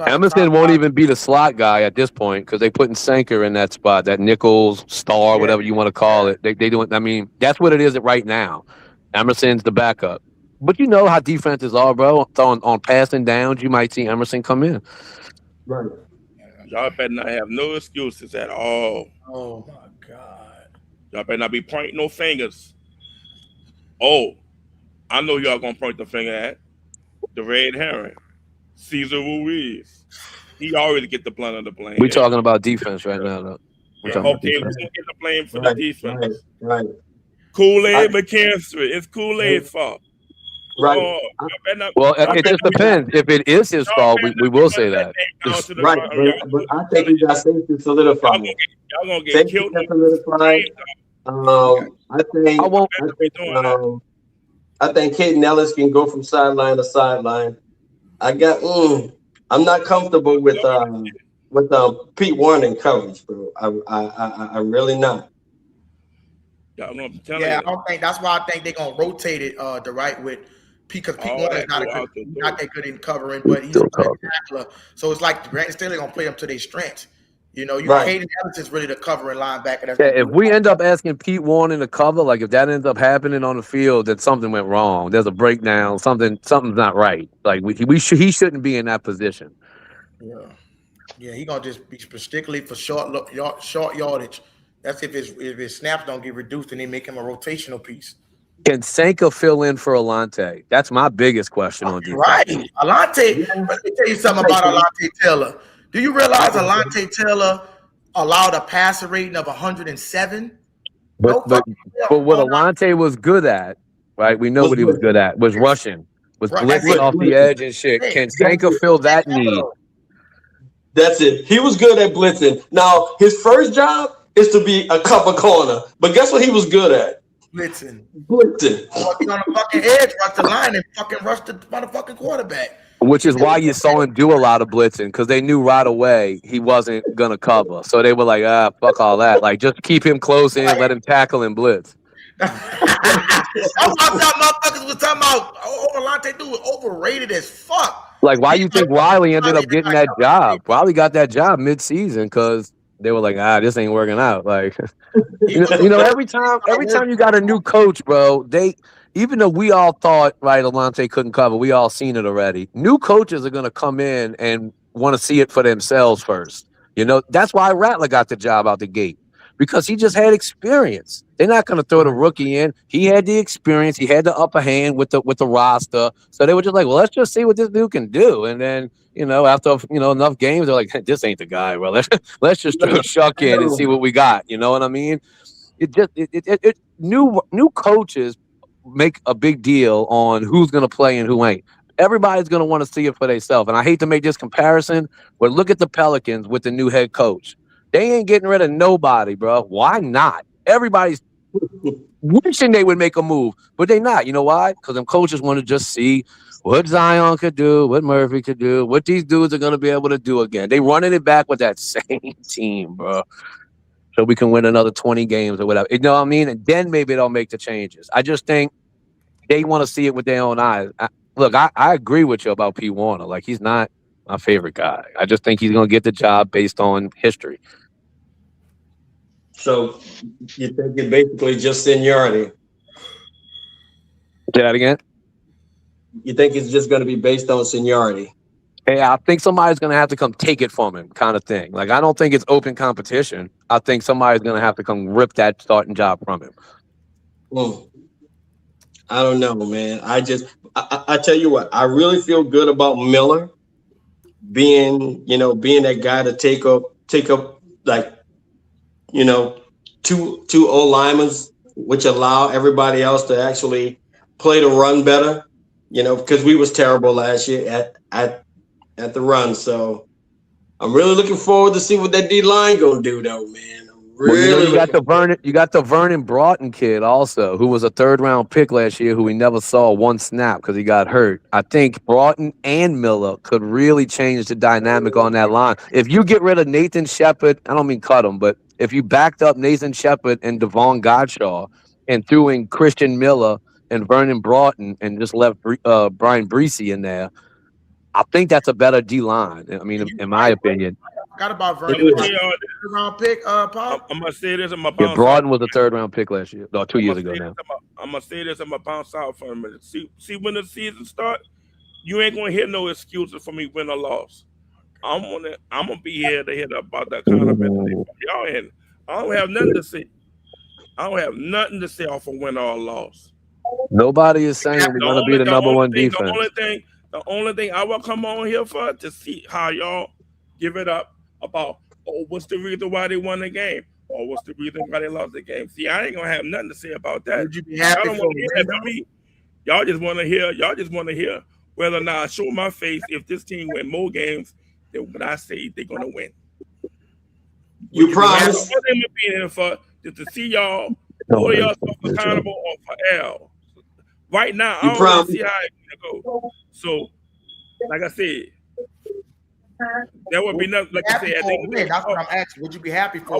Emerson won't even be the slot guy at this point because they putting Sanker in that spot, that nickel star, whatever you want to call it. They do it. I mean, that's what it is right now. Emerson's the backup. But you know how defenses are, bro. On passing downs, you might see Emerson come in. Right. Y'all better not have no excuses at all. Oh my God. Y'all better not be pointing no fingers. Oh, I know y'all gonna point the finger at the red herring, Cesar Ruiz. He already get the blunt of the blame. We're talking about defense right now, though. Okay, we get the blame for the defense. Right. Kool-Aid McKinstry. It's Kool-Aid's fault. Right. Well, it just depends. If it is his fault, we will say that. Right. But I think he got safety solidified. Y'all gonna get killed. Solidified. I think Caden Ellis can go from sideline to sideline. I'm not comfortable with Pete Warren in coverage, bro. I'm really not. I don't think that's why I think they're gonna rotate it the right with because Pete Warren is not that good in covering, but he's a good tackler. So it's like Brandon Staley gonna play them to their strengths. You know, Caden Ellis is really the covering linebacker. If we end up asking Pete Warren to cover, like if that ends up happening on the field, that something went wrong. There's a breakdown. Something's not right. Like he shouldn't be in that position. Yeah, he gonna just be particularly for short yardage. That's if his snaps don't get reduced and they make him a rotational piece. Can Sanka fill in for Alontae? That's my biggest question on defense. Right, Alontae. Let me tell you something about Alontae Taylor. Do you realize Alontae Taylor allowed a passer rating of 107? But what Alontae was good at, right? We know what he was good at was rushing, was blitzing off the edge and shit. Can Sanka fill that need? That's it. He was good at blitzing. Now his first job is to be a cover corner, but guess what he was good at? Blitzing. Walking on the fucking edge, rush the line, and fucking rush the motherfucking quarterback. Which is why you saw him do a lot of blitzing, because they knew right away he wasn't gonna cover. So they were like, fuck all that. Like, just keep him close in, let him tackle and blitz. That's what motherfuckers was talking about. Alontae dude was overrated as fuck. Like, why you think Riley ended up getting that job? Riley got that job mid-season because they were like, this ain't working out. Like, you know, every time you got a new coach, bro, even though we all thought, right, Alontae couldn't cover, we all seen it already. New coaches are going to come in and want to see it for themselves first. You know, that's why Rattler got the job out the gate, because he just had experience. They're not going to throw the rookie in. He had the experience. He had the upper hand with the roster. So they were just like, well, let's just see what this dude can do. And then, you know, after, enough games, they're like, this ain't the guy, bro. Let's just throw Shuck in and see what we got. You know what I mean? New coaches make a big deal on who's going to play and who ain't. Everybody's going to want to see it for themselves. And I hate to make this comparison, but look at the Pelicans with the new head coach. They ain't getting rid of nobody, bro. Why not? Everybody's wishing they would make a move, but they not. You know why? Because them coaches want to just see what Zion could do, what Murphy could do, what these dudes are going to be able to do again. They running it back with that same team, bro. so we can win another 20 games or whatever. You know what I mean? And then maybe they'll make the changes. I just think they want to see it with their own eyes. Look, I agree with you about P. Warner. Like, he's not my favorite guy. I just think he's going to get the job based on history. So you think it's basically just seniority? Say that again? You think it's just going to be based on seniority? Yeah, I think somebody's going to have to come take it from him, kind of thing. Like, I don't think it's open competition. I think somebody's going to have to come rip that starting job from him. Well, I don't know, man. I tell you what, I really feel good about Miller being that guy to take up like, two O linemen, which allow everybody else to actually play the run better, because we was terrible last year at the run. So I'm really looking forward to see what that D line gonna do, though, man. You got the Vernon Broughton kid also, who was a 3rd-round pick last year, who we never saw one snap because he got hurt. I think Broughton and Miller could really change the dynamic on that line. If you get rid of Nathan Shepard, I don't mean cut him, but if you backed up Nathan Shepard and Devon Godshaw and threw in Christian Miller and Vernon Broughton and just left Brian Breesy in there, I think that's a better D line. I mean, in my opinion. Forgot about Vernon. Round pick, Pop. I'm gonna say this. Yeah, Broughton was a 3rd-round pick last year, 2 years ago now. I'm gonna say this. I'm gonna bounce out for a minute. See when the season start, you ain't gonna hear no excuses for me win or loss. I'm gonna be here to hear about that kind of mentality from y'all. And I don't have nothing to say. I don't have nothing to say off a win or a loss. Nobody is saying we're gonna be the number one defense. The only thing I will come on here for to see how y'all give it up about, what's the reason why they won the game? Or what's the reason why they lost the game? See, I ain't gonna have nothing to say about that. Would you be happy? Y'all don't want to hear that from me. Y'all just want to hear whether or not I show my face if this team win more games than what I say they're gonna win. You promise? What I'm being here for is to see y'all hold yourself accountable or for L. Right now, I don't really see how it's gonna go. So, like I said, that would be nothing. Like I said, that's what I'm asking. Would you be happy for? I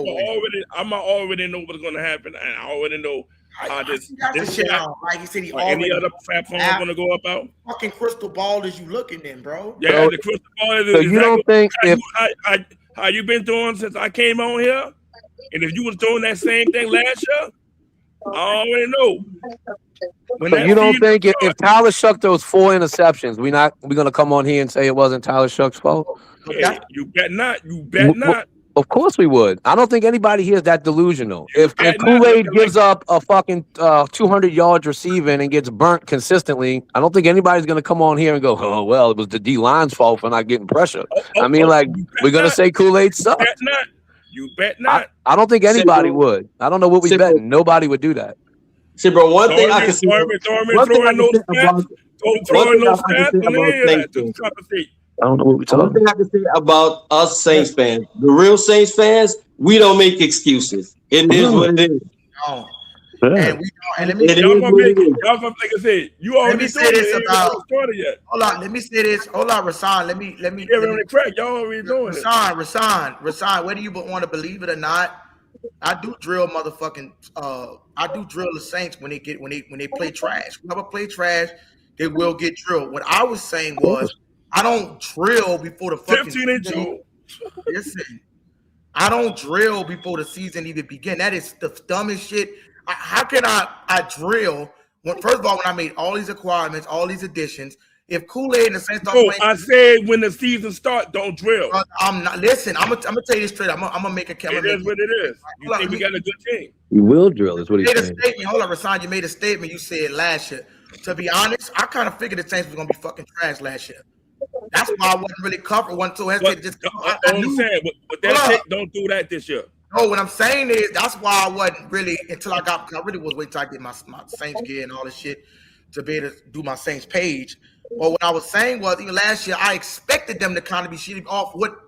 already know what's going to happen, and I already know how this shit out. Like he said, he already any other platform is going to go about. Fucking crystal ball is you looking in, bro? Yeah, the crystal ball is. So you don't think how you been doing since I came on here, and if you was doing that same thing last year, I already know. So you don't think if Tyler Shuck throws 4 interceptions, we're gonna come on here and say it wasn't Tyler Shuck's fault? Hey, you bet not. You bet not. Of course we would. I don't think anybody here is that delusional. If Kool-Aid gives up a fucking 200 yards receiving and gets burnt consistently, I don't think anybody's gonna come on here and go, "Oh well, it was the D line's fault for not getting pressure." I mean, like we're gonna say Kool-Aid sucks. You bet not. You bet not. I don't think anybody would. I don't know what we betting. Nobody would do that. See, bro, one thing I can say about I don't know what we're talking about. One thing I can say about us Saints fans, the real Saints fans, we don't make excuses. It is what it is. And let me say this about. Hold on, let me say this. Hold on, Rasan. Let me. Y'all already doing it. Rasan. Whether you want to believe it or not, I do drill motherfucking. I do drill the Saints when they play trash. Whoever play trash, they will get drilled. What I was saying was, I don't drill before the fucking 15-2. Listen, I don't drill before the season even begin. That is the dumbest shit. How can I drill when? First of all, when I made all these acquirements, all these additions, if Kool-Aid and the Saints start playing, I said when the season starts, don't drill. I'm not. Listen, I'm gonna tell you this straight. I'm gonna make a camera. It is what it is. You think we got a good team? We will drill. Is what he said. Hold on, Rasan. You made a statement. You said last year. To be honest, I kind of figured the Saints was gonna be fucking trash last year. That's why I wasn't really covered. Wasn't so hesitant. Just but that shit don't do that this year. No, what I'm saying is that's why I wasn't really until I really was waiting till I get my Saints gear and all this shit to be able to do my Saints page. But what I was saying was even last year I expected them to kind of be shitty off what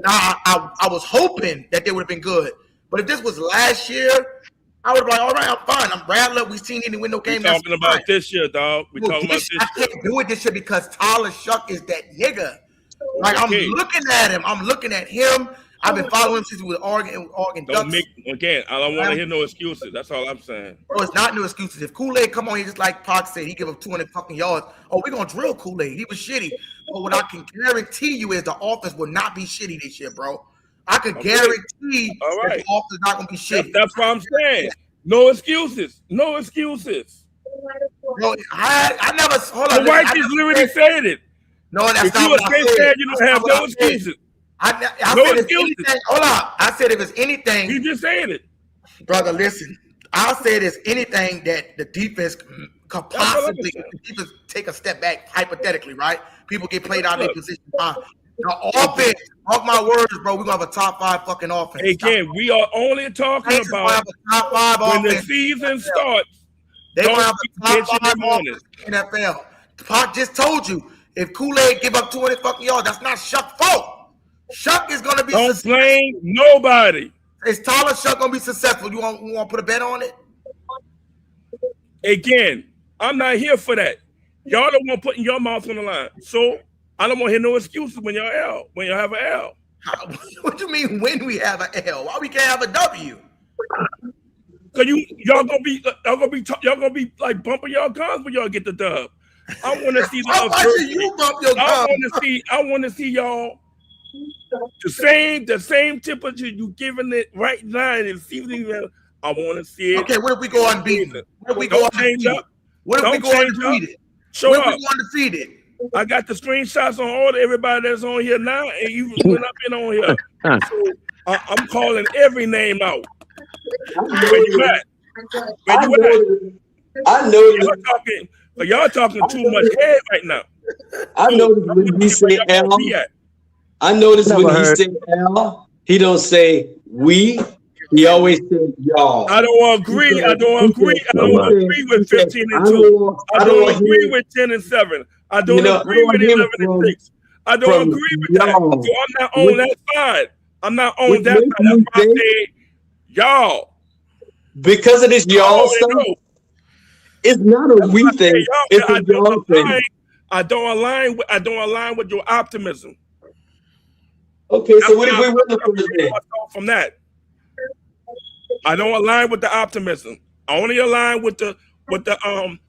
I was hoping that they would have been good. But if this was last year, I would have been like, all right, I'm fine. I'm Bradley. We seen any window game. We're talking about this year, dog. We're talking about this year. I can't do it this year because Tyler Shuck is that nigga. Like I'm looking at him. I'm looking at him. I've been following him since he was Oregon Don't Ducks. I don't want to hear no excuses. That's all I'm saying. Bro, it's not no excuses. If Kool-Aid come on here just like Pac said, he give up 200 fucking yards. Oh, we're gonna drill Kool-Aid. He was shitty. But what I can guarantee you is the offense will not be shitty this year, bro. I can guarantee that the offense is not gonna be shitty. That's what I'm saying. No excuses. No excuses. Bro, I never hold on. The white just literally said it. No, that's if not what I said. You don't have no excuses. I said if anything, hold on. I said if it's anything. You just said it. Brother, listen. I said it's anything that the defense could possibly take a step back, hypothetically, right? People get played out of their position. The offense, mark my words, bro, we're going to have a top 5 fucking offense. Again, we are only talking about top 5 when offense. the season starts. They're going to have a top 5 offense in the NFL. Pac just told you, if Kool-Aid give up 200 fucking yards, that's not Shuck's fault. Shuck is going to be Don't blame nobody. Is Tyler Shuck going to be successful? You want to put a bet on it? Again, I'm not here for that. Y'all don't want putting your mouth on the line. So I don't want to hear no excuses when y'all L, when y'all have an L. What do you mean when we have an L? Why we can't have a W? Cause y'all gonna be like bumping y'all guns when y'all get the dub. I want to see the How much do you bump your guns? I want to see y'all the same temperature you giving it right now and season. I want to see it. Okay, what if we go unbeaten? What if we go undefeated? What if we go undefeated? Show what if up. we go undefeated? I got the screenshots on everybody that's on here now, and even when I've been on here. So I'm calling every name out. Where you at? I know y'all talking too much head right now. I noticed when he say L. I noticed when he say L, he don't say we. He always says y'all. I don't agree. I don't agree with 15 and 2. I don't agree with 10 and 7. I don't agree with 11 and 6. I don't agree with that. So I'm not on that side. I'm not on that side. That's why I say y'all. Because of this y'all stuff. It's not a we thing. It's a y'all thing. I don't align with your optimism. Okay, so what if we win the first game? From that. I don't align with the optimism. I only align with the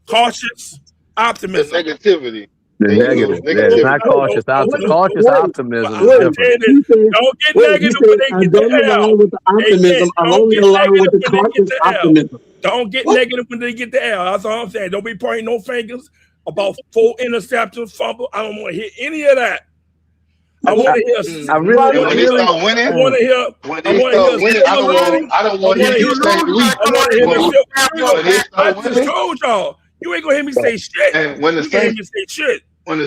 cautious optimism. The negativity. The negative. It's not cautious optimism. Cautious optimism is different. Don't get negative when they get the L. With the optimism. I only align with the cautious optimism. Don't get negative when they get the L. That's all I'm saying. Don't be pointing no fingers about 4 interceptions, fumble. I don't want to hear any of that. I want to hear. I want to hear. I don't want to hear you say I just told y'all. You ain't gonna hear me say shit. And when the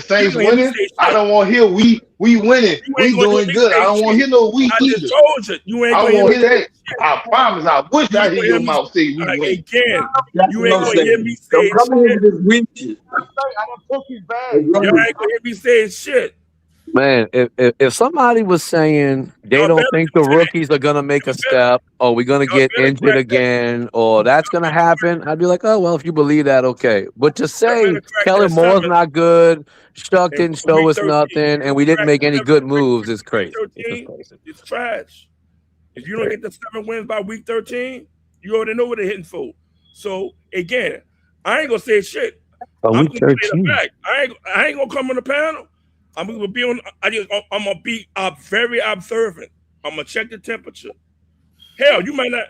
Saints winning, I don't want to hear we winning. We doing good. I don't want to hear no we. I just told you. You ain't gonna hear that. I promise. I wish I hear your mouth say we win. Again, you ain't gonna hear me say shit. You ain't gonna hear me say shit. Man, if somebody was saying they don't think the rookies are gonna make a step, or we're gonna get injured again, or that's gonna happen, I'd be like, oh well, if you believe that, okay. But to say Kellen Moore's not good, Shuck didn't show us nothing, and we didn't make any good moves is crazy. It's trash. If you don't get the 7 wins by week 13, you already know what they're hitting for. So again, I ain't gonna say shit. I'm week 13. I ain't gonna come on the panel. I'm gonna be on. I'm gonna be very observant. I'm gonna check the temperature. Hell, you might not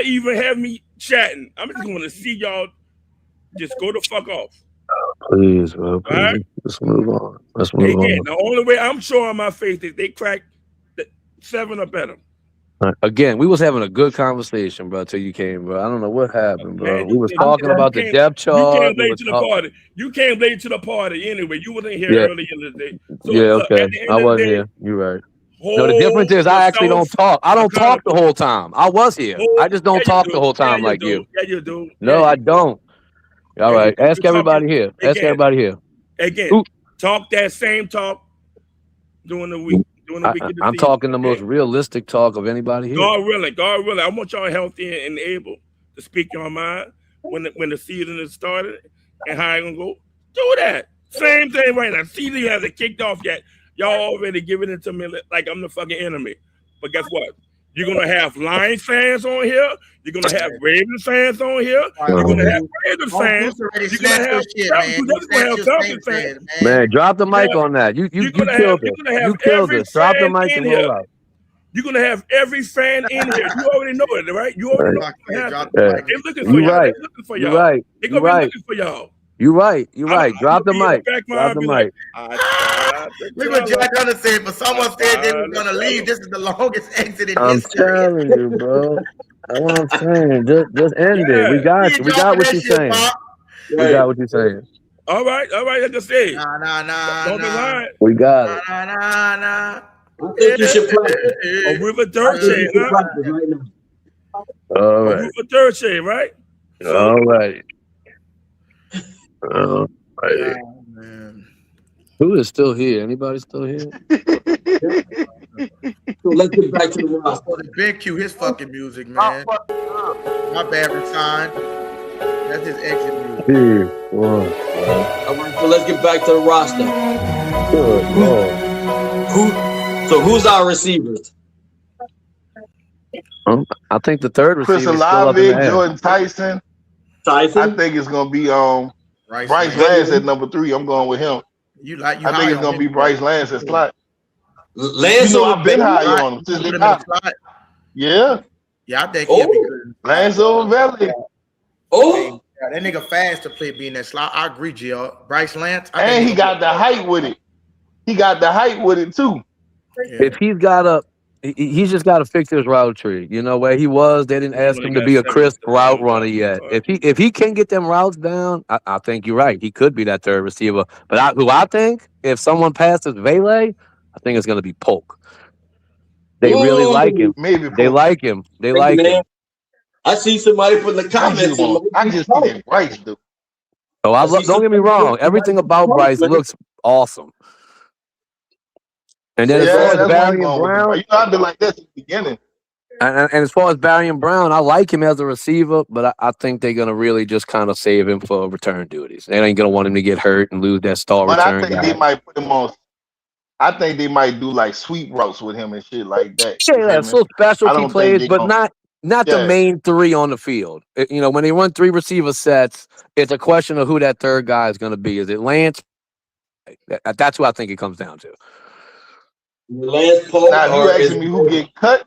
even have me chatting. I'm just gonna see y'all just go the fuck off. Please, bro. Please. Right? Let's move on. Let's move on. The only way I'm showing my face is they crack 7 or better. Again, we was having a good conversation, bro, till you came, bro. I don't know what happened, bro. We was talking about the depth chart. You came late to the party. You came late to the party anyway. You wasn't here early in the day. So, okay. I wasn't here. You're right. No, the difference is I actually don't talk. I don't talk the whole time. I was here. I just don't talk the whole time like you. Yeah, you do. No, I don't. All right. Ask everybody here. Ask everybody here. Again, talk that same talk during the week. I'm talking the most realistic talk of anybody here. God willing. I want y'all healthy and able to speak your mind when the season is started and how I gonna go. Do that. Same thing right now. Season hasn't kicked off yet. Y'all already giving it to me like I'm the fucking enemy. But guess what? You're gonna have Lions fans on here. You're gonna have Ravens fans on here. You're gonna have Raiders fans. You're gonna have Falcons fans. Man, drop the mic on that. You killed it. You killed it. Drop the mic and roll out. You're gonna have every fan in here. You already know it, right? You already know what's happening. They're looking for y'all. They're looking for y'all. They're gonna be looking for y'all. You're right. You're right. Drop the mic. Drop the mic. Look what Jack Hunter said, but someone said they were gonna leave. This is the longest exit in I'm history. telling you, bro. That's what I'm saying. Just end it. We got you. We got what you're saying. We got what you're saying. All right. Like I said. Nah. Don't be lying. We got it. Nah. I think you should practice. A river dirt chain, huh? All right. A river dirt chain, right? All right. All right. Who is still here? Anybody still here? So let's get back to the roster. Ben cue his fucking music, man. My bad, Resign. That's his exit music. All right, so let's get back to the roster. Good Lord. Who's our receivers? I think the third receiver Chris is still up in Olave, the air. Jordan Tyson. I think it's gonna be Bryce Lance at number 3. I'm going with him. I think it's gonna be Bryce Lance at slot. Lance, I've been high on him since they got him. Yeah, I think he'll be good. Lance over Valley. Oh, that nigga fast to play being that slot. I agree, GL. Bryce Lance, and he got the height with it. He got the height with it too. If he's he's just got to fix his route tree. You know where he was, they didn't ask him to be a crisp route runner yet. If he can get them routes down, I think you're right. He could be that third receiver. But I think if someone passes Vele, I think it's going to be Polk. They really like him. Maybe they like him. They like him. I see somebody put in the comments. I just think Bryce do. Oh, don't get me wrong. Everything about Bryce looks awesome. And then as far as Barry and Brown, I've been like this at the beginning. And as far as Barry and Brown, I like him as a receiver, but I think they're gonna really just kind of save him for return duties. They ain't gonna want him to get hurt and lose that star return. But I think they might put him on. I think they might do like sweep routes with him and shit like that. Yeah, so specialty plays, but not the main 3 on the field. When they run 3 receiver sets, it's a question of who that third guy is gonna be. Is it Lance? That's who I think it comes down to. Lance Polk. Now, if you asking me who get cut,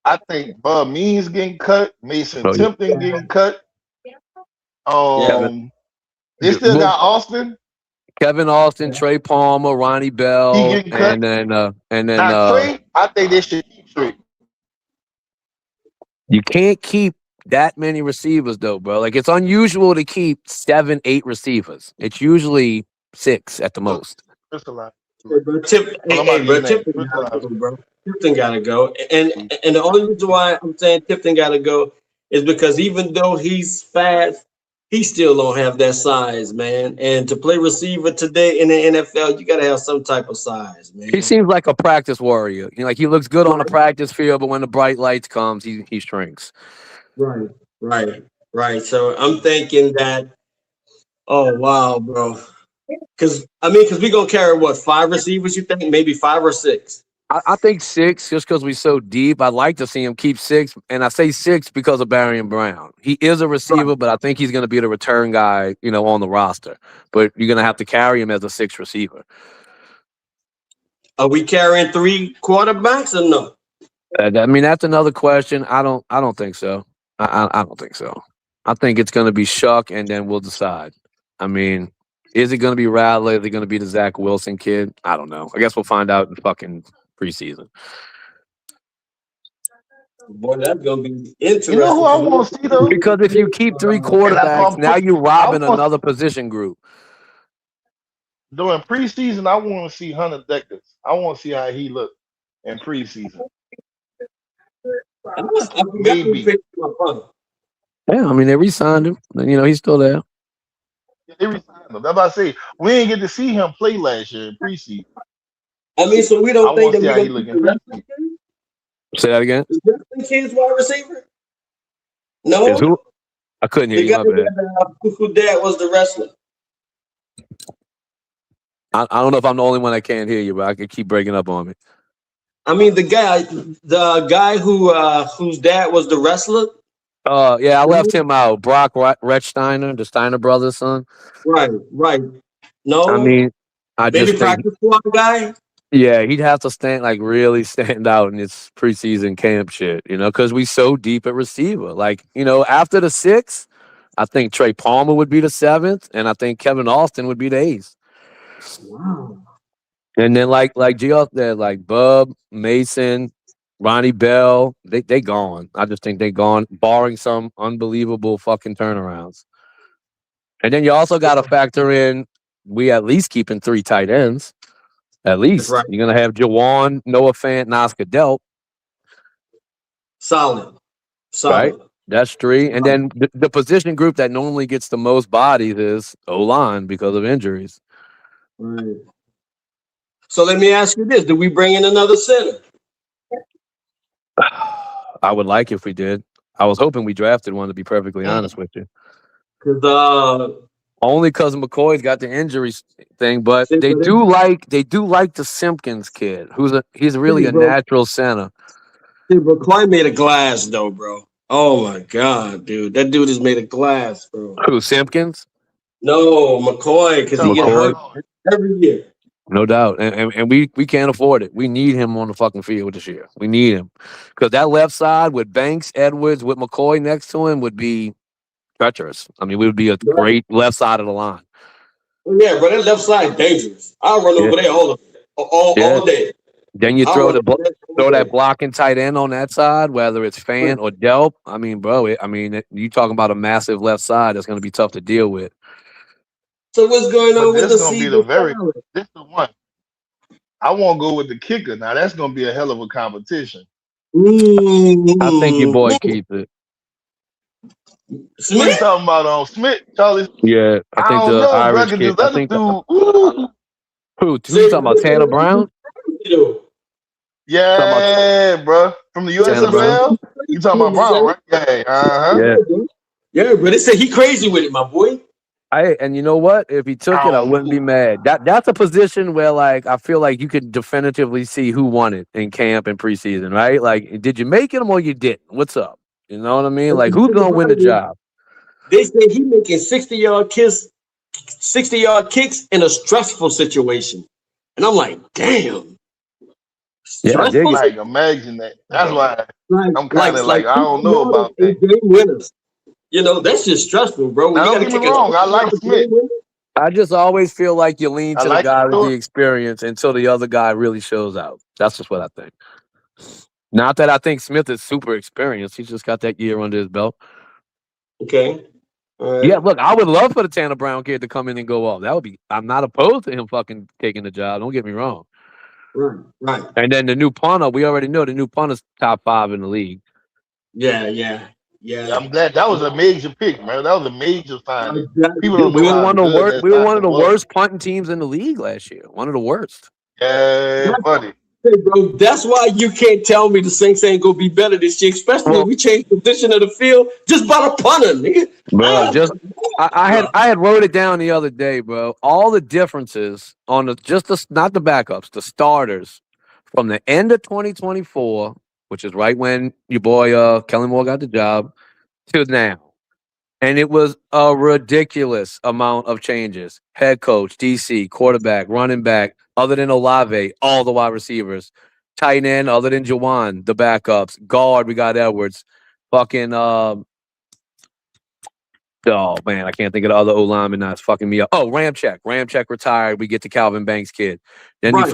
I think Bub Means getting cut, Mason Timpton getting cut. They still got Austin. Kevin Austin, Trey Palmer, Ronnie Bell, and then Trey, I think they should keep Trey. You can't keep that many receivers though, bro. Like it's unusual to keep 7, 8 receivers. It's usually 6 at the most. That's a lot. Tipton gotta go, and the only reason why I'm saying Tipton gotta go is because even though he's fast, he still don't have that size, man. And to play receiver today in the NFL, you gotta have some type of size, man. He seems like a practice warrior. Like he looks good on the practice field, but when the bright lights comes, he shrinks. Right. So I'm thinking that. Oh wow, bro. Because we're gonna carry 5 receivers? You think maybe 5 or 6? I think 6, just because we're so deep. I'd like to see him keep 6, and I say 6 because of Barry and Brown. He is a receiver, but I think he's going to be the return guy, on the roster. But you're going to have to carry him as a 6th receiver. Are we carrying 3 quarterbacks or no? That's another question. I don't think so. I don't think so. I think it's going to be Shuck, and then we'll decide. Is it going to be Radley? Is it going to be the Zach Wilson kid? I don't know. I guess we'll find out in fucking preseason. Boy, that's going to be interesting. You know who I want to see, though? Because if you keep 3 quarterbacks, now you're robbing another position group. During preseason, I want to see Hunter Deckers. I want to see how he look in preseason. Maybe. Yeah, they re-signed him. He's still there. They re-signed him. That's what I say. We didn't get to see him play last year in preseason. So we don't think that we're going to see. Say that again. Is Justin Kid's wide receiver? No. Is who? I couldn't hear you. My bad. Who dad was the wrestler? I don't know if I'm the only one that can't hear you, but I can keep breaking up on me. I mean, the guy whose dad was the wrestler. Yeah, I left him out. Brock Rechsteiner, the Steiner brothers' son. Right. No, I mean, I maybe just think, practice squad guy. yeah, he'd have to really stand out in his preseason camp shit, because we so deep at receiver. Like, after the 6th, I think Trey Palmer would be the 7th, and I think Kevin Austin would be the 8th. Wow. And then like Gio said, like Bub, Mason, Ronnie Bell, they gone. I just think they gone, barring some unbelievable fucking turnarounds. And then you also got to factor in we at least keeping 3 tight ends. At least. Right. You're going to have Jawan, Noah Fant, and Oscar Delp. Solid. Right? That's 3. And then the position group that normally gets the most bodies is O-line because of injuries. Right. So let me ask you this. Do we bring in another center? I would like if we did. I was hoping we drafted one, to be perfectly honest with you. Only because McCoy's got the injuries thing, but they do like the Simpkins kid, he's really a natural center. Dude, McCoy made of glass though, bro. Oh my god, dude. That dude is made of glass, bro. Who, Simpkins? No, McCoy, because he gets hurt every year. No doubt. And we can't afford it. We need him on the fucking field this year. We need him. Because that left side with Banks, Edwards, with McCoy next to him would be treacherous. I mean, we would be a great left side of the line. Yeah, but that left side dangerous. I'll run over there all day. Then you throw that blocking tight end on that side, whether it's Fant or Delp. I mean, bro, you talking about a massive left side that's going to be tough to deal with. So what's going on with the season? This is the one. I won't go with the kicker. Now that's going to be a hell of a competition. I think your boy keeps it. What are you talking about, Smith, Charlie? Yeah, I think the Irish kid. I think who? You talking about Tanner Brown? Yeah, bro. From the USFL? You talking about Brown, right? Yeah, Yeah, but they say he crazy with it, my boy. And you know what? If he took it, I wouldn't be mad. That's a position where, like, I feel like you could definitively see who won it in camp and preseason, right? Like, did you make it or you didn't? What's up? You know what I mean? Like, who's gonna win the job? They say he making 60-yard kicks in a stressful situation, and I'm like, damn. Yeah, like imagine that. That's why I'm kind of like I don't know about that. Game winners. That's just stressful, bro. Now, don't get me wrong. I like Smith. I just always feel like you lean to the guy with the experience until the other guy really shows out. That's just what I think. Not that I think Smith is super experienced. He's just got that year under his belt. Okay. Yeah, look, I would love for the Tanner Brown kid to come in and go off. That would be. I'm not opposed to him fucking taking the job. Don't get me wrong. Right. And then the new punter, we already know the new punter's top 5 in the league. Yeah. I'm glad that was a major pick, man. That was a major find. We were one of the worst punting teams in the league last year. One of the worst. Yeah, buddy. Hey, bro, that's why you can't tell me the Saints ain't gonna be better this year, especially when we change position of the field just by the punter, nigga. Bro, I had wrote it down the other day, bro. All the differences on not the backups, the starters from the end of 2024, which is right when your boy Kellen Moore got the job, to now. And it was a ridiculous amount of changes. Head coach, DC, quarterback, running back, other than Olave, all the wide receivers. Tight end, other than Jawan, the backups. Guard, we got Edwards. Fucking, oh, man, I can't think of the other O-lineman now. It's fucking me up. Oh, Ramczyk. Ramczyk retired. We get the Calvin Banks kid. Then you're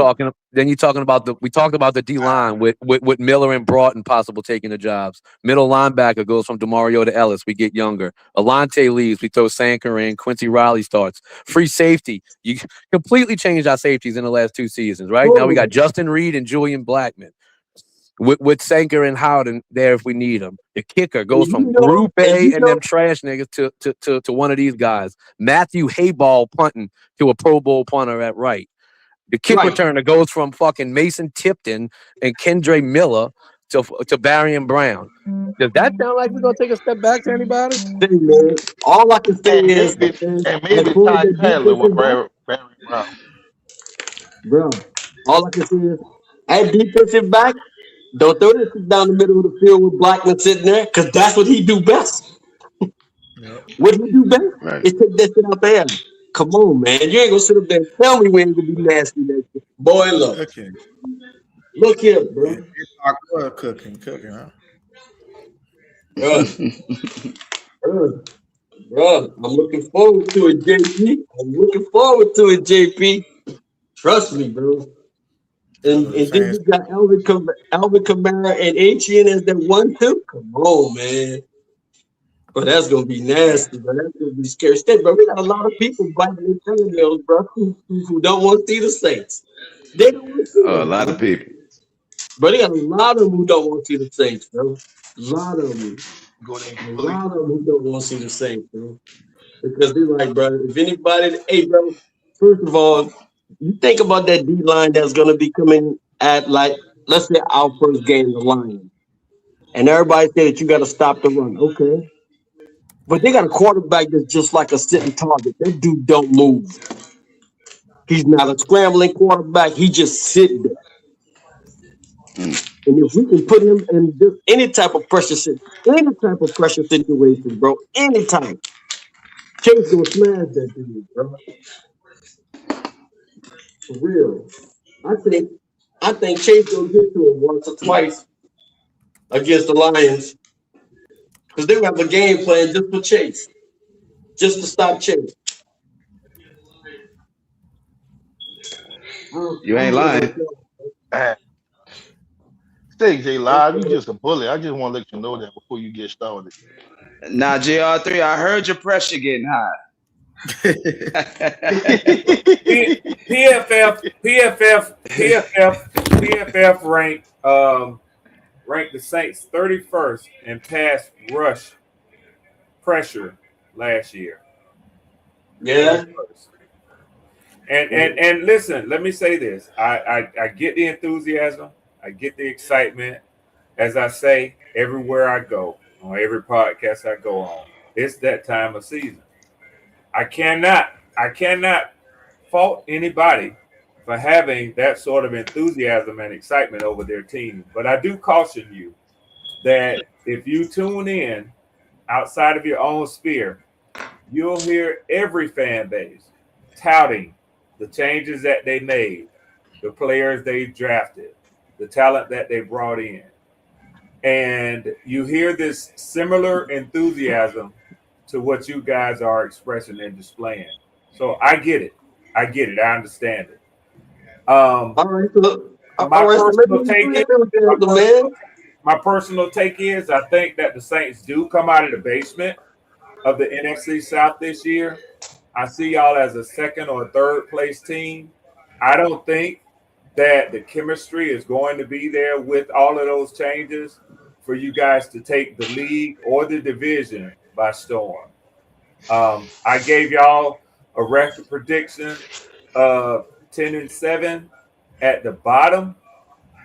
talking about we talked about the D-line with Miller and Broughton possible taking the jobs. Middle linebacker goes from DeMario to Ellis. We get younger. Alante leaves. We throw Sanker in. Quincy Riley starts. Free safety. You completely changed our safeties in the last 2 seasons, right? Now we got Justin Reed and Julian Blackman. With Sanker and Howden there if we need them. The kicker goes from Group A and them trash niggas to one of these guys. Matthew Hayball punting to a Pro Bowl punter at right. The kick returner goes from fucking Mason Tipton and Kendre Miller to Barry and Brown. Does that sound like we're gonna take a step back to anybody? All I can say is maybe Ty Chandler with Barry Brown. Bro, all I can say is At defensive back, don't throw that shit down the middle of the field with Blackman sitting there, because that's what he do best. What he do best is take that shit out there. Come on, man. You ain't gonna sit up there and tell me we ain't gonna be nasty next year. Boy, look. Okay. Look here, bro. Cooking, huh? Bro, I'm looking forward to it, JP. I'm looking forward to it, JP. Trust me, bro. And then you got Alvin Kamara and Etienne as that 1-2. Come on, man. But that's gonna be nasty, bro. That's gonna be scary stuff. But we got a lot of people biting their fingernails, bro, who don't want to see the Saints. They don't want to see a lot of people. But they got a lot of them who don't want to see the Saints, bro. A lot of them. A lot of them who don't want to see the Saints, bro. Because they're like, bro, if anybody, hey, bro, first of all, you think about that D-line that's going to be coming at, like, let's say our first game, the Lions. And everybody say that you got to stop the run. Okay. But they got a quarterback that's just like a sitting target. That dude don't move. He's not a scrambling quarterback. He just sitting there. And if we can put him in any type of pressure situation, bro, anytime, Chase gonna smash that dude, bro. For real. I think Chase gonna get to him once or twice against the Lions. Because they have a game plan just for Chase. Just to stop Chase. You ain't lying. Stay J Live, you just a bully. I just want to let you know that before you get started. Now, JR3, I heard your pressure getting high. PFF ranked the Saints 31st in pass rush pressure last year. Yeah. And listen, let me say this. I get the enthusiasm. I get the excitement. As I say, everywhere I go, on every podcast I go on, it's that time of season. I cannot fault anybody for having that sort of enthusiasm and excitement over their team. But I do caution you that if you tune in outside of your own sphere, you'll hear every fan base touting the changes that they made, the players they drafted, the talent that they brought in. And you hear this similar enthusiasm to what you guys are expressing and displaying. So I get it. I understand it. My personal take is I think that the Saints do come out of the basement of the NFC South this year. I see y'all as a second or third place team. I don't think that the chemistry is going to be there with all of those changes for you guys to take the league or the division by storm. I gave y'all a record prediction of 10-7 at the bottom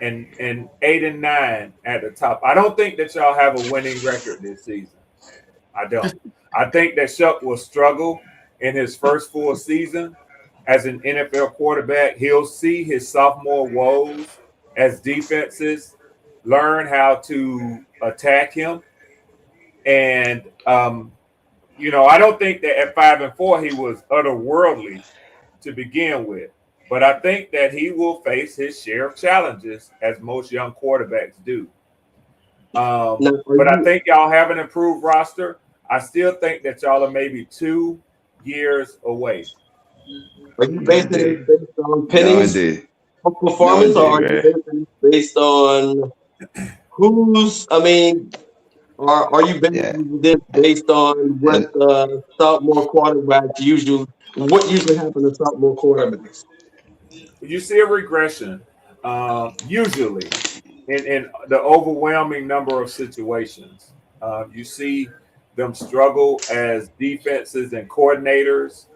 and 8-9 at the top. I don't think that y'all have a winning record this season. I don't. I think that Shuck will struggle in his first full season as an NFL quarterback. He'll see his sophomore woes as defenses learn how to attack him. And, I don't think that at 5-4 he was otherworldly to begin with. But I think that he will face his share of challenges, as most young quarterbacks do. But I think y'all have an improved roster. I still think that y'all are maybe 2 years away. Are you basing it based on pennies performance, or are you basing it based on who's? I mean, are you basing this based on what sophomore quarterbacks what usually happens to sophomore quarterbacks? You see a regression, usually, in the overwhelming number of situations. You see them struggle as defenses and coordinators,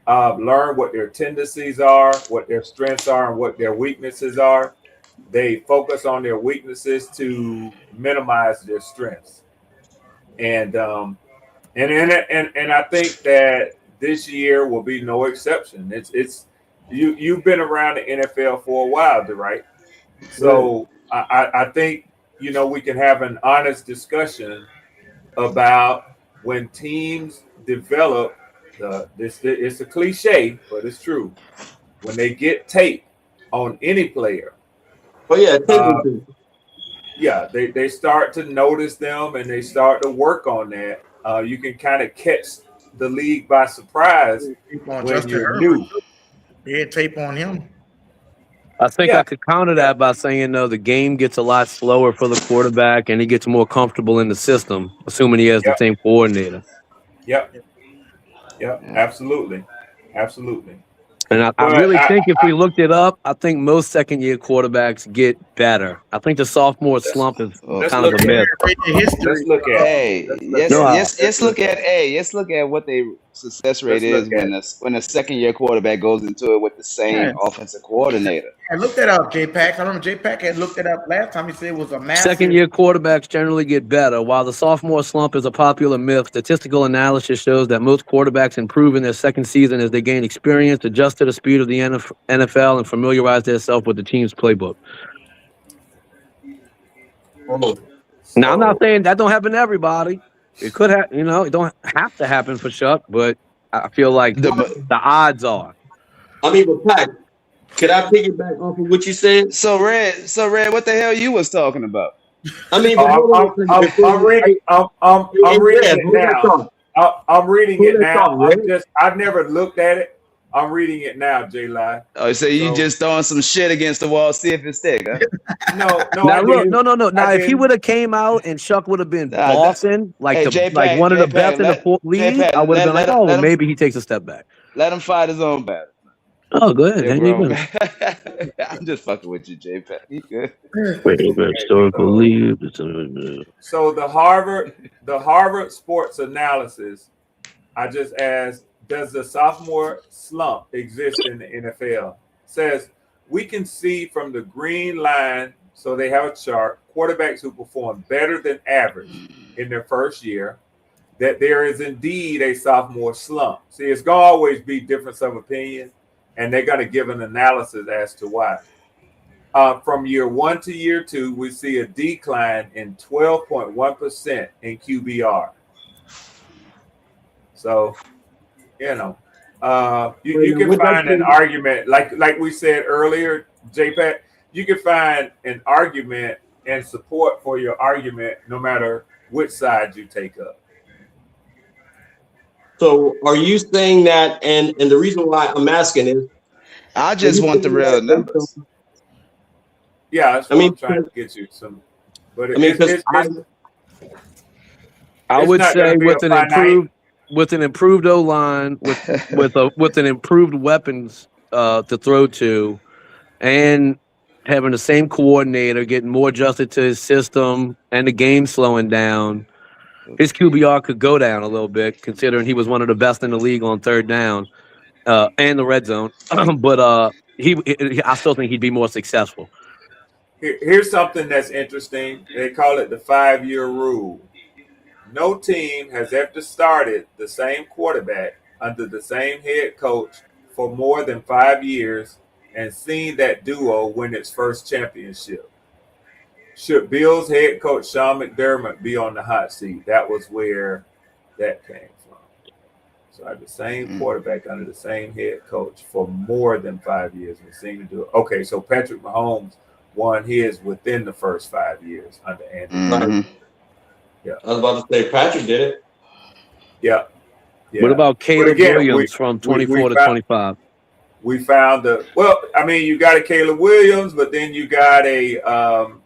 learn what their tendencies are, what their strengths are, and what their weaknesses are. They focus on their weaknesses to minimize their strengths. And I think that this year will be no exception. You've been around the NFL for a while, right? So I think, we can have an honest discussion about when teams develop it's a cliche, but it's true. When they get tape on any player, they start to notice them and they start to work on that. You can kind of catch the league by surprise On when Justin you're Herbert, new. they had tape on him. I think I could counter that by saying, though, the game gets a lot slower for the quarterback and he gets more comfortable in the system, assuming he has the same coordinator. Yep, absolutely. And I really think if we looked it up, I think most second-year quarterbacks get better. I think the sophomore slump is kind of a myth. Let's look at. Let's look at what their success rate is when a second-year quarterback goes into it with the same offensive coordinator. I looked that up, J-Pack. I remember J-Pack had looked it up last time. He said it was a massive. Second-year quarterbacks generally get better. While the sophomore slump is a popular myth, statistical analysis shows that most quarterbacks improve in their second season as they gain experience, adjust to the speed of the NFL, and familiarize themselves with the team's playbook. Now, I'm not saying that don't happen to everybody. It could have, it don't have to happen for Chuck, but I feel like the odds are. I mean, but Pat, could I piggyback off of what you said? So Red, what the hell you was talking about? I mean, I'm reading it now. I'm reading it now. I've never looked at it. I'm reading it now, J-Line. Oh, so you just throwing some shit against the wall, see if it stick, huh? No. No. Now, if he would have came out and Chuck would have been bossing, like one of the best in the league, I would have been like, maybe he takes a step back. Let him fight his own battle. Oh, go ahead. I'm just fucking with you, J-Pack. You good? So the Harvard sports analysis, I just asked, does the sophomore slump exist in the NFL? Says we can see from the green line, so they have a chart, quarterbacks who perform better than average in their first year, that there is indeed a sophomore slump. See, it's going to always be difference of opinion, and they're going to give an analysis as to why. From year 1 to year 2, we see a decline in 12.1% in QBR. So, you can find an argument, like we said earlier, J-Pat, you can find an argument and support for your argument no matter which side you take up. So are you saying that, and the reason why I'm asking is, I just want the real numbers. Yeah, that's what I'm trying to get you some. But I would say with an improved O-line, with an improved weapons to throw to, and having the same coordinator, getting more adjusted to his system, and the game slowing down, his QBR could go down a little bit, considering he was one of the best in the league on third down and the red zone. But I still think he'd be more successful. Here's something that's interesting. They call it the 5-year rule. No team has ever started the same quarterback under the same head coach for more than 5 years and seen that duo win its first championship. Should Bills head coach Sean McDermott be on the hot seat? That was where that came from. So I had the same quarterback under the same head coach for more than 5 years and seen to do it. Okay, so Patrick Mahomes won his within the first 5 years under Andy. Yeah. I was about to say Patrick did it. Yeah. What about Caleb Williams from 24 to 25? We found you got a Caleb Williams, but then you got a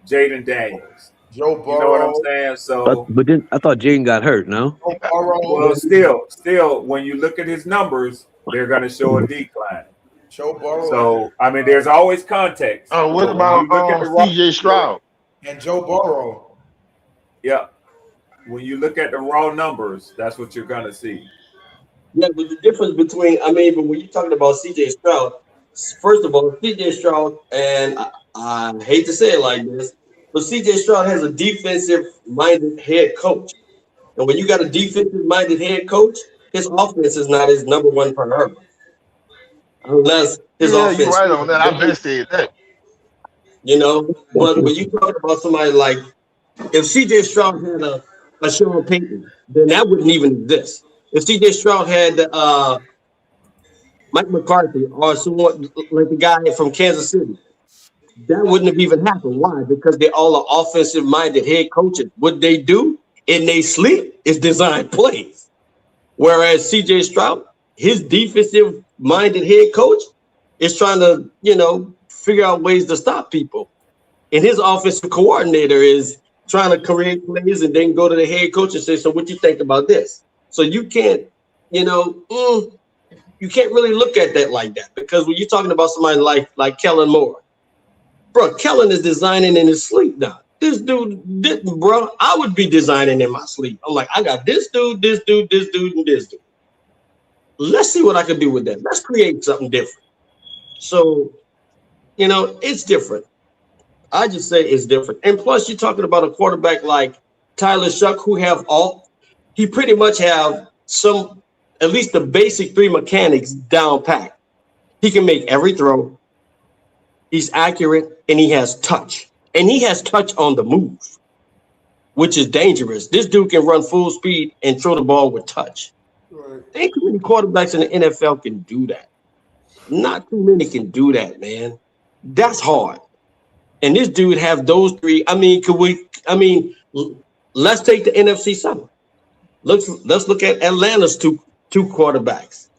Jaden Daniels. Joe Burrow. You know what I'm saying? So, but then I thought Jaden got hurt. No. Well, still, when you look at his numbers, they're going to show a decline. Joe Burrow. So, there's always context. Oh, what about CJ Stroud and Joe Burrow? Yeah. When you look at the raw numbers, that's what you're going to see. Yeah, but the difference between, but when you're talking about CJ Stroud, first of all, CJ Stroud, and I hate to say it like this, but CJ Stroud has a defensive-minded head coach. And when you got a defensive-minded head coach, his offense is not his number one priority. Unless his offense. You're right on that. I've been saying that. you know. But when you talk about somebody like if C.J. Stroud had a Sean Payton, then that wouldn't even exist. If C.J. Stroud had Mike McCarthy or someone like the guy from Kansas City, that wouldn't have even happened. Why? Because they all are offensive-minded head coaches. What they do in their sleep is design plays. Whereas C.J. Stroud, his defensive-minded head coach is trying to, figure out ways to stop people. And his offensive coordinator is trying to create plays and then go to the head coach and say, so what you think about this? So you can't, you can't really look at that like that, because when you're talking about somebody like Kellen Moore, bro, Kellen is designing in his sleep now. This dude didn't, bro. I would be designing in my sleep. I'm like, I got this dude, this dude, this dude, and this dude. Let's see what I can do with that. Let's create something different. So, it's different. I just say it's different. And plus, you're talking about a quarterback like Tyler Shuck, he pretty much have at least the basic three mechanics down pat. He can make every throw. He's accurate, and he has touch. And he has touch on the move, which is dangerous. This dude can run full speed and throw the ball with touch. Right. Ain't too many quarterbacks in the NFL can do that. Not too many can do that, man. That's hard. And this dude have those three. Let's take the NFC South. Let's look at Atlanta's two quarterbacks.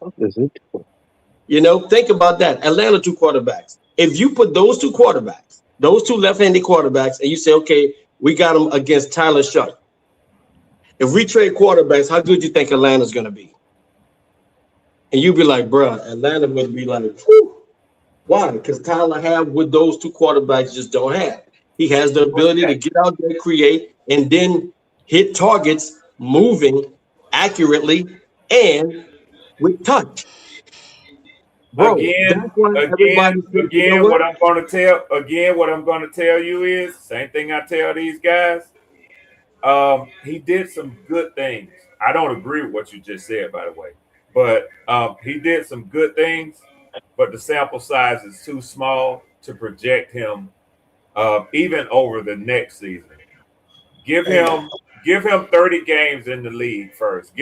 Think about that. Atlanta, two quarterbacks. If you put those two quarterbacks, those two left-handed quarterbacks, and you say, okay, we got them against Tyler Shuck. If we trade quarterbacks, how good do you think Atlanta's going to be? And you'd be like, bro, Atlanta would be like, whew. Why? Because Tyler have what those two quarterbacks just don't have. He has the ability to get out there, create, and then hit targets moving accurately and with touch. Bro, again, what I'm going to tell you is same thing I tell these guys. He did some good things. I don't agree with what you just said, by the way, but he did some good things. But the sample size is too small to project him even over the next season. Give him 30 games in the league first.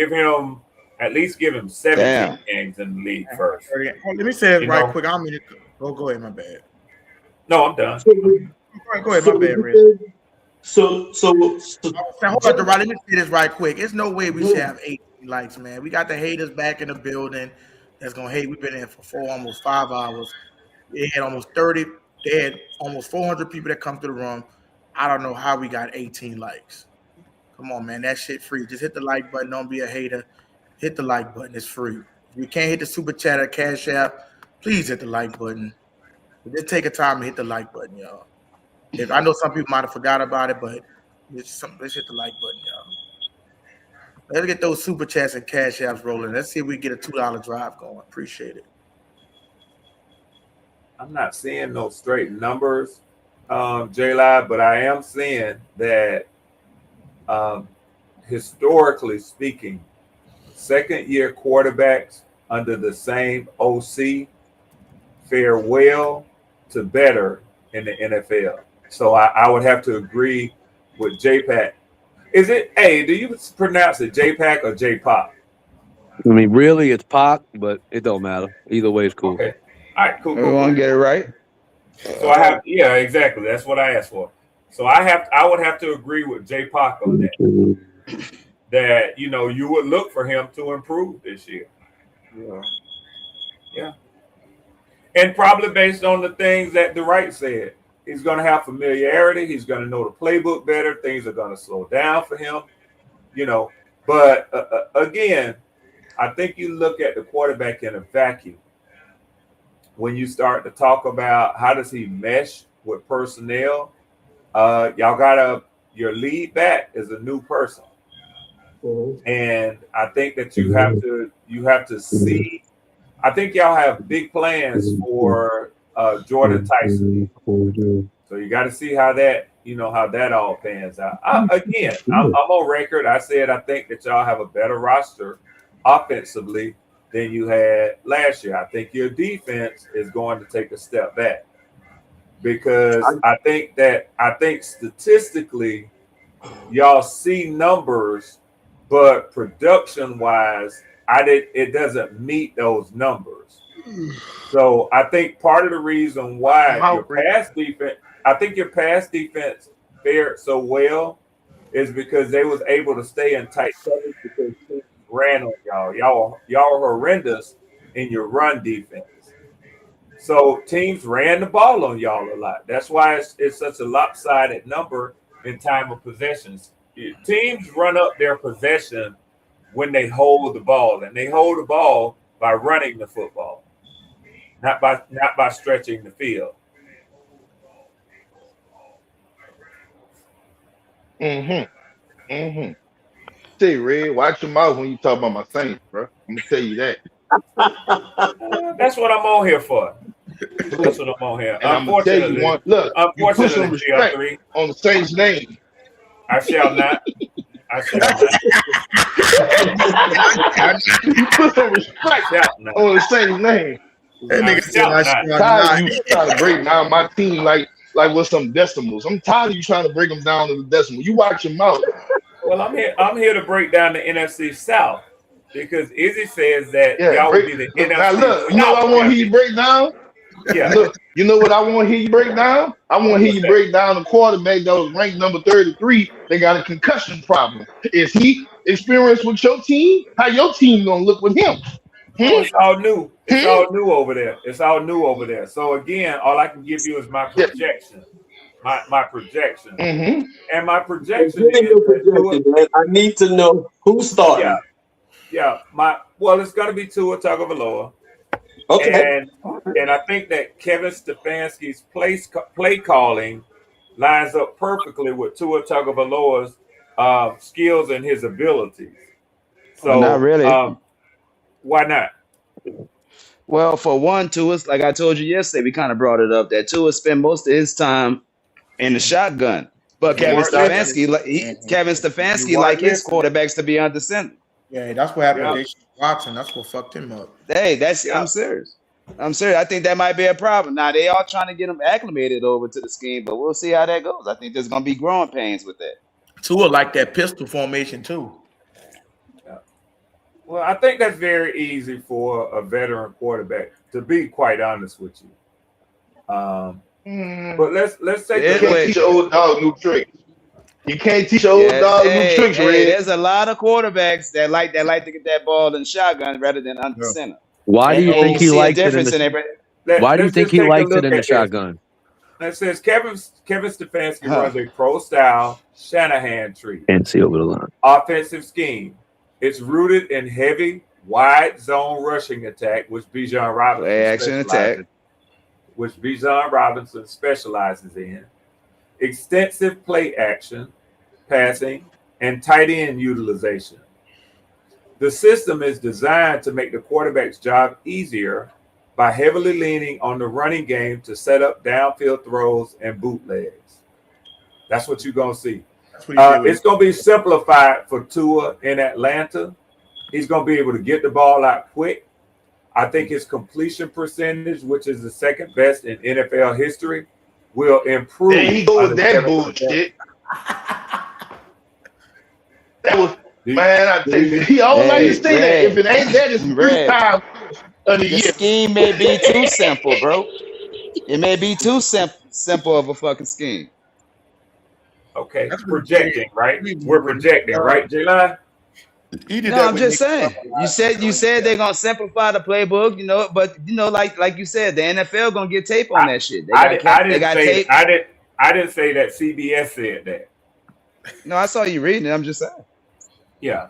At least give him 17 games in the league first. Let me say it right quick. I don't mean to go ahead, my bad. No, I'm done. Go ahead, my bad, Riz. So hold on, Derod, let me say this right quick. There's no way we should have 18 likes, man. We got the haters back in the building that's gonna hate. We've been in for almost 5 hours. They had almost 30. They had almost 400 people that come to the room. I don't know how we got 18 likes. Come on, man. That shit free. Just hit the like button. Don't be a hater. Hit the like button. It's free. If you can't hit the super chat or cash app, please hit the like button. But just take a time to hit the like button, y'all. I know some people might have forgot about it, but let's hit the like button, y'all. Let's get those super chats and cash apps rolling. Let's see if we get a $2 drive going. Appreciate it. I'm not seeing no straight numbers, J-Live, but I am seeing that historically speaking, second-year quarterbacks under the same OC fare well to better in the NFL. So I would have to agree with J-Pack. Do you pronounce it J-Pack or J-Pop? I mean, really, it's Pac, but it don't matter. Either way is cool. Okay. All right, cool. We want to get it right. So exactly. That's what I asked for. So I would have to agree with J-Pac on that. That you would look for him to improve this year. Yeah. And probably based on the things that the right said. He's going to have familiarity. He's going to know the playbook better. Things are going to slow down for him, But again, I think you look at the quarterback in a vacuum. When you start to talk about how does he mesh with personnel, your lead back is a new person. Mm-hmm. And I think that you have to see. I think y'all have big plans for Jordan Tyson. So you got to see how that all pans out. I'm on record. I said I think that y'all have a better roster offensively than you had last year. I think your defense is going to take a step back. because I think statistically y'all see numbers, but production wise, it doesn't meet those numbers. So I think part of the reason why your pass defense fared so well is because they was able to stay in tight coverage because teams ran on y'all. Y'all are horrendous in your run defense. So teams ran the ball on y'all a lot. That's why it's such a lopsided number in time of possessions. Teams run up their possession when they hold the ball, and they hold the ball by running the football, not by stretching the field. Say, Red, watch your mouth when you talk about my Saints, bro. I'm gonna tell you that. That's what I'm on here for. That's what I'm on here. And I'm gonna tell you one. Look, you put some respect on the Saints' name. I shall not. I shall not. You put some respect on the Saints' name. That nigga said I shall tired not. of you trying to break down my team like with some decimals. I'm tired of you trying to break them down to the decimal. You watch your mouth. Well, I'm here to break down the NFC South because Izzy says that y'all will be the NFC now look, South. you know what I want to hear you break down? Yeah. Look, you know what I want to hear you break down? I want to hear you break down the quarterback that was ranked number 33. They got a concussion problem. Is he experienced with your team? How your team gonna look with him? Oh, it's all new. It's all new over there. It's all new over there. So again, all I can give you is my projection. My projection. And my projection is man. I need to know who's starting. Yeah. It's gonna be Tua Tagovailoa. Okay. And I think that Kevin Stefanski's play calling lines up perfectly with Tua Tagovailoa's skills and his abilities. So not really. Why not? Well, for one, Tua's, like I told you yesterday, we kind of brought it up that Tua spent most of his time in the shotgun. But Kevin Stefanski, like his quarterbacks to be under center. Yeah, that's what happened to Deshaun Watson. That's what fucked him up. Hey, I'm serious. I think that might be a problem. Now they are trying to get him acclimated over to the scheme, but we'll see how that goes. I think there's gonna be growing pains with that. Tua like that pistol formation too. Well, I think that's very easy for a veteran quarterback, to be quite honest with you. But let's take you can't teach an old dog new tricks. You can't teach an old dog new tricks, Red. There's a lot of quarterbacks that like to get that ball in shotgun rather than under center. Why do you think he likes it in the Why do you think he likes it in the shotgun? That says Kevin Stefanski runs a pro-style Shanahan tree. Can't see over the line. Offensive scheme. It's rooted in heavy, wide zone rushing attack, which Bijan Robinson specializes in. Extensive play action, passing, and tight end utilization. The system is designed to make the quarterback's job easier by heavily leaning on the running game to set up downfield throws and bootlegs. That's what you're going to see. It's going to be simplified for Tua in Atlanta. He's going to be able to get the ball out quick. I think his completion percentage, which is the second best in NFL history, will improve. There he go with that bullshit. That was, man, I tell you, he always like to say that. If it ain't that, it's 3 times of the year. The scheme may be too simple, bro. It may be too simple of a fucking scheme. Okay, that's projecting, right? We're projecting, right, J-Line? No, I'm just saying. You said they're gonna simplify the playbook, but like you said, the NFL gonna get tape on that shit. I didn't say that CBS said that. No, I saw you reading it. I'm just saying. Yeah.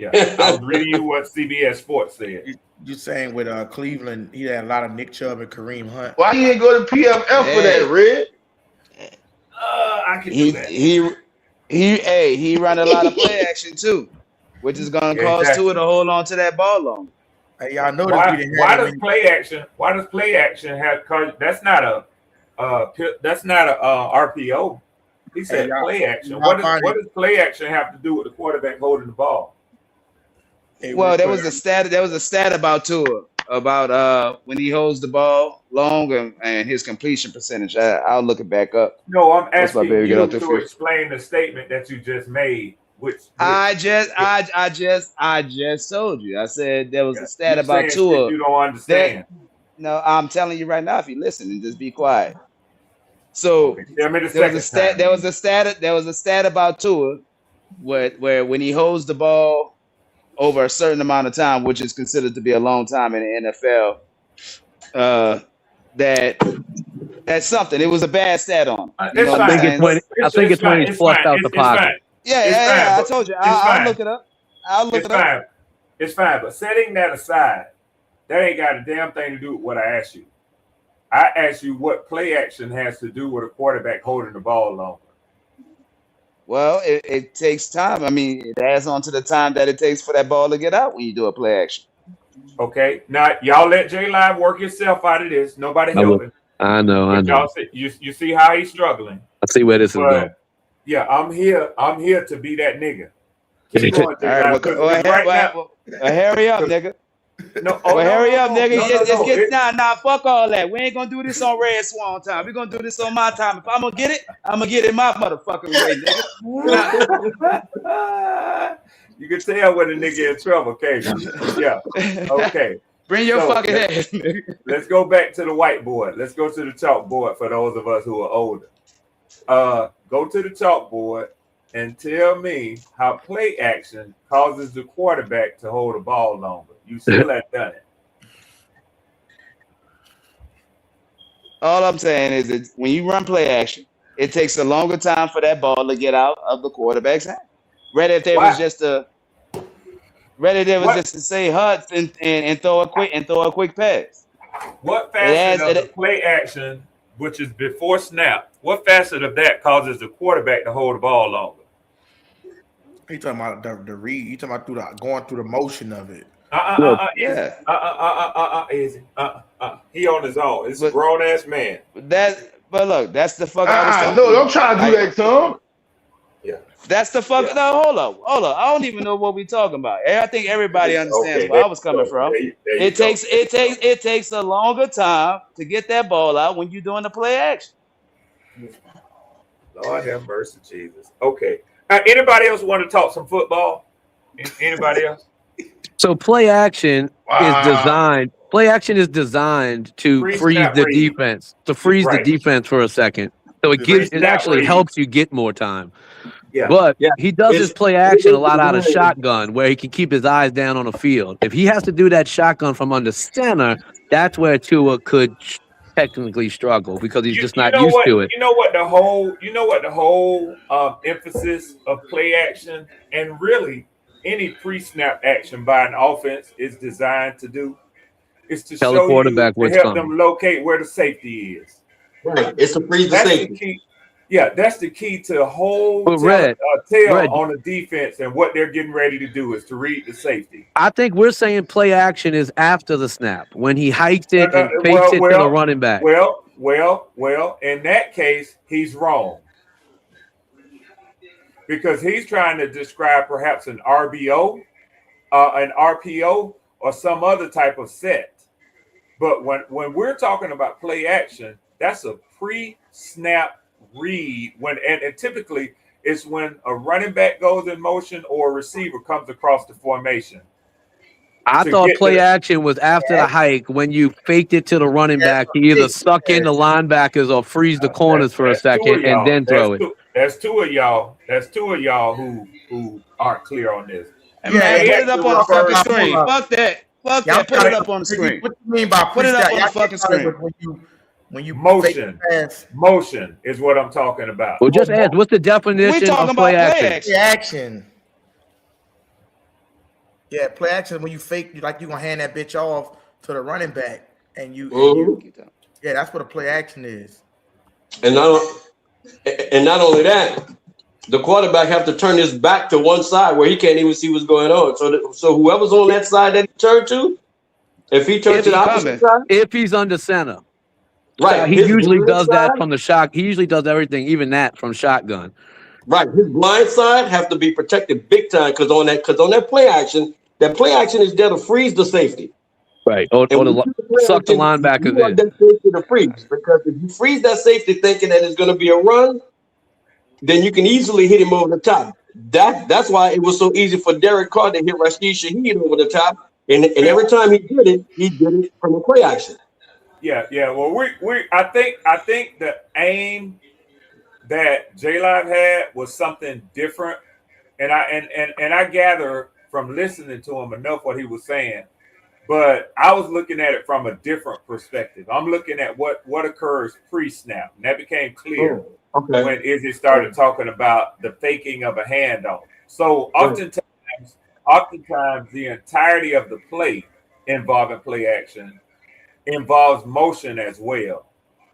I was reading you what CBS Sports said. You saying with Cleveland, he had a lot of Nick Chubb and Kareem Hunt. Why you ain't go to PFF for that, Red? I can do that. He run a lot of play action too, which is gonna cause Tua to hold on to that ball long. Hey, y'all know why does play action have? That's not a RPO. He said play action. What does play action have to do with the quarterback holding the ball? Well, there was a stat about Tua. about when he holds the ball long and his completion percentage. I'll look it back up. No, I'm Once my asking baby get out you the to field. explain the statement that you just made. Which I just told you. I said there was a stat you about saying shit Tua you don't understand. no, I'm telling you right now. If you listen and just be quiet. So Tell me the there was a second stat. time. There was a stat about Tua where when he holds the ball over a certain amount of time, which is considered to be a long time in the NFL, that's something. It was a bad stat on him. You know It's what I'm fine. saying? I think it's when he's flushed out the It's pocket. fine. Yeah, It's fine. I But told you. it's I'll fine. look it up. I'll look It's it up. fine. It's fine. But setting that aside, that ain't got a damn thing to do with what I asked you. I asked you what play action has to do with a quarterback holding the ball longer. Well, it takes time. I mean, it adds on to the time that it takes for that ball to get out when you do a play action. Okay. Now y'all let J Live work himself out of this. Nobody helping. I know. Y'all see, you see how he's struggling. I see where this is going. Yeah, I'm here to be that nigga. Keep going, J All Live. right, hurry up, nigga. No, hurry up, nigga. No, Nah, fuck all that. We ain't gonna do this on Red Swan time. We're gonna do this on my time. If I'm gonna get it my motherfucking way, nigga. You can tell when a nigga in trouble, can't you? Yeah. Okay. Bring your fucking ass, nigga. Let's go back to the whiteboard. Let's go to the chalkboard for those of us who are older. Go to the chalkboard and tell me how play action causes the quarterback to hold the ball longer. You still have done it. All I'm saying is that when you run play action, it takes a longer time for that ball to get out of the quarterback's hand. Rather if there was just to say Hutz and throw a quick pass. What facet of the play action, which is before snap, what facet of that causes the quarterback to hold the ball longer? You talking about the read? You talking about going through the motion of it? Easy. He on his own. It's a grown ass man. But look, that's the fuck I was talking about. No, don't try to do that, Tom. Yeah. That's the fuck. Yeah. No, hold up. I don't even know what we talking about. I think everybody understands where I was coming from. It takes a longer time to get that ball out when you're doing the play action. Lord have mercy, Jesus. Okay. Anybody else want to talk some football? Anybody else? So play action is designed. Play action is designed to freeze the defense. To freeze the defense for a second. So it actually helps you get more time. Yeah. But he does his play action a lot out of shotgun, where he can keep his eyes down on the field. If he has to do that shotgun from under center, that's where Tua could technically struggle because he's just not used to it. You know what the whole emphasis of play action and really any pre-snap action by an offense is designed to do is to tell the quarterback to help them locate where the safety is. Right. It's to freeze the safety. That's the key to the whole tell on the defense, and what they're getting ready to do is to read the safety. I think we're saying play action is after the snap, when he hikes it and fakes it to the running back. Well, in that case, he's wrong. Because he's trying to describe perhaps an RBO, an RPO, or some other type of set. But when we're talking about play action, that's a pre-snap read and typically it's when a running back goes in motion or a receiver comes across the formation. I thought play action was after the hike when you faked it to the running back. You either suck in the linebackers or freeze the corners for a second and then throw it. That's two of y'all who aren't clear on this. Put it up on the fucking screen. Fuck that. Put it up on the screen. What do you mean by put it up on the fucking screen? When you motion is what I'm talking about. Well, just ask, what's the definition of play action? Play action. Yeah, play action when you fake, like you're gonna hand that bitch off to the running back, and yeah, that's what a play action is. And not only that, the quarterback have to turn his back to one side where he can't even see what's going on. So whoever's on that side that he turned to, if he turns to the opposite side, if he's under center. Right. He usually does that from the shock. He usually does everything, even that from shotgun. Right. His blind side have to be protected big time because on that play action is there to freeze the safety. Right. Or suck the linebackers you want in. that safety to freeze, because if you freeze that safety thinking that it's going to be a run, then you can easily hit him over the top. That's why it was so easy for Derek Carr to hit Rashid Shaheed over the top. And every time he did it from a play action. Yeah. Well, I think the aim that J-Live had was something different, and I gather from listening to him enough what he was saying. But I was looking at it from a different perspective. I'm looking at what occurs pre-snap, and that became clear when Izzy started talking about the faking of a handoff. So oftentimes the entirety of the play involving play action involves motion as well.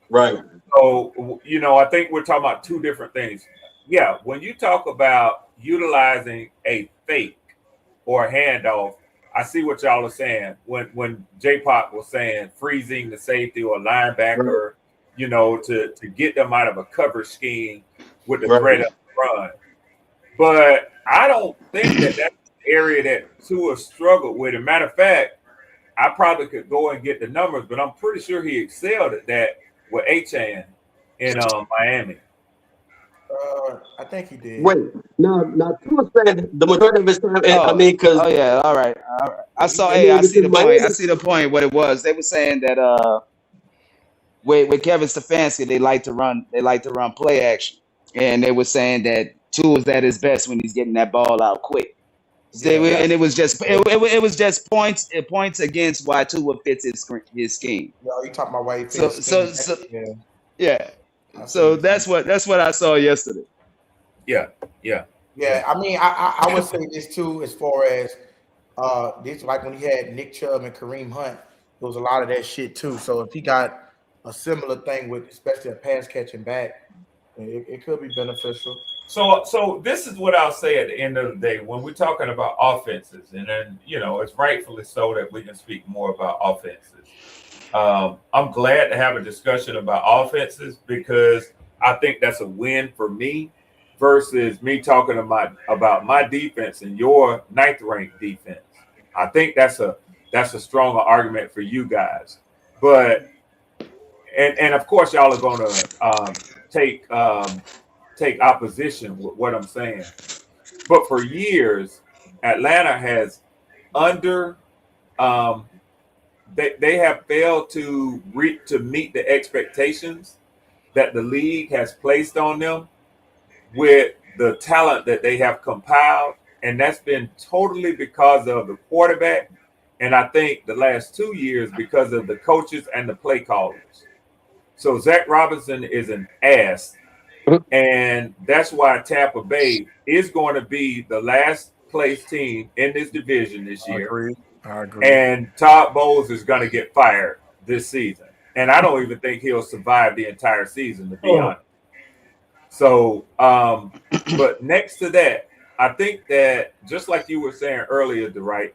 Right. So, I think we're talking about two different things. Yeah, when you talk about utilizing a fake or a handoff, I see what y'all are saying. When J-Pop was saying freezing the safety or linebacker, to get them out of a cover scheme with the threat of the run. But I don't think that that's the area that Tua struggled with. As a matter of fact, I probably could go and get the numbers, but I'm pretty sure he excelled at that with Achane in Miami. I think he did. Wait, now Tua spent the majority of his time. Because all right. I see the point. I see the point. What it was, they were saying that with Kevin Stefanski, they like to run play action, and they were saying that Tua's at his best when he's getting that ball out quick. And it was just points against why Tua fits his scheme. Yo, you talking about why he fits his scheme? Yeah. So that's what I saw yesterday. Yeah. I mean, I would say this too, as far as this, like when he had Nick Chubb and Kareem Hunt, there was a lot of that shit too. So if he got a similar thing with, especially a pass catching back, it could be beneficial. So this is what I'll say at the end of the day when we're talking about offenses, and then it's rightfully so that we can speak more about offenses. I'm glad to have a discussion about offenses because I think that's a win for me versus me talking about my defense and your ninth ranked defense. I think that's a stronger argument for you guys. But and of course y'all are going to take opposition with what I'm saying. But for years, Atlanta has they have failed to meet the expectations that the league has placed on them with the talent that they have compiled. And that's been totally because of the quarterback. And I think the last 2 years because of the coaches and the play callers. So Zach Robinson is an ass. And that's why Tampa Bay is going to be the last place team in this division this year. I agree. And Todd Bowles is going to get fired this season. And I don't even think he'll survive the entire season, to be honest. So, but next to that, I think that just like you were saying earlier, DeWright,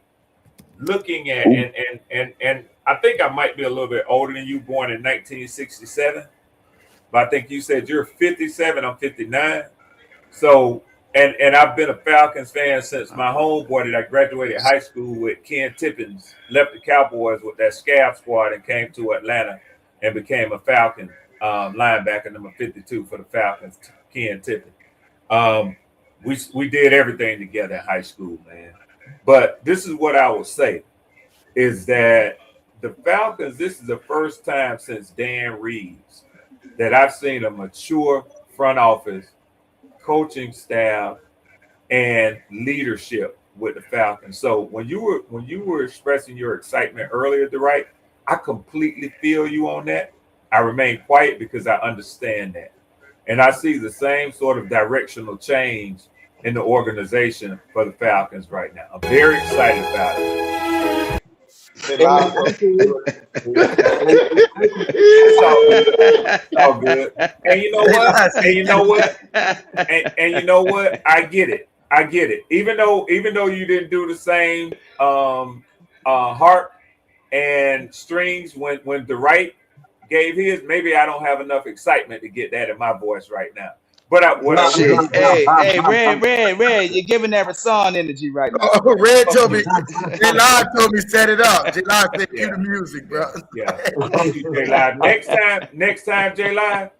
looking at, and I think I might be a little bit older than you, born in 1967. But I think you said you're 57, I'm 59. So, and I've been a Falcons fan since my homeboy that I graduated high school with, Ken Tippins, left the Cowboys with that scab squad and came to Atlanta and became a Falcon linebacker, number 52 for the Falcons, Ken Tippins. We did everything together in high school, man. But this is what I will say, is that the Falcons, this is the first time since Dan Reeves that I've seen a mature front office, coaching staff, and leadership with the Falcons. So when you were expressing your excitement earlier, DeWright, I completely feel you on that. I remain quiet because I understand that. And I see the same sort of directional change in the organization for the Falcons right now. I'm very excited about it. It's all good. And you know what? And you know what? I get it. Even though you didn't do the same harp and strings when DeWright gave his, maybe I don't have enough excitement to get that in my voice right now. Hey, Red, you're giving that Rasan energy right now. Oh, Red told me, J-Live told me set it up. J-Live said cue the music, bro. Yeah. J-Live. Next time, J-Live,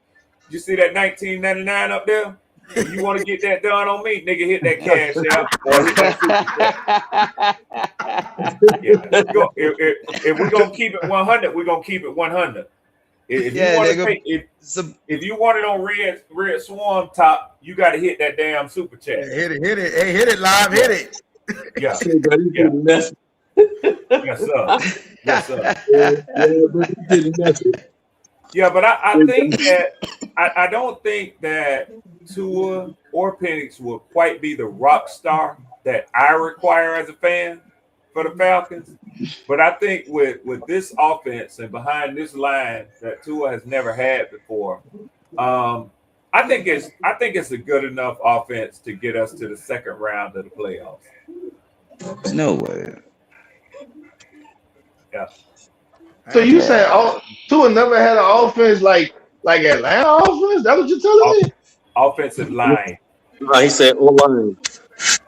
you see that 1999 up there? If you want to get that done on me, nigga, hit that cash out or hit that super chat. If we're gonna keep it 100, we're gonna keep it 100. If you want to if you want it on red swarm top, you got to hit that damn super chat. Yeah, hit it. Hey, hit it live. Hit it. Yeah. Yes, sir. Yeah, but I think that I don't think that Tua or Penix will quite be the rock star that I require as a fan for the Falcons. But I think with this offense and behind this line that Tua has never had before, I think it's a good enough offense to get us to the second round of the playoffs. No way. Yeah. So you saying Tua never had an offense like Atlanta offense? That what you're telling me? Offensive line. No, he said all line.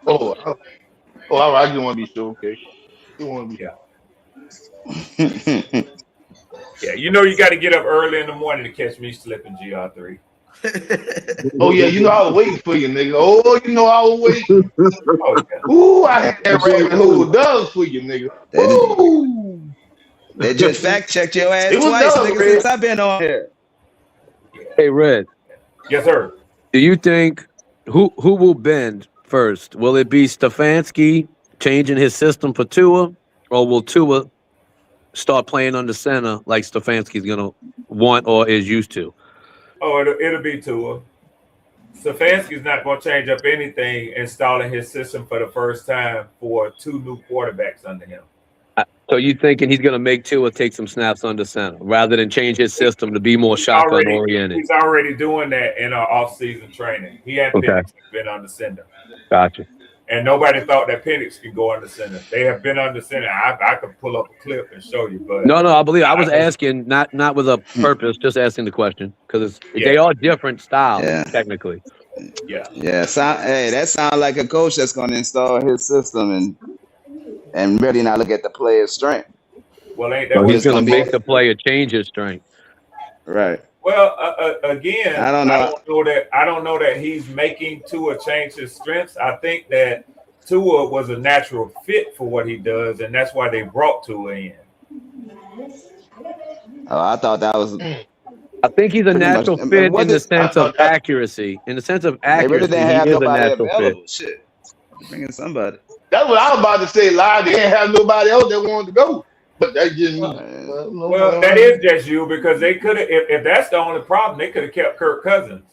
All right. I just want to be sure. Okay. You want to be Yeah, you know you got to get up early in the morning to catch me slipping GR3. Oh yeah, you know I was waiting for you, nigga. Oh, you know I was waiting. Ooh, I had that rabbit hole done for you, nigga. Ooh. They just fact checked your ass twice, nigga, since I've been on here. Hey, Red. Yes, sir. Do you think who will bend first? Will it be Stefanski changing his system for Tua, or will Tua start playing under center like Stefanski's gonna want or is used to? Oh, it'll be Tua. Stefanski's not going to change up anything, installing his system for the first time for two new quarterbacks under him. So you thinking he's going to make Tua take some snaps under center rather than change his system to be more shotgun oriented? He's already doing that in our off-season training. He had been under center. Gotcha. And nobody thought that Penix could go under center. They have been under center. I could pull up a clip and show you, but no, I believe I was asking not with a purpose, just asking the question because they are different styles technically. Yeah. That sounds like a coach that's going to install his system and really not look at the player's strength. Well, ain't that he's going to make the player change his strength? Right. Well, again, I don't know that he's making Tua change his strengths. I think that Tua was a natural fit for what he does, and that's why they brought Tua in. Oh, I thought that was. I think he's a natural fit in the sense of accuracy. In the sense of accuracy, he is a natural fit. Shit, bringing somebody. That's what I was about to say. Live, they didn't have nobody else that wanted to go. But that's just me. Well, that is just you because they could have. If that's the only problem, they could have kept Kirk Cousins.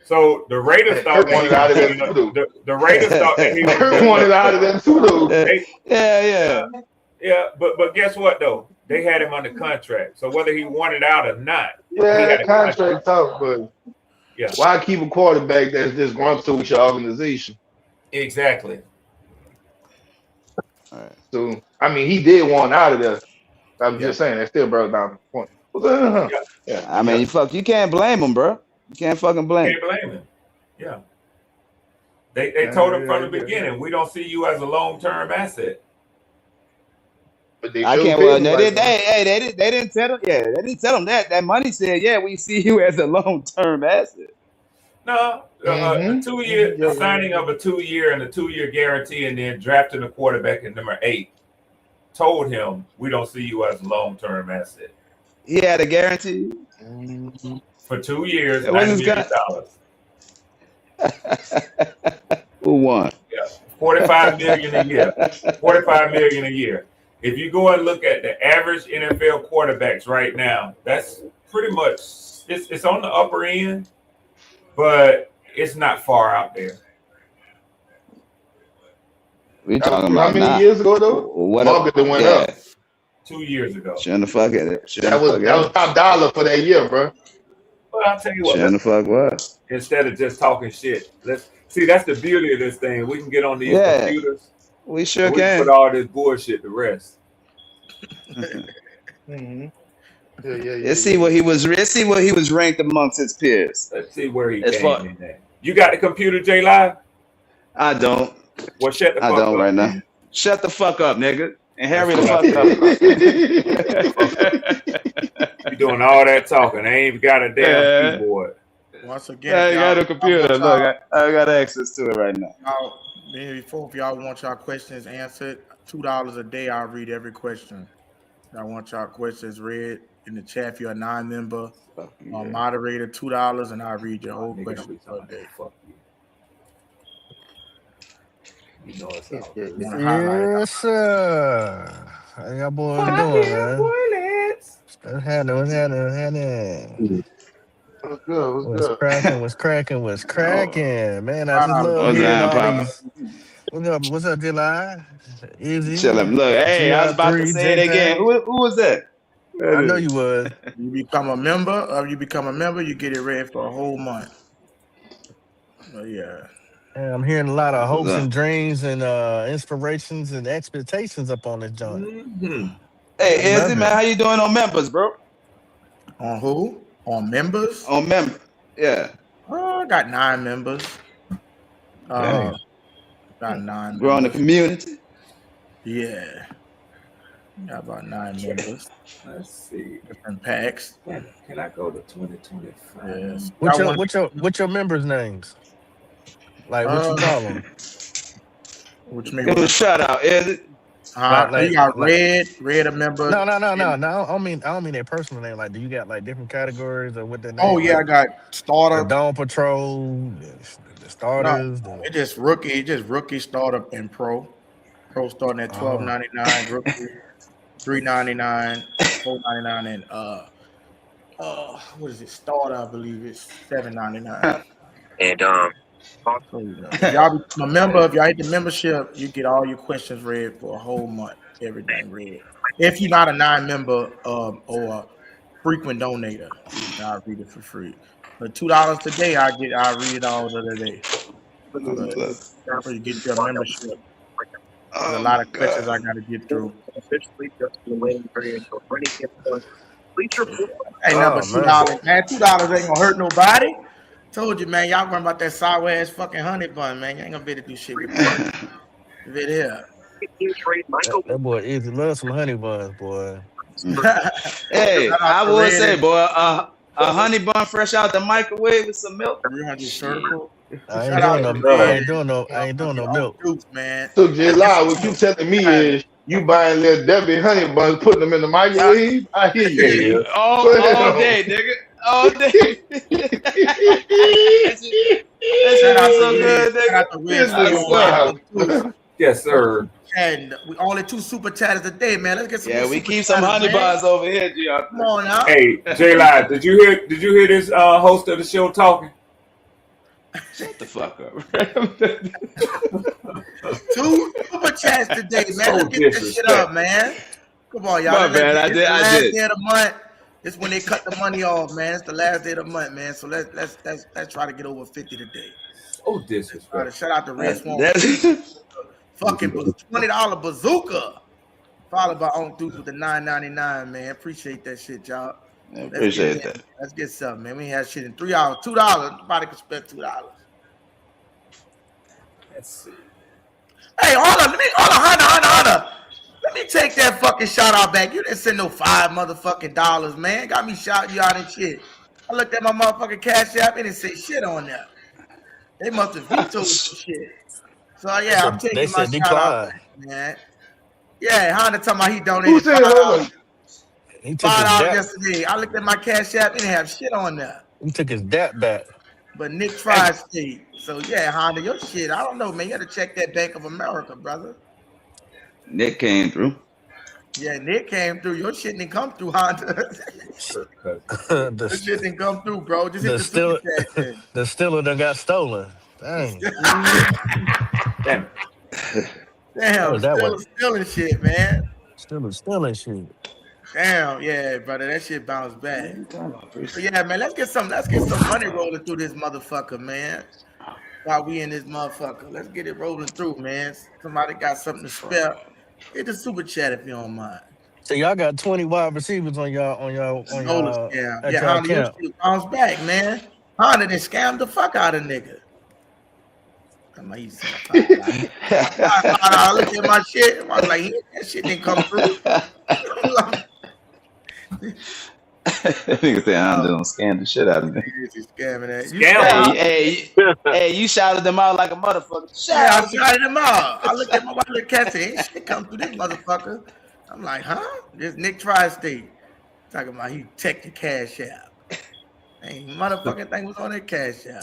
So the Raiders thought wanted out of them too. The Raiders thought that he wanted out of them too, though. Yeah. But guess what though? They had him under contract. So whether he wanted out or not, yeah, contract tough. But why keep a quarterback that's just going through with your organization? Exactly. All right. So I mean, he did want out of there. I'm just saying that still brought down the point. I mean, you can't blame him, bro. You can't fucking blame him. Can't blame him. Yeah. They told him from the beginning, we don't see you as a long-term asset. But they I can't. Well, they didn't tell him. Yeah, they didn't tell him that. That money said, yeah, we see you as a long-term asset. No, a 2-year signing of a 2-year and a 2-year guarantee, and then drafting a quarterback at number 8. Told him we don't see you as a long-term asset. He had a guarantee for 2 years, $90 million. Who won? Yeah, $45 million a year. $45 million a year. If you go and look at the average NFL quarterbacks right now, that's pretty much it's on the upper end, but it's not far out there. We talking about how many years ago though? Market went up 2 years ago. Shouldn't the fuck it. That was top dollar for that year, bro. Well, I'll tell you what. Shouldn't the fuck what? Instead of just talking shit, let's see. That's the beauty of this thing. We can get on these computers. We sure can. Put all this bullshit to rest. Let's see what he was. Let's see what he was ranked amongst his peers. Let's see where he As came far, in at. You got the computer, J Live? I don't. Well, shut the I fuck don't up, right now. man. Shut the fuck up, nigga. And hurry That's the fuck up. You doing all that talking. I ain't even got a damn keyboard. Once again, I got a computer. Look, I got access to it right now. Before, if y'all want y'all questions answered, $2 a day. I'll read every question. I want y'all questions read in the chat. If you're a non-member or moderator, $2, and I'll read your whole question for a day. Fuck you. You know it's all good. Yes, sir. How y'all boys doing, man? What's happening? What's good? What's cracking? Man, I just love hearing all these. What's up, July? Easy. Chillin'. Look, hey, I was about to say it again. Who was that? I know you was. You become a member, you get it read for a whole month. Oh, yeah. I'm hearing a lot of hopes and dreams and inspirations and expectations up on this joint. Mm-hmm. Hey, Izzy, man, how you doing on members, bro? On who? On members? On members, yeah. Oh, I got 9 members. Got 9 Growing the community? Yeah. Got about 9 members. Let's see. Different packs. Can I go to 2025? Yes. What's your members' names? Like what you call them? Which means give a shout out, Izzy. You got red a member. No. I don't mean their personal name. Like, do you got like different categories or what their name? Oh yeah, like, I got starter, the Dawn Patrol, the starters. No, it's just rookie, starter, and pro. Pro starting at $12.99, rookie $3.99, $4.99, and what is it? Starter, I believe it's $7.99. And if y'all become a member, if y'all hit the membership, you get all your questions read for a whole month. Everything read. If you're not a non-member or a frequent donator, I'll read it for free. But $2 today, I read it all the other day. You get your membership. There's a lot of questions I got to get through. Hey, number $2, man. $2 ain't gonna hurt nobody. Told you, man. Y'all worrying about that sour ass fucking honey bun, man. You ain't gonna be able to do shit with that. Here. That boy Izzy loves some honey buns, boy. Hey, I would say, boy, a honey bun fresh out the microwave with some milk. 300 circle. I ain't doing no milk, man. So July, what you telling me is you buying little Debbie honey buns, putting them in the microwave? I hear you. All day, nigga. All day. That's so good, nigga. Yes, sir. And we only 2 super chatters a day, man. Let's get some. Yeah, we keep some honey buns over here, G. Come on now. Hey, J Live, did you hear this host of the show talking? Shut the fuck up. 2 super chats today, man. Let's get this shit up, man. Come on, y'all. My bad, I did. Last day of the month. It's when they cut the money off, man. It's the last day of the month, man. So let's try to get over 50 today. Oh, disrespectful. Shout out to Red Swamp. Fucking $20 bazooka. Followed by On Dudes with the $9.99, man. Appreciate that shit, y'all. Appreciate that. Let's get something, man. We ain't had shit in 3 hours. $2. Nobody can spend $2. Let's see. Hey, hold on, Hunter. Let me take that fucking shout out back. You didn't send no $5 motherfucking dollars, man. Got me shouting you out and shit. I looked at my motherfucking Cash App and didn't say shit on there. They must have vetoed some shit. So yeah, I'm taking my shout out back, man. Yeah, Hunter talking about he donated $5. $5 yesterday. I looked at my Cash App and didn't have shit on there. He took his dap back. But Nick Tri-State. So yeah, Honda, your shit. I don't know, man. You got to check that Bank of America, brother. Nick came through. Yeah, Nick came through. Your shit didn't come through, Honda. The shit didn't come through, bro. Just hit the super chat. The Stiller done got stolen. Dang. Damn. Damn. Stealing shit, man. Stealing shit. Damn, yeah, brother. That shit bounced back. But yeah, man. Let's get some money rolling through this motherfucker, man. While we in this motherfucker, let's get it rolling through, man. Somebody got something to spare. Hit the super chat if you don't mind. So y'all got 20 wide receivers on y'all Nola scam. at Yeah, y'all Honda, your camp. shit bounce back, man. Honda done scammed the fuck out of nigga. I'm like, he said, I looked at my shit. I was like, that shit didn't come through. Nigga say I'm doing scam the shit out of me. Scamming that. You Hey, you shouted them out like a motherfucker. Yeah, I shouted him out. I looked at my wife and cat said, ain't shit come through this motherfucker. I'm like, huh? This Nick Tri-State. Talking about he checked the cash app. Ain't motherfucking thing was on that cash app.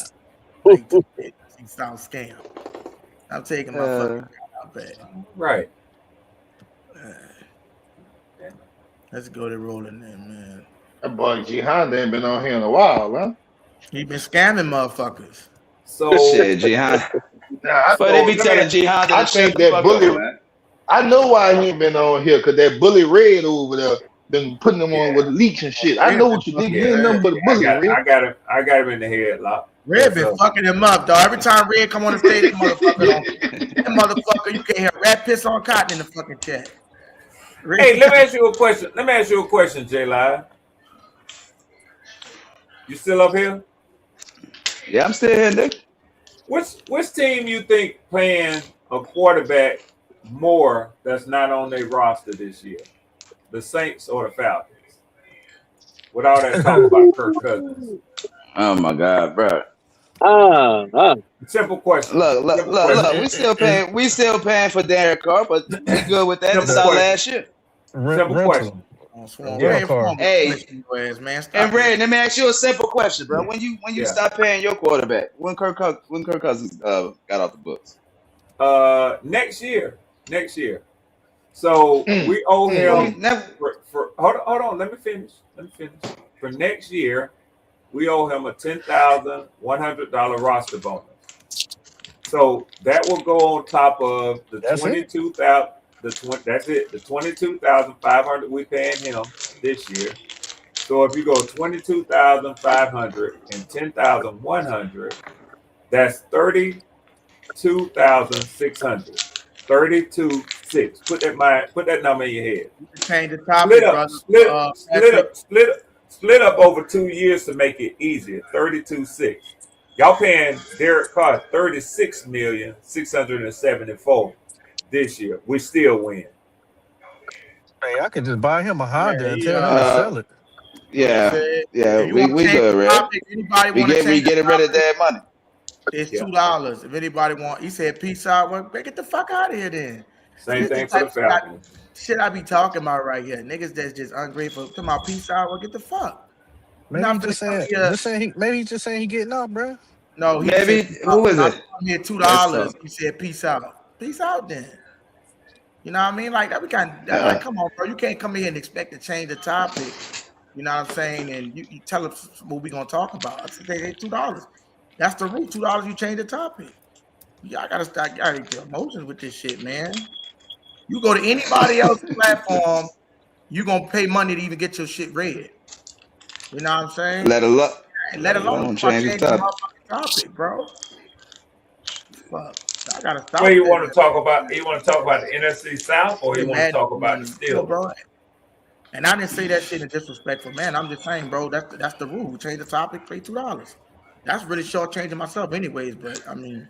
Like, he sound scam. I'm taking my fucking out back. Right. Let's go to rolling then, man. That boy G Honda ain't been on here in a while, huh? He been scamming motherfuckers. So shit, G Honda. But they be telling G Honda I think that bully. Man. I know why he ain't been on here, cause that bully Red over there been putting him on with leaks and shit. I know what you did. You ain't nothing but a bully, Red. I got him in the headlock. Red been fucking him up, dog. Every time Red come on the stage, that motherfucker, you can't hear rat piss on cotton in the fucking chat. Red. Hey, let me ask you a question, J-Live. You still up here? Yeah, I'm still here, Nick. Which team you think playing a quarterback more that's not on their roster this year? The Saints or the Falcons? With all that talk about Kirk Cousins. Oh my God, bro. Simple question. Look. We still paying for Derek Carr, but we good with that. It's our last year. Simple question. Hey, and Red, let me ask you a simple question, bro. When you stop paying your quarterback, when Kirk Cousins got off the books? Next year. So we owe him. Hold on. Let me finish. For next year, we owe him a $10,100 roster bonus. So that will go on top of the $22,000. That's it. The $22,500 we paying him this year. So if you go $22,500 and $10,100, that's $32,600. 32,600. Put that number in your head. You can change the topic, Split up over 2 years to make it easier. 32,600. Y'all paying Derek Carr $36,674,000 this year. We still win. Hey, I could just buy him a Honda and tell him to sell it. Yeah, we good, Red. We getting rid of that money. It's $2. If anybody want, he said, peace out. Well, get the fuck out of here then. Same thing for the Falcons. Shit I be talking about right here. Niggas that's just ungrateful. Talking about peace out. Well, get the fuck. Maybe he's just saying he getting off, bro. No, he maybe said, who is it? I'm here $2. He said, peace out. Peace out then. You know what I mean? Like that, like, come on, bro. You can't come in here and expect to change the topic. You know what I'm saying? And you tell us what we gonna talk about. I said, hey, $2. That's the rule. $2, you change the topic. I gotta get emotions with this shit, man. You go to anybody else's platform, you gonna pay money to even get your shit read. You know what I'm saying? Let alone change the topic, bro. Fuck. I gotta stop. Well, you want to talk about the NFC South, or you want to talk about the Steelers, bro? And I didn't say that shit in a disrespectful man. I'm just saying, bro, that's the rule. Change the topic, pay $2. That's really short-changing myself anyways, but I mean,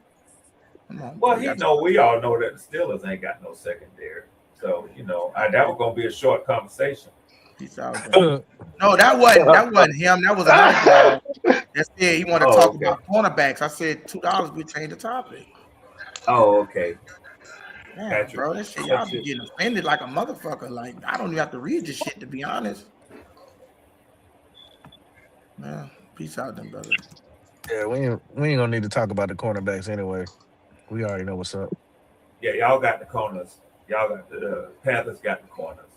come on. Well, we all know that the Steelers ain't got no secondary. So, that was going to be a short conversation. Peace out, bro. No, that wasn't him. That was another guy that said he wanted to talk about cornerbacks. I said $2, we change the topic. Oh, okay. Man, bro, that shit, y'all be getting offended like a motherfucker. Like, I don't even have to read this shit, to be honest. Man, peace out then, brother. Yeah, we ain't gonna need to talk about the cornerbacks anyway. We already know what's up. Yeah, y'all got the corners. Y'all got the Panthers got the corners.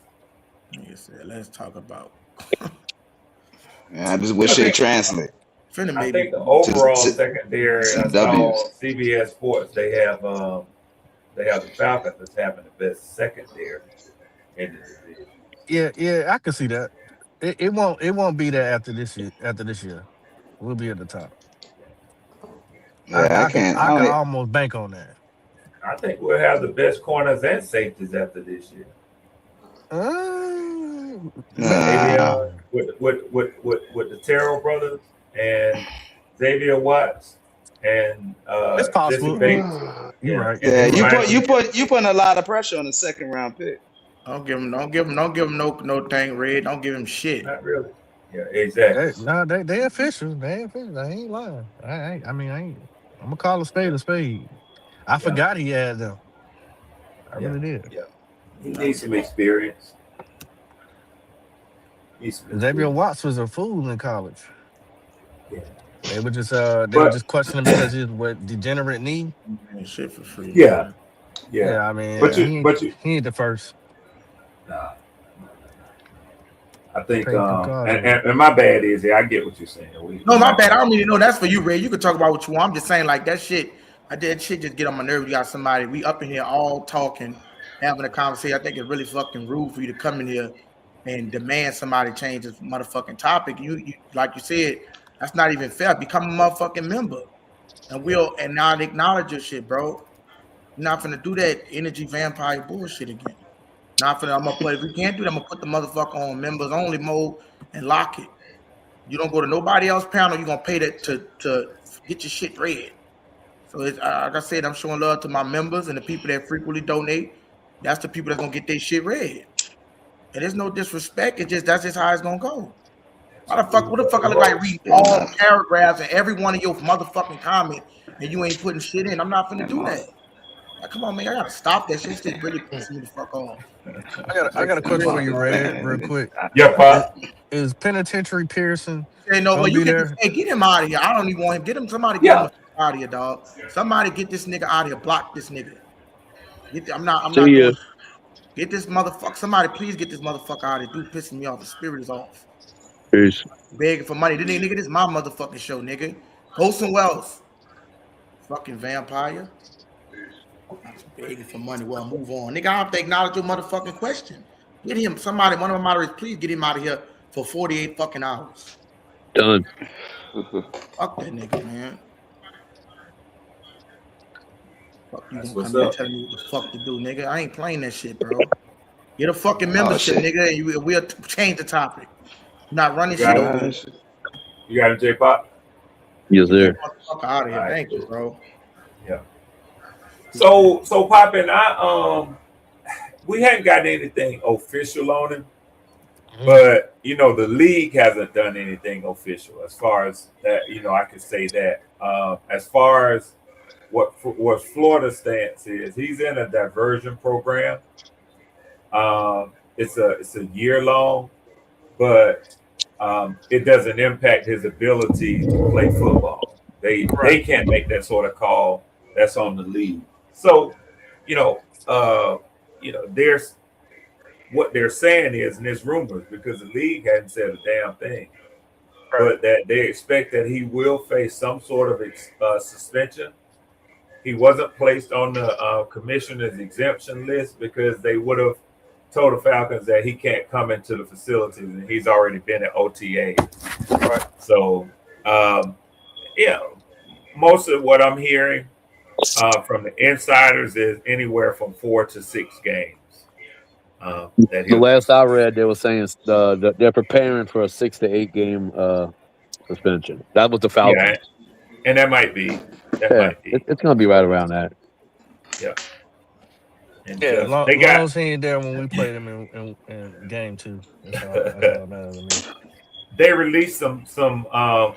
Yes, let's talk about. I just wish it translate. I think the overall secondary. I saw CBS Sports. They have the Falcons that's having the best secondary in the division. Yeah, I can see that. It won't be there after this year. We'll be at the top. Yeah, I can almost bank on that. I think we'll have the best corners and safeties after this year. Davion with the Terrell brothers and Xavier Watts and It's Jesse possible. Bates. You're right. Yeah, you putting a lot of pressure on the second round pick. Don't give him no thing, Red. Don't give him shit. Not really. Yeah, exactly. They officials. They officials. I ain't lying. I mean, I'm gonna call a spade a spade. I forgot he had them. I really did. Yeah. He needs some experience. Xavier Watts was a fool in college. Yeah. They were just questioning because he was degenerate knee. Shit for free. Yeah. Yeah. I mean, he ain't the first. Nah. I think, and my bad is, I get what you're saying. No, my bad. I don't even know that's for you, Ray. You can talk about what you want. I'm just saying, like, that shit, that shit just get on my nerves. You got somebody, we up in here all talking, having a conversation. I think it's really fucking rude for you to come in here and demand somebody change this motherfucking topic. You like you said, that's not even fair. Become a motherfucking member. And now acknowledge your shit, bro. You're not finna do that energy vampire bullshit again. I'm gonna put, if we can't do that, I'm gonna put the motherfucker on members only mode and lock it. You don't go to nobody else panel, you're gonna pay that to get your shit read. So it's, like I said, I'm showing love to my members and the people that frequently donate. That's the people that's gonna get their shit read. And there's no disrespect, that's just how it's gonna go. What the fuck I look like reading all paragraphs and every one of your motherfucking comments and you ain't putting shit in? I'm not finna do that. Like, come on, man, I gotta stop that shit. It's really pissing me the fuck off. I got a question for you, Red, real quick. Yeah, Pop. Is Penitentiary Pearson? Hey, no, well, get him out of here. I don't even want him. Get him. Somebody get him out of here, dog. Somebody get this nigga out of here. Block this nigga. I'm not doing it. Get this motherfucker. Somebody please get this motherfucker out of here. Dude pissing me off. The spirit is off. Peace. Begging for money. Nigga, this is my motherfucking show, nigga. Go somewhere else. Fucking vampire. Begging for money. Well, move on. Nigga, I have to acknowledge your motherfucking question. Get him, somebody, one of my moderators, please get him out of here for 48 fucking hours. Done. Fuck that nigga, man. Fuck you gonna come here telling me what the fuck to do, nigga. I ain't playing that shit, bro. Get a fucking membership, nigga, and we'll change the topic. Not running shit over. You got a J-Pop? Yes, sir. Get the motherfucker out of here. Thank you, bro. Yeah. So Poppin', we haven't got anything official on him, but the league hasn't done anything official as far as that. I could say that as far as what Florida's stance is, he's in a diversion program. It's a year long, but it doesn't impact his ability to play football. They can't make that sort of call. That's on the league. So, there's what they're saying is, and there's rumors because the league hasn't said a damn thing, but that they expect that he will face some sort of suspension. He wasn't placed on the commissioner's exemption list because they would have told the Falcons that he can't come into the facilities, and he's already been at OTA. Right. So, most of what I'm hearing from the insiders is anywhere from 4 to 6 games. The last I read, they were saying they're preparing for a 6 to 8 game suspension. That was the Falcons. Yeah, and that might be. It's going to be right around that. Yeah. And as long as he ain't there when we played him in game 2. That's all that matters to me. They released some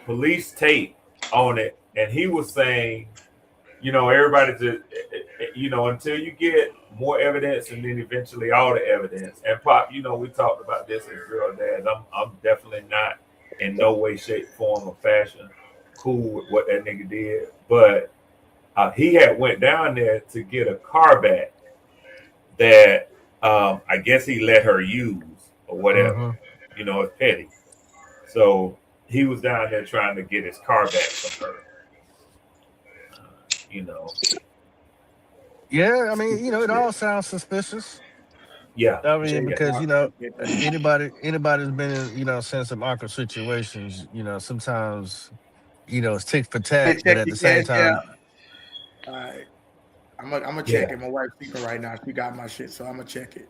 police tape on it, and he was saying, everybody just, until you get more evidence and then eventually all the evidence. And Pop, we talked about this as real dads. I'm definitely not in no way, shape, form, or fashion cool with what that nigga did. But he had went down there to get a car back that I guess he let her use or whatever. It's petty. So he was down there trying to get his car back from her. Yeah, I mean, it all sounds suspicious. Yeah, I mean, because anybody who's been in some awkward situations, sometimes it's tick for tat, but at the same time. All right, I'm gonna check it. My wife's speaking right now. She got my shit, so I'm gonna check it.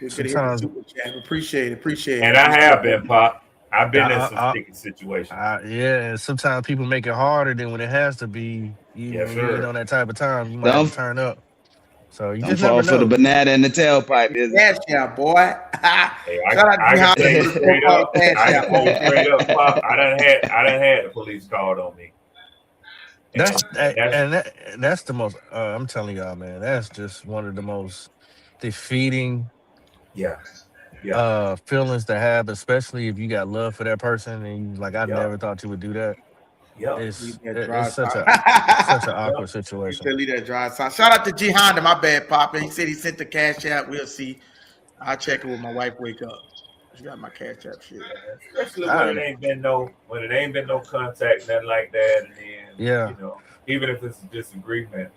We could hit the super chat. Appreciate it. And I have been, Pop. I've been in some sticky situations. Yeah, and sometimes people make it harder than when it has to be. When you on that type of time, you might have to turn up. So you just never know. For the banana in the tailpipe, is Cash out, boy. Hey, I can tell you straight up. Straight up, Pop. I done had the police called on me. That's the most. I'm telling y'all, man. That's just one of the most defeating. Feelings to have, especially if you got love for that person and you like, I never thought you would do that. It's such an awkward situation. Leave that dry sign. Shout out to G Honda, my bad, Papa. He said he sent the cash out. We'll see. I'll check it when my wife wake up. She got my cash app shit. Especially when it ain't been no contact, nothing like that. And then, you know, even if it's a disagreement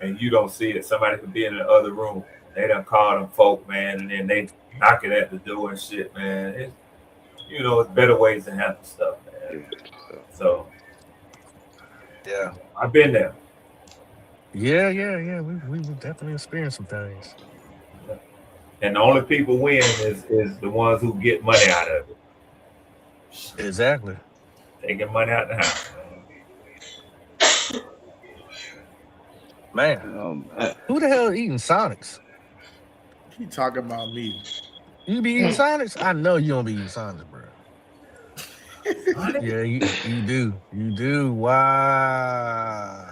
and you don't see it, somebody could be in the other room. They done called them folk, man, and then they knocking at the door and shit, man. It's better ways to handle stuff, man. So, yeah, I've been there. Yeah. We definitely experienced some things. And the only people win is the ones who get money out of it. Exactly. They get money out the house. Man, who the hell is eating Sonics? He talking about me. You be eating Sonics? I know you don't be eating Sonics, bro. Yeah, you do. You do. Wow.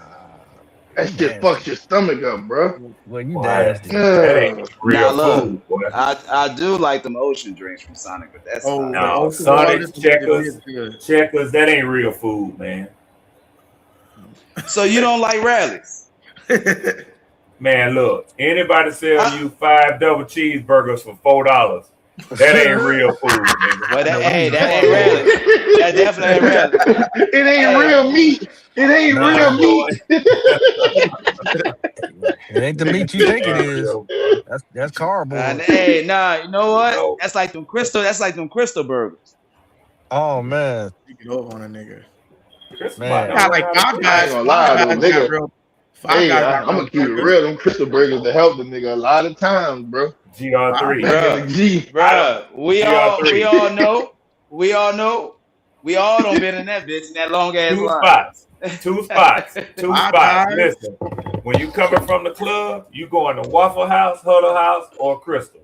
That shit fucks your stomach up, bro. Well, you nasty. That ain't real look, food, boy. I do like them ocean drinks from Sonic, but that's no Sonic checkers. That ain't real food, man. So you don't like rallies? Man, look, anybody sell you 5 double cheeseburgers for $4. That ain't real food, nigga. Well, that ain't rally. That definitely ain't rally. It ain't real meat. It ain't real meat. It ain't the meat you think it is. That's cardboard. Hey, nah, you know what? That's like them crystal burgers. Oh man. You get over on a nigga. Man. I like Five Guys. I ain't gonna lie, though, nigga. Hey, I'm gonna keep it real. Them crystal burgers to help the nigga a lot of times, bro. GR3, bro. We all know. We all done been in that bitch in that long ass line. Two spots. Listen, when you coming from the club, you going to Waffle House, Huddle House, or Crystals.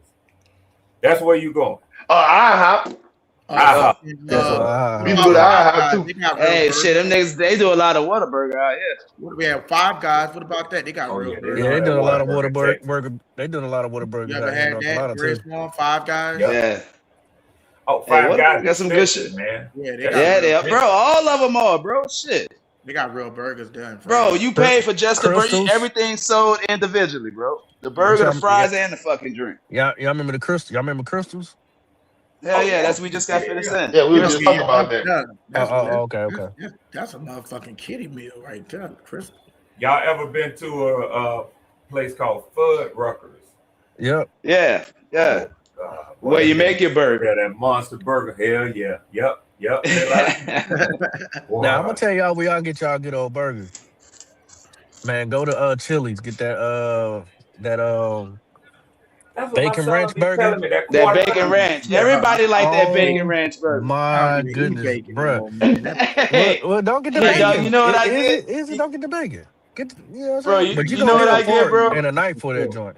That's where you going. IHOP. We go to IHOP too. Hey, shit, them niggas, they do a lot of Whataburger out here. We have Five Guys. What about that? They got real. Yeah, they doing a lot of Whataburger. They doing a lot of Whataburger. You ever had that? Chris One, Five Guys. Yeah. Oh, Five Guys got some good shit, man. Yeah, they are, bro. All of them are, bro. Shit. They got real burgers done. Bro, you pay for just the burger. Everything sold individually, bro. The burger, the fries, and the fucking drink. Y'all remember the Crystals? Y'all remember Crystals? Hell yeah, that's what we just got finished saying. Yeah, we were just talking about that. Okay. That's a motherfucking kiddie meal right there, Chris. Y'all ever been to a place called Fuddruckers? Yep. Yeah. Where you make your burger. Yeah, that monster burger. Hell yeah. Yep. Now I'm gonna tell y'all where y'all get y'all good old burger. Man, go to Chili's, get that bacon ranch burger. That bacon ranch. Everybody like that bacon ranch burger. My goodness, bro. Well, don't get the bacon. You know what I get? Don't get the bacon. Get bro, you know what I get, bro? And a knife for that joint.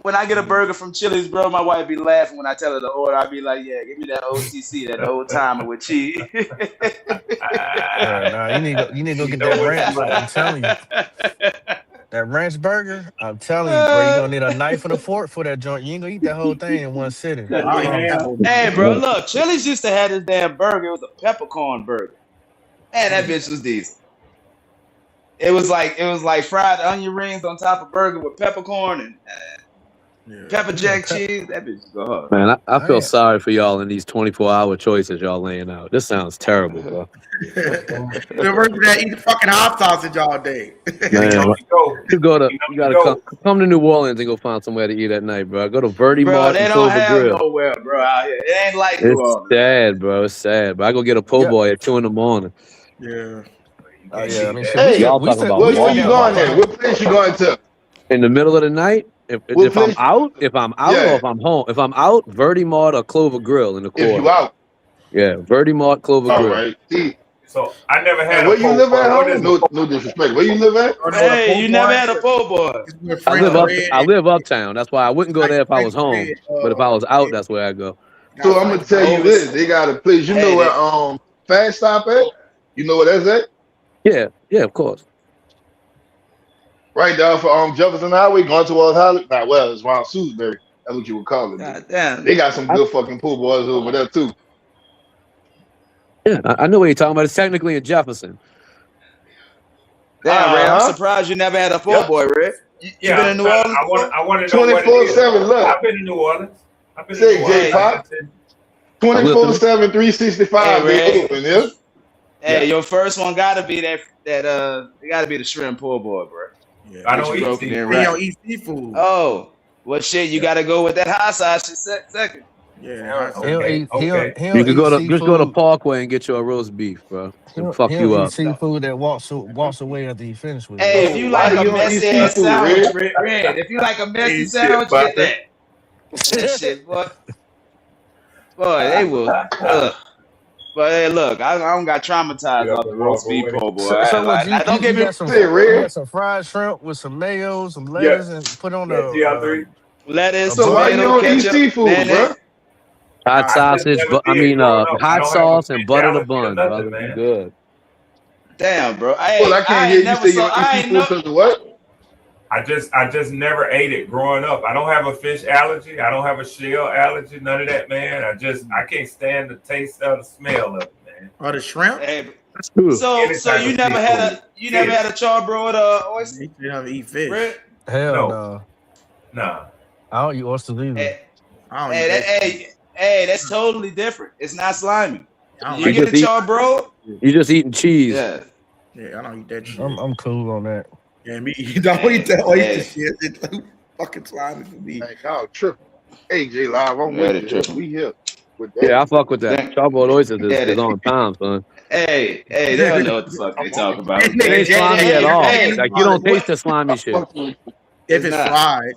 When I get a burger from Chili's, bro, my wife be laughing when I tell her to order. I be like, yeah, give me that OTC, that old timer with cheese. You need to go get that ranch. I'm telling you. That ranch burger, I'm telling you, bro, you're going to need a knife and a fork for that joint. You ain't going to eat that whole thing in one sitting. Hey, bro, look, Chili's used to have this damn burger. It was a peppercorn burger. Man, that bitch was decent. It was like fried onion rings on top of burger with peppercorn and pepper jack cheese. That bitch go hard. Man, I feel sorry for y'all in these 24-hour choices y'all laying out. This sounds terrible, bro. The person that eat fucking hot sausage all day. Man, you gotta come to New Orleans and go find somewhere to eat at night, bro. Go to Verdi Mart and Silver Grill. Nowhere, bro, out here. It ain't like New Orleans. Sad, bro. It's sad. But I go get a po' boy at 2 in the morning. Yeah. I mean, y'all talking about where you going there? What place you going to? In the middle of the night? If What I'm place? out, or Yeah, if I'm home. If I'm out, Verdi Mart or Clover Grill in the if you quarter. out. Yeah, Verdi Mart, Clover All Grill. right. See, So I never and had a where you po' live boy. at What home? is it? No disrespect. Where you live at? Or no, the Hey, po' you never boy. had a po' boy. It's with I Frank live bread. I live uptown. That's why I wouldn't go Like there if I Frank was home. bread. But if I was out, that's where I go. So I'm gonna tell you this. They got a place. You know Hey, where Fast Stop at? You know where that's at? Yeah, of course. Right down for Jefferson Highway, going towards Hollywood. Nah, well, it's around Salisbury. That's what you would call it. God damn. They got some good fucking pool boys over there too. Yeah, I know what you're talking about. It's technically in Jefferson. Damn, Ray, I'm surprised you never had a po' boy, Ray. You been in New Orleans? I want to know what it is. 24/7. Look, I've been in New Orleans. say J Pop. 24/7, 365. They open, yeah. Hey, your first one gotta be that it gotta be the shrimp po' boy, bro. Yeah, I don't eat seafood. You don't eat seafood. Oh, well, shit, you gotta go with that hot sauce second. Yeah, He'll You can just go to Parkway and get you a roast beef, bro. And fuck you up. Seafood that walks away after you finish with it. Hey, if you like a messy ass sandwich, Red, if you like a messy sandwich, get that. That shit, boy. Boy, they will. But hey, look, I don't got traumatized off the roast beef po' boy. So what, you got some fried shrimp with some mayo, some lettuce, and put on the lettuce, So why you tomato, don't eat ketchup, seafood, mayonnaise. bro? Hot sausage, hot sauce and butter the bun, nothing, brother. man. Good. Damn, bro. Well, I can't hear you say you don't eat seafood because of what? I just never ate it growing up. I don't have a fish allergy. I don't have a shell allergy. None of that, man. I can't stand the taste or the smell of it, man. Or the shrimp? Hey, so you never had a charbroiled oyster? You never eat fish. Red? Hell no. Nah. I don't eat oysters either. Hey, that's totally different. It's not slimy. You get a charbroiled? You just eating cheese. Yeah. Yeah, I don't eat that shit. I'm cool on that. Yeah, me, you don't eat that oyster shit. It's fucking slimy for me. Hey, y'all tripping. Hey, J Live, I'm with you. We here. With that. Yeah, I fuck with that. Charbroiled oysters is on time, son. Hey, they don't know what the fuck they talk about. It ain't slimy at all. Like you don't taste the slimy shit. If it's fried.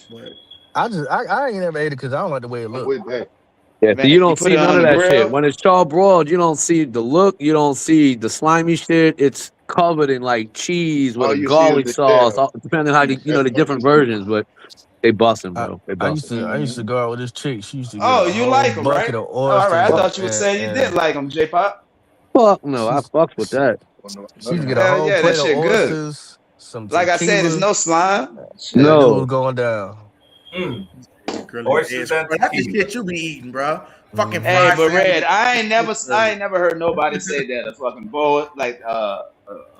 But I ain't never ate it because I don't like the way it looks. Yeah, so you don't see none of that grill. shit. When it's charbroiled, you don't see the look, you don't see the slimy shit. It's covered in like cheese with a garlic sauce, depending on how the different versions, but they busting, bro. They busting. I used to go out with this chick. She used to get you like them, right? bucket of All right, I oysters thought you were saying you did like them, J-Pop. Fuck no, I fucked with that. She used to get a whole plate of oysters. Some like I said, there's no slime. No, it was going down. Oysters, that's the shit you be eating, bro. Fucking hey, but Red, I ain't never heard nobody say that a fucking bowl like a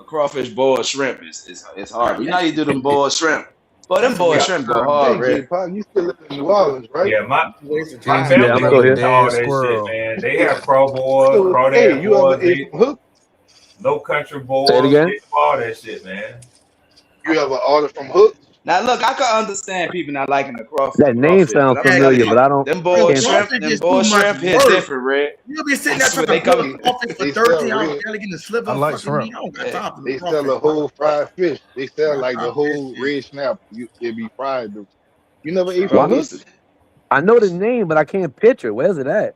crawfish bowl of shrimp is hard. You know how you do them bowl of shrimp. But them bowl of shrimp go hard, Red. You still live in New Orleans, right? Yeah, my family I'm still here. all that shit, man. They have pro boys, crawdad boys, no country boys, Say it again? all that shit, man. You ever order from Hook? Now look, I can understand people not liking the crawfish. That name sounds familiar, but I don't. Them boiled shrimp hit different, Red. You'll be sitting there trying to cook crawfish for 30 hours, barely getting a slip of fucking meat. I don't got time for They sell a whole fried fish. They sell like the whole red snap. It be fried. You never ate from Hook? I know the name, but I can't picture. Where's it at?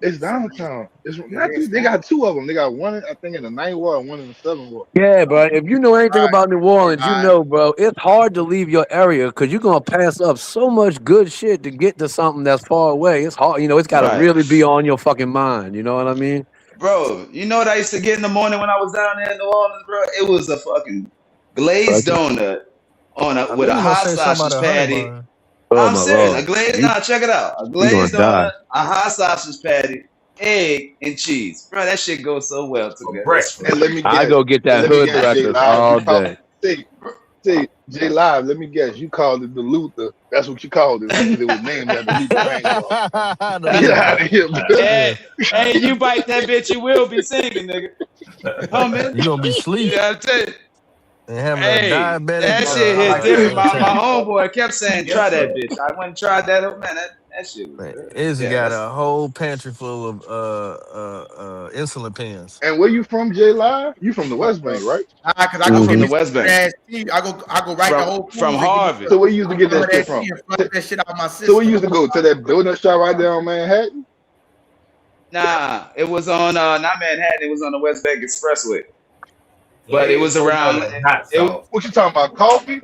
It's downtown. They got two of them. They got one, I think, in the 9th ward and one in the 7th ward. Yeah, bro. If you know anything about New Orleans, you know, bro, it's hard to leave your area because you're gonna pass up so much good shit to get to something that's far away. It's hard, it's gotta really be on your fucking mind. You know what I mean? Bro, you know what I used to get in the morning when I was down there in New Orleans, bro? It was a fucking glazed donut with a hot sausage patty. I'm serious. A glazed, check it out. A glazed donut, a hot sausage patty, egg, and cheese. Bro, that shit goes so well together. And let me guess, I go get that hood breakfast all day. Say, J Live, let me guess. You called it the Luther. That's what you called it. It was named after Luther. Get out of here, bro. Hey, you bite that bitch, you will be singing, nigga. Oh, man. You gonna be sleeping. Yeah, I tell you. And having a Hey, diabetic. that shit hit like different. My attack. homeboy kept saying, Yes, "Try sir. that bitch." I went and tried that. Man, that shit was Man, good. Izzy Yeah, got that's a whole pantry full of insulin pens. And where you from, J Live? You from the West Bank, right? Because I I'm go from get the me some West good Bank, ass tea. I go right to Whole from Foods and get me Harvey. So where you used to get some of that shit that tea from? and flush that shit out of my So where you system. used to go to that donut shop right there on Manhattan? Nah, it was on not Manhattan. It was on the West Bank Expressway. But it Slade was don't know around. that hot It sauce. What you talking about? Coffee?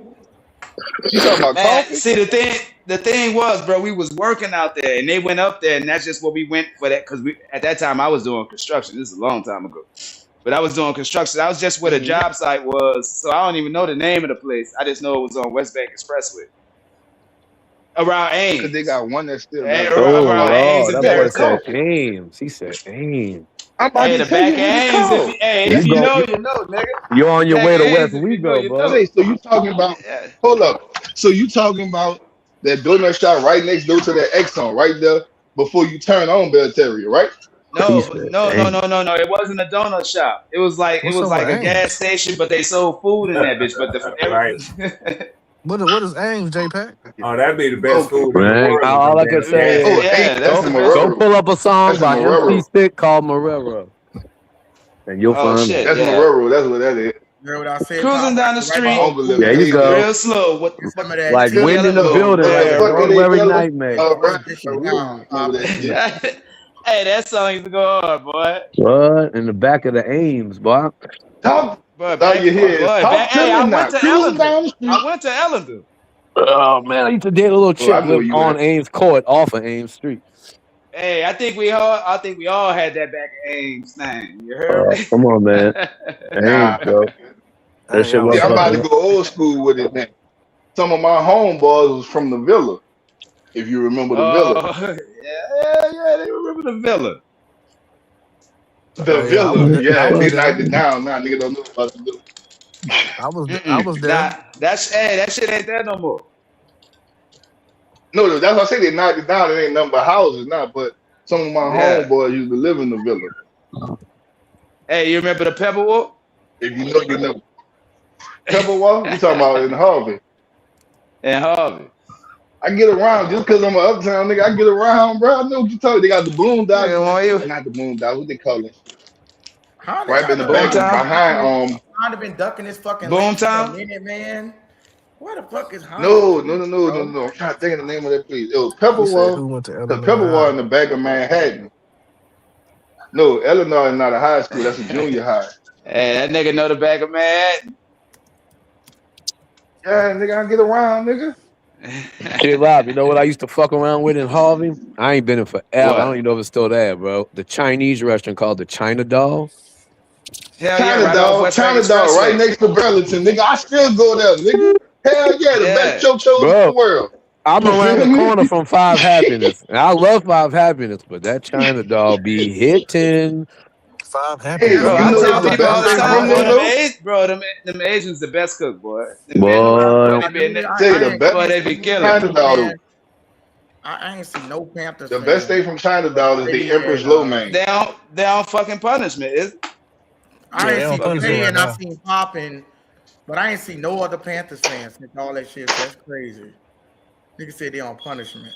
You talking about man. coffee? See the thing was, bro, we was working out there, and they went up there, and that's just what we went for that because we at that time I was doing construction. This is a long time ago. But I was doing construction. I was just where the job site was, so I don't even know the name of the place. I just know it was on West Bank Expressway, around Because they Ames, got one that's still Hey, left. Oh around Ames Lord, and that Yeah, boy it's said Periscope. coffee. Ames. He said Ames. I'm about Hey, to the tell back you of what it's Ames. called. If You you go. know, you know, nigga. You're on your Back way of to Ames. West If you know, Wego, you bro. know. Say, so you talking about, Yeah. hold up. So you talking about that donut shop right next door to that Exxon, right there before you turn on Belteria, right? He No, said no, no, Ames. no, no, no. It wasn't a donut shop. It was What's up like with a gas Ames? station, but they sold food in that bitch. But Right. What is Ames, J-Pack? Oh, that'd be the best Oh, food in the Man, world. Is them all I can damn say gas oh, is stations. hey, yeah, that's that's the the best. go Marrero. pull up a song That's the by MC Marrero. Stick called Marrero, and you'll Oh find out. shit, That's yeah. Marrero. That's what that is. You know what I said, Cruising Pop? I down the go right My by street, Whole uncle live Foods in There and you get me go. real slow. some of that Like tea. wind in the Yellow, building, What like the a fuck are yeah. they January yellow? nightmare. Bust Rap. this I shit down, remember Papa. that shit. Hey, that song used to go hard, boy. What in the back of the Ames, boy? Talk. Boy, All you hear is boy, back. talk Hey, to me I went now. to Cruising Ellendale. down the street. I went to Ellendale. Oh man, I used to date a little Oh, I chick know where lived you on at. Ames Court off of Ames Street. Hey, I think we all had that back in Ames thing. You heard me? Come on, man. Ames, Nah. bro. That Dang, shit y'all was See, was I'm about to fucking. go old school with it now. Some of my homeboys was from the Villa, if you remember the Villa. Oh, yeah. They remember the Villa. The Oh yeah, I was Villa, there. I yeah, was they there. knocked it down. Now nigga don't know about the Villa. I was there. Nah, that shit ain't there no more. No, that's why I say they knocked it down. It ain't nothing but houses now, but some of my Yeah. homeboys used to live in the Villa. Hey, you remember the Pebble Walk? If you know, you know. Pepperwell, you talking about in Harvey. In Harvey. I get around just because I'm an uptown nigga. I get around, bro. I know what you talking. They got the Nigga, boondocks. want you Not the boondocks. What they call it? How Right in the back, Boomtown? behind. I've been ducking this fucking link for a Boomtown? minute, man. Where the fuck is Honda? No. I'm trying to think of the name of that place. It was He said, Pepperwell. "Who went to Cause elementary Pepperwell high?" in the back of Manhattan. No, Eleanor is not a high school. That's a junior high. Hey, that nigga know the back of Manhattan. Yeah, nigga, I get around, nigga. Shit, Rob, you know what I used to fuck around with in Harvey? I ain't been in forever. I don't What? even know if it's still there, bro. The Chinese restaurant called the China Doll. Hell yeah, right off West Bank China Dog, right Expressway. next to Burlington, nigga. I still go there, nigga. Hell yeah, the best Yeah. chochos in the Bro, world. I'm You around feel the me? corner from Five Happiness. And I love Five Happiness, but that China Doll be hitting. Five Hey, happiness. Bro, you I know What? what's tell the people all best the thing time, from boy, there though? them Asians the best cook, boy. Them Vietnamese, boy, Boy, they be in that, Say the boy, they best be thing from killing. China Dog though. I ain't seen no Panthers The fan. best thing from China Dog is They the Empress and, Lo Mein. They on fucking punishment, is it? I Yeah, ain't they on seen Fucking punishment Petty right and I now. seen Poppin, but I ain't seen no other Panthers fans since all that shit. That's crazy. Nigga said they on punishment.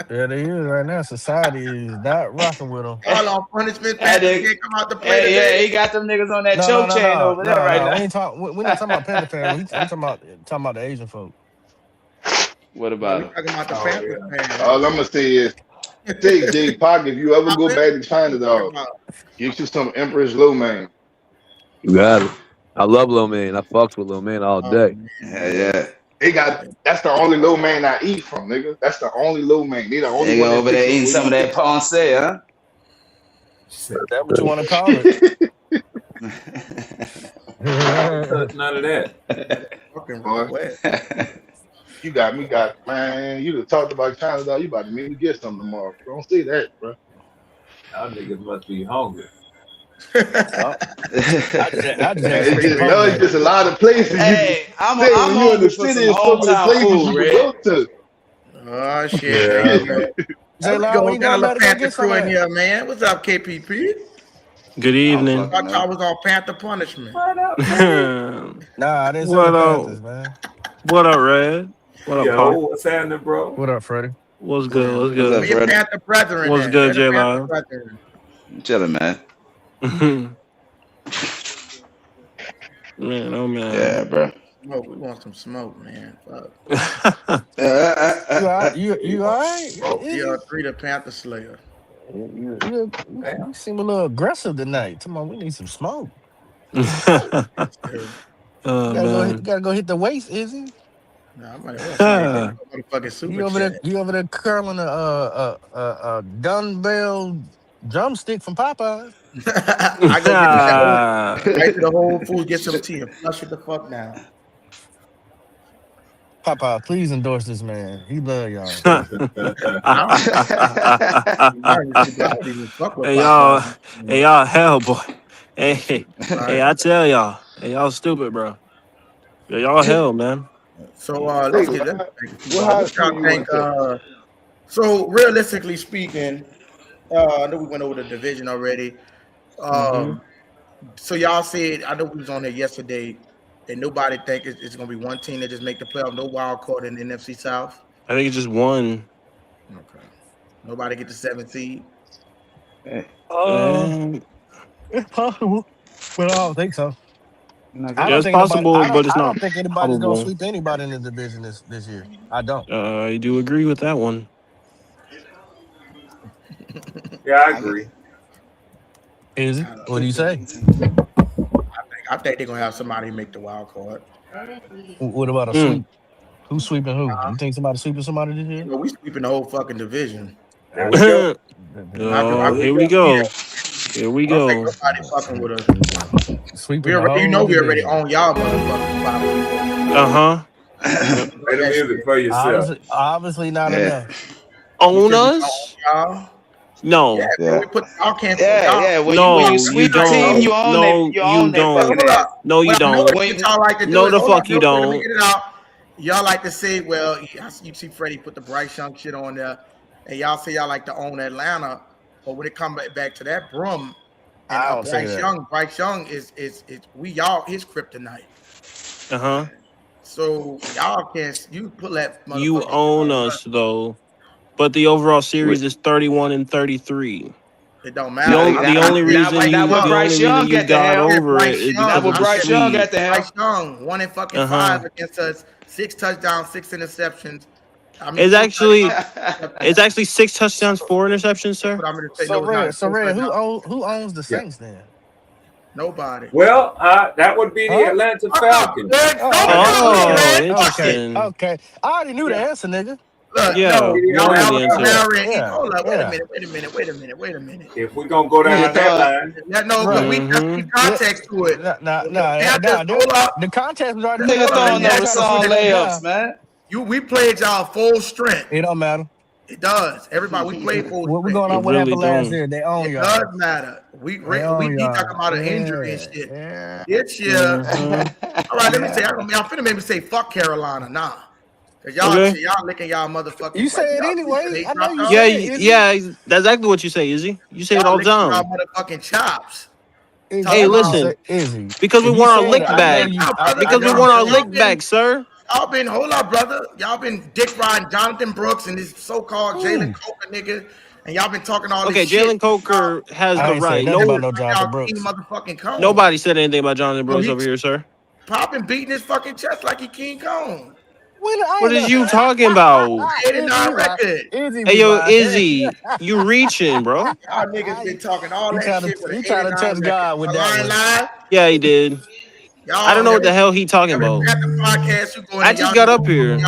Yeah, they is right now. Society is not rocking with them. All on punishment. Hey, Panthers can't come out to play hey, yeah, today. he got them niggas on that No, no, choke no, chain no, over there no, right no. now. We ain't talking. We're not talking about Panther fans. I'm talking about the Asian folk. What No, about we him? talking about the Oh Panthers yeah. fans. All I'm gonna say is, say J Park, if you ever go Poppin, back to China what you talking Dog, about? get you some Empress Lo Mein. you got it. I love Lil Man. I fucks with Lil Man all Oh day. Yeah. They got that's the only Lo Mein I eat from, nigga. That's the only Lo Mein. They the only They one go that over fix there it the eating way some you of that fix it. Ponce, huh? That what you want to call it? I don't touch none of that. Fucking Boy, wet. you got man. You done talked about China Dog. You about to make me get something tomorrow. Don't say that, bro. Y'all niggas must be hungry. I just had some It's Chipotle. just a lot of places you can Hey, I'm say when you in hungry the for city. some There's so many hometown places food, you can Red. go to. Oh shit, there Yeah. you go. There J we Law, go. when you Got a going little back to go Panther get some crew of in that? here, man. What's up, KPP? Good evening. I thought y'all was on Panther punishment. Nah, I didn't say the What up? Panthers, man. What up, Red? What up, Yo, Pop? what's happening, bro? What up, Freddie? What's good? What's What's up, good? Where your Freddie? Panther brethren What's at? good, Where the J Panther Live? brethren? Chilling, man. Man, oh man. Yeah, bro. Smoke. We want some smoke, man. Fuck. You all right? Three the Panther Slayer. You seem a little aggressive tonight. Come on, we need some smoke. Oh man. Gotta go hit the waist, Izzy. Nah, I'm motherfucking super You over there curling a dumbbell drumstick from Popeyes. I go get that right to the Whole Foods, get some tea and flush it the fuck down. Popeye, please endorse this man. He love y'all. Hey y'all, hell boy. Hey, I tell y'all, hey y'all stupid, bro. Yeah, y'all hell, man. So let's get that. What y'all think? So realistically speaking, I know we went over the division already. So y'all said, I know we was on there yesterday, and nobody think it's gonna be one team that just make the playoff, no wild card in the NFC South. I think it's just one. Okay. Nobody get the 7th seed. It's possible, but I don't think so. Yeah, it's possible, but it's I not don't think anybody's gonna probable. sweep anybody in the division this year. I don't. I do agree with that one. Yeah, I agree. Is it? What do you say? I think they're gonna have somebody make the wild card. What about a sweep? Who's sweeping who? You think somebody's sweeping somebody this year? No, we sweeping the whole fucking division. There we go. Here we go. Here we go. I don't think nobody fucking with us. Sweeping we already own y'all motherfucking Uh-huh. Play the music for yourself. Obviously not enough. Own us? No. Yeah, we put y'all can't. When you sweep a team, you own it. You own that fucking ass. No, you don't. Y'all like to do no, it. the Hold fuck up, you real quick, let me don't. get it out. Y'all like to say, well, you see Freddie put the Bryce Young shit on there, and y'all say y'all like to own Atlanta, but when it comes back to that Brum and Bryce Young is we y'all his kryptonite. So y'all can't put that. You own us though, but the overall series is 31-33. It don't matter. The only reason you got over it is because of the Bryce Young got the hell. Bryce Young 1 in fucking 5 against us, 6 touchdowns, 6 interceptions. It's actually 6 touchdowns, 4 interceptions, sir. So Red, who owns the Saints then? Nobody. Well, that would be the Atlanta Falcons. Interesting. Okay. I already knew the answer, nigga. Look, hold up, wait a minute. If we're gonna go down that line, we context to it. The context was already nigga throwing those song layups, man. We played y'all full strength. It don't matter. It does. Everybody, we played full strength. What going on? What happened last year? They own y'all. It does matter. We talking about an injury and shit. This year, all right. Let me say, I'm finna make me say fuck Carolina now. Cause y'all licking y'all motherfucking. You say it anyway. I know you yeah, that's exactly what you say, Izzy. You say it all the time. Y'all motherfucking chops. Hey, listen, because we want our lick back. Because we want our lick back, sir. Hold up, brother. Y'all been dick riding Jonathan Brooks and this so-called Jalen Coker nigga, and y'all been talking all this shit. Okay, Jalen Coker has the right. Nobody said anything about Jonathan Brooks over here, sir. Popping, beating his fucking chest like he King Kong. What is you talking about? 89 record. Hey, yo, Izzy, you reaching, bro? Y'all niggas been talking all that shit. You trying to test God with that? Yeah, he did. I don't know what the hell he talking about. I just got up here.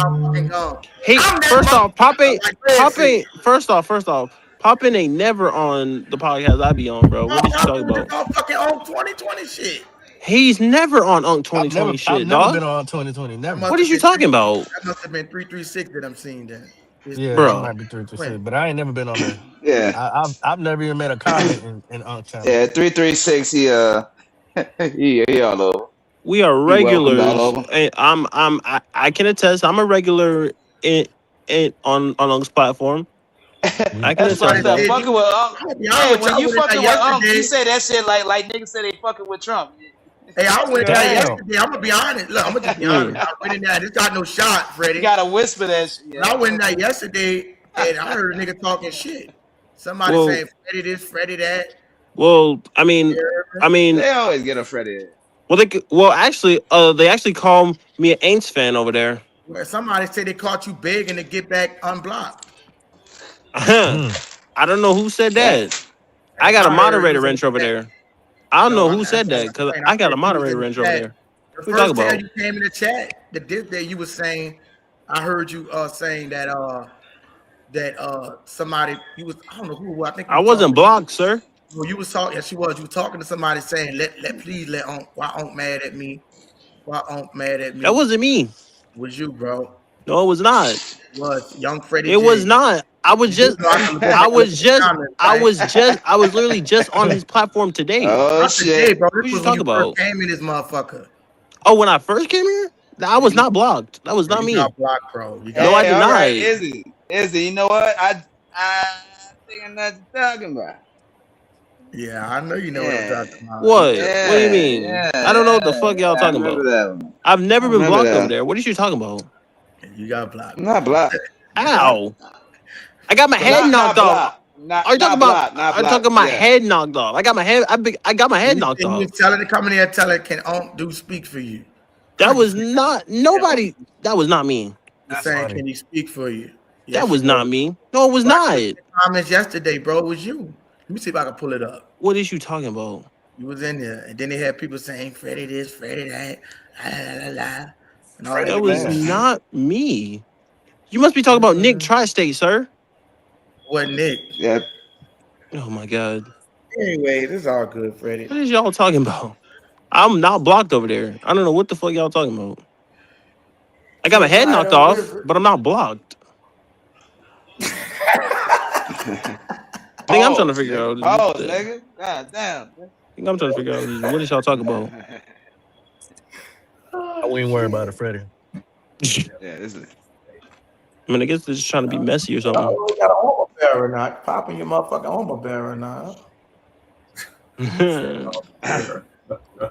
Hey, first off, Pop ain't never on the podcast I be on, bro. What is you talking about? Fucking on 2020 shit. He's never on 2020 shit, dog. I've never been on 2020. Never. What is you talking about? That must have been 336 that I'm seeing then. Yeah, bro. That might be 336, but I ain't never been on there. Yeah, I've never even made a comment in channel. Yeah, 336. He all over. We are regulars. Hey, I can attest. I'm a regular on Ung's platform. I can That's attest fucked to up. that. Fucking with Unc. Hey, When you fucking with Unc, you say that shit like niggas say they fucking with Trump. Hey, I went there Damn. yesterday. I'm gonna be honest. Look, I'm gonna just be honest. I went in there. This got no shot, Freddie. You gotta whisper that shit. And I went in there yesterday, and I heard a nigga talking shit. Somebody Well- saying Freddie this, Freddie that. Well, I mean, They always get a Freddie. actually, they actually call me an Aints fan over there. Where somebody said they caught you begging to get back unblocked. I don't know who said that. I got a moderator wrench over there. I don't know who said that because I got a moderator wrench over there. The What you talking first time about? you came in the chat, the this day you was saying, I heard you saying that somebody you was I don't know who I think you I wasn't blocked, sir. Well, you was talking. Yes, you was. You were talking to somebody saying, please let Unc. Why Unc mad at me? Why Unc mad at me? That wasn't me. It was you, bro. No, it was not. It was young Freddie. It was not. I was literally just on his platform today. Oh shit, bro. What you talking about? Came in this motherfucker. Oh, when I first came here, I was not blocked. That was not me. Not blocked, bro. No, I did not. Right. Izzy, you know what? I think I know what you're talking about. Yeah, I know you know what I'm talking about. What? Yeah, What do you mean? I don't know what the fuck y'all talking about. That I've never been blocked that. over there. What are you talking about? You got blocked. I'm not blocked. Ow! I got my head knocked off. Are you talking about? I'm talking my head knocked off. I got my head. I got my head knocked off. You telling to come in here, tell it can Unc do speak for you. That was not nobody. That was not me. You're saying can he speak for you? That was not me. No, it was not. Comments yesterday, bro. It was you. Let me see if I can pull it up. What is you talking about? You was in there, and then they had people saying Freddie this, Freddie that, la la la. And all That was not me. You must be talking about Nick Tri-State, sir. What Nick? Yeah. Oh my God. Anyway, this is all good, Freddie. What is y'all talking about? I'm not blocked over there. I don't know what the fuck y'all talking about. I got my head knocked off, but I'm not blocked. I think I'm trying to figure out. Oh, nigga. God damn. I think I'm trying to figure out what is y'all talking about. I wouldn't worry about it, Freddie. Yeah, this is. I mean, I guess they're just trying to be messy or something. Oh, you got a homo bear or not? Popping your motherfucking homo bear or not?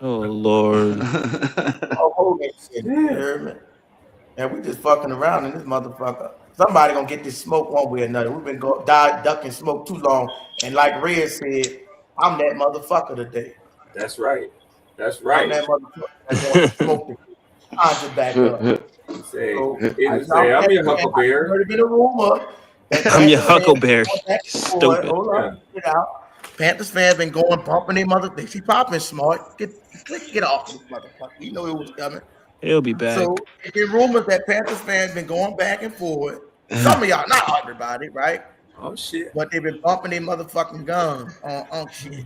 Oh Lord. Oh, shit, you hear me? And we just fucking around in this motherfucker. Somebody gonna get this smoke one way or another. We've been ducking smoke too long. And like Red said, I'm that motherfucker today. That's right. That's I'm right. that motherfucker that wants to smoke the conjure back up. Say, So, I'm your Huckleberry. There's been a rumor. I'm your Huckleberry. Stupid. Hold on, get out. Panthers fans been going bumping their mother. They see popping smart. Get off this motherfucker. You know it was coming. He'll be back. So there's been rumors that Panthers fans been going back and forth. Some of y'all, not everybody, right? Oh shit. But they've been bumping their motherfucking guns on shit.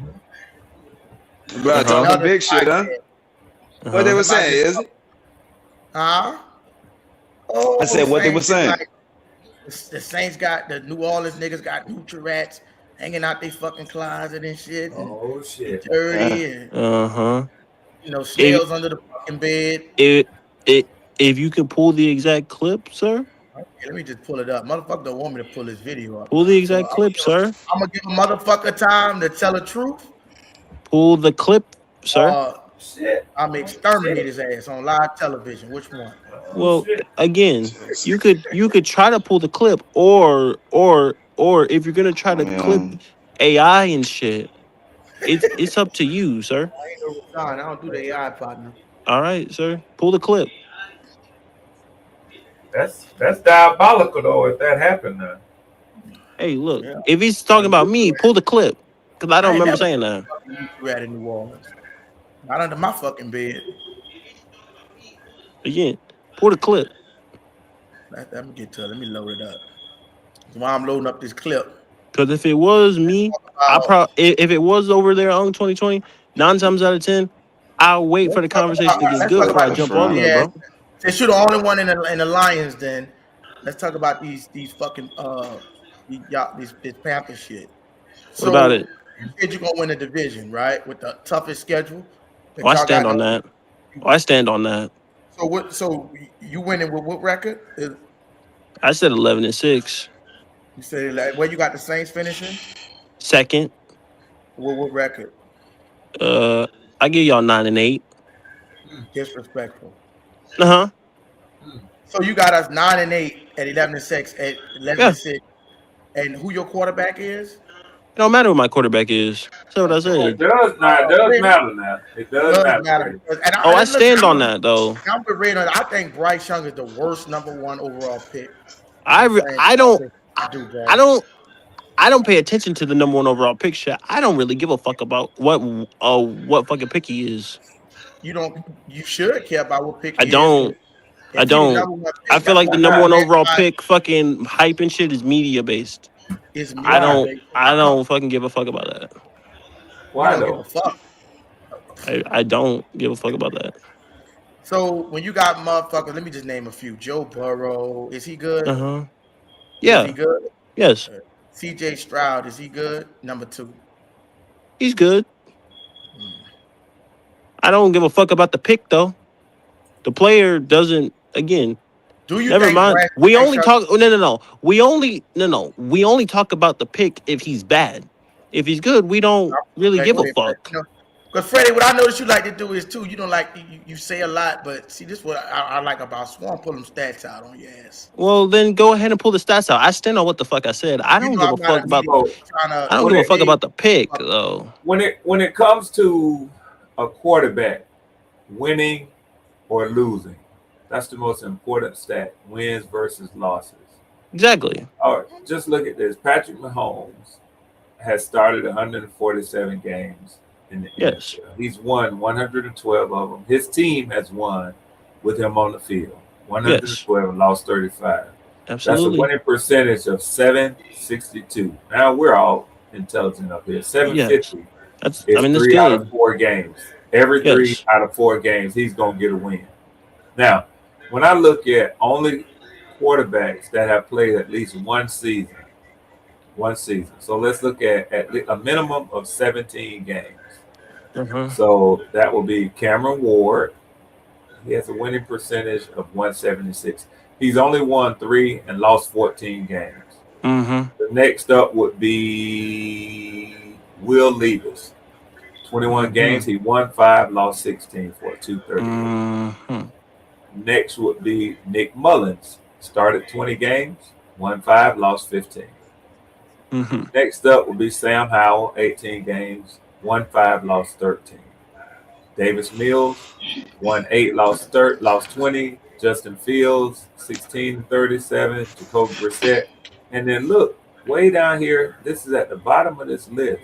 Bro, talking big shit, huh? What they were saying, is it? Huh? Oh, I said what they were saying. Like, the Saints got the New Orleans niggas got neutral rats hanging out their fucking closet and shit. Oh shit. Dirty and you know, snails under the fucking bed. If you can pull the exact clip, sir. Okay, let me just pull it up. Motherfucker don't want me to pull this video up. Pull the exact clip, sir. I'm gonna give a motherfucker time to tell the truth. Pull the clip, sir. Shit. I'm gonna exterminate his ass on live television. Which one? Well, again, you could try to pull the clip, or if you're gonna try to clip AI and shit, it's up to you, sir. I ain't no Rashawn. I don't do the AI partner. All right, sir. Pull the clip. That's diabolical though. If that happened, now. Hey, look. If he's talking about me, pull the clip, because I don't remember saying that. You at in New Orleans? Not under my fucking bed. Again, pull the clip. Let me get to it. Let me load it up. That's why I'm loading up this clip. Because if it was me, if it was over there on 2020, 9 times out of 10, I'll wait for the conversation to get good before I jump on there, bro. Since you're the only one in the Lions, then let's talk about these fucking this Panther shit. What about it? You said you're gonna win the division, right? With the toughest schedule. I stand on that. I stand on that. So what? So you winning with what record? I said 11-6. You say like, where you got the Saints finishing? Second. What record? I give y'all 9-8. Disrespectful. Uh-huh. So you got us 9-8 at 11-6 at 11 Yeah. and 6, and who your quarterback is? It don't matter who my quarterback is. That's what I Okay. It said. does not. It does Really? matter now. It does Does matter. matter. Freddie. Oh, I Listen, stand on that though. I'm with Ray on. I think Bryce Young is the worst #1 overall pick. I'm I just saying. don't I do, bro. I don't pay attention to the #1 overall pick shit. I don't really give a fuck about what fucking pick he is. You don't. You should care about what pick I he is, but don't. I if he the don't. #1 I pick, feel that's like the why #1 that's overall why pick fucking hype and shit is media based. it's I media don't based. I don't fucking give a fuck about that. You Why don't give a though? fuck. I don't give a fuck about that. So when you got motherfuckers, let me just name a few. Joe Burrow, is he good? Uh-huh. Is he Yeah. good? Yes. C.J. Stroud, is he good? #2. He's good. I don't give a fuck about the pick though. The player doesn't again. Do you Never think mind. Bryce We only Young? talk. Oh, no. We only talk about the pick if he's bad. If he's good, we don't really Okay, give go a ahead, Freddie. fuck. Because Freddie, what I noticed you like to do is too. You don't like you say a lot, but see, this is what I like about Swan. Pull them stats out on your ass. Well, then go ahead and pull the stats out. I stand on what the fuck I said. I You don't know give a I'm not fuck about. immediately So trying to. I don't when give a it fuck about the pick though. when it comes to a quarterback winning or losing, that's the most important stat: wins versus losses. Exactly. All right, just look at this. Patrick Mahomes has started 147 games in the Yes. NFL. He's won 112 of them. His team has won with him on the field. Yes. 112 and lost 35. That's a Absolutely. winning percentage of 762. Now we're all intelligent up here. Yes. 750 That's. I is mean, that's 3 out good. of 4 games. Every 3 Yes. out of 4 games, he's going to get a win. Now, when I look at only quarterbacks that have played at least one season. So let's look at a minimum of 17 games. Uh-huh. So that will be Cameron Ward. He has a winning percentage of 176. He's only won 3 and lost 14 games. Mm-hmm. The next up would be Will Levis. 21 games. He won 5, lost 16 for a 238. Mm-hmm. Next would be Nick Mullins. Started 20 games, won 5, lost 15. Mm-hmm. Next up would be Sam Howell, 18 games, won 5, lost 13. Davis Mills, won 8, lost 20. Justin Fields, 16-37. Jacoby Brissett. And then look, way down here, this is at the bottom of this list.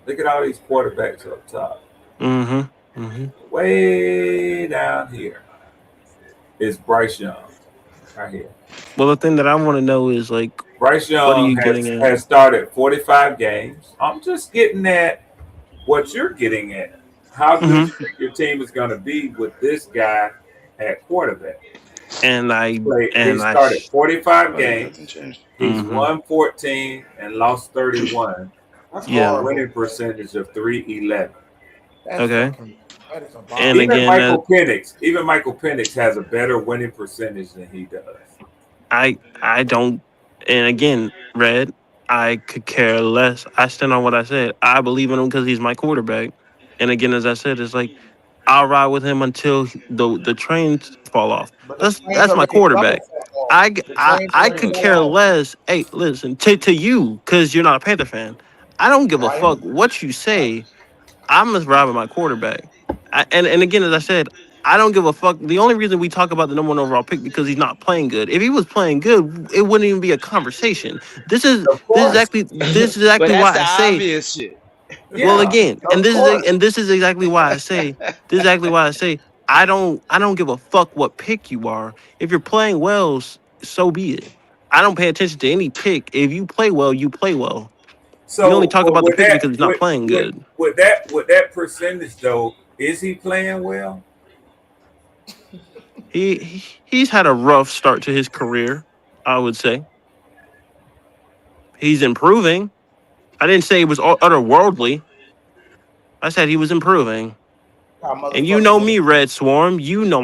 Look at all these quarterbacks up top. Mm-hmm. Mm-hmm. Way down here is Bryce Young, right here. Well, the thing that I want to know is like, Bryce what are Young you getting at? has started 45 games. I'm just getting at what you're getting at. How good Mm-hmm. you think your team is going to be with this guy at quarterback? And I He started 45 games. He's Mhm. won 14 and lost 31. That's Yeah. horrible. Winning percentage of 311. That's Okay. fucking. That is a bomb. And Even again, Michael Penix has a better winning percentage than he does. I don't. And again, Red, I could care less. I stand on what I said. I believe in him because he's my quarterback. And again, as I said, it's like I'll ride with him until the trains fall off. But the trains That's my already about to quarterback. fall off. The trains I already could fell care off, less. Hey, listen to you because you're not a Panther fan. I don't give a right? fuck what you say. I'm just riding my quarterback. And again, as I said, I don't give a fuck. The only reason we talk about the #1 overall pick because he's not playing good. If he was playing good, it wouldn't even be a conversation. This is Of course. But exactly that's why the I say. obvious shit. Well, Yeah, again, of course. and this is exactly why I say. This is exactly why I say I don't give a fuck what pick you are. If you're playing well, so be it. I don't pay attention to any pick. If you play well, you play well. We only So talk about the with pick that, because he's not playing good. with that percentage though, is he playing well? He's had a rough start to his career, I would say. He's improving. I didn't say it was otherworldly. I said he was improving. Got And you motherfuckers know in me, the Red Swarm. You know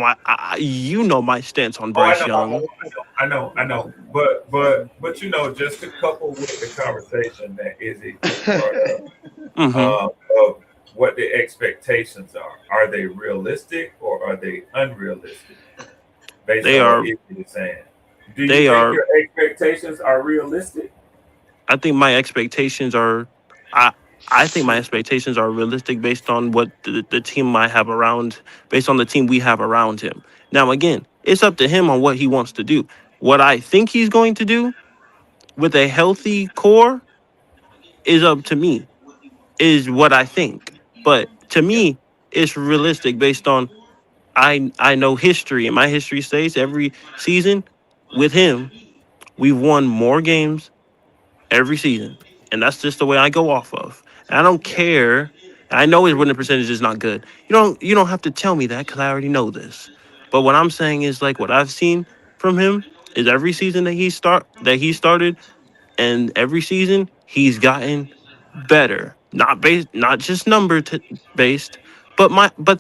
my stance on Oh, I Bryce know. Young. I know, but you know, just to couple with the conversation that Izzy just brought up, Mm-hmm. of what the expectations are they realistic or are they unrealistic based They on what are. Izzy is saying? Do you They think are. your expectations are realistic? I think my expectations are. I I think my expectations are realistic based on what the team I have around, based on the team we have around him. Now, again, it's up to him on what he wants to do. What I think he's going to do with a healthy core is up to me. Is what I think, but to Yeah. me, it's realistic based on I know history, and my history states every season with him, we've won more games every season, and that's just the way I go off of. And I don't care. I know his winning percentage is not good. You don't have to tell me that because I already know this. But what I'm saying is like what I've seen from him is every season that he started, and every season he's gotten better. Not just based, but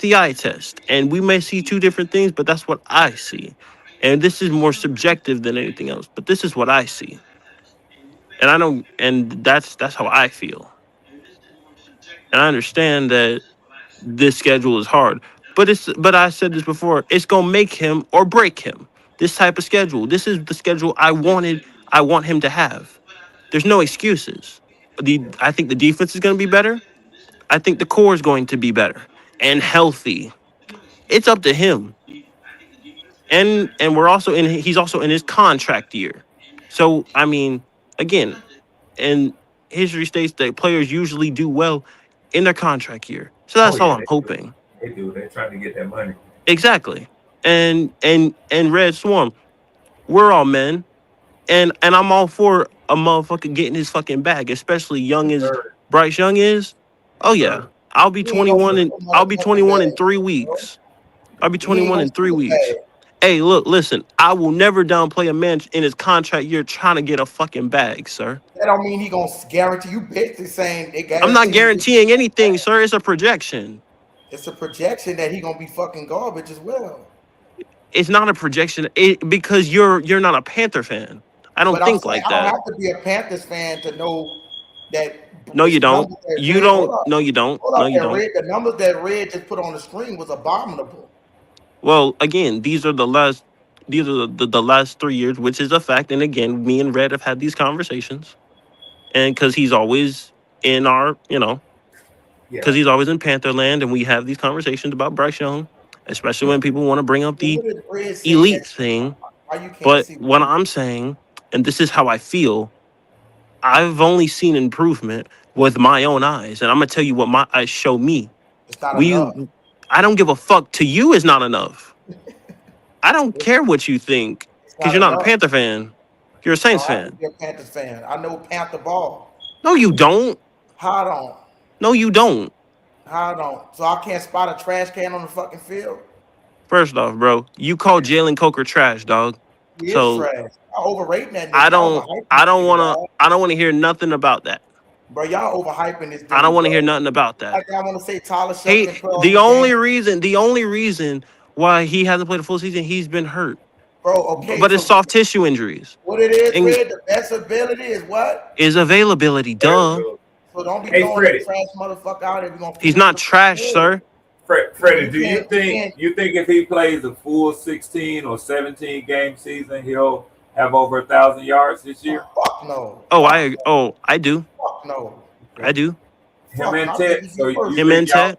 the eye test. And we may see two different things, but that's what I see. And this is more subjective than anything else, but this is what I see. And I don't and that's how I feel. And I understand that this schedule is hard. But I said this before, it's gonna make him or break him. This type of schedule. This is the schedule I want him to have. There's no excuses. I think the defense is gonna be better. I think the core is going to be better and healthy. It's up to him. And he's also in his contract year. So I mean, again, and history states that players usually do well in their contract year. So Oh that's all yeah, I'm hoping. they do. They're trying to get that money. Exactly. And Red Swarm, we're all men. And I'm all for a motherfucker getting his fucking bag, especially young Yes, as sir. Bryce Young is. Oh Yes, yeah. sir. You ain't gonna put no I'll be motherfucking 21 in bag, 3 bro. weeks. I'll be He ain't 21 gonna in three see the weeks. bag. Hey, look, listen. I will never downplay a man in his contract year trying to get a fucking bag, sir. That don't mean he gonna guarantee you. Basically saying they I'm not guarantee you. guaranteeing anything, sir. It's a projection. It's a projection that he gonna be fucking garbage as well. It's not a projection because you're not a Panther fan. I don't But I'm think saying like I don't that. have to be a Panthers fan to know that No, you this don't. number that You Red. don't. No, you don't. Hold No, up, you that don't. Red. The numbers that Red just put on the screen was abominable. Well, again, these are the last 3 years, which is a fact. And again, me and Red have had these conversations, and because he's always in Yeah. because he's always in Pantherland, and we have these conversations about Bryce Young, especially when people want to bring up Well, the what is Red saying elite that thing. why you can't But see what what I'm saying, and this is how I feel, I've only seen improvement with my own eyes, and I'm gonna tell you what my eyes show me. it's not We, enough. I don't give a fuck. To you is not enough. I don't care what you think It's because not you're not a enough. Panther fan. You're a I Saints don't have to fan. be a Panthers fan. I know Panther ball. No, you don't. How I don't? No, you don't. How I don't? So I can't spot a trash can on the fucking field. First off, bro, you call Jalen Coker trash, dog. He is So trash. Y'all overrating that I nigga. Y'all don't, overhyping I this don't nigga, wanna, dog. I don't want to hear nothing about that. Bro, y'all overhyping this I don't dude, want to bro. hear nothing about that. Like y'all want to say Tyler Shuck He, can play all these games. the only reason why he hasn't played a full season, he's been hurt. Bro, okay, But it's so soft tissue injuries what it is, and Red, the best ability is what? is availability. Duh. So don't be Hey, throwing this Freddie. trash motherfucker out if you're gonna He's finish not the fucking trash, game. sir. Freddie, You do you can't you think can't if he plays a full 16 or 17 game season, he'll have over 1,000 yards this year? fuck no. Fuck no. I do. Fuck no. I Okay. do. Him Fuck no. and I think Ted. he's So first. Him and Ted.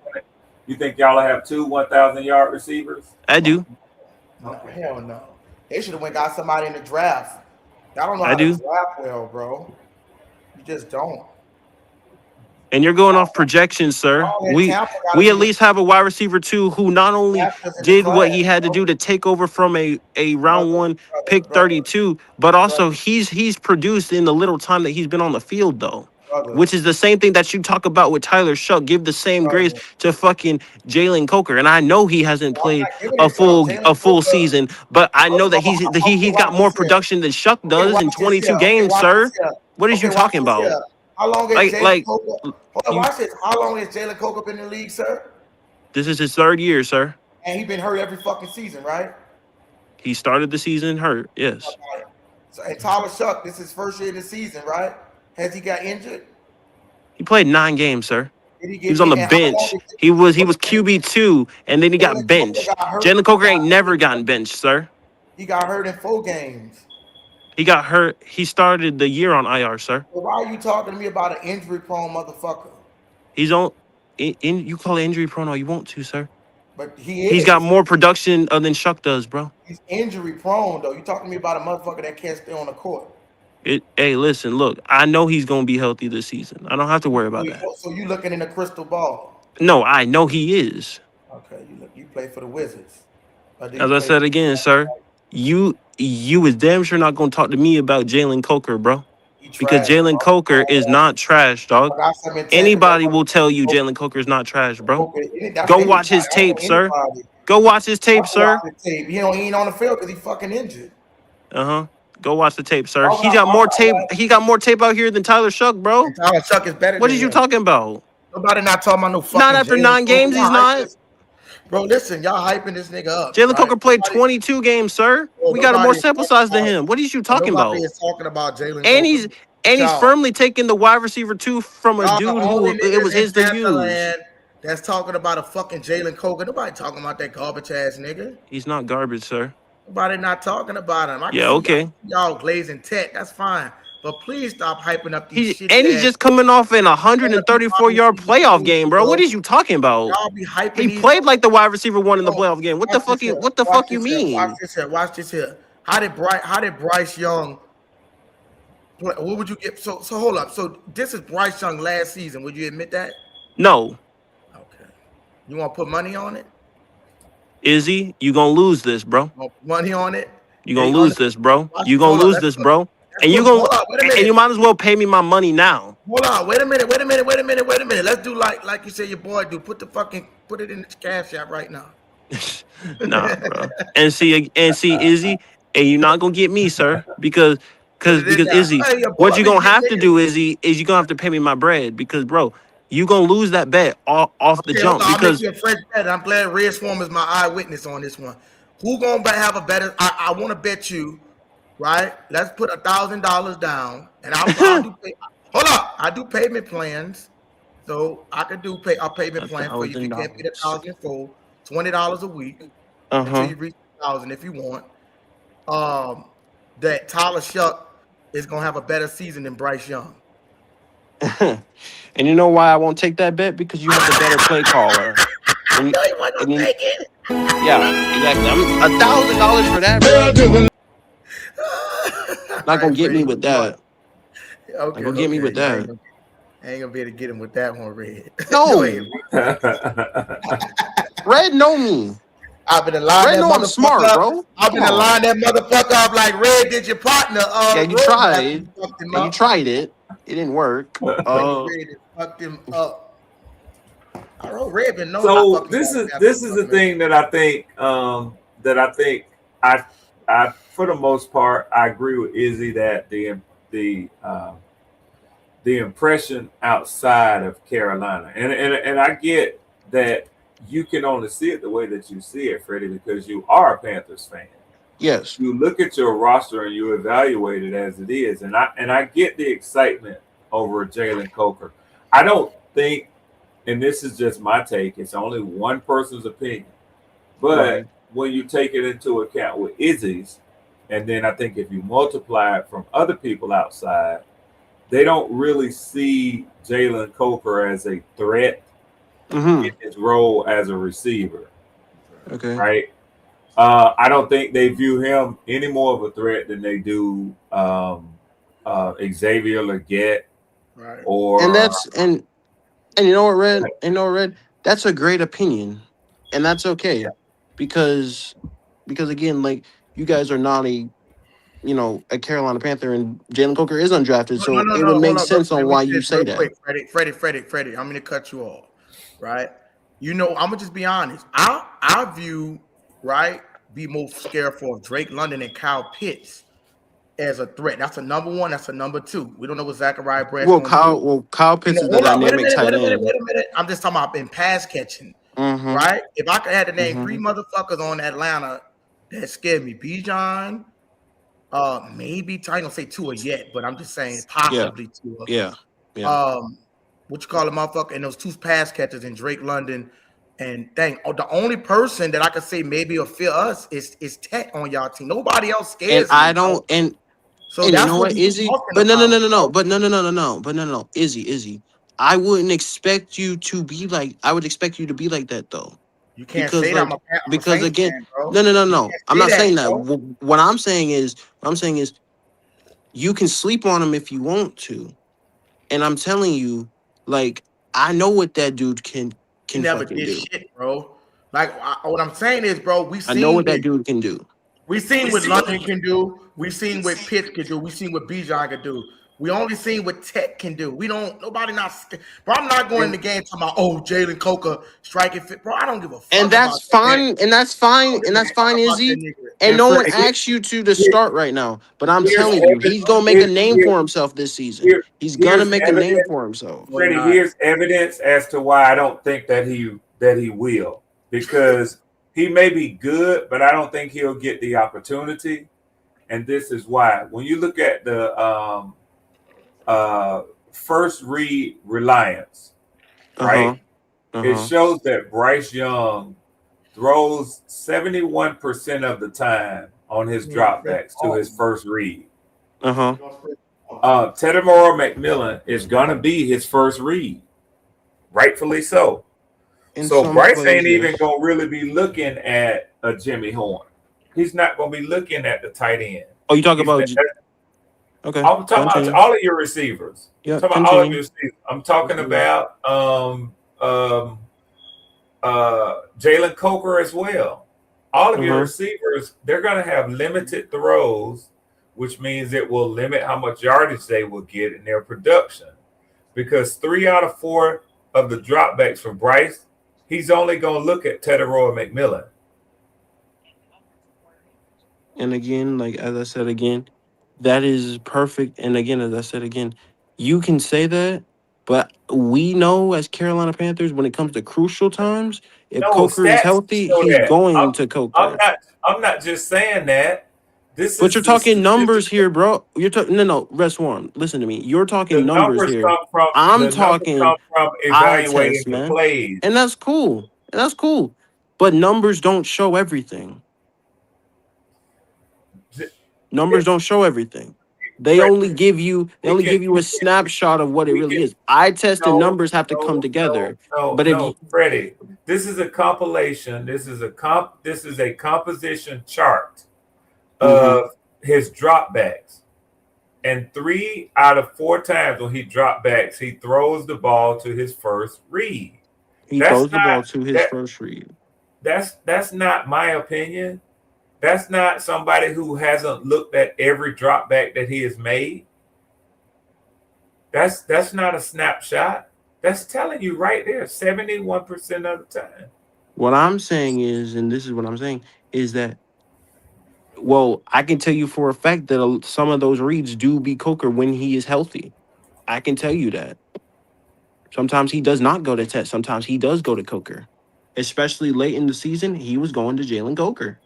you think y'all will have two 1,000 yard receivers? I do. No, Okay. hell no. They should have went got somebody in the draft. Y'all don't know I how to do. draft well, bro. You just don't. And you're going off projections, sir. All in We Tampa got to we at be the least have a wide receiver too who not only drafters in the did what he class, had to bro. do to take over from a round Brother, one pick brother, 32, but also brother, he's produced in the little time that he's been on the field though. brother, Which is the same thing that you talk about with Tyler Shuck. Give the same grace brother. to fucking Jalen Coker. And I know he hasn't I'm played not giving it to him. Jalen a full Coker. season, but I know that Okay, he's watch got more this here. production than Shuck Okay, does watch in this here. 22 Okay, games, watch this sir. here. What is you Okay, watch talking this about? here. How long has Jalen Like Coker? Hold on, you watch this. How long has Jalen Coker been in the league, sir? this is his third year, sir. And he been hurt every fucking season, right? He started the season hurt. Yes. Okay. So, and Tyler Shuck, this is his first year of the season, right? Has he got injured? He played 9 games, sir. Did he He get was on the and how long bench. did He was so QB2, and then he got Jalen Coker benched. got hurt? Jalen Coker ain't never gotten benched, sir. He got hurt in 4 games. He got hurt. He started the year on IR, sir. So why are you talking to me about an injury-prone motherfucker? He's on. You call it injury prone all you want to, sir. But he is. He's got more production than Shuck does, bro. He's injury-prone, though. You talking to me about a motherfucker that can't stay on the court. Hey, listen, look. I know he's gonna be healthy this season. I don't have to worry about that. So you looking in the crystal ball? No, I know he is. Okay, you play for the Wizards. As I said again, sir, you is damn sure not gonna talk to me about Jalen Coker, bro. Because Jalen Coker is not trash, dog. Anybody will tell you Jalen Coker is not trash, bro. Go watch his tape, sir. Go watch his tape, sir. He ain't on the field because he's fucking injured. Go watch the tape, sir. He got more tape. He got more tape out here than Tyler Shuck, bro. And Tyler Shuck is better. What are you talking about? Nobody not talking about no fucking. Not after 9 games, he's not. Bro, listen, y'all hyping this nigga up. Jalen Coker played 22 games, sir. We got a more sample size than him. What are you talking about? Nobody is talking about Jalen. And he's firmly taking the wide receiver 2 from a dude who it was his debut. That's talking about a fucking Jalen Coker. Nobody talking about that garbage ass nigga. He's not garbage, sir. Nobody not talking about him. Okay. Y'all glazing tech. That's fine. But please stop hyping up these shit. And he's just coming off an 134-yard playoff game, bro. What is you talking about? Y'all be hyping. He played like the wide receiver 1 in the playoff game. What the fuck you mean? Watch this here. How did Bryce Young play? What would you get? So hold up. So this is Bryce Young last season. Would you admit that? No. Okay. You want to put money on it? Izzy, you gonna lose this, bro. Money on it? You gonna lose this, bro. You gonna lose this, bro. And you might as well pay me my money now. Hold on, wait a minute. Let's do like you said your boy do. Put it in the cash app right now. Nah, bro. And see, Izzy, and you're not gonna get me, sir, because Izzy, what you gonna have to do, Izzy, is you gonna have to pay me my bread because, bro, you gonna lose that bet off the jump. I'll Because make you a fresh bet. I'm glad Red Swarm is my eyewitness on this one. Who gonna have a better? I want to bet you. Right, let's put $1,000 down, and I'll do hold up. I do payment plans, so I could do a payment plan for you. You can't pay $1,000 for $20 a week until you reach $1,000 if you want. That Tyler Shuck is gonna have a better season than Bryce Young. And you know why I won't take that bet? Because you have a better play caller. Yeah, exactly. I'm $1,000 for that, bro. Not gonna get me with that. Okay, gonna get me with that. I ain't gonna be able to get him with that one, Red. No. Red know me. I've been aligned Red that know I'm smart, up. bro. I've been aligned that motherfucker up like Red did your partner. Yeah, you tried. You tried it. It didn't work. Red fucked him up. I wrote Red been known. So this is the thing that I think I for the most part I agree with Izzy that the impression outside of Carolina and I get that you can only see it the way that you see it, Freddie, because you are a Panthers fan. Yes. You look at your roster and you evaluate it as it is, and I get the excitement over Jalen Coker. I don't think, and this is just my take, it's only one person's opinion, but when you take it into account with Izzy's, and then I think if you multiply it from other people outside, they don't really see Jalen Coker as a threat in his role as a receiver. Okay. Right? I don't think they view him any more of a threat than they do Xavier Legette. Right. And you know what, Red? Red? That's a great opinion. And that's okay. Because again, like, you guys are not a Carolina Panther, and Jalen Coker is undrafted, so it would make sense on why you say that. Quick, Freddie, I'm gonna cut you off, right? I'm gonna just be honest. I view, right, be most scared for Drake London and Kyle Pitts as a threat. That's a number one. That's a number two. We don't know what Zachariah Brad. Kyle Pitts is the dynamic tight end. Wait a minute. I'm just talking about in pass catching, right? If I could have to name 3 motherfuckers on Atlanta that scared me. Bijan, maybe I ain't gonna say Tua yet, but I'm just saying possibly Tua. Yeah. What you call a motherfucker? And those two pass catchers in Drake London and the only person that I could say maybe will fear us is Tech on y'all team. Nobody else scares And me. I don't Bro. So and you that's know what what, we Izzy? talking But about. but no. Izzy. I wouldn't expect you to be like. I would expect you to be like that though, You can't because say that. like I'm a because Saints again, fan, bro. You no. can't I'm say not that, saying that. bro. What I'm saying is you can sleep on him if you want to, and I'm telling you, like I know what that dude He can never fucking did do. shit, bro. Like what I'm saying is, bro, I know what that dude can do. we seen what London can do. We seen what Pitts can do. We seen what Bijan can do. We only seen what Tech can do. We don't. Nobody not. Bro, I'm not going in the game talking about Jalen Coker striking fit. Bro, I don't give a And fuck about that's that man. fine, and that's I fine, don't give and a that's fine, fuck about that Izzy. nigga. And And no one Fred, asks you to start right now. But I'm here's telling you, evidence. he's gonna make a name Here, for himself this season. here, He's gonna here's make a name evidence. for himself. No, he Freddie, not. here's evidence as to why I don't think that he will, because he may be good, but I don't think he'll get the opportunity. And this is why. When you look at the first read reliance, right? It shows that Bryce Young throws 71% of the time on his dropbacks to his first read. Tedamore McMillan is gonna be his first read, rightfully so. So Bryce ain't even gonna really be looking at a Jimmy Horn. He's not gonna be looking at the tight end. Oh, you talk about I'm talking about all of your receivers. Yeah, I'm talking about all of your receivers. I'm talking about Jalen Coker as well. All of your receivers, they're gonna have limited throws, which means it will limit how much yardage they will get in their production. Because 3 out of 4 of the dropbacks for Bryce, he's only going to look at Tedoroa McMillan. And again, like as I said again, that is perfect. And again, as I said again, you can say that, but we know as Carolina Panthers, when it comes to crucial times, if No, Coker is stats healthy, show he's that. going to Coker. I'm not just saying that. But you're talking numbers here, bro. You're talking no, rest one. Listen to me. You're talking numbers here. I'm talking eye evaluating test, the man. plays. And that's cool. But numbers don't show everything. Numbers don't show everything. They only give you a snapshot of what it really is. Eye test and numbers have to come together. But if you, Freddie, this is a compilation. This is a composition chart of his dropbacks. And 3 out of 4 times when he drop backs, he throws the ball to his first read. First read. That's not my opinion. That's not somebody who hasn't looked at every drop back that he has made. That's not a snapshot. That's telling you right there, 71% of the time. What I'm saying is, and this is what I'm saying, is that, well, I can tell you for a fact that some of those reads do be Coker when he is healthy. I can tell you that. Sometimes he does not go to Tech. Sometimes he does go to Coker. Especially late in the season, he was going to Jalen Coker.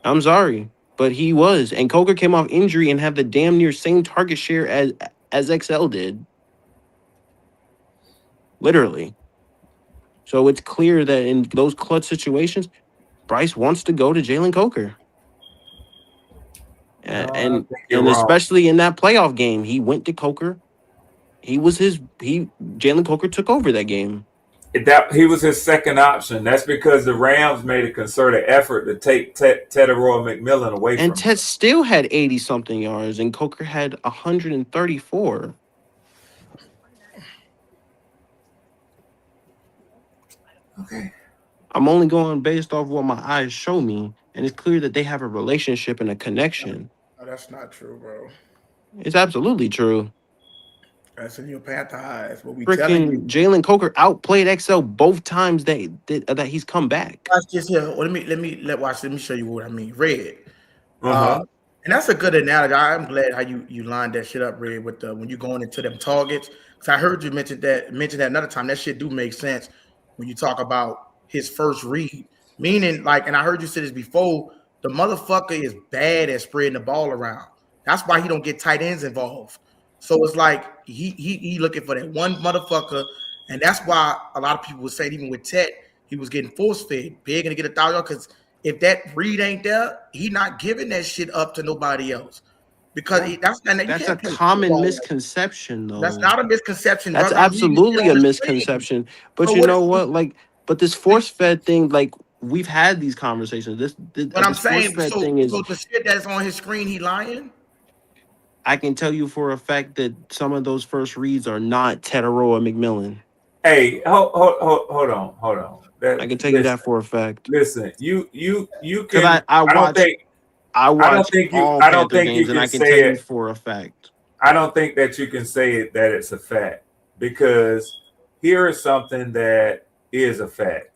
I'm sorry, but he was. And Coker came off injury and had the damn near same target share as XL did. Literally. So it's clear that in those clutch situations, Bryce wants to go to Jalen Coker. And especially in that playoff game, he went to Coker. Jalen Coker took over that game. He was his second option. That's because the Rams made a concerted effort to take Tedoroa McMillan away from him. And Ted still had 80-something yards, and Coker had 134. Okay. I'm only going based off what my eyes show me, and it's clear that they have a relationship and a connection. No, that's not true, bro. It's absolutely true. That's in your Panther eyes. What we telling you? Jalen Coker outplayed XL both times that he's come back. Watch this here. Well, let me show you what I mean. Red. And that's a good analogy. I'm glad how you lined that shit up, Red, with when you going into them targets. Because I heard you mention that another time. That shit do make sense when you talk about his first read. Meaning, like, and I heard you say this before, The motherfucker is bad at spreading the ball around. That's why he don't get tight ends involved. So it's like he looking for that one motherfucker, and that's why a lot of people would say even with Tet, he was getting force fed, big and to get 1,000 yards. Because if that read ain't there, he not giving that shit up to nobody else. Because that's a common misconception, though. That's not a misconception. That's brother. absolutely a misconception. But So you what know is- what? Like, but this force fed thing, like we've had these conversations. This What I'm this force saying, fed so thing is. the shit that's on his screen, he lying. I can tell you for a fact that some of those first reads are not Tetaroa McMillan. Hey, hold on. I can tell you that for a fact. Listen, you Because can. I watch all Panther games, and I can tell you for a fact. I don't think that you can say that it's a fact, because here is something that is a fact,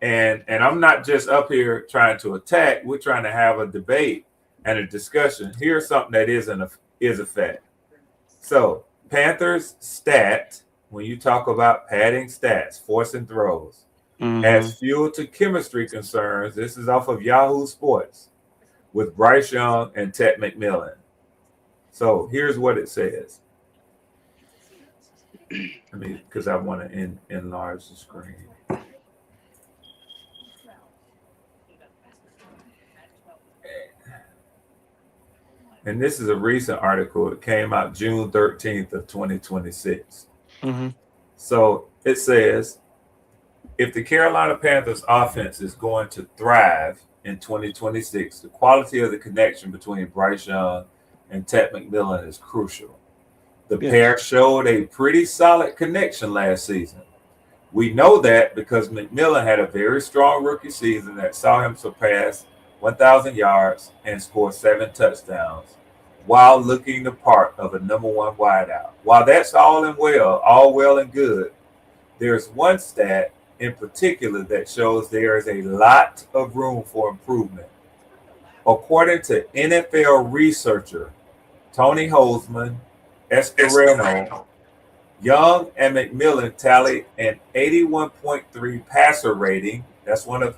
and I'm not just up here trying to attack. We're trying to have a debate and a discussion. Here's something that is a fact. So Panthers stat, when you talk about padding stats, force and throws, as fuel to chemistry concerns, this is off of Yahoo Sports with Bryce Young and Tet McMillan. So here's what it says. Because I want to enlarge the screen. And this is a recent article. It came out June 13th of 2026. So it says, if the Carolina Panthers offense is going to thrive in 2026, the quality of the connection between Bryce Young and Tet McMillan is crucial. The pair showed a pretty solid connection last season. We know that because McMillan had a very strong rookie season that saw him surpass 1,000 yards and score 7 touchdowns while looking the part of a number 1 wideout. While that's all well and good, there's one stat in particular that shows there is a lot of room for improvement. According to NFL researcher Tony Holzman Escareno, Young and McMillan tallied an 81.3 passer rating. That's one of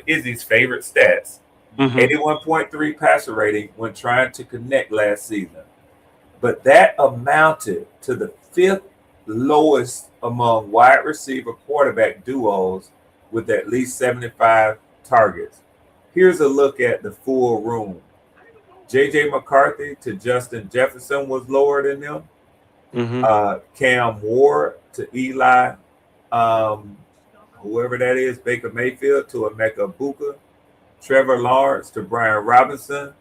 Izzy's favorite stats. 81.3 passer rating when trying to connect last season. But that amounted to the 5th lowest among wide receiver quarterback duos with at least 75 targets. Here's a look at the full room. J.J. McCarthy to Justin Jefferson was lower than them. Cam Ward to Eli, whoever that is, Baker Mayfield to Emeka Buka, Trevor Lawrence to Brian Robinson,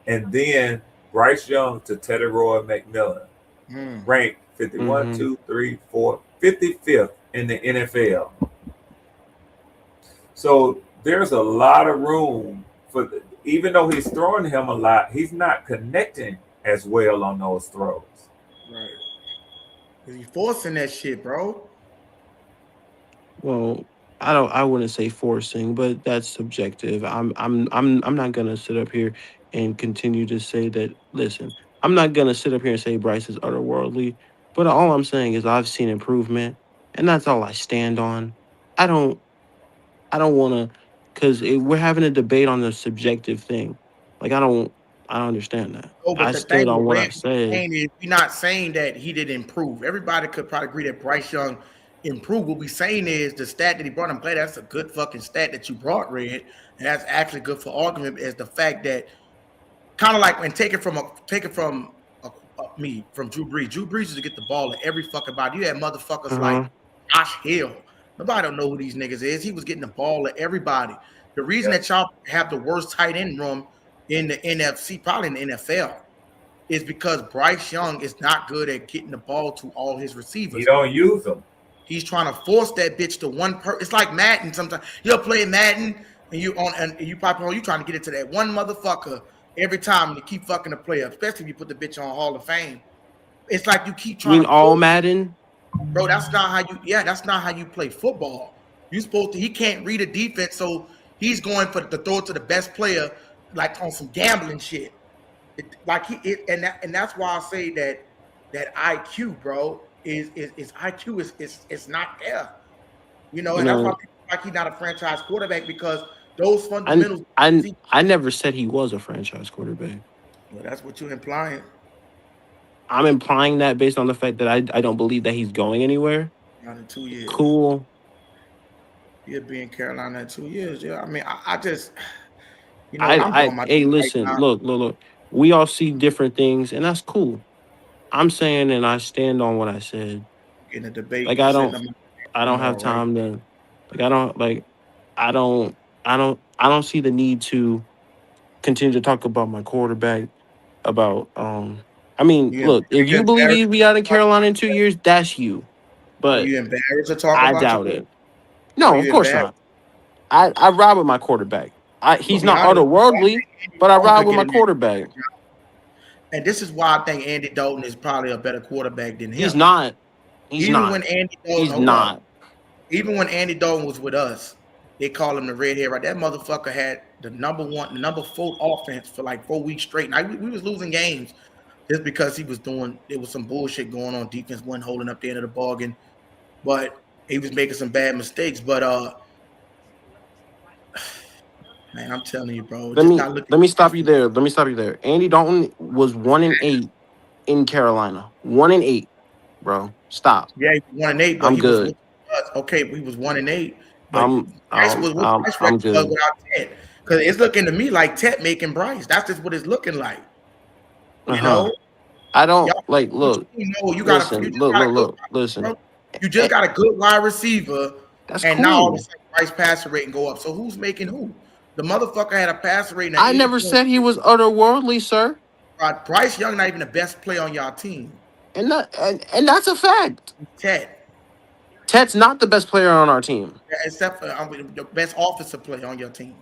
and then Bryce Young to Tetaroa McMillan, ranked 51, 2, 3, 4, 55th in the NFL. So there's a lot of room for, even though he's throwing him a lot, he's not connecting as well on those throws. Right. He's forcing that shit, bro. Well, I wouldn't say forcing, but that's subjective. I'm not gonna sit up here and continue to say that. Listen, I'm not gonna sit up here and say Bryce is otherworldly, but all I'm saying is I've seen improvement, and that's all I stand on. I don't want to, because we're having a debate on the subjective thing. Like I don't understand that. Oh, but I the stood thing on what I we're said. not saying that he didn't improve. Everybody could probably agree that Bryce Young improved. What we're saying is the stat that he brought. I'm glad that's a good fucking stat that you brought, Red, and that's actually good for argument. Is the fact that kind of like when take it from Drew Brees. Drew Brees used to get the ball to every fucking body. You had motherfuckers like Josh Hill. Nobody don't know who these niggas is. He was getting the ball to everybody. The reason that y'all have the worst tight end room in the NFC, probably in the NFL, is because Bryce Young is not good at getting the ball to all his receivers. He don't use them. He's trying to force that bitch to one person. It's like Madden sometimes. You'll play Madden and you trying to get it to that one motherfucker every time and you keep fucking the player, especially if you put the bitch on Hall of Fame. It's like you keep trying to all Madden? Bro, that's not how you play football. You supposed to, he can't read a defense, so he's going for the throw to the best player, like on some gambling shit. And that's why I say that IQ, bro, is IQ is not there. And that's why people like he's not a franchise quarterback, because Those fundamentals. I never said he was a franchise quarterback. Well, that's what you're implying. I'm implying that based on the fact that I don't believe that he's going anywhere. Not in 2 years. Cool. He'll be in Carolina in 2 years. Yeah, I mean, I just, I'm doing my hey, thing listen, right now. look. We all see different things, and that's cool. I'm saying, and I stand on what I said. In a debate, Like I don't have time to, like I don't see the need to continue to talk about my quarterback. About I mean, look, if you believe he'd be out in Carolina in 2 years, that's you. Are But you embarrassed to talk I about doubt your it. No, of course embarrassed? not. I ride with my quarterback. Well, He's be not honest. otherworldly, but I ride with my quarterback. And this is why I think Andy Dalton is probably a better quarterback than him. He's not. When Andy Dalton, he's not. Even when Andy Dalton was with us, they call him the redhead. Right, that motherfucker had the number 4 offense for like 4 weeks straight. Now we was losing games just because he was doing. There was some bullshit going on. Defense wasn't holding up the end of the bargain, but he was making some bad mistakes. But man, I'm telling you, bro. Let me stop you there. Let me stop you there. Andy Dalton was 1-8 in Carolina. 1-8, bro. Stop. Yeah, he was 1-8, but I'm he good. was okay. He was 1-8, but Bryce was I'm good. without Ted. Because it's looking to me like Ted making Bryce. That's just what it's looking like. You know, I don't like. Look, you got listen. You just got a good wide receiver, That's and cool. now all of a sudden Bryce passer rating go up. So who's making who? The motherfucker had a passer rating. I never said he was otherworldly, sir. Bryce Young not even the best player on y'all team, and that's a fact. Ted's not the best player on our team, except for the best offensive player on your team.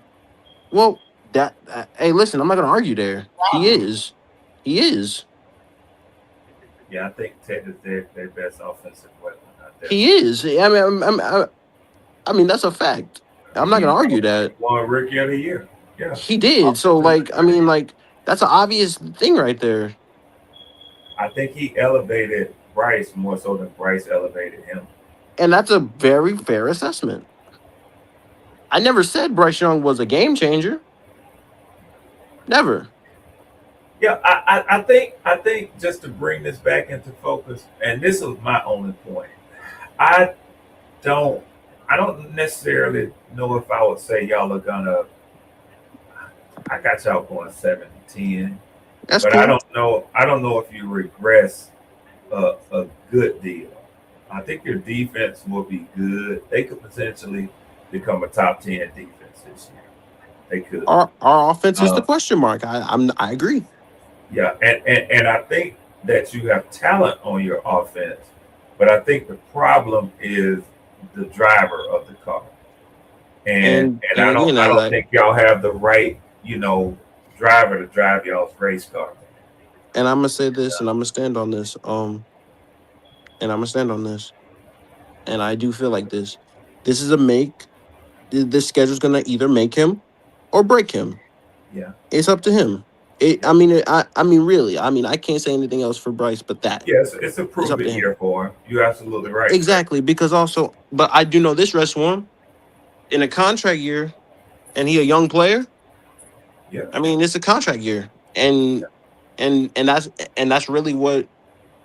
Well, hey, listen, I'm not going to argue there. He is. Yeah, I think Ted is their best offensive weapon. He is. I mean, that's a fact. I'm not going to argue that. Won Rookie of the Year. Yeah, he did. So, like, I mean, like, that's an obvious thing right there. I think he elevated Bryce more so than Bryce elevated him. And that's a very fair assessment. I never said Bryce Young was a game changer. Never. Yeah, I think just to bring this back into focus, and this is my only point. I don't necessarily know if I would say y'all are gonna. I got y'all going 7-10, but cool. I don't know if you regress a good deal. I think your defense will be good. They could potentially become a top 10 defense this year. They could. Our offense is the question mark. I agree. Yeah, and I think that you have talent on your offense, but I think the problem is the driver of the car. And I don't think y'all have the right, driver to drive y'all's race car. And I'm gonna say this, and I'm gonna stand on this. And I do feel like this. This is a make. This schedule's gonna either make him or break him. Yeah, it's up to him. I mean, really. I mean, I can't say anything else for Bryce but that. Yes, it's a prove it year for him. You're absolutely right. Exactly, because also, but I do know this, rest one, in a contract year, and he a young player. Yeah, I mean, it's a contract year, and that's really what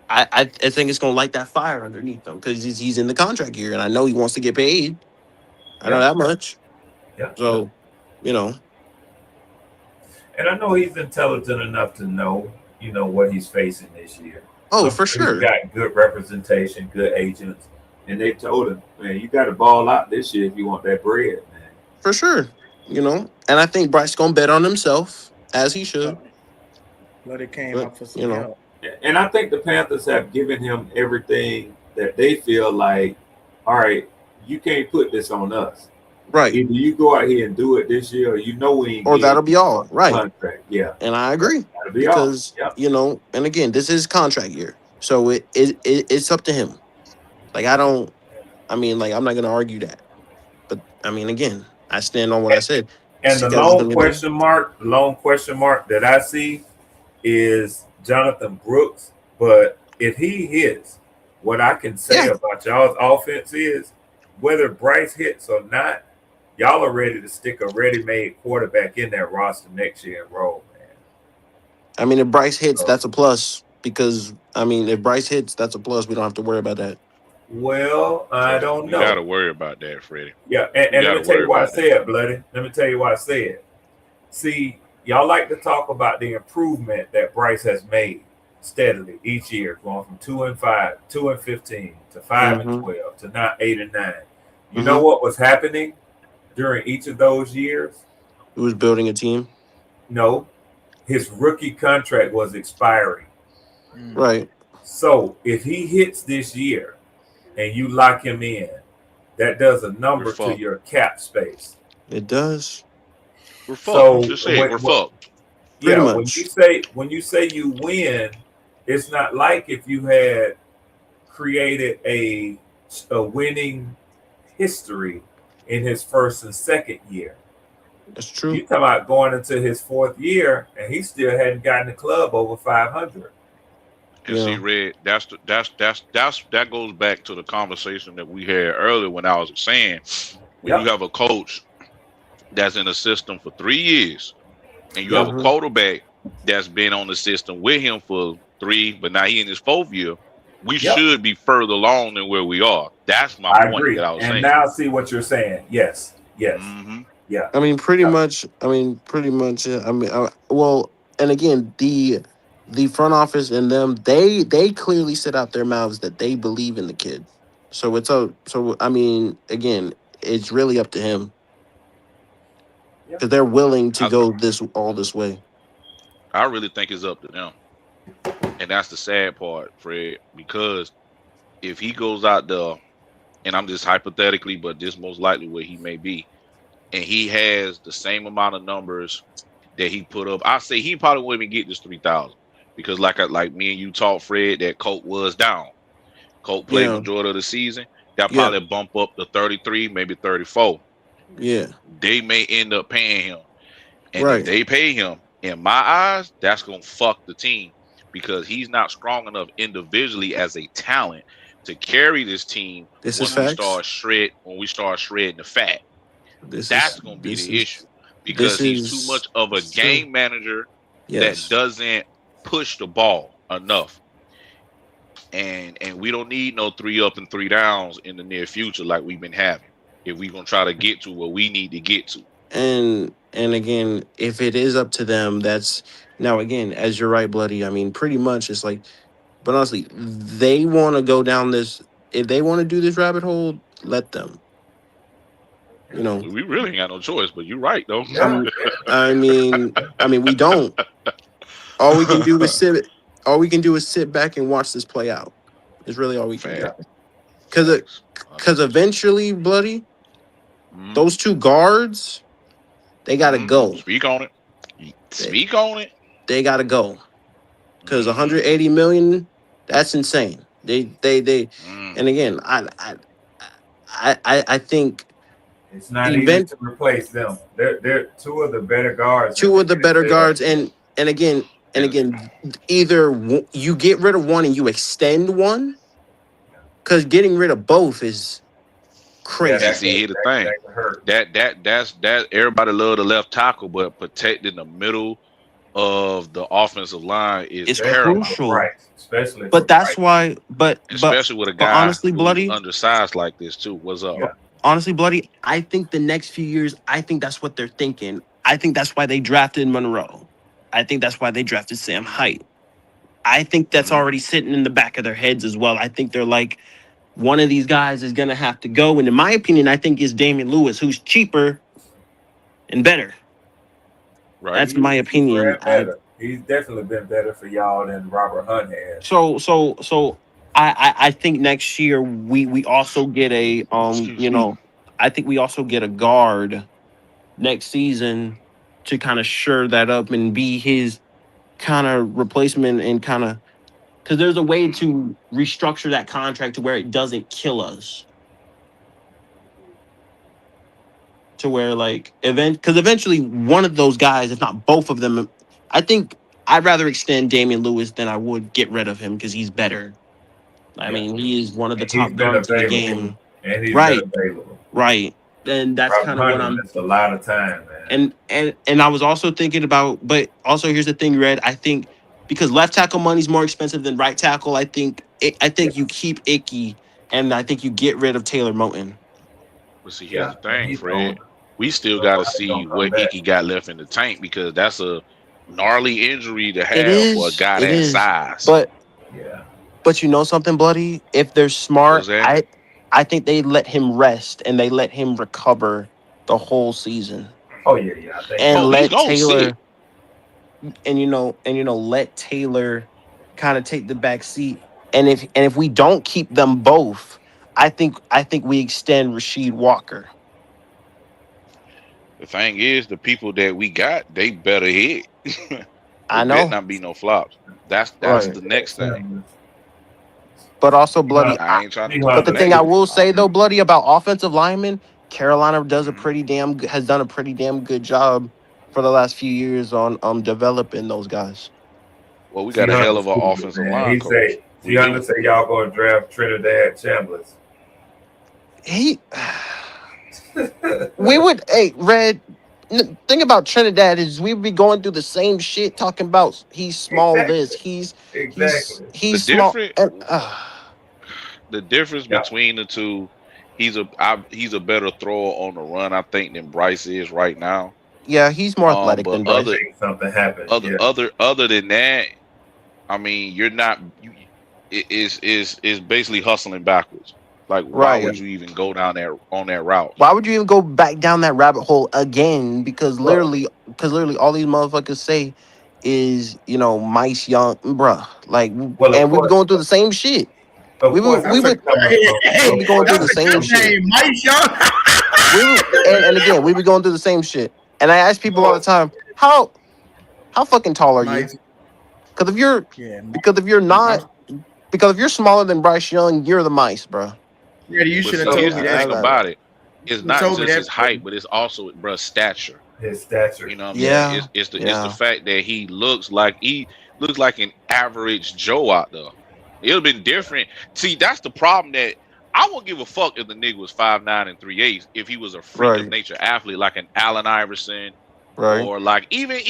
I think it's gonna light that fire underneath him because he's in the contract year, and I know he wants to get paid. I know that much. Yeah. So, And I know he's intelligent enough to know, what he's facing this year. Oh, for sure. He's got good representation, good agents, and they told him, man, you got to ball out this year if you want that bread, man. For sure, and I think Bryce gonna bet on himself as he should. But it came up for some help. And I think the Panthers have given him everything that they feel like, all right, you can't put this on us. Right. Either you go out here and do it this year, or we ain't. Or that'll be all. Right. Contract. Yeah. And I agree. That'll be because, all. And again, this is contract year. So it's up to him. Like, I'm not going to argue that. But, I mean, again, I stand on what I said. And the lone question mark that I see is Jonathan Brooks. But if he hits, what I can say about y'all's offense is, whether Bryce hits or not, y'all are ready to stick a ready-made quarterback in that roster next year and roll, man. I mean, if Bryce hits, So, that's a plus because I mean, if Bryce hits, that's a plus. We don't have to worry about that. well, I don't We got to know. worry about that, Freddie. Yeah, We and let got me to tell worry you why I about that. said, Bloody. Let me tell you why I said. See, y'all like to talk about the improvement that Bryce has made steadily each year, going from 2-5, 2-15 to 5-12 to now 8-9. You know what was happening during each of those years? Who was building a team? No, his rookie contract was expiring. Right. So if he hits this year and you lock him in, that does a number to fucked. your cap space. It does. We're fucked. So Just say it. We're fucked. Pretty yeah, much. when you say you win, it's not like if you had created a winning history in his first and second year. That's true. You talking about going into his fourth year and he still hadn't gotten the club over 500. And see, Red, that goes back to the conversation that we had earlier when I was saying when you have a coach that's in a system for 3 years and you have a quarterback that's been on the system with him for 3, but now he in his 4th year, we should be further along than where we are. That's my I point agree. that I was And saying. now see what you're saying. Yes. Yeah. I mean, pretty much. I mean, pretty much. I mean, well, and again, the front office and them, they clearly set out their mouths that they believe in the kid. So it's so I mean, again, it's really up to him because they're willing to go all this way. I really think it's up to them. And that's the sad part, Fred, because if he goes out there, and I'm just hypothetically, but this most likely where he may be, and he has the same amount of numbers that he put up, I say he probably wouldn't even get this 3,000 because like me and you talked, Fred, that Colt was down. Colt played majority of the season. That probably bump up to 33, maybe 34. Yeah. They may end up paying him. And if they pay him, in my eyes, that's going to fuck the team because he's not strong enough individually as a talent to carry this team when we start shredding the fat. That's going to be the issue because he's too much of a game manager that doesn't push the ball enough. And we don't need no 3 up and 3 downs in the near future like we've been having if we're going to try to get to what we need to get to. And again, if it is up to them, that's now again, as you're right, Bloody. I mean, pretty much it's like, but honestly, they want to go down this. If they want to do this rabbit hole, let them. You know, we really ain't got no choice. But you're right, though. I mean, we don't. All we can do is sit. All we can do is sit back and watch this play out. It's really all we can do. Because eventually, Bloody, those 2 guards. They gotta go. Speak on it. Speak on it. They gotta go. Because 180 million, that's insane. They and again, I think it's not easy to replace them. They're 2 of the better guards. 2 of the better guards, and again, either you get rid of one and you extend one, because getting rid of both is crazy. Yeah, see, here's the thing. That's everybody love the left tackle, but protecting the middle of the offensive line is crucial. Right, especially. But that's why. But especially with a guy honestly, Bloody, undersized like this too. What's up? Yeah. Honestly, Bloody, I think the next few years, I think that's what they're thinking. I think that's why they drafted Monroe. I think that's why they drafted Sam Height. I think that's already sitting in the back of their heads as well. I think they're like, one of these guys is going to have to go. And in my opinion, I think it's Damian Lewis, who's cheaper and better. Right. That's my opinion. He's definitely been better for y'all than Robert Hunt has. So I think next year we also get a I think we also get a guard next season to kind of shore that up and be his kind of replacement and kind of, because there's a way to restructure that contract to where it doesn't kill us. To where because eventually one of those guys, if not both of them, I think I'd rather extend Damian Lewis than I would get rid of him because he's better. I mean, he is one of the top guards in the game. And he's right. available. Right. And that's Robbie kind of what Hunter I'm. missed a lot of time, man. And I was also thinking about, but also here's the thing, Red. I think because left tackle money's more expensive than right tackle, I think you keep Icky, and I think you get rid of Taylor Moton. But see, here's Yeah, the thing, he's Fred. old. We still got to Nobody's gonna see come what back. Icky got left in the tank because that's a gnarly injury to It have for a is, guy it that is, size. but Yeah. you know something, Bloody. If they're smart, What's that? I think they let him rest and they let him recover the whole season Oh yeah. I think and Oh, he's let gonna sit. Taylor let Taylor kind of take the back seat. And if we don't keep them both, I think we extend Rasheed Walker. The thing is, the people that we got, they better hit. They I bet know, not be no flops. That's right? the next thing. But also, Bloody. I ain't trying to But talk the thing I negative. will say though, Bloody, about offensive linemen, Carolina Mhm. has done a pretty damn good job for the last few years on developing those guys. Well, we G got a hell Hunter's of an stupid, offensive man. line He coach. say We G Hunter do. say y'all gonna draft Trinidad Chambliss. He, we would, hey, Red. Thing about Trinidad is we would be going through the same shit, talking about he's small. This Exactly. Exactly. The he's small. different And, the difference Yeah. between the two, he's a better thrower on the run, I think, than Bryce is right now. yeah, he's more athletic But than Gonna Bryce. make something happen. Yeah. other than that, I mean, you're not. It is basically hustling backwards. Like, why Right. would you even go down there on that route? Why would you even go back down that rabbit hole again? Because Well, literally, all these motherfuckers say is Mice Young, bruh. Like, well, and we be going through the same shit. We would he we was would coming from. we Of be going course, through That's the a same good shit. name, Mike Young. And again, we be going through the same shit. And I ask people all the well, time, how fucking tall are you? Mike, Because if you're yeah, because if you're I'm, not because if you're smaller than Bryce Young, you're the Mice, bruh. Ready, you But should have see, of told here's me the that. thing I- about it. It's You not told me just that. his height, but it's also bruh's stature. his stature. You know what I'm saying? yeah, It's the yeah. fact that he looks like an average Joe out there. It would have been different. See, that's the problem that I won't give a fuck if the nigga was 5'9" and 3/8 if he was a freak of Right, nature athlete like an Allen Iverson right. or like even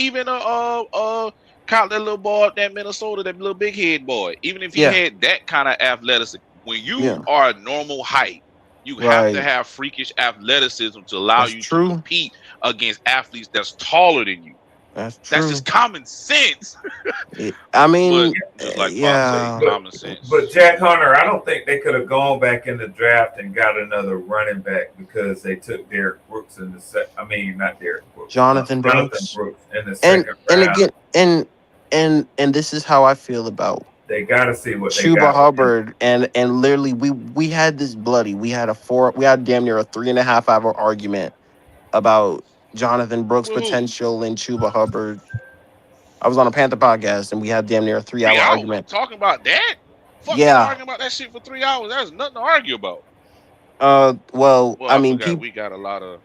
count that little boy up that Minnesota, that little big head boy. Even if he Yeah, had that kind of athleticism, when you yeah. are a normal height, you have to Right. have freakish athleticism to allow That's you to true. compete against athletes that's taller than you. That's That's true. just common sense. I But mean, just like Pop say, yeah. common But sense. Jack Hunter, I don't think they could have gone back in the draft and got another running back because they took Derek Brooks in the I mean, not Derek Brooks, Jonathan Jonathan Brooks. Brooks in the And second and round. again and this is how I feel about They got to see what they Chuba got with him. Hubbard and literally we had this bloody. We had damn near a 3.5 hour argument about Jonathan Brooks' Well, who? potential and Chuba Hubbard. I was on a Panther podcast and we had damn near a 3 hour 3 hours argument. talking about that? Fuck y'all Yeah. arguing about that shit for 3 hours. There's nothing to argue about. Well, Well, I I mean, forgot people. we got a lot of.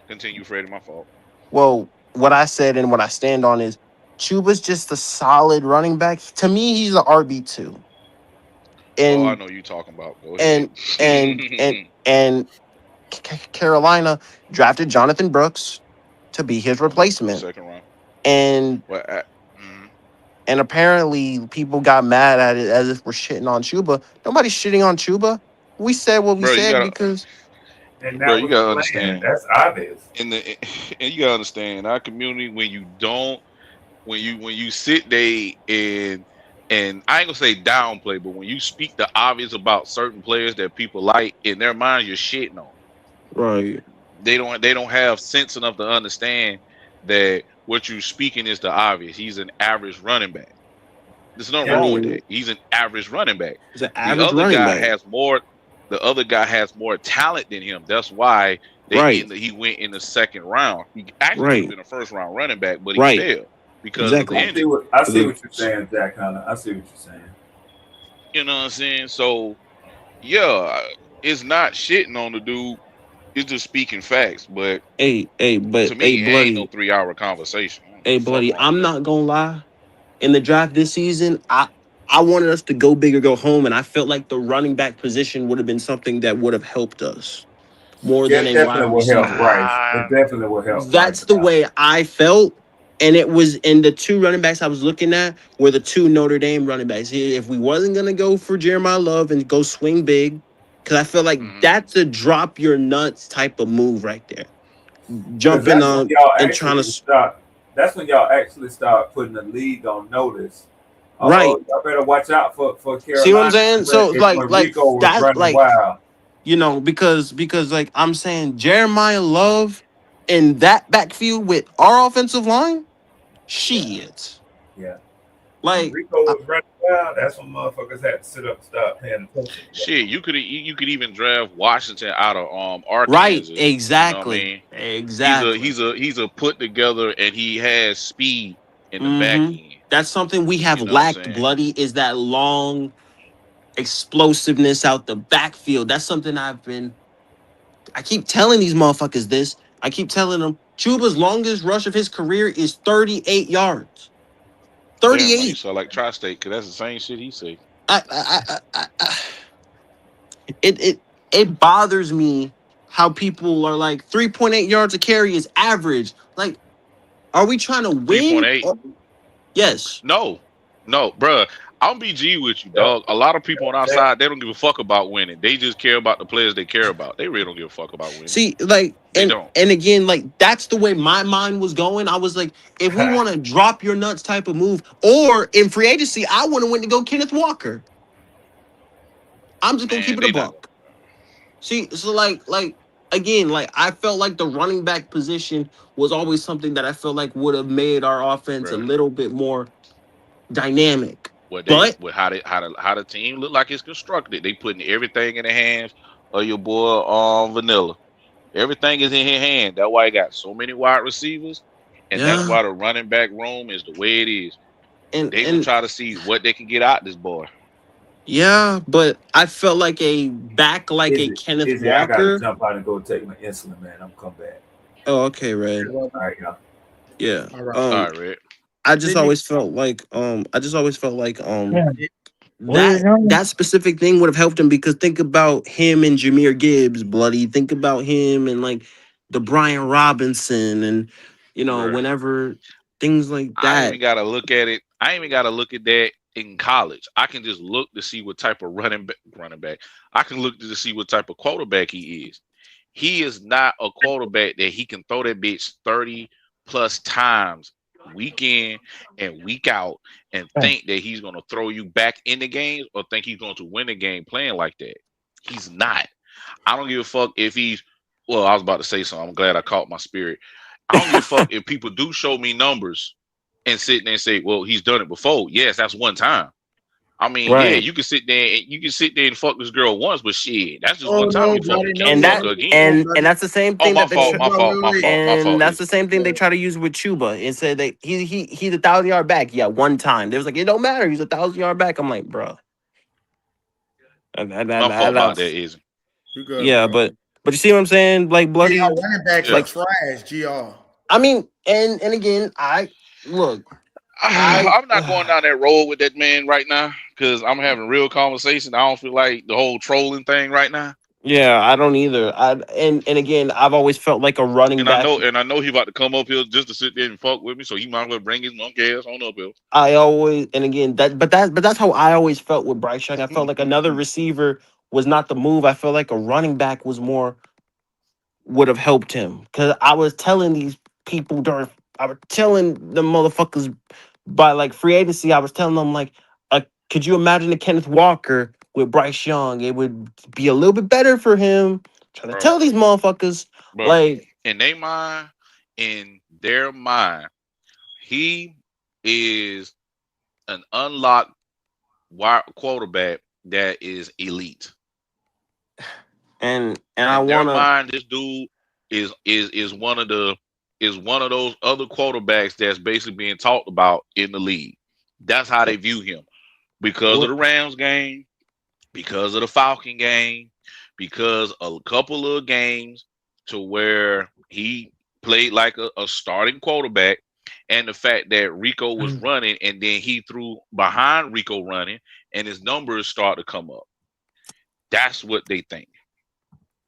Continue, Freddie. My fault. Well, what I said and what I stand on is Chuba's just a solid running back. To me, he's an RB2. Oh, I And know you talking about. Go ahead. and and Carolina drafted Jonathan Brooks to be his In the replacement. second round. And Well, and apparently people got mad at it as if we're shitting on Chuba. Nobody's shitting on Chuba. We said what we bro, said because And bro, that you was the gotta plan. understand. That's obvious. And you gotta understand our community when you don't when you sit there and I ain't gonna say downplay, but when you speak the obvious about certain players that people like in their mind, you're shitting on. right. They don't have sense enough to understand that what you're speaking is the obvious. He's an average running back. There's nothing I Yeah. wrong with that. mean, He's an average running back. he's an The average other running guy back. has more. The other guy has more talent than him. That's why Right. he went in the second round. He actually should have Right. been a first round running back, but he Right. failed because of the Exactly. injury. I see what you're saying, Jack Hunter. I see what you're saying. You know what I'm saying? So yeah, it's not shitting on the dude. It's just speaking facts. But But to me, it ain't no bloody, 3 hour conversation. I don't know what the fuck bloody. wrong with I'm that. not gonna lie. In the draft this season, I wanted us to go big or go home, and I felt like the running back position would have been something that would have helped us. more Yeah, than it a wide definitely will help receiver. Bryce. It definitely will help Bryce. That's the way I felt. And it was in the two running backs I was looking at were the two Notre Dame running backs. If we wasn't going to go for Jeremiah Love and go swing big, because I feel like that's a drop your nuts type of move right there. Jumping that's when on y'all and trying actually to. start. That's when y'all actually start putting the league on notice. Right. Y'all better watch out for See what I'm Carolina. saying? So It's when Rico was that running wild. because like I'm saying Jeremiah Love in that backfield with our offensive line, shit. Yeah. When Like Rico was running wild, that's when motherfuckers had to sit up and start paying attention. Shit, you could even draft Washington out of right, Arkansas. exactly. You know what I mean? Exactly. He's a put together, and he has speed in the back Mm-hmm. end. That's something we have You know what I'm lacked, saying? Bloody, is that long explosiveness out the backfield. That's something I keep telling these motherfuckers this. I keep telling them Chuba's longest rush of his career is 38 yards. Damn, man, you 38. sound like Tri-State, because that's the same shit he say. It bothers me how people are like 3.8 yards a carry is average. Like, are we trying to win? 3.8? Yes. No, bruh. I'm BG with you, dog. A lot of people on our side, they don't give a fuck about winning. They just care about the players they care about. They really don't give a fuck about winning. See, like, They don't. and again, like that's the way my mind was going. I was like, if we want to drop your nuts type of move, or in free agency, I would have went to go Kenneth Walker. I'm just gonna keep it a buck. See, so like again, like I felt like the running back position was always something that I felt like would have made our offense a Bruh. little bit more dynamic. How the team look like it's constructed. They putting everything in the hands of your boy Vanilla. Everything is in his hand. That's why he got so many wide receivers, and that's why the running back room is the way it is. And they gonna try to see what they can get out this boy. Yeah, but I felt like a back like a Kenneth I gotta Walker. jump out and go take my insulin, man. I'm come back. Oh, okay, Red. All right, y'all. Yeah. All right. All right, Red. I just always felt like that specific thing would have helped him, because think about him and Jahmyr Gibbs, Bloody. Think about him and like the Brian Robinson and Bruh. whenever things like that. I ain't even gotta look at it. I ain't even gotta look at that in college. I can just look to see what type of running back. I can look to see what type of quarterback he is. He is not a quarterback that he can throw that bitch 30 plus times week in and week out and think that he's going to throw you back in the games or think he's going to win the game playing like that. He's not. I don't give a fuck if he's, well, I was about to say something. I'm glad I caught my spirit. I don't give a fuck if people do show me numbers and sit there and say, well, he's done it before. Yes, that's one time. I mean, yeah, you can sit there and fuck this girl once, but shit, that's just one time you can't fuck her again. And that's the same thing. My fault. That's the same thing they try to use with Chuba and say that he's 1,000-yard back. Yeah, one time. They was like, it don't matter. He's 1,000-yard back. I'm like, bro. My fault about that, isn't. Yeah, bro. but you see what I'm saying? Like, Bloody. Our running backs are trash, GR. I mean, and again, I'm not going down that road with that man right now because I'm having real conversation. I don't feel like the whole trolling thing right now. Yeah, I don't either. And again, I've always felt like a running back. I know he about to come up here just to sit there and fuck with me, so he might as well bring his monkey ass on up here. That's how I always felt with Bryce Young. I felt like another receiver was not the move. I felt like a running back was more would have helped him, because I was telling these people I was telling the motherfuckers by like free agency. I was telling them like, could you imagine a Kenneth Walker with Bryce Young? It would be a little bit better for him. Trying to tell these motherfuckers, bro, like in their mind, he is an unlocked quarterback that is elite. And in I their want mind, this dude is one of those other quarterbacks that's basically being talked about in the league. That's how they view him. Because of the Rams game, because of the Falcon game, because a couple of games to where he played like a starting quarterback, and the fact that Rico was running and then he threw behind Rico running and his numbers start to come up. That's what they think.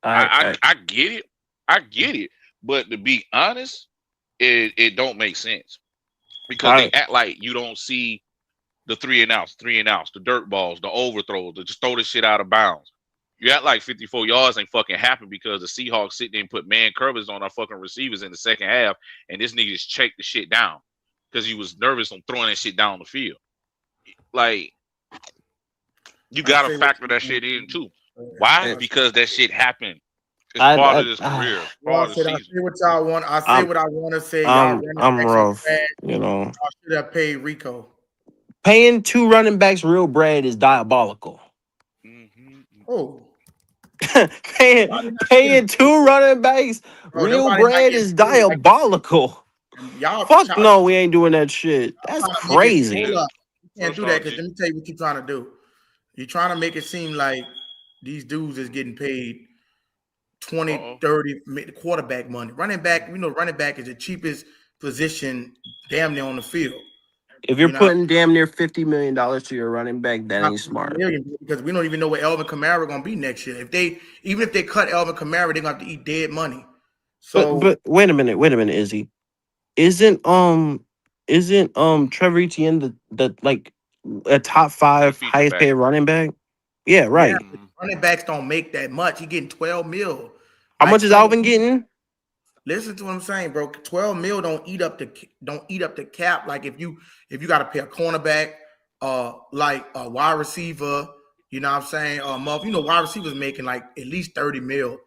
I get it. I get it. But to be honest, it don't make sense because they act like you don't see the 3 and outs, the dirt balls, the overthrows, to just throw this shit out of bounds. You act like 54 yards ain't fucking happen because the Seahawks sit there and put man covers on our fucking receivers in the second half, and this nigga just checked the shit down because he was nervous on throwing that shit down the field. Like, you gotta factor that shit in too. Why? Because that shit happened. It's part of his career. Part of the season. I say what y'all want. I say what I want to say. Y'all I'm rough. You know, y'all should have paid Rico. Paying 2 running backs real bread is diabolical. Oh. paying 2 running backs real bread is diabolical. Y'all fuck no, we ain't doing that shit. That's crazy. Hold up. You can't do that because let me tell you what you're trying to do. You're trying to make it seem like these dudes is getting paid 20, 30 quarterback money. Running back, running back is the cheapest position damn near on the field. If you're putting damn near $50 million to your running back, that ain't smart. Because we don't even know what Elvin Kamara gonna be next year. Even if they cut Elvin Kamara, they're gonna have to eat dead money. So, but wait a minute, Izzy. Isn't Trevor Etienne the like a top 5 highest paid running back? Yeah, right. Yeah, running backs don't make that much. He getting 12 mil. How much is Alvin getting? Listen to what I'm saying, bro. 12 mil don't eat up the cap. Like if you got to pay a cornerback, like a wide receiver, you know what I'm saying? Wide receivers making like at least 30 mil.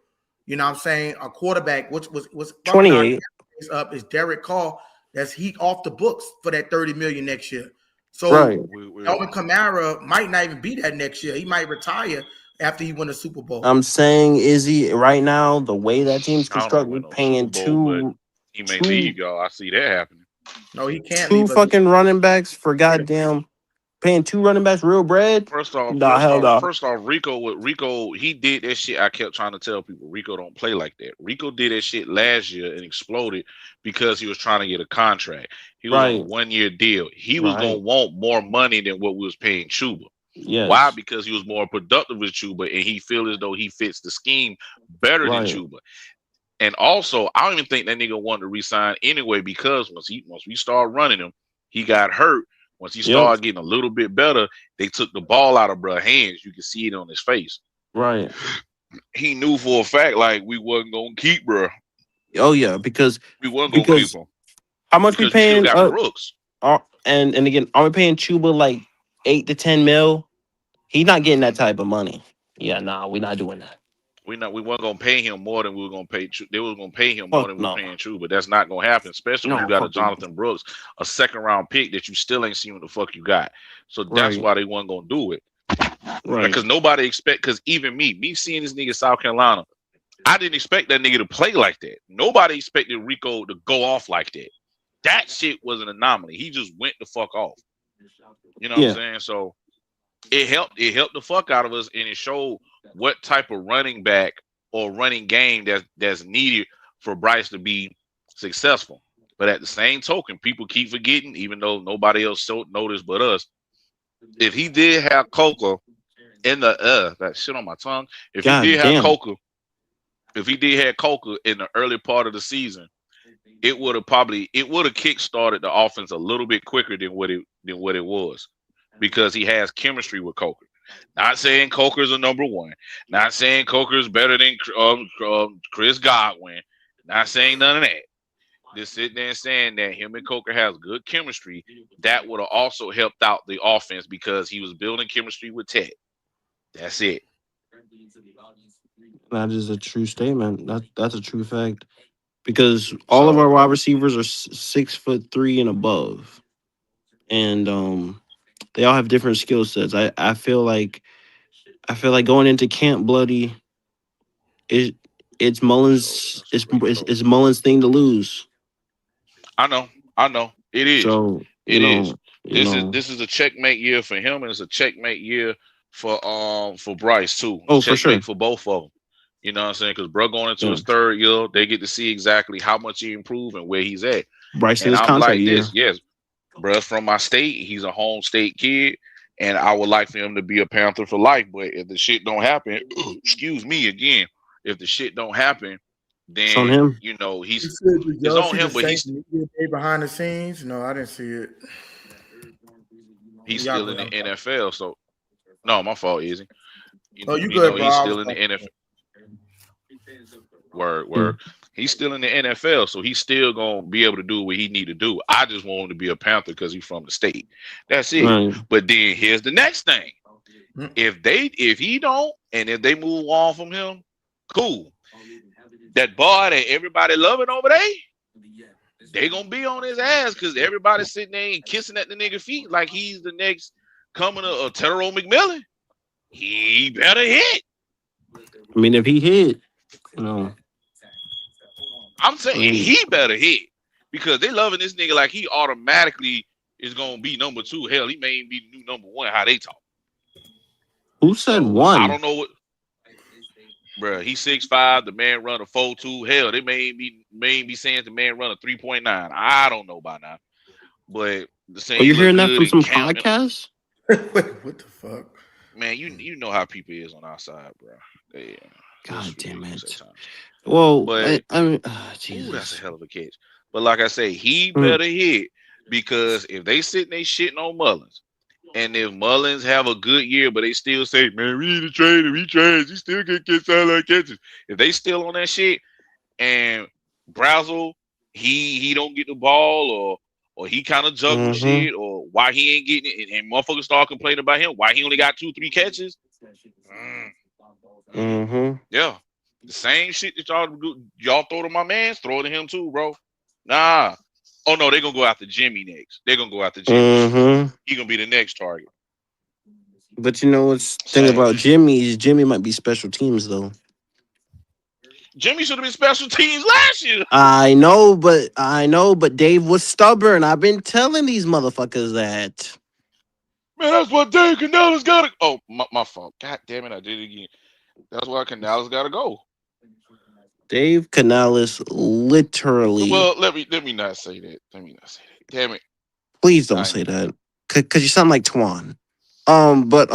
You know what I'm saying? A quarterback, which was 28 up is Derek Carr. That's he off the books for that 30 million next year. So Alvin Kamara might not even be that next year. He might retire after he win a Super Bowl. I'm saying, Izzy, right now, the way that team's constructed, paying two, he may leave, y'all. I see that happening. No, he can't. 2 fucking running backs for goddamn paying 2 running backs real bread. First off, Rico, he did that shit. I kept trying to tell people, Rico don't play like that. Rico did that shit last year and exploded because he was trying to get a contract. He was on a 1-year deal. He was gonna want more money than what we was paying Chuba. Yes. Why? Because he was more productive with Chuba, and he feels as though he fits the scheme better than Chuba. And also, I don't even think that nigga wanted to resign anyway because once we started running him, he got hurt. Once he started getting a little bit better, they took the ball out of bruh's hands. You can see it on his face. Right. He knew for a fact like we wasn't gonna keep bruh. Oh yeah, because we wasn't gonna keep him. How much we paying? Got Brooks. And again, are we paying Chuba like 8 to 10 mil? He's not getting that type of money. Yeah, nah, we're not doing that. We weren't gonna pay him more than we were gonna pay. They was gonna pay him more than we were paying True, but that's not gonna happen. Especially when you got a Jonathan Brooks, a 2nd-round pick that you still ain't seen what the fuck you got. So that's why they weren't gonna do it. Right. Because nobody because even me seeing this nigga South Carolina, I didn't expect that nigga to play like that. Nobody expected Rico to go off like that. That shit was an anomaly. He just went the fuck off. You know what I'm saying? So it helped the fuck out of us, and it showed what type of running back or running game that's needed for Bryce to be successful. But at the same token, people keep forgetting, even though nobody else noticed but us, if he did have Coca in the that shit on my tongue, if he did have Coca in the early part of the season, it would have kick-started the offense a little bit quicker than what it was, because he has chemistry with Coker. Not saying Coker's a number 1. Not saying Coker's better than Chris Godwin. Not saying none of that. Just sitting there and saying that him and Coker has good chemistry. That would have also helped out the offense because he was building chemistry with Ted. That's it. That is a true statement. That's a true fact. Because all of our wide receivers are 6'3" and above, and they all have different skill sets. I feel like going into camp bloody. It's Mullins. It's Mullins' thing to lose. I know. It is. So This is a checkmate year for him, and it's a checkmate year for Bryce too. Oh, checkmate for sure. For both of them. You know what I'm saying? Because bro going into his 3rd year, they get to see exactly how much he improved and where he's at. Bryce in his I'm contract like year. this, yes. Bruh's from my state. He's a home state kid, and I would like for him to be a Panther for life. But if the shit don't happen, excuse me again, if the shit don't happen, then It's on him. you know Did it's y'all on see him. the But Saints media day behind the scenes? No, I didn't see it. he's Y'all still go in the ahead. NFL. So no, my fault, Easy. Oh, you You good, know bro? he's I was still in the NFL. Word. He's still in the NFL, so he's still gonna be able to do what he need to do. I just want him to be a Panther because he's from the state. That's it. Right. But then here's the next thing: Mm. if he don't, and if they move on from him, cool. That boy that everybody loving over there, they gonna be on his ass because everybody's sitting there and kissing at the nigga feet like he's the next coming of Terrell McMillan. He better hit. I mean, if he hit, you know, I'm saying he better hit because they loving this nigga like he automatically is gonna be number 2. Hell, he may even be the new number 1. How they talk? who said So, one? I don't know what, bro. He's 6'5". The man run a 4.2. Hell, they may be saying the man run a 3.9. I don't know by now, but the same. Are you He look hearing that good from in some camp. podcasts? What the fuck? Man, you know how people is on our side, bro. They, God damn it. at times. Well, But I mean, ooh, Jesus. that's a hell of a catch. But like I say, he better hit because if they sitting there shitting on Mullins, and if Mullins have a good year, but they still say, man, we need to trade him. He trash. He still can get sideline catches. If they still on that shit, and Brazzle, he don't get the ball, or he kind of juggles shit, or why he ain't getting it, and motherfuckers start complaining about him, why he only got 2-3 catches. Yeah. The same shit that y'all throw to my man, throw it to him too, bro. Nah. Oh no, they're gonna go after Jimmy next. They're gonna go after Jimmy. He gonna be the next target. But you know what's the thing about Jimmy is Jimmy might be special teams though. Jimmy should have been special teams last year. I know, but Dave was stubborn. I've been telling these motherfuckers that. Man, that's what Dave Canales got to. Oh, my fault. God damn it, I did it again. That's why Canales got to go. Dave Canales literally. Well, let me not say that. Damn it. Please don't say that, cause you sound like Twan. But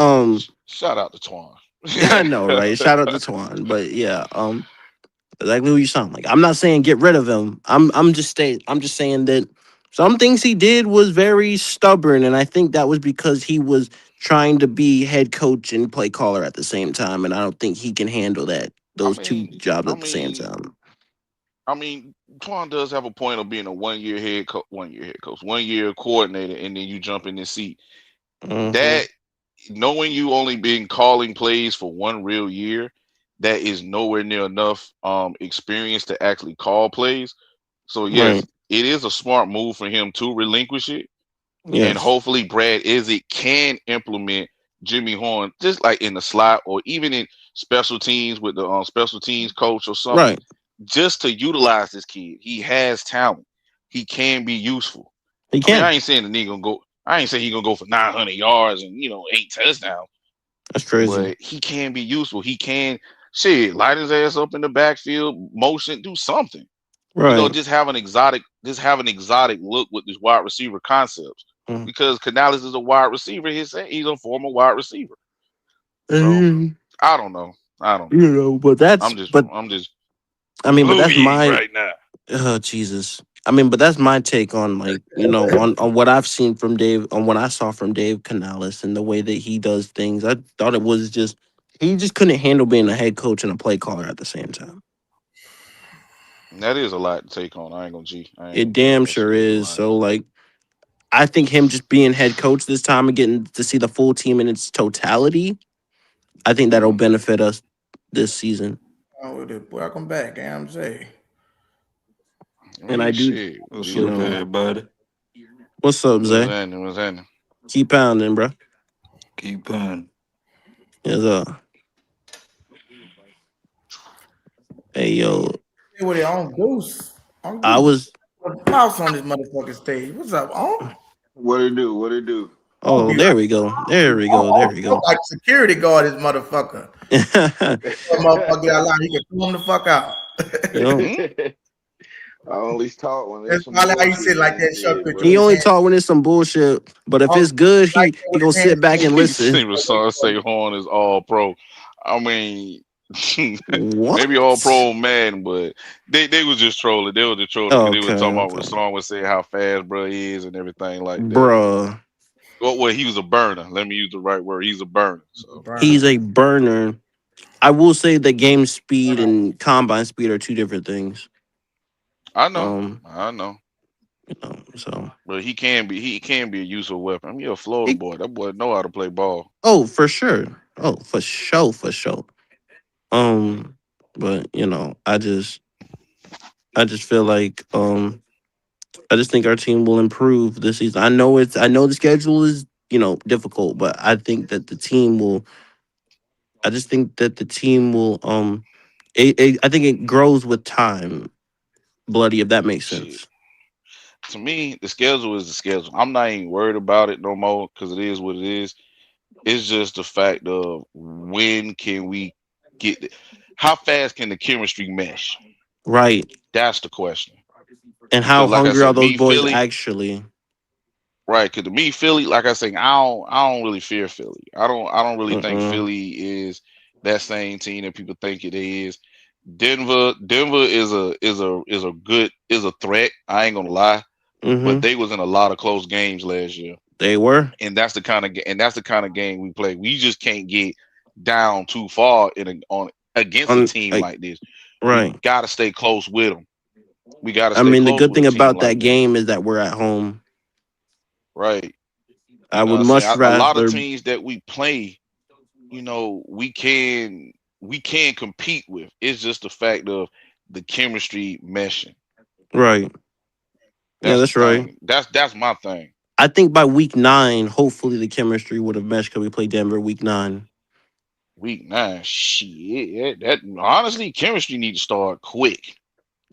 shout out to Twan. I know, right? Shout out to Twan. But yeah, exactly who you sound like. I'm not saying get rid of him. I'm just saying that some things he did was very stubborn, and I think that was because he was trying to be head coach and play caller at the same time, and I don't think he can handle those two jobs at the same time. I mean, Twan does have a point of being a 1 year head coach, 1 year coordinator, and then you jump in the seat. That knowing you only been calling plays for 1 real year, that is nowhere near enough experience to actually call plays. So yes, it is a smart move for him to relinquish it. Yes. And hopefully Brad Izzy can implement Jimmy Horn just like in the slot or even in special teams with the special teams coach or something. Right. Just to utilize this kid. He has talent. He can be useful. He can. I mean, I ain't saying the nigga gonna go. I ain't saying he gonna go for 900 yards and 8 touchdowns. That's crazy. But he can be useful. He can light his ass up in the backfield, motion, do something. Right. Just have an exotic look with this wide receiver concepts. Because Canales is a wide receiver. He's a former wide receiver. So I don't know. But that's I'm just I mean, but that's my right now. Oh Jesus. I mean, but that's my take on on what I've seen from Dave, on what I saw from Dave Canales and the way that he does things. I thought it was he just couldn't handle being a head coach and a play caller at the same time. That is a lot to take on. I ain't gonna It damn sure is. So I think him just being head coach this time and getting to see the full team in its totality, I think that'll benefit us this season. Welcome back, AMZ. And I do. What's up, everybody? What's up, Zay? What's happening? Keep pounding, bro. Keep pounding. Yes, Hey, yo. Hey, with it on Goose. I was mouse on this motherfucking stage. What's up, on? What it do? Oh, there we go. Like security guard, this motherfucker. Motherfucker get out, he can throw him the fuck out. I only talk when that's probably how you sit like that. Shut he only talk when it's some bullshit, but if it's good, he gonna sit back and listen. Say Horn is all pro. I mean, Maybe all pro Madden, but they was just trolling. They were just trolling because they was talking about what Okay. Song was saying how fast bro is and everything like that. Bruh. Well, he was a burner. Let me use the right word. He's a burner. So He's a burner. I will say that game speed and combine speed are two different things. I know. Um, so But he can be a useful weapon. I mean, a Florida boy. That boy know how to play ball. for sure. Oh, for sure. But I just feel like I just think our team will improve this season. I know the schedule is, difficult, but I think that the team will I just think that the team will I think it grows with time, bloody, if that makes Shit. sense. To me, the schedule is the schedule. I'm not even worried about it no more because it is what it is. It's just the fact of when can we how fast can the chemistry mesh? Right. That's the question. And how Because like I hungry are said, those me boys Philly, actually? right? Because to me Philly, like I say, I don't really fear Philly. I don't really think Uh-uh. Philly is that same team that people think it is. Denver is a threat. I ain't gonna lie, but Mm-hmm. they was in a lot of close games last year. They were. And that's the kind of game we play. We just can't get down too far against a team like this. We Right. gotta stay close with them. We gotta I stay mean, the close good with thing a team about that like that. game is that we're at home. Right. I You know would what I'm saying? much A lot of rather. teams that we play, we can compete with. It's just the fact of the chemistry meshing. Right. Yeah, That's the that's right. thing. That's my thing. I think by week 9, hopefully the chemistry would have meshed because we played Denver week 9. Week 9, shit. That honestly, chemistry need to start quick.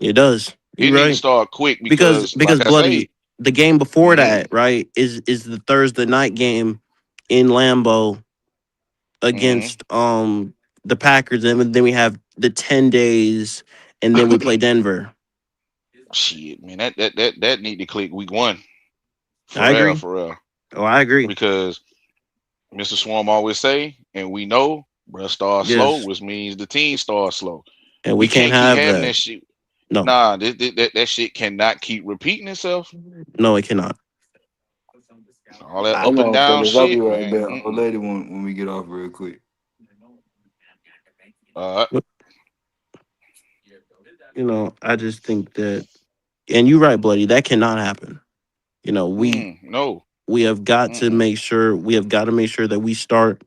It does. It You're need to right. start quick Because because, because like I bloody, say, the game before mm-hmm, that, right, is the Thursday night game in Lambeau mm-hmm. against the Packers, and then we have the 10 days, and then we play Denver. Shit, man, that need to click week 1. For I real, agree. for real. Oh, I agree. Because Mr. Swarm always say, and we know, bruh start slow, Yes, which means the team starts slow. and we We can't can't keep have having that. that shit. No, Nah, that shit cannot keep repeating itself. no, it cannot. All that Hold up and on, down fellas. I'll be shit, right man. back. Old lady when we get off real quick. Uh, I just think that, and you're right, bloody. That cannot happen. no. We have got to Mm-mm. make sure that we start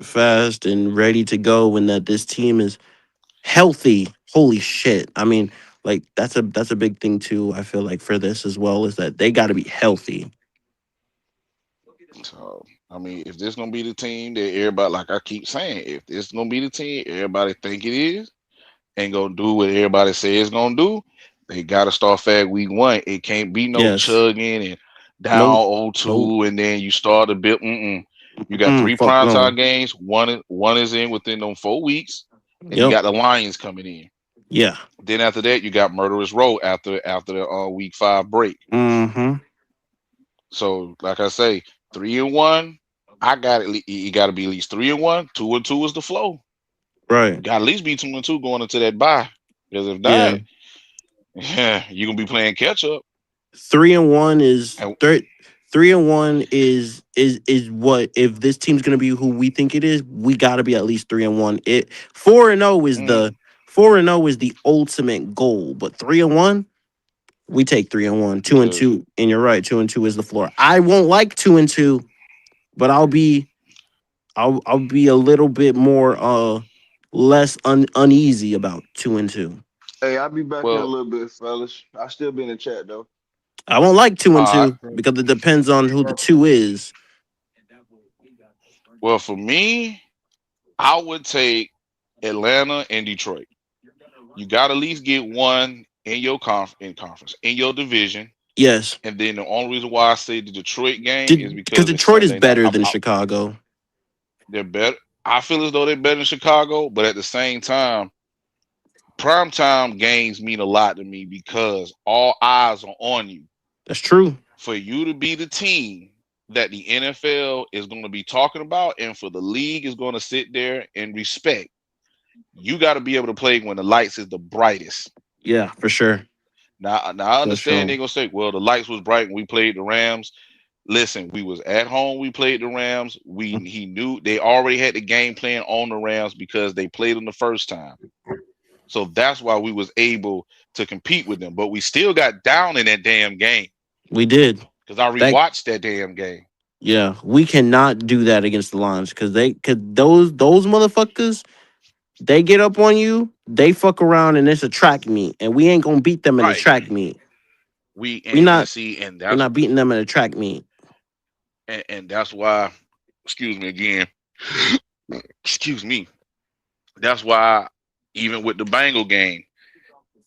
fast and ready to go, and that this team is healthy. Holy shit! I mean, like that's a big thing too. I feel like for this as well is that they got to be healthy. So, I mean, if this gonna be the team that everybody, like I keep saying, if this gonna be the team everybody think it is, and gonna do what everybody say it's gonna do, they gotta start fast week 1. It can't be no Yes. chugging and down Nope. 0-2, and then you start a bit. You got 3 Fuck no. primetime games. One is in within them 4 weeks, and you Yep. got the Lions coming in. Yeah. Then after that, you got Murderous Row after the week 5 break. Mm-hmm. So, like I say, 3-1. I got it. You got to be at least 3-1. 2-2 is the flow. Right. You got to at least be 2-2 going into that bye. Because if Yeah. not, yeah, you're gonna be playing catch up. 3-1 is And, 3-1 is what, if this team's gonna be who we think it is, we got to be at least 3-1. It 4-0 is the 4-0 is the ultimate goal, but 3-1, we take 3-1. Two and because two, and you're right. 2-2 is the floor. I won't like 2-2, but I'll be a little bit more less uneasy about 2-2. Hey, I'll be back in a well, little bit, fellas. I'll still be in the chat though. I won't like two and all right. two because it depends on who the two is. Well, for me, I would take Atlanta and Detroit. You got to at least get one in your conference in your division. Yes, And then the only reason why I say the Detroit game is because because it's Detroit is Sunday night. better than Chicago. They're better. I feel as though they're better than Chicago, but at the same time, primetime games mean a lot to me because all eyes are on you. That's true. For you to be the team that the NFL is going to be talking about and for the league is going to sit there and respect, You got to be able to play when the lights is the brightest. Yeah, for sure. Now I understand they're gonna say, well, the lights was bright when we played the Rams. Listen, we was at home. We played the Rams. He knew they already had the game plan on the Rams because they played them the first time. So that's why we was able to compete with them. But we still got down in that damn game. We did. Because I rewatched that damn game. Yeah, we cannot do that against the Lions because those motherfuckers, they get up on you, they fuck around and it's a track meet, and we ain't gonna beat them in a track meet. We're not beating them in a track meet. And that's why, excuse me again, excuse me. That's why even with the Bengal game,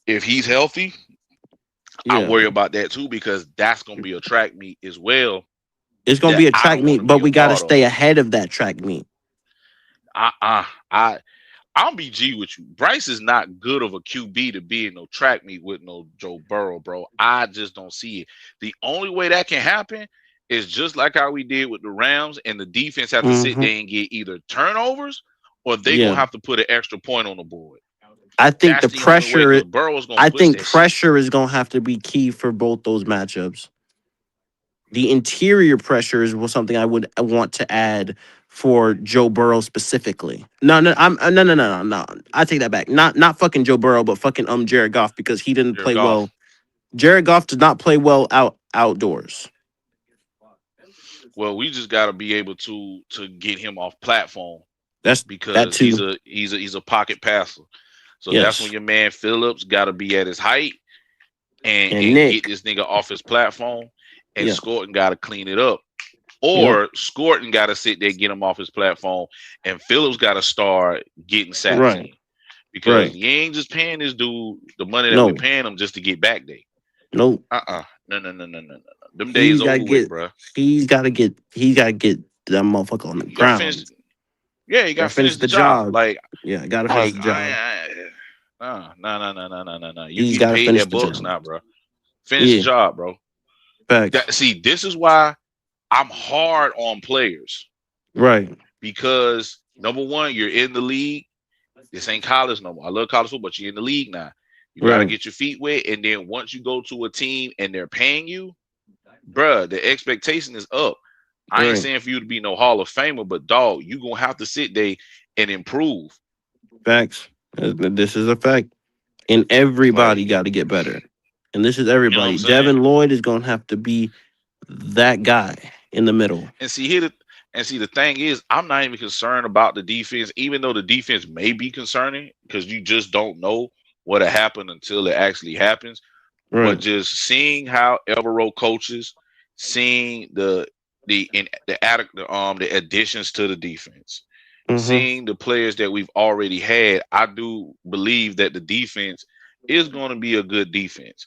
if he's healthy, I worry about that too because that's gonna be a track meet as well. It's gonna be a track meet, but we gotta stay ahead of that track meet. I'll be G with you. Bryce is not good of a QB to be in no track meet with no Joe Burrow, bro. I just don't see it. The only way that can happen is just like how we did with the Rams, and the defense have to sit there and get either turnovers or they're gonna have to put an extra point on the board. I think that's the pressure. Burrow's gonna I think pressure shit. is gonna have to be key for both those matchups. The interior pressure is something I want to add for Joe Burrow specifically. No. I take that back. Not fucking Joe Burrow, but fucking Jared Goff because he didn't play well. Jared Goff did not play well outdoors. Well, we just got to be able to get him off platform. That's because he's a pocket passer. So that's when your man Phillips got to be at his height and get this nigga off his platform. And Scorton got to clean it up. Or Scorton got to sit there, get him off his platform, and Phillips got to start getting sacks in. Because you ain't just paying this dude the money that we're paying him just to get back there. Nope. No. Them days over with, bro. He's got to get that motherfucker on the ground. You got to finish the job. Like, got to finish the job. No. You paid that books now, bro. Finish the job, bro. See, this is why I'm hard on players. Right. Because, number one, you're in the league. This ain't college no more. I love college football, but you're in the league now. You got to get your feet wet. And then once you go to a team and they're paying you, bruh, the expectation is up. I ain't saying for you to be no Hall of Famer, but dog, you going to have to sit there and improve. Facts. This is a fact. And everybody got to get better. And this is everybody. You know Devin Lloyd is going to have to be that guy in the middle. And see, the thing is, I'm not even concerned about the defense, even though the defense may be concerning because you just don't know what'll happen until it actually happens. Right. But just seeing how Evero coaches, seeing the additions to the defense, seeing the players that we've already had, I do believe that the defense is going to be a good defense.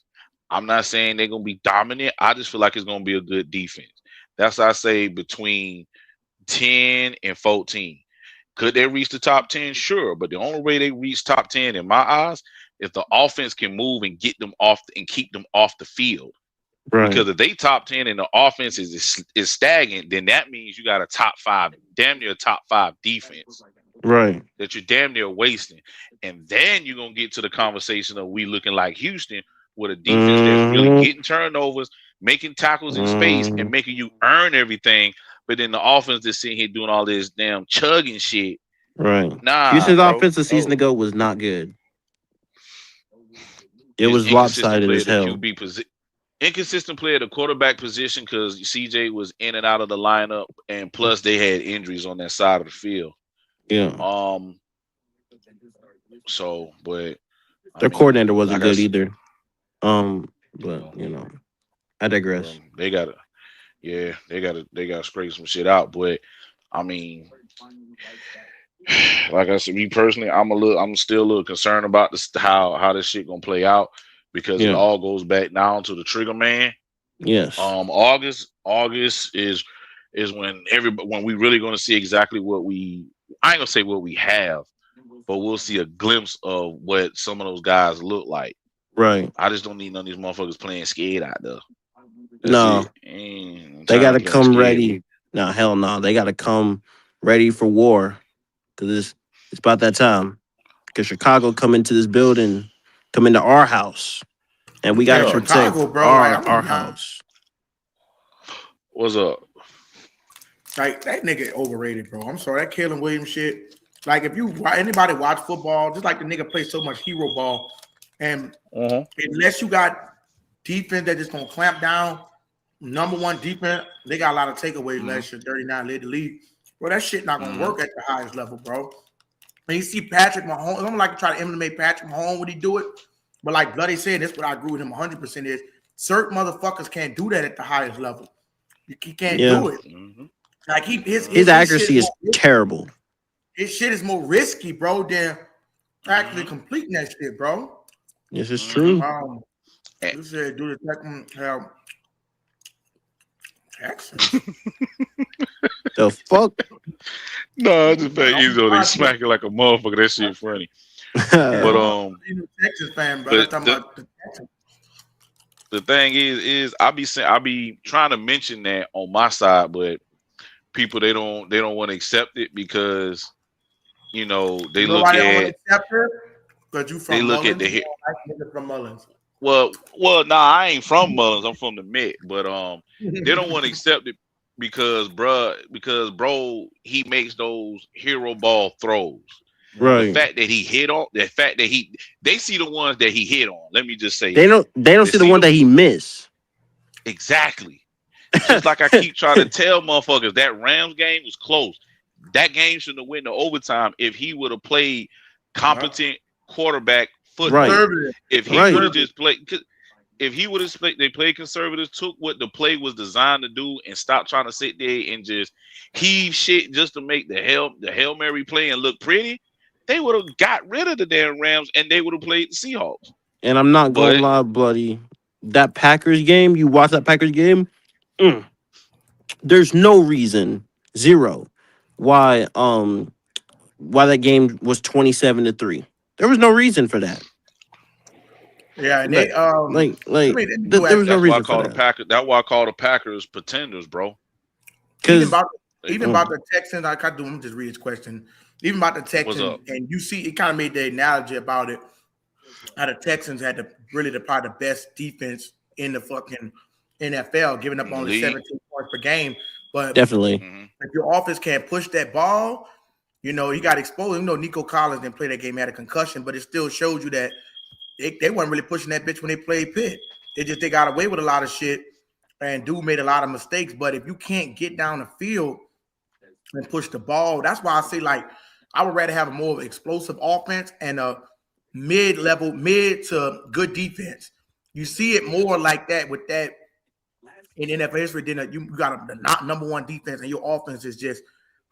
I'm not saying they're going to be dominant. I just feel like it's going to be a good defense. That's why I say between 10 and 14. Could they reach the top 10? Sure. But the only way they reach top 10 in my eyes, if the offense can move and get them off and keep them off the field. Right. Because if they top 10 and the offense is stagnant, then that means you got a top 5, damn near top 5 defense. Right. That you're damn near wasting. And then you're going to get to the conversation of we looking like Houston with a defense that's really getting turnovers, making tackles in space, and making you earn everything. But then the offense that's sitting here doing all this damn chugging shit. Right. Nah. Houston's offense a season ago was not good. It was lopsided as hell. Inconsistent player at the quarterback position because CJ was in and out of the lineup, and plus they had injuries on that side of the field. Yeah. So, but their coordinator wasn't good either. But you know, I digress. They gotta scrape some shit out. But I mean, like I said, me personally, I'm still a little concerned about this how this shit gonna play out because it all goes back down to the trigger man. Yes. August is when we really gonna see exactly what I ain't gonna say what we have, but we'll see a glimpse of what some of those guys look like. Right. I just don't need none of these motherfuckers playing scared out there. No. They got to come ready. No, hell no. They got to come ready for war because it's about that time. because Chicago come into this building, come into our house, and we got to protect Chicago, bro. Like, I'm our house. What's up? Like, that nigga overrated, bro. I'm sorry, that Kalen Williams shit. Like, if anybody watch football, just like the nigga plays so much hero ball, and unless you got defense that just gonna clamp down, number one defense, they got a lot of takeaways last year. 39 led the league. Bro, that shit not gonna work at the highest level, bro. And you see Patrick Mahomes, I don't like to try to emulate Patrick Mahomes when he do it, but like Bloody said, that's what I agree with him 100% is certain motherfuckers can't do that at the highest level. You can't do it. Like his accuracy is terrible. His shit is more risky, bro, than actually completing that shit, bro. Yes, it's true. You said do the Texans. The fuck? No, I just bet easy on they smacking like a motherfucker. That shit funny. But Texas fan, bro. The thing is I be trying to mention that on my side, but people they don't want to accept it because they look at they look at the from Mullins. Well, nah, I ain't from Mullins. I'm from the Met, but they don't want to accept it because bro, he makes those hero ball throws. Right. The fact that he hit on, the fact that they see the ones that he hit on. Let me just say they don't see the one that he missed. Exactly. Just like I keep trying to tell motherfuckers, that Rams game was close. That game shouldn't have went to overtime if he would have played competent quarterback football. Right. If he would have just played, if he would have they played conservative, took what the play was designed to do, and stopped trying to sit there and just heave shit just to make the Hail Mary play and look pretty, they would have got rid of the damn Rams and they would have played the Seahawks. And I'm not gonna lie, Bloody. That Packers game, you watch that Packers game. There's no reason, zero, why that game was 27-3. There was no reason for that. Yeah, and they there was no reason for that. That's why I call the Packers pretenders, bro. Even about the Texans, I can't do. Let me just read his question. Even about the Texans, and you see, it kind of made the analogy about it. How the Texans had probably the best defense in the fucking NFL, giving up only 17 points per game. But definitely, if your offense can't push that ball, he got exposed. Nico Collins didn't play that game, he had a concussion, but it still showed you that they weren't really pushing that bitch when they played Pitt. They got away with a lot of shit, and dude made a lot of mistakes. But if you can't get down the field and push the ball, that's why I say, like, I would rather have a more explosive offense and a mid to good defense. You see it more like that with that in NFL history. Then you got a number one defense, and your offense is just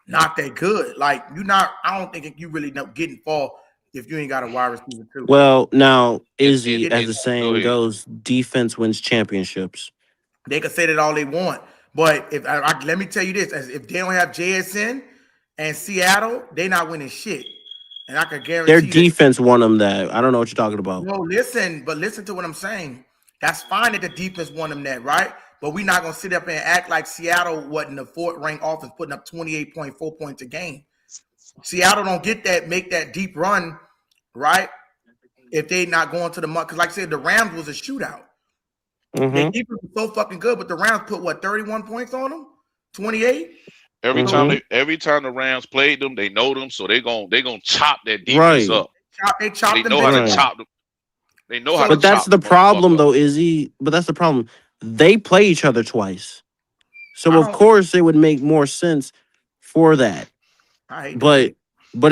not that good. Like, I don't think you really know getting far if you ain't got a wide receiver too. Well, now Izzy, as the saying goes, defense wins championships. They can say that all they want, but let me tell you this: if they don't have JSN and Seattle, they not winning shit. And I can guarantee their defense won them that. I don't know what you're talking about. No, listen to what I'm saying. That's fine that the defense won them that, right? But we're not gonna sit up and act like Seattle wasn't the fourth-ranked offense putting up 28.4 points a game. Seattle don't make that deep run, right? If they not going to the mud, because like I said, the Rams was a shootout. Their defense was so fucking good, but the Rams put 31 points on them, 28. Every time the Rams played them, they know them, so they gonna chop that defense up. They chop them. They know how to chop them. They know how to. But that's the problem, though, Izzy. But that's the problem. They play each other twice, so of course it would make more sense for that. But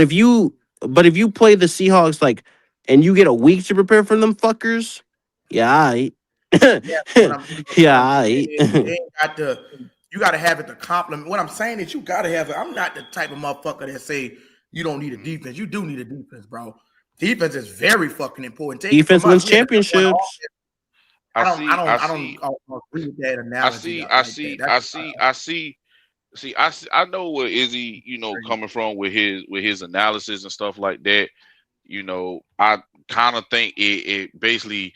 if you play the Seahawks and you get a week to prepare for them fuckers, You got to have it to complement. What I'm saying is you got to have it. I'm not the type of motherfucker that say you don't need a defense. You do need a defense, bro. Defense is very fucking important. Defense wins championships. I don't agree with that analogy. I know where Izzy, coming from with his analysis and stuff like that. I kind of think it basically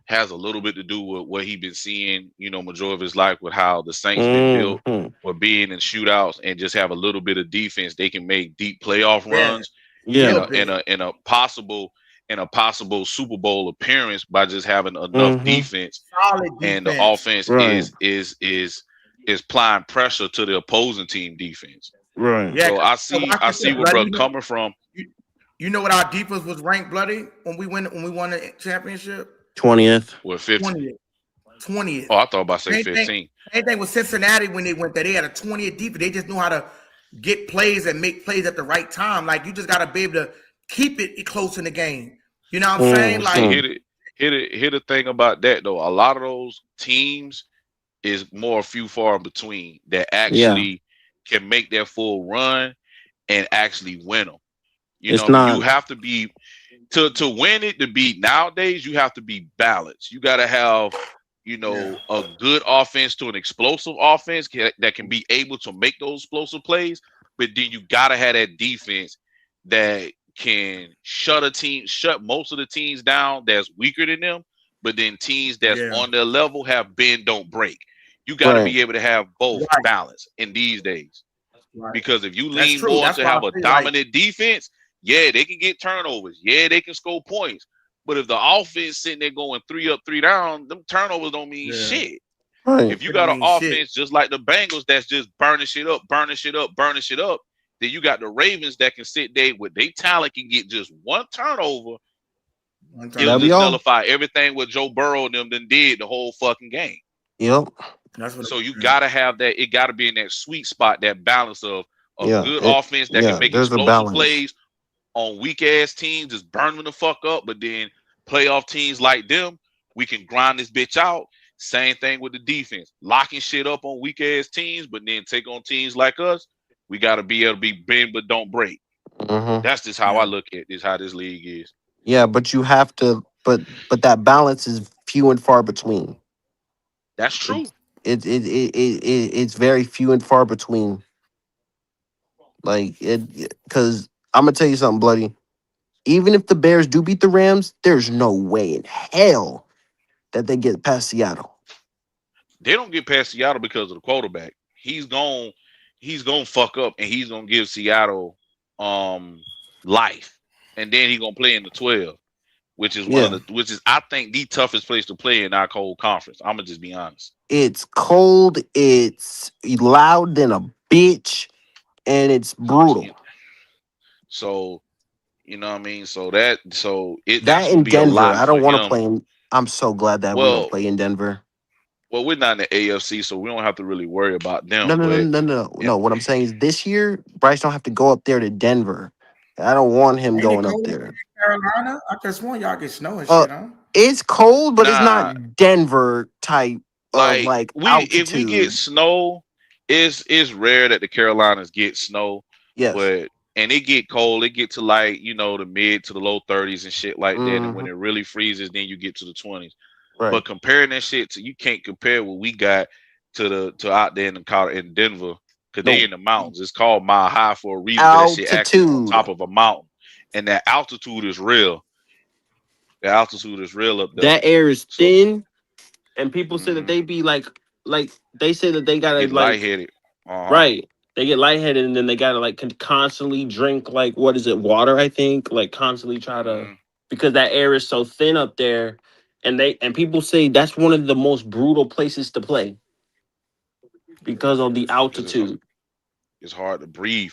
has a little bit to do with what he's been seeing, majority of his life, with how the Saints been built for being in shootouts and just have a little bit of defense. They can make deep playoff runs. Yeah. in a possible Super Bowl appearance by just having enough defense, solid and the defense. offense Right. is applying pressure to the opposing team defense. Right. Yeah, So I so see watch this, where Bloody. bro coming from. You know what our defense was ranked, Bloody, when we won the championship? 20th. What 50? 20th. Oh, I thought about say Same 15. thing with Cincinnati when they went there. They had a 20th defense. They just knew how to get plays and make plays at the right time. Like, you just got to be able to keep it close in the game. You know what I'm saying? Like, See, hit the thing about that though. A lot of those teams is more few far in between that actually can make their full run and actually win them. You It's know, what I mean, not. you have to be to win it. To be nowadays, you have to be balanced. You got to have, you know, a good offense to an explosive offense that can be able to make those explosive plays. But then you got to have that defense that can shut most of the teams down that's weaker than them. But then teams that's on their level have bend, don't break. You got to be able to have both balance in these days. Because if you lean more to have a dominant defense, yeah, they can get turnovers. Yeah, they can score points. But if the offense sitting there going 3 up, 3 down, them turnovers don't mean shit. Right. If you got an offense just like the Bengals that's just burning shit up, then you got the Ravens that can sit there with their talent can get just one turnover. It'll just nullify everything what Joe Burrow and them done did the whole fucking game. Yep. So you gotta have that. It gotta be in that sweet spot, that balance of a good offense that can make explosive plays on weak ass teams, just burn them the fuck up. But then playoff teams like them, we can grind this bitch out. Same thing with the defense, locking shit up on weak ass teams, but then take on teams like us. We gotta be able to be bend but don't break. That's just how I look at this. How this league is. Yeah, but you have to. But that balance is few and far between. That's true. It's very few and far between. Like because I'm gonna tell you something, Bloody. Even if the Bears do beat the Rams, there's no way in hell that they get past Seattle. They don't get past Seattle because of the quarterback. He's gonna fuck up and he's gonna give Seattle life, and then he's gonna play in the 12, which is which is I think the toughest place to play in our cold conference. I'm gonna just be honest. It's cold, it's loud than a bitch, and it's brutal. So, you know what I mean? So that's that in be Denver. a lot I don't for want to him. play in. I'm so glad that we don't play in Denver. Well, we're not in the AFC, so we don't have to really worry about them. No. What I'm saying is this year, Bryce don't have to go up there to Denver. I don't want him going up there. Carolina? I just want y'all get snow and shit, huh? It's cold, but it's not Denver type of like altitude. If we get snow, it's rare that the Carolinas get snow. Yes. But and it get cold, it get to like, you know, the mid to the low 30s and shit like that. And when it really freezes, then you get to the 20s. Right. But comparing that shit to, you can't compare what we got to out there in Denver, because they in the mountains. It's called Mile High for a reason. That shit actually on top of a mountain, and that altitude is real. The altitude is real up there. That air is thin, and people say that they be like they say that they gotta get like lightheaded. Right. They get lightheaded, and then they gotta like constantly drink like water. I think like constantly try to because that air is so thin up there. And people say that's one of the most brutal places to play because of the altitude. It's hard to breathe,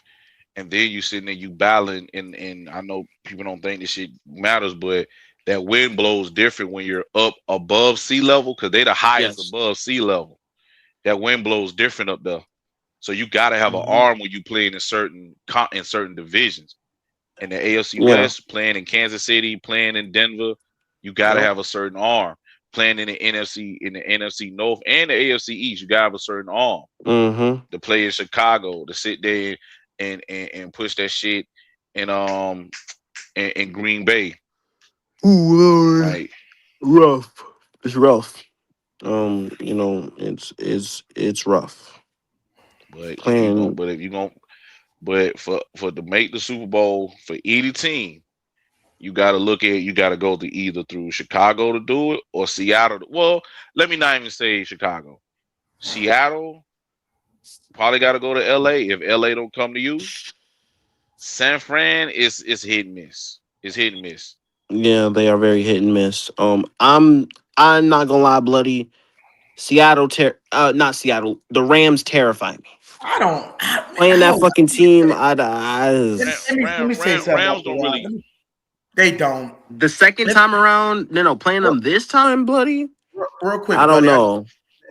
and then you sitting there, you battling, and I know people don't think this shit matters, but that wind blows different when you're up above sea level because they're the highest above sea level. That wind blows different up there, so you got to have an arm when you play in certain divisions. In the AFC West, playing in Kansas City, playing in Denver. You got to have a certain arm. Playing in the NFC North and the AFC East, you got to have a certain arm. To play in Chicago, to sit there and push that shit in Green Bay. Ooh, like rough. It's rough. You know, it's rough. But for to make the Super Bowl for any team, you got to go to either through Chicago to do it or Seattle. Well, let me not even say Chicago. Seattle probably got to go to LA if LA don't come to you. San Fran is hit and miss. It's hit and miss. Yeah, they are very hit and miss. I'm not gonna lie, bloody. Not Seattle. The Rams terrify me. Playing that fucking team, Let me say something about Rams the don't really. Rams. They don't. The second time around, playing them this time, bloody. Real quick, I don't buddy. know.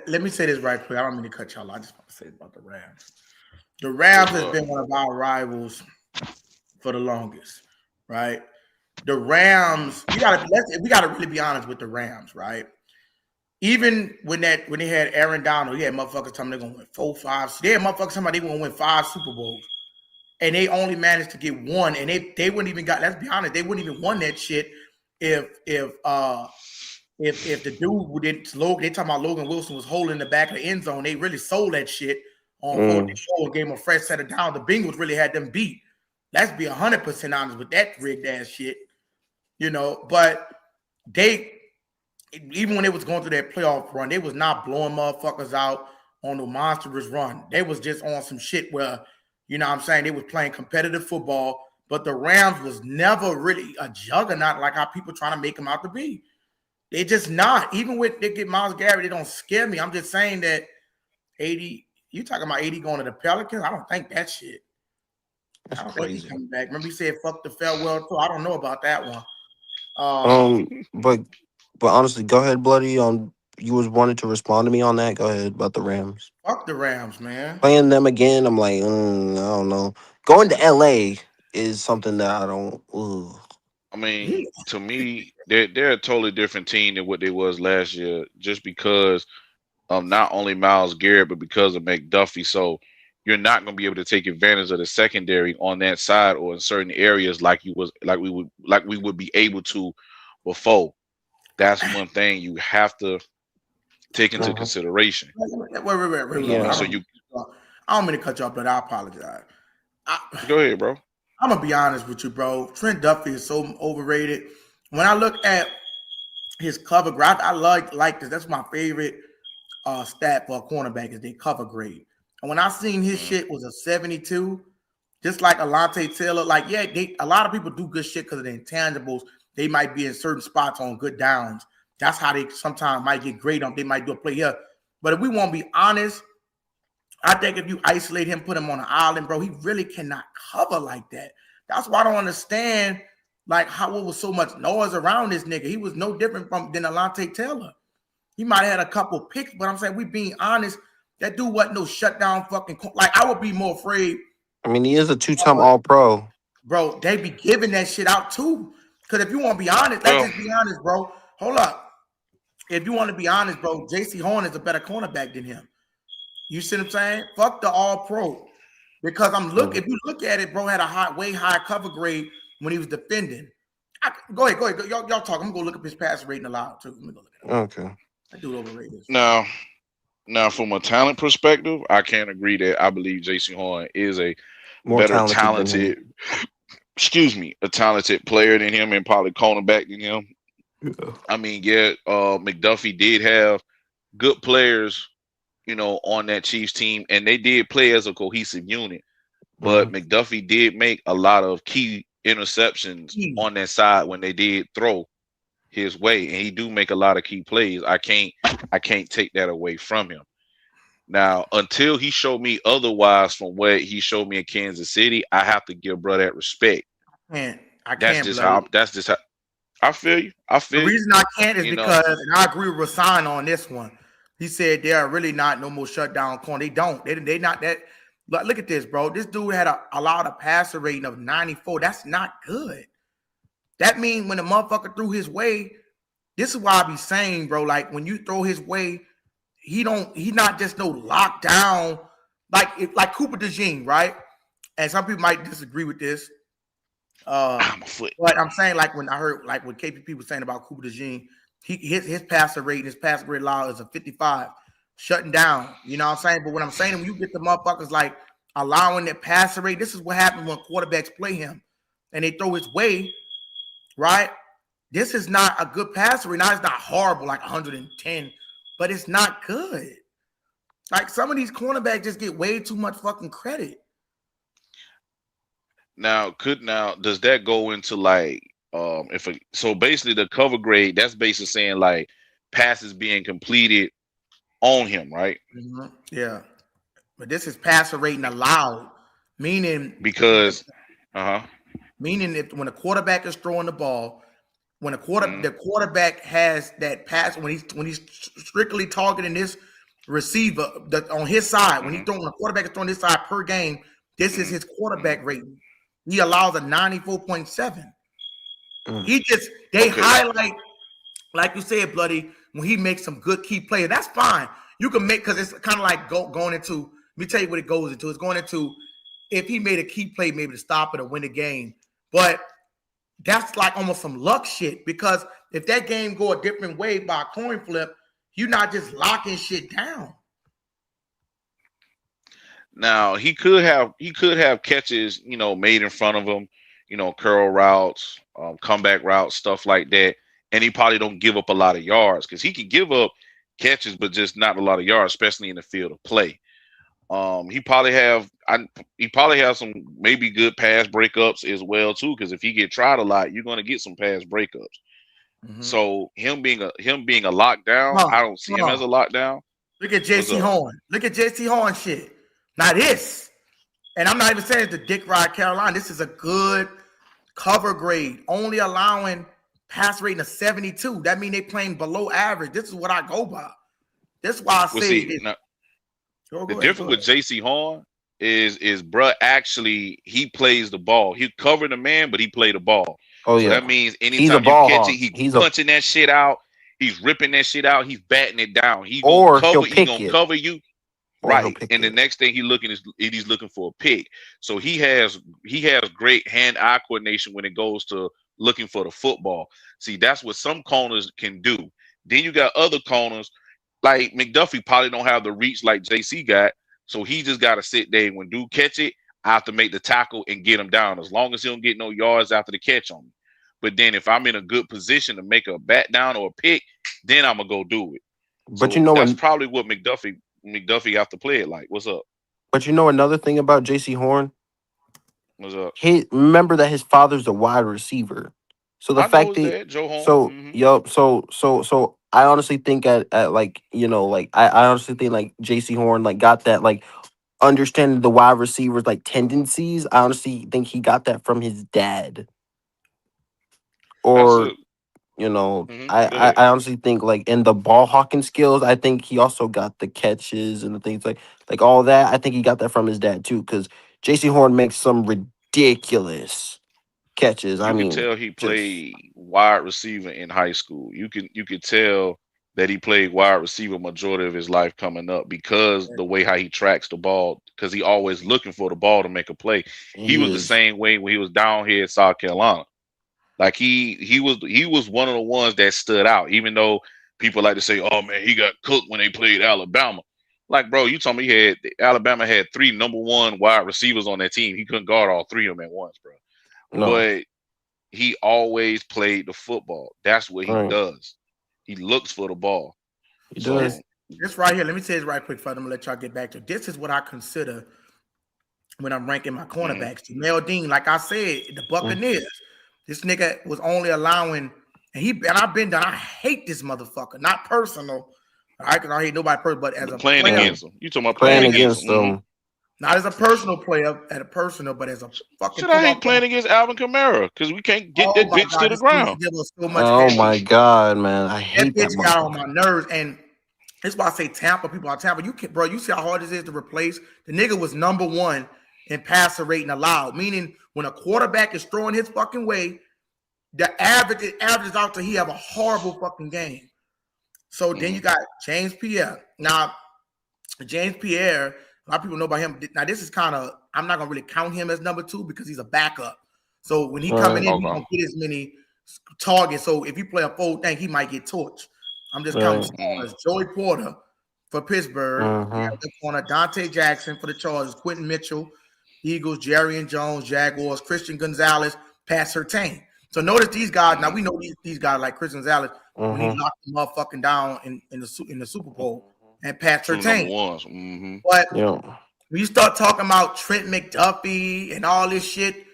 Let me say this right quick. I don't mean to cut y'all off. I just want to say about the Rams. The Rams has been one of our rivals for the longest, right? The Rams, we gotta really be honest with the Rams, right? Even when they had Aaron Donald, he had motherfuckers telling them they're gonna win 4, 5. They had motherfuckers telling them they gonna win 5 Super Bowls, and they only managed to get one. And they wouldn't even got. Let's be honest, they wouldn't even won that shit if the dude who didn't Logan. They talking about Logan Wilson was holding the back of the end zone. They really sold that shit on 4th and 4 and gave them a fresh set of down. The Bengals really had them beat. Let's be 100% honest with that rigged ass shit, But they, even when they was going through that playoff run, they was not blowing motherfuckers out on the monstrous run. They was just on some shit where, what I'm saying, they was playing competitive football, but the Rams was never really a juggernaut like how people trying to make them out to be. They just not. Even with they get Myles Garrett, they don't scare me. I'm just saying that 80, you talking about 80 going to the Pelicans? I don't think that shit. I don't think he's coming back. Remember he said fuck the farewell tour. I don't know about that one. But honestly, go ahead, bloody. You was wanting to respond to me on that. Go ahead about the Rams. Fuck the Rams, man. Playing them again, I'm like, I don't know. Going to LA is something that I don't. Ugh. I mean, to me, they're a totally different team than what they was last year, just because of not only Myles Garrett, but because of McDuffie. So you're not going to be able to take advantage of the secondary on that side or in certain areas like we would be able to before. That's one thing you have to take into consideration. Wait. I don't mean to cut you off, but I apologize. Go ahead, bro. I'm gonna be honest with you, bro. Trent Duffy is so overrated. When I look at his cover grade, I like this. That's my favorite stat for a cornerback is their cover grade. And when I seen his shit was a 72, just like Alontae Taylor, like a lot of people do good shit because of the intangibles. They might be in certain spots on good downs. That's how they sometimes might get great on. They might do a play here. But if we want to be honest, I think if you isolate him, put him on an island, bro, he really cannot cover like that. That's why I don't understand like how it was so much noise around this nigga. He was no different than Alontae Taylor. He might have had a couple picks, but I'm saying we being honest, that dude wasn't no shutdown fucking. Like I would be more afraid. I mean, he is a 2-time All-Pro. Bro, they be giving that shit out too. Because if you want to be honest, let's just be honest, bro. Hold up. If you want to be honest, bro, J.C. Horn is a better cornerback than him. You see what I'm saying? Fuck the All-Pro. Because if you look at it, bro, had a way higher cover grade when he was defending. Go ahead. Y'all talk. I'm gonna look up his pass rating aloud too. Let me go look at it. Okay. That dude overrated. Now, from a talent perspective, I can't agree that I believe J.C. Horn is a better talented a talented player than him and probably cornerback than him. Yeah. I mean, McDuffie did have good players, on that Chiefs team, and they did play as a cohesive unit. But McDuffie did make a lot of key interceptions on that side when they did throw his way, and he do make a lot of key plays. I can't take that away from him. Now, until he showed me otherwise from what he showed me in Kansas City, I have to give bro that respect. That's just how I feel you. The reason I can't is because, and I agree with Rasan on this one. He said they are really not no more shutdown corner. They don't. They not that. But look at this, bro. This dude had allowed a passer rating of 94. That's not good. That means when the motherfucker threw his way, this is why I be saying, bro, like when you throw his way, he not just no lockdown, like Cooper DeJean, right? And some people might disagree with this. But I'm saying, like when I heard like what KPP was saying about Cooper DeJean, his passer rate, his passer grade law is a 55, shutting down. You know what I'm saying? But what I'm saying, when you get the motherfuckers like allowing that passer rate, this is what happens when quarterbacks play him and they throw his way, right? This is not a good passer rate. Now it's not horrible, like 110, but it's not good. Like some of these cornerbacks just get way too much fucking credit. Now, does that go into like so basically the cover grade, that's basically saying like passes being completed on him, right? Mm-hmm. Yeah. But this is passer rating allowed, meaning Because meaning if when a quarterback is throwing the ball, when the quarterback has that pass when he's strictly targeting this receiver on his side, when a quarterback is throwing this side per game, this is his quarterback rating. He allows a 94.7. They highlight, like you said, Bloody, when he makes some good key plays. That's fine. You can make, because it's kind of like going into, let me tell you what it goes into. It's going into if he made a key play, maybe to stop it or win the game. But that's like almost some luck shit, because if that game go a different way by a coin flip, you're not just locking shit down. Now he could have catches, made in front of him, curl routes, comeback routes, stuff like that, and he probably don't give up a lot of yards because he can give up catches, but just not a lot of yards, especially in the field of play. He probably have some maybe good pass breakups as well too, because if he get tried a lot, you're going to get some pass breakups. Mm-hmm. So him being a lockdown, I don't see him as a lockdown. Look at JC Horn. Look at JC Horn shit. Now this, and I'm not even saying it's the Dick Ride Carolina. This is a good cover grade, only allowing pass rating of 72. That means they playing below average. This is what I go by. This is why I say the difference with JC Horn is bruh actually he plays the ball. He covered the man, but he played the ball. So that means anytime you catch it, he's punching that shit out. He's ripping that shit out. He's batting it down. He gonna cover you. Right. And the next thing he's looking for a pick. So he has great hand-eye coordination when it goes to looking for the football. See, that's what some corners can do. Then you got other corners like McDuffie probably don't have the reach like JC got. So he just got to sit there. When dude catch it, I have to make the tackle and get him down. As long as he don't get no yards after the catch on me. But then if I'm in a good position to make a bat down or a pick, then I'm going to go do it. But so that's probably what McDuffie have to play it like. What's up? But another thing about JC Horn. What's up? Remember that his father's a wide receiver. So the fact that Joe Horn. So I honestly think I honestly think like JC Horn like got that like understanding the wide receivers like tendencies. I honestly think he got that from his dad. Or I honestly think like in the ball hawking skills, I think he also got the catches and the things like all that. I think he got that from his dad too, because JC Horn makes some ridiculous catches. You can tell he played wide receiver in high school. You could tell that he played wide receiver majority of his life coming up because the way how he tracks the ball, because he always looking for the ball to make a play. He was the same way when he was down here in South Carolina. Like he was one of the ones that stood out, even though people like to say, "Oh man, he got cooked when they played Alabama." Like, bro, you told me Alabama had 3 number 1 wide receivers on that team. He couldn't guard all 3 of them at once, bro. No. But he always played the football. That's what he does. He looks for the ball. He does. This right here, let me say this right quick, I'm gonna let y'all get back to it. This is what I consider when I'm ranking my cornerbacks. Jamel Dean, like I said, the Buccaneers. This nigga was only allowing, and I've been done. I hate this motherfucker. Not personal, all right? Because I hate nobody personal, but as a playing player, against him. You talking about playing against them? Not as a personal player, but as a fucking. Should I hate playing against Alvin Kamara because we can't get that bitch to the ground? So much oh my god, man! I hate that bitch. Got on my nerves, and that's why I say Tampa. People are Tampa. You see how hard this is to replace. The nigga was number 1 in passer rating allowed, meaning when a quarterback is throwing his fucking way, the average out to he have a horrible fucking game. So then you got James Pierre. Now, James Pierre, a lot of people know about him. Now, this is kind of, I'm not going to really count him as number 2 because he's a backup. So when he coming in, he don't get as many targets. So if you play a full thing, he might get torched. I'm just counting corners. Joey Porter for Pittsburgh. The corner, Dante Jackson for the Chargers. Quentin Mitchell, Eagles, Jerry Jones, Jaguars, Christian Gonzalez, Pat Surtain. So notice these guys. Now we know these guys like Christian Gonzalez when he knocked the motherfucking down in the Super Bowl, and Pat Surtain. But when you start talking about Trent McDuffie and all this shit,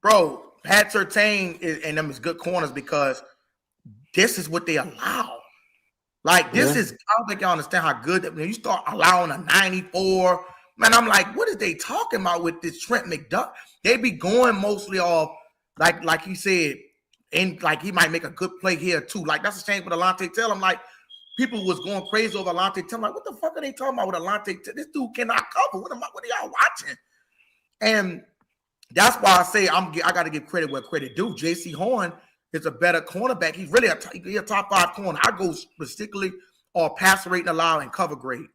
bro, Pat Surtain and them is good corners because this is what they allow. Like, this is, I don't think y'all understand how good that when you start allowing a 94, man, I'm like, what is they talking about with this Trent McDuffie? They be going mostly off, like he said, and like he might make a good play here too. Like, that's the same with Alontae Taylor. I'm like, people was going crazy over Alontae Taylor. I'm like, what the fuck are they talking about with Alontae Taylor? This dude cannot cover. What are y'all watching? And that's why I say I got to give credit where credit due. J.C. Horn is a better cornerback. He's really a top 5 corner. I go specifically on passer rate and allow and cover grade,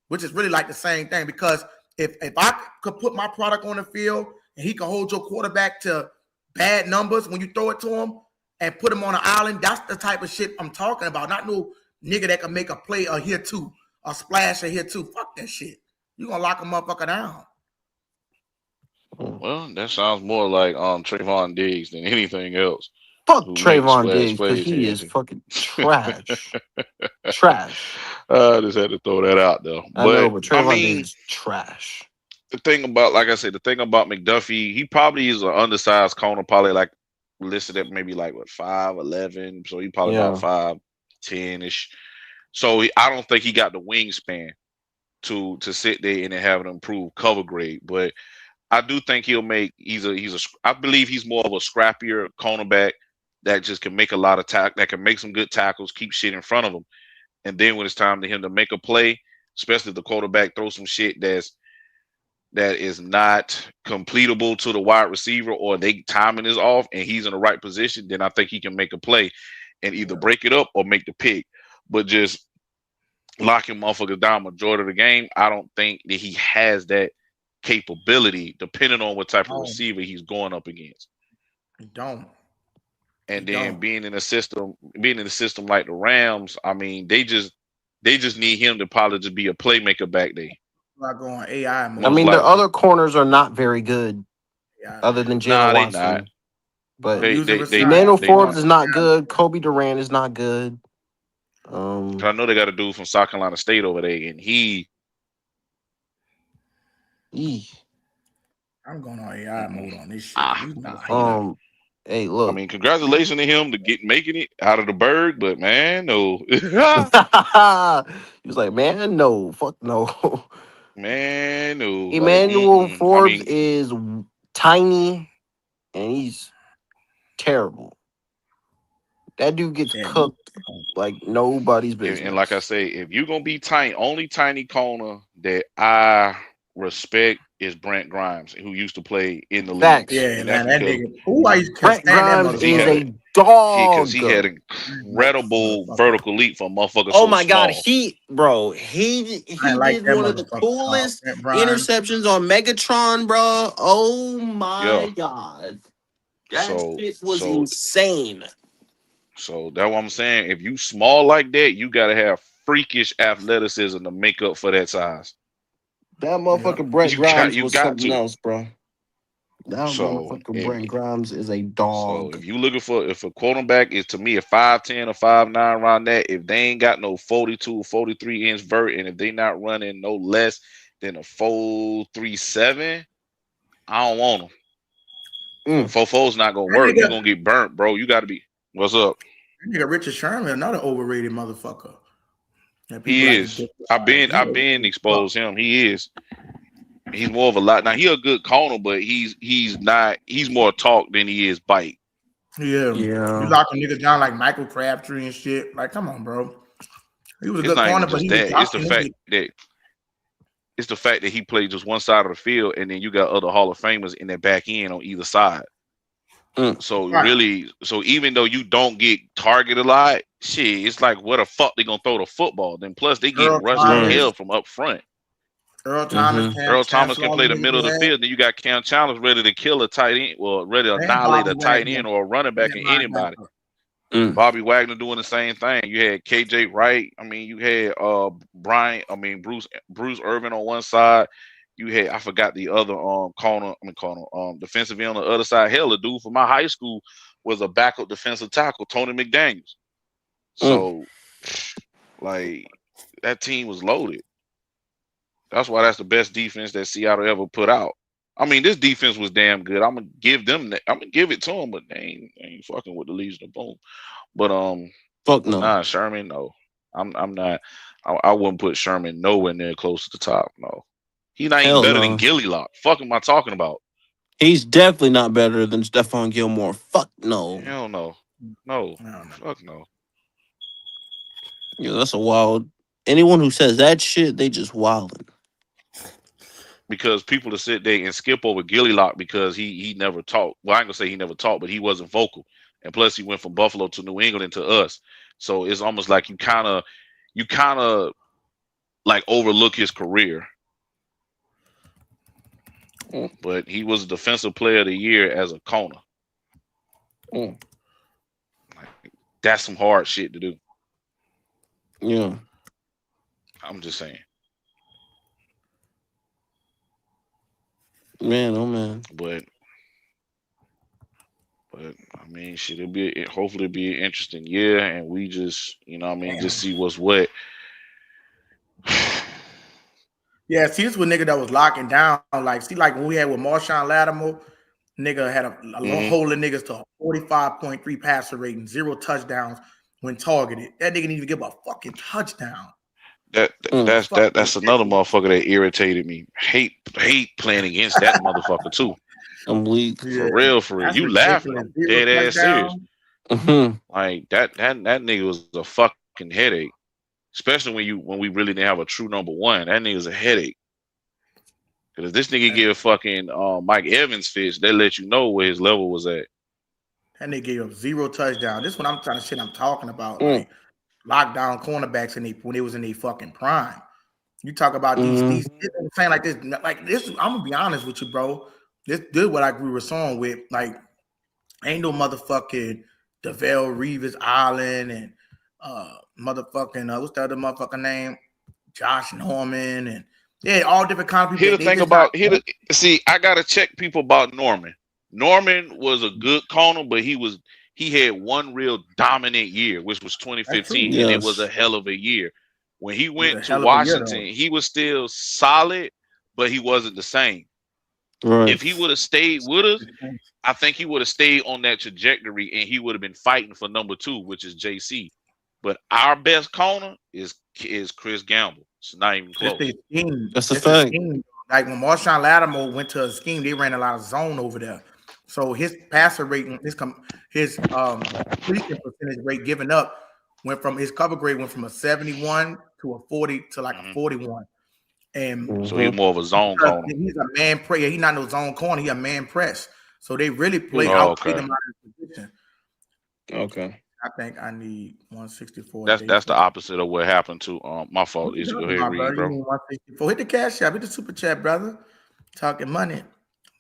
which is really like the same thing. Because if I could put my product on the field and he can hold your quarterback to bad numbers when you throw it to him and put him on an island, that's the type of shit I'm talking about. Not no nigga that can make a play or here too, a splash or here too. Fuck that shit. You gonna lock a motherfucker down. Well, that sounds more like Trayvon Diggs than anything else. Fuck Trayvon Diggs because he is fucking trash. Trash. I just had to throw that out there. I know, but Trayvon Diggs is trash. The thing about, like I said, the thing about McDuffie, he probably is an undersized corner, probably like listed at maybe like what 5'11", so he probably about 5'10" So I don't think he got the wingspan to sit there and have an improved cover grade, but I do think he'll make. I believe he's more of a scrappier cornerback that just can make a lot of that can make some good tackles, keep shit in front of him, and then when it's time to him to make a play, especially if the quarterback throws some shit that is not completable to the wide receiver or they timing is off and he's in the right position, then I think he can make a play and either break it up or make the pick. But just locking motherfuckers down majority of the game, I don't think that he has that capability depending on what type of receiver he's going up against. He don't. And then being in a system like the Rams, I mean, they just need him to probably just be a playmaker back there. Not going AI mode. I mean, their other corners are not very good, other than Jalen Watson. Not. But Emmanuel Forbes is not good. Kobe Durant is not good. I know they got a dude from South Carolina State over there, and I'm going on AI mode on this shit. Hey, look. I mean, congratulations to him making it out of the Berg, but man, no. He was like, man, no, fuck no. Man, no. Emmanuel Forbes is tiny and he's terrible. That dude gets cooked like nobody's business. And like I say, if you're gonna be tiny, only tiny corner that I respect is Brent Grimes, who used to play in the league. Yeah, man, that nigga. Brent Grimes is a dog because he had incredible vertical leap for motherfuckers. Oh my god, he did one of the coolest interceptions on Megatron, bro. Oh my god, that shit was insane. So that's what I'm saying. If you small like that, you gotta have freakish athleticism to make up for that size. That motherfucker Brent Grimes was something else, bro. That motherfucker Brent Grimes is a dog. So if you looking for if a quarterback is to me a 5'10" or 5'9" around that, if they ain't got no 42, 43 inch vert, and if they not running no less than a 4.37, I don't want them. 4.4's not gonna work. You're gonna get burnt, bro. You gotta be. What's up? That nigga Richard Sherman, another overrated motherfucker. He is. I've been exposed him. He is. He's more of a lot. Now he a good corner, but he's not. He's more talk than he is bite. Yeah. You locking niggas down like Michael Crabtree and shit. Like, come on, bro. He was a good corner, but it's the fact that he played just one side of the field, and then you got other Hall of Famers in that back end on either side. So even though you don't get targeted a lot, shit, it's like where the fuck they gonna throw the football? Then plus they get rushed to hell from up front. Earl Thomas can play the middle of the field. Then you got Cam Chalmers ready to kill a tight end, ready to annihilate a tight end or a running back and anybody. Bobby Wagner doing the same thing. You had KJ Wright. I mean, you had Bruce Irvin on one side. You had, I forgot the other defensive end on the other side. Hell, a dude from my high school was a backup defensive tackle, Tony McDaniels. So, like, that team was loaded. That's why that's the best defense that Seattle ever put out. I mean, this defense was damn good. I'm gonna give them that. I'm gonna give it to them, but they ain't fucking with the Legion of Boom. But Fuck no. nah, Sherman, no. I'm not. I wouldn't put Sherman nowhere near close to the top. No, he's not even Hell better than no. Gilly Lock. Fuck am I talking about? He's definitely not better than Stephon Gilmore. Fuck no. Hell no, no, fuck no. Yeah, that's a wild. Anyone who says that shit, they just wildin'. Because people to sit there and skip over Gilly Lock because he never talked. Well, I ain't gonna say he never talked, but he wasn't vocal. And plus, he went from Buffalo to New England and to us. So it's almost like you kind of like overlook his career. But he was defensive player of the year as a corner. That's some hard shit to do. Yeah. I'm just saying. Man, oh man. But I mean, shit, hopefully it'll be an interesting year, and we just, just see what's what. Yeah, see, this was a nigga that was locking down. Like, see, like when we had with Marshawn Lattimore, nigga had a hold of niggas to a 45.3 passer rating, 0 touchdowns when targeted. That nigga didn't even give a fucking touchdown. That's another motherfucker that irritated me. Hate playing against that motherfucker too. I'm weak. For real. You laughing? I'm dead ass serious. Like that nigga was a fucking headache. Especially when we really didn't have a true number one. That nigga's a headache. Because if this nigga give fucking Mike Evans fish, they let you know where his level was at. That nigga gave up 0 touchdown. This is what I'm talking about. Like lockdown cornerbacks when they was in their fucking prime. You talk about these saying like this. I'm gonna be honest with you, bro. This is what I grew a song with. Like, ain't no motherfucking DeVale Reeves Island and motherfucking what's the other motherfucking name? Josh Norman and all different kind of people. See, I gotta check people about Norman. Norman was a good corner, but he had one real dominant year, which was 2015, and it was a hell of a year. When he went to Washington, he was still solid, but he wasn't the same. Right. If he would have stayed with us, I think he would have stayed on that trajectory, and he would have been fighting for number 2, which is JC. But our best corner is Chris Gamble. It's not even close. That's a fact. Like when Marshawn Lattimore went to a scheme, they ran a lot of zone over there. So his passer rating, his completion percentage rate given up his cover grade went from a 71 to a 40 to like a 41. And so he's more of a zone corner. He's a man press. He's not no zone corner. He's a man press. So they really outplayed him out of position. Okay. I think I need 164. That's the opposite of what happened to my fault. Is go ahead and read, bro. 164. Hit the cash app. Hit the super chat, brother. Talking money.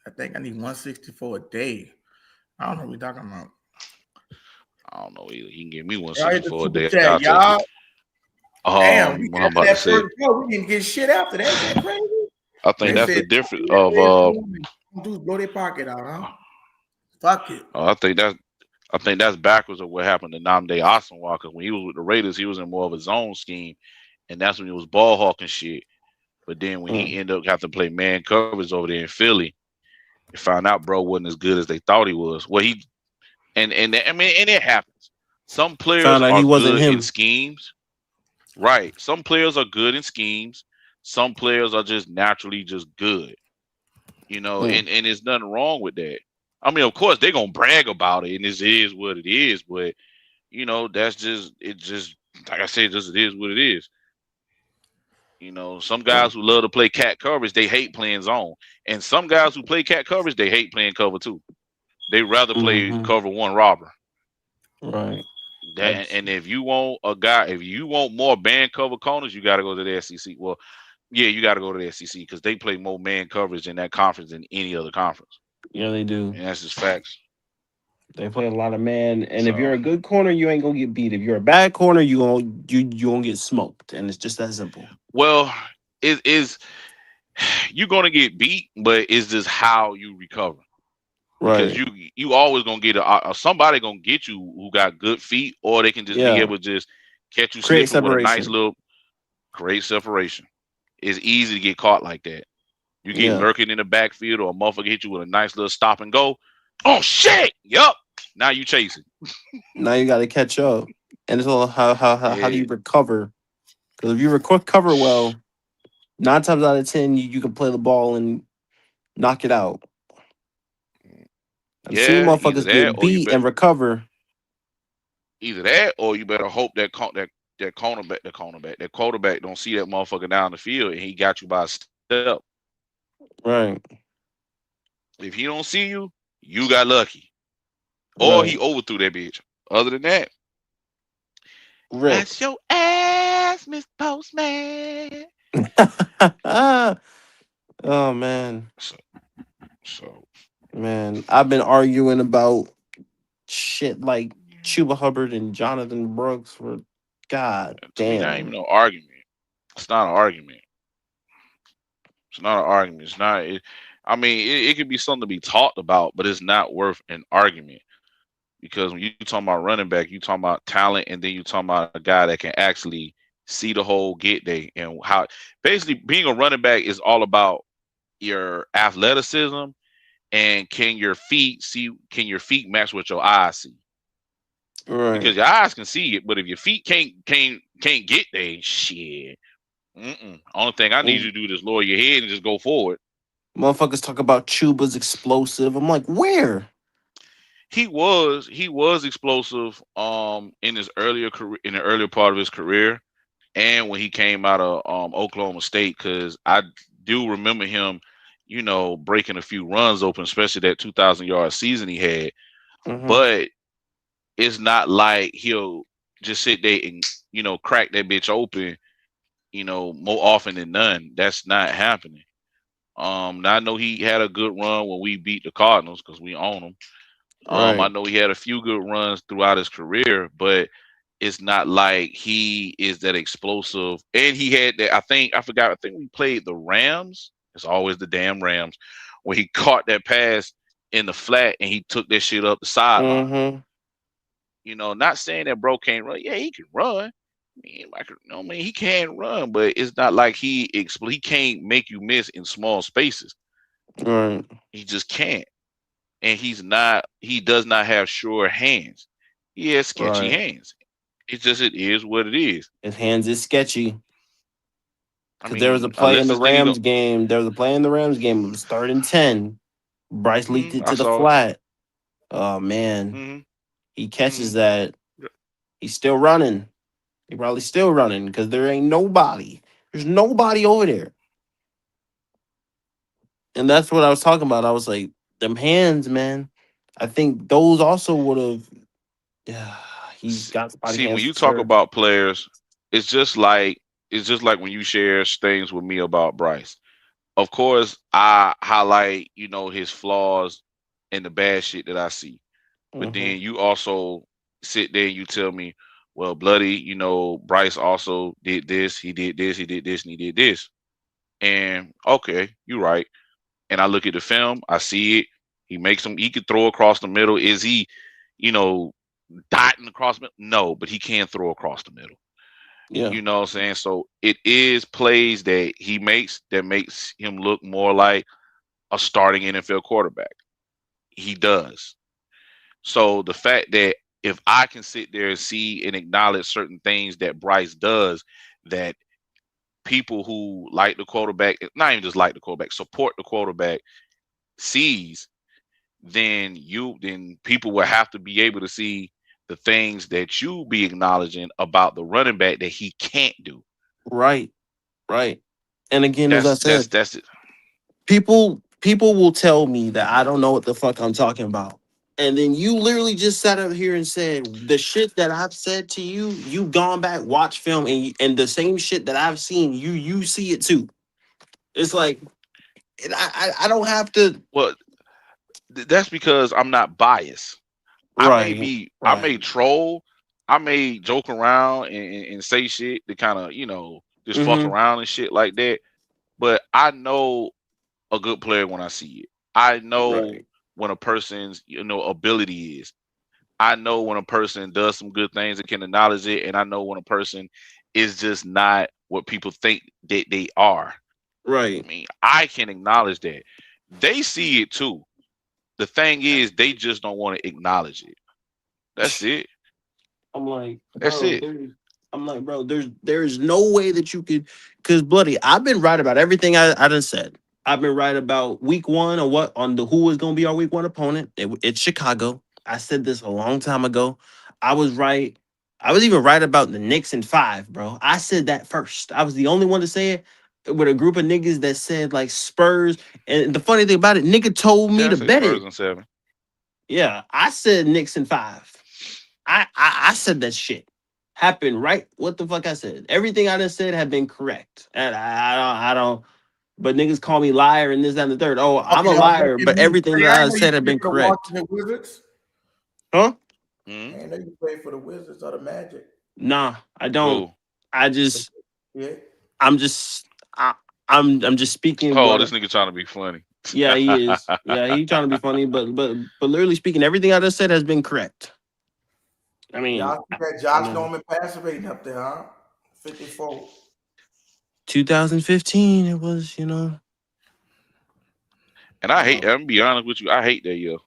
I think I need 164 a day. I don't know what we're talking about. I don't know either. He can give me 164 a day. Chat, y'all. Damn, we got that first we didn't get shit after that. Is that crazy? I think that's the difference of dudes blow their pocket out, huh? Fuck it. I think that's backwards of what happened to Nnamdi Asomugha, because when he was with the Raiders, he was in more of a zone scheme, and that's when he was ball hawking shit. But then when he ended up having to play man coverage over there in Philly, they found out bro wasn't as good as they thought he was. Well, and it happens. Some players are good in schemes. Right. Some players are good in schemes. Some players are just naturally just good. And there's nothing wrong with that. I mean, of course, they're gonna brag about it, and this is what it is. But that's just like I said, just it is what it is. Some guys who love to play cat coverage, they hate playing zone, and some guys who play cat coverage, they hate playing cover 2. They rather play cover 1 robber. Right. And if you want more man cover corners, you got to go to the SEC. Well, yeah, you got to go to the SEC because they play more man coverage in that conference than any other conference. Yeah, they do. And that's just facts. They play a lot of man, and if you're a good corner, you ain't gonna get beat. If you're a bad corner, you gonna get smoked, and it's just that simple. Well, you're gonna get beat, but it's just how you recover. Right. Because you always gonna get somebody gonna get you who got good feet, or they can just be able to just catch you slipping with a nice little create separation. It's easy to get caught like that. You get lurking in the backfield, or a motherfucker hit you with a nice little stop and go. Oh shit! Yup. Now you chasing. Now you got to catch up, and it's all how do you recover? Because if you recover well, 9 times out of 10 you can play the ball and knock it out. I've seen Yeah, either motherfuckers that get or you beat and recover. Either that or you better hope that quarterback don't see that motherfucker down the field and he got you by a step. Right. If he don't see you, you got lucky. Or Right. he overthrew that bitch. Other than that, Rick. that's your ass, Miss Postman. Oh man. So man, I've been arguing about shit like Chuba Hubbard and Jonathan Brooks for God to me, damn. not even no argument. It's not an argument. It's not an argument. It's not. It could be something to be talked about, but it's not worth an argument. Because when you talking about running back, you talking about talent, and then you talking about a guy that can actually see the whole get day, and how basically being a running back is all about your athleticism and can your feet match what your eyes see. Right. Because your eyes can see it, but if your feet can't get there, shit. Only thing I need you to do is lower your head and just go forward. Motherfuckers talk about Chuba's explosive. I'm like, where? He was explosive in his earlier career, in the earlier part of his career, and when he came out of Oklahoma State, because I do remember him, breaking a few runs open, especially that 2,000-yard season he had. Mm-hmm. But it's not like he'll just sit there and crack that bitch open, more often than none. That's not happening. Now I know he had a good run when we beat the Cardinals because we own them. Right. I know he had a few good runs throughout his career, but it's not like he is that explosive. And he had that. I think we played the Rams. It's always the damn Rams, when he caught that pass in the flat and he took that shit up the sideline. Mm-hmm. Not saying that bro can't run. Yeah, he can run. He can run, but it's not like he can't make you miss in small spaces. Right. He just can't. And he does not have sure hands. He has sketchy hands. It is what it is. His hands is sketchy. There was a play in the Rams game. It was 3rd and 10. Bryce leaked it to the flat. Oh man. He catches that. He's still running. He probably still running because there ain't nobody. There's nobody over there. And that's what I was talking about. I was like, them hands, man. I think those also would have. Yeah, he's got body hands. When you talk about players, it's just like when you share things with me about Bryce. Of course, I highlight his flaws and the bad shit that I see, but then you also sit there and you tell me, well, bloody, Bryce also did this, he did this, he did this, and he did this. And okay, you're right. And I look at the film, I see it. He could throw across the middle. Is he, dotting across the middle? No, but he can throw across the middle. Yeah. You know what I'm saying? So it is plays that he makes that makes him look more like a starting NFL quarterback. He does. So the fact that if I can sit there and see and acknowledge certain things that Bryce does, that people who like the quarterback, not even just like the quarterback, support the quarterback, sees, then people will have to be able to see the things that you be acknowledging about the running back that he can't do. Right. And again, as I said, that's it. People will tell me that I don't know what the fuck I'm talking about. And then you literally just sat up here and said the shit that I've said to you, you've gone back, watch film, and the same shit that I've seen, you see it too. It's like, I don't have to. Well, that's because I'm not biased. Right. I may troll, I may joke around and say shit to kind of, just fuck around and shit like that. But I know a good player when I see it. I know when a person's, ability is. I know when a person does some good things and can acknowledge it. And I know when a person is just not what people think that they are. Right. I mean, I can acknowledge that. They see it too. The thing is, they just don't want to acknowledge it. That's it. I'm like, That's bro, it. there's no way that you could, because Bloody, I've been right about everything I done said. I've been right about week one or what on the who was gonna be our week one opponent. It's Chicago. I said this a long time ago. I was right. I was even right about the Knicks in 5, bro. I said that first. I was the only one to say it with a group of niggas that said like Spurs. And the funny thing about it, nigga told me Yeah, I to say bet Spurs it. in 7. Yeah, I said Knicks in 5. I said that shit happened right. What the fuck I said? Everything I just said had been correct, and I don't. But niggas call me liar and this that, and the third. Oh, I'm a Okay, liar, but you everything play. that I I know you said had play been for the correct. Washington Wizards. Huh? Hmm? I know you play for the Wizards or the Magic. Nah, I don't. Who? I just. Yeah. I'm just. I'm just speaking Oh, what. this nigga trying to be funny. Yeah, he is. Yeah, he trying to be funny, but literally speaking, everything I just said has been correct. I mean, Y'all see that Josh Norman passer rating up there, huh? 54. 2015, it was, And I hate. I'm gonna be honest with you. I hate that year.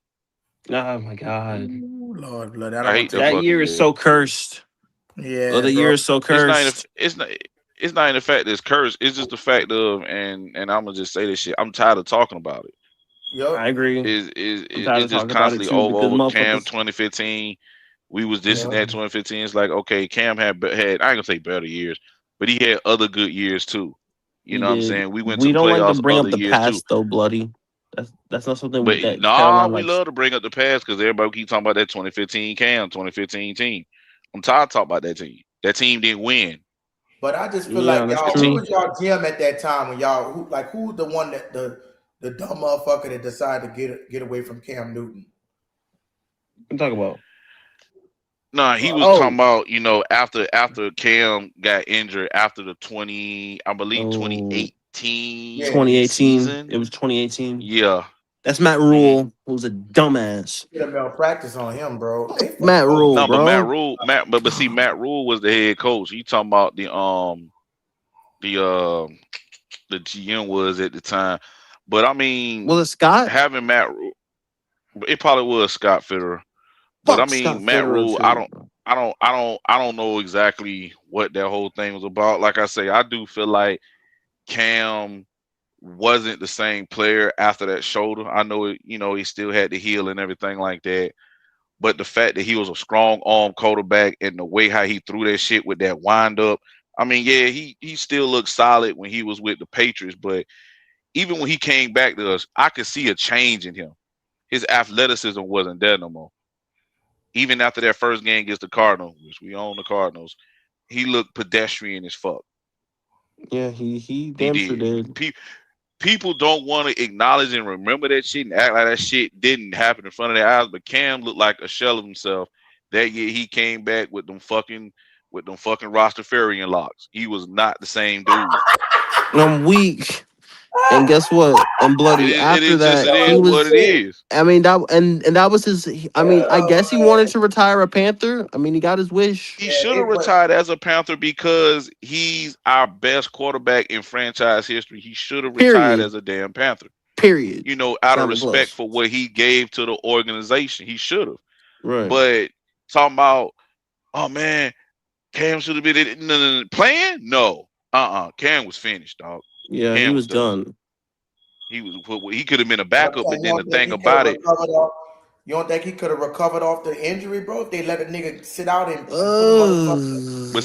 Oh my God. Ooh, Lord, blood. I I don't want hate to that take That fucking year is year. so cursed. Yeah, The bro. year is so It's not. cursed. It's not. It's not in the fact that it's cursed. It's just the fact of, and I'm gonna just say this shit. I'm tired of talking about it. I agree. I'm tired It's of just talking about it constantly too because over Cam motherfuckers. 2015. We was this Yeah. and that 2015. It's like, okay, Cam had I ain't gonna say better years, but he had other good years too. You He know what I'm did. saying? We went to We the don't like to playoffs bring other up the years too. past though, Bloody. That's not something But that nah, Carolina we likes. love to bring up the past because everybody keep talking about that 2015 Cam, 2015 team. I'm tired of talking about that team. That team didn't win. But I just feel Yeah, like that's The y'all, who team. true. was y'all GM at that time when y'all who the one that the dumb motherfucker that decided to get away from Cam Newton? What you talking about? Nah, he was talking Oh, about, after Cam got injured after the 2018 Yeah. 2018. season. It was 2018. Yeah. That's Matt Hmm. Rule, who's a dumbass. Get a malpractice on him, bro. They fucked Matt over. Rule, No, but bro. But see, Matt Rule was the head coach. You talking about the GM was at the time. But I mean, Was it Scott? having Matt Rule, it probably was Scott Fitterer. But I Fuck Scott mean, Matt Fitterer Rule, too. I don't know exactly what that whole thing was about. Like I say, I do feel like Cam wasn't the same player after that shoulder. I know it, he still had to heal and everything like that. But the fact that he was a strong arm quarterback and the way how he threw that shit with that wind up, I mean, yeah, he still looked solid when he was with the Patriots. But even when he came back to us, I could see a change in him. His athleticism wasn't there no more. Even after that first game against the Cardinals, which we own the Cardinals, he looked pedestrian as fuck. Yeah, he He damn sure did. did. People don't want to acknowledge and remember that shit and act like that shit didn't happen in front of their eyes. But Cam looked like a shell of himself. That year he came back with them fucking Rastafarian locks. He was not the same dude. I'm weak. And guess what? And Bloody, after that, It he is what was. it is. I mean that, and that was his. I mean, I guess he wanted to retire a Panther. I mean, he got his wish. He should have retired as a Panther because he's our best quarterback in franchise history. He should have retired Period. as a damn Panther. Period. Out of Not respect plus. for what he gave to the organization. He should have. Right. But talking about, oh man, Cam should have been playing? No. Cam was finished, dog. Yeah, he Cam was was done. done. He could have been a backup, but then the thing You about it, don't think he could have recovered off the injury, bro? If they let a nigga sit out and put a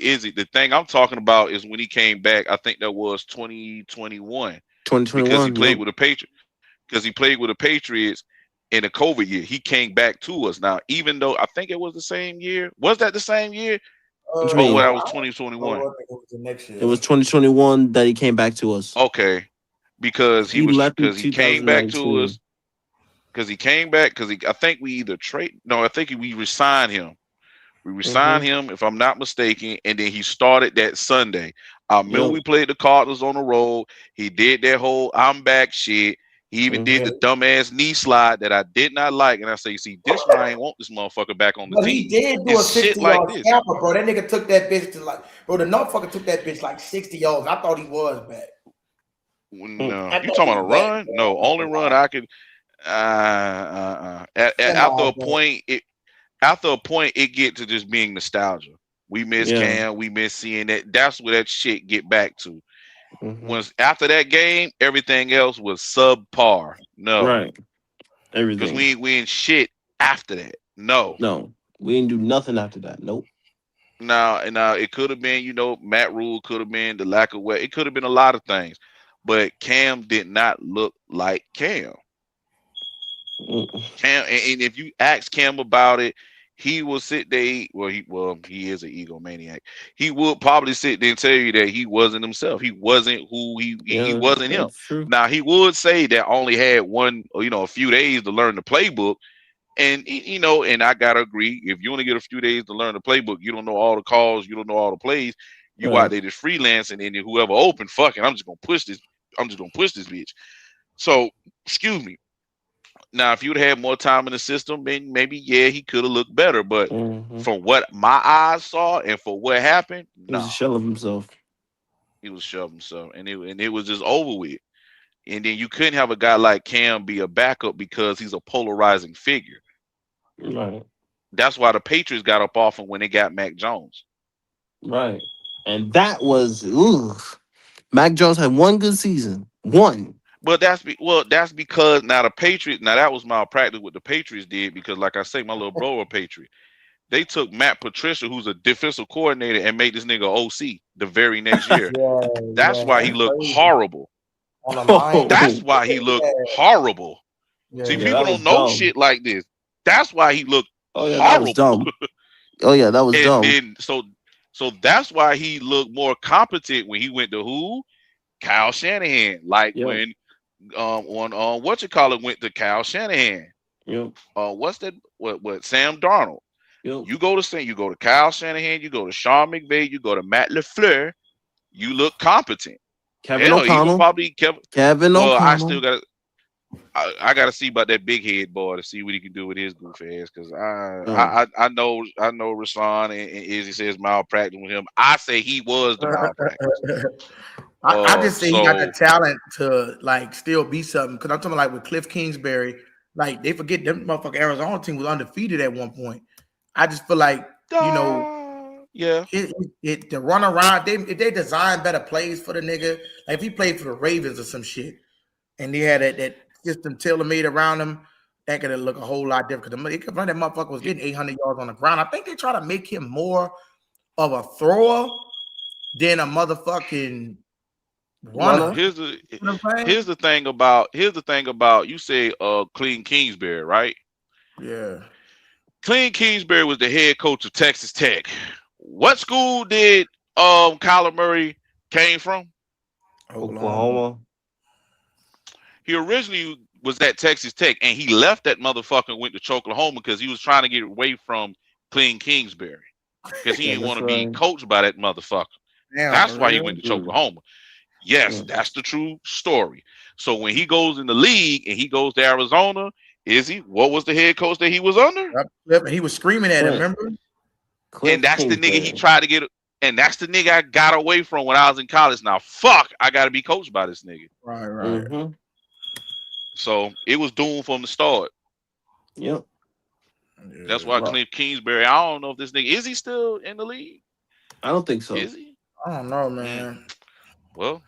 Izzy, the thing I'm talking about is when he came back, I think that was 2021. 2021. Because he played with the Patriots. Because he played with the Patriots in the COVID year. He came back to us. Now, even though I think it was the same year. Was that the same year? What you mean? That was 2021. It was 2021 that he came back to us. Okay. Because he came back to us. Because he came back, I think we either I think we resigned him. We resigned him, if I'm not mistaken, and then he started that Sunday. I remember we played the Cardinals on the road. He did that whole I'm back shit. He even did the dumbass knee slide that I did not like, and I say, see, this why I ain't want this motherfucker back on the But team. he did do It's a shit like 60-yard this. scamper, bro. That nigga took that bitch to the motherfucker took that bitch like 60 yards. I thought he was back. No, you talking about a run? No, only run I could. After a point, it get to just being nostalgia. We miss Cam, we miss seeing that. That's where that shit get back to. Once after that game, everything else was subpar. No, right, everything. Because we ain't shit after that. No, we didn't do nothing after that. Nope. Now, it could have been, Matt Rule could have been the lack of weight. It could have been a lot of things, but Cam did not look like Cam. Cam, and if you ask Cam about it, he will sit there. He is an egomaniac. He would probably sit there and tell you that he wasn't himself. He wasn't who he wasn't him. True. Now he would say that only had a few days to learn the playbook. And and I gotta agree. If you only get a few days to learn the playbook, you don't know all the calls, you don't know all the plays. You out there just freelancing, and then whoever open, fucking, I'm just gonna push this bitch. So, excuse me. Now, if you'd had more time in the system, then maybe he could have looked better. But from what my eyes saw and for what happened, he was a shell of himself. He was a shell of himself, and it was just over with. And then you couldn't have a guy like Cam be a backup because he's a polarizing figure. Right. That's why the Patriots got up off him when they got Mac Jones. Right. And that was Mac Jones had one good season. One. But that's because now the Patriots, that was malpractice what the Patriots did, because like I say, my little bro a Patriot. They took Matt Patricia, who's a defensive coordinator, and made this nigga OC the very next year. That's why he looked horrible. That's why he looked horrible. See, people don't know shit like this. That's why he looked horrible. That was dumb. That was dumb. Then, so that's why he looked more competent when he went to who? Kyle Shanahan. Like when went to Kyle Shanahan. What's that? What Sam Darnold. You go to Kyle Shanahan, you go to Sean McVay, you go to Matt LaFleur, you look competent. Kevin O'Connell. Kevin O'Connell. I gotta see about that big head boy to see what he can do with his goof ass, because I know Rashawn and Izzy says malpractice with him. I say he was the malpractice. I just say he got the talent to still be something, because I'm talking like with Cliff Kingsbury, they forget them motherfucking Arizona team was undefeated at one point. I just feel like the run around, they design better plays for the nigga. Like if he played for the Ravens or some shit, and they had that system tailor-made around him, that could look a whole lot different. Because that motherfucker was getting 800 yards on the ground. I think they try to make him more of a thrower than a motherfucking runner. Here's the thing about you say Clean Kingsbury, right? Yeah. Clean Kingsbury was the head coach of Texas Tech. What school did Kyler Murray came from? Oklahoma. He originally was at Texas Tech, and he left that motherfucker and went to Oklahoma because he was trying to get away from Clean Kingsbury, because he didn't want to be coached by that motherfucker. That's why he went to Oklahoma. Yes, that's the true story. So when he goes in the league and he goes to Arizona, what was the head coach that he was under? Yep, he was screaming at him, remember? And that's the nigga he tried to get, and that's the nigga I got away from when I was in college. Now, I got to be coached by this nigga. Right. So it was doomed from the start. Yep. That's why Cliff Kingsbury, I don't know if this nigga, is he still in the league? I don't think so. Is he? I don't know, man. Well,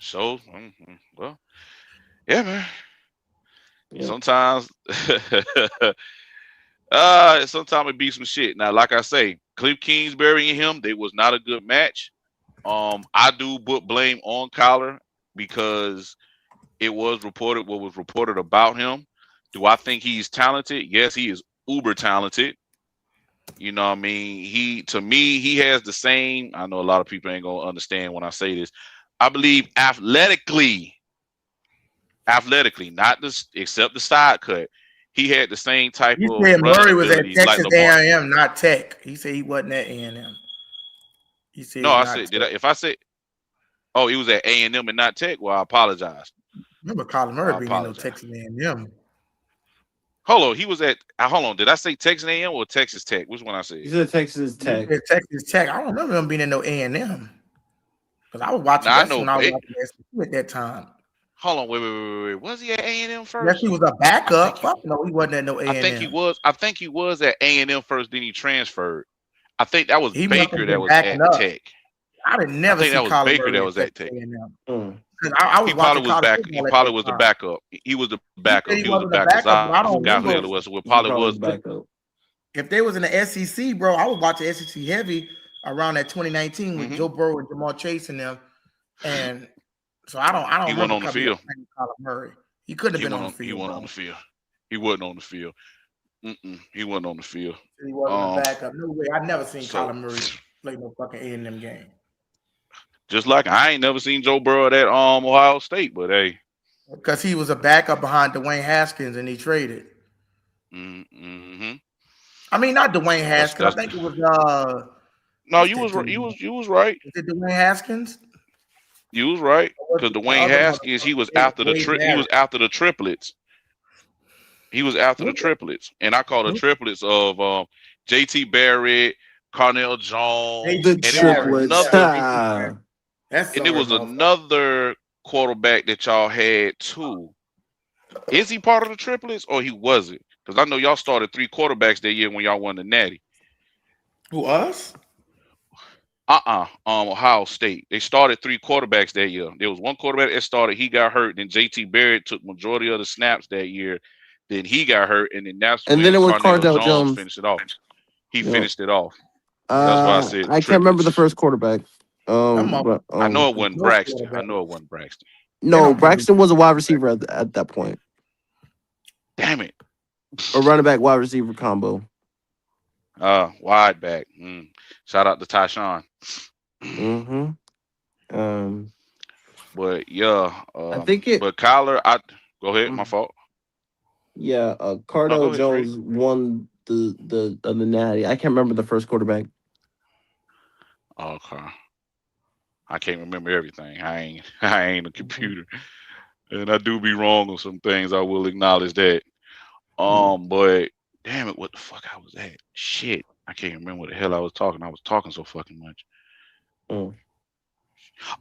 yeah, man. Yep. Sometimes it be some shit. Now, like I say, Cliff Kingsbury and him, they was not a good match. I do put blame on Kyler because it was reported what was reported about him. Do I think he's talented? Yes, he is uber talented. You know what I mean? To me, he has the same. I know a lot of people ain't gonna understand when I say this. I believe athletically, not this, except the side cut. He had the same type of. He said Murray was at Texas A&M, not Tech. He said he wasn't at A&M. He said no. I said, Tech. If I said, oh, he was at A&M and not Tech, well, I apologize. Remember Kyler I Murray being in no apologize. Texas A&M. Hold on, he was at. Hold on, did I say Texas A&M or Texas Tech? Which one I said? You said Texas Tech. Texas Tech. I don't remember him being in no A&M because I was watching. Now I That's know, when I was but watching SEC at that time. hold on, wait. Was he at A&M first? Yes, he was a backup. Fuck no, he wasn't at no A&M. I think he was at A&M first. Then he transferred. I think that was He must Baker have that been was backing at up. Tech. I didn't never think see that was Kyler Baker Murray that at was at Texas Tech. A&M. I was He probably watching was college back. football He at probably that was the time. backup. He was the backup. He He was the wasn't a backup. backup, but I I don't forgot who the remember. hell it was. Well, probably was. If they was in the SEC, bro, I was watching SEC heavy around that 2019 with Joe Burrow and Jamar Chase and them, and so I don't He remember wasn't on the coming up field. playing Kyler Murray. He couldn't have been on the field. He wasn't on the field. He wasn't on the field. He wasn't on the field. He wasn't a backup. No way. I never seen Kyler Murray play no fucking A&M game. Just like I ain't never seen Joe Burrow at Ohio State, but hey, because he was a backup behind Dwayne Haskins and he traded. I mean, not Dwayne Haskins. I think it was no, you was right. You was right. Is it Dwayne Haskins? You was right because Dwayne Haskins he was after the triplets. He was after the triplets, and I call the triplets of JT Barrett, Carnell Jones, The triplets. And it was another quarterback that y'all had too. Is he part of the triplets or he wasn't? Because I know y'all started 3 quarterbacks that year when y'all won the Natty. Who, us? Ohio State. They started 3 quarterbacks that year. There was one quarterback that started. He got hurt. Then JT Barrett took majority of the snaps that year. Then he got hurt, and then that's when then it was Carnell Cardell Jones. finished it off. He Yep. finished it off. That's why I said I can't remember the first quarterback. I know it wasn't Braxton. No, Braxton was a wide receiver at that point. Damn it. A running back wide receiver combo. Wide back. Shout out to Tyshawn. But yeah, I think it. But Kyler, go ahead. My fault. Yeah, Cardell Jones won the Natty. I can't remember the first quarterback. Okay. I can't remember everything. I ain't a computer, and I do be wrong on some things. I will acknowledge that. But damn it, what the fuck I was at? Shit, I can't remember what the hell I was talking. I was talking so fucking much.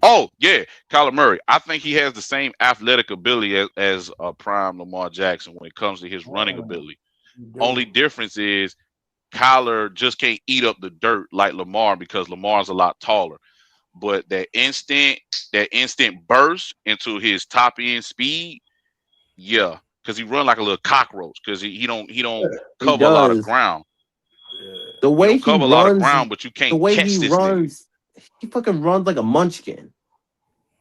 Oh yeah, Kyler Murray. I think he has the same athletic ability as prime Lamar Jackson when it comes to his running ability. Only difference is Kyler just can't eat up the dirt like Lamar because Lamar's a lot taller. But that instant burst into his top end speed, yeah, because he run like a little cockroach because he don't cover a lot of ground. The way he cover runs, a lot of ground, but you can't the way catch he this runs, he fucking runs like a munchkin.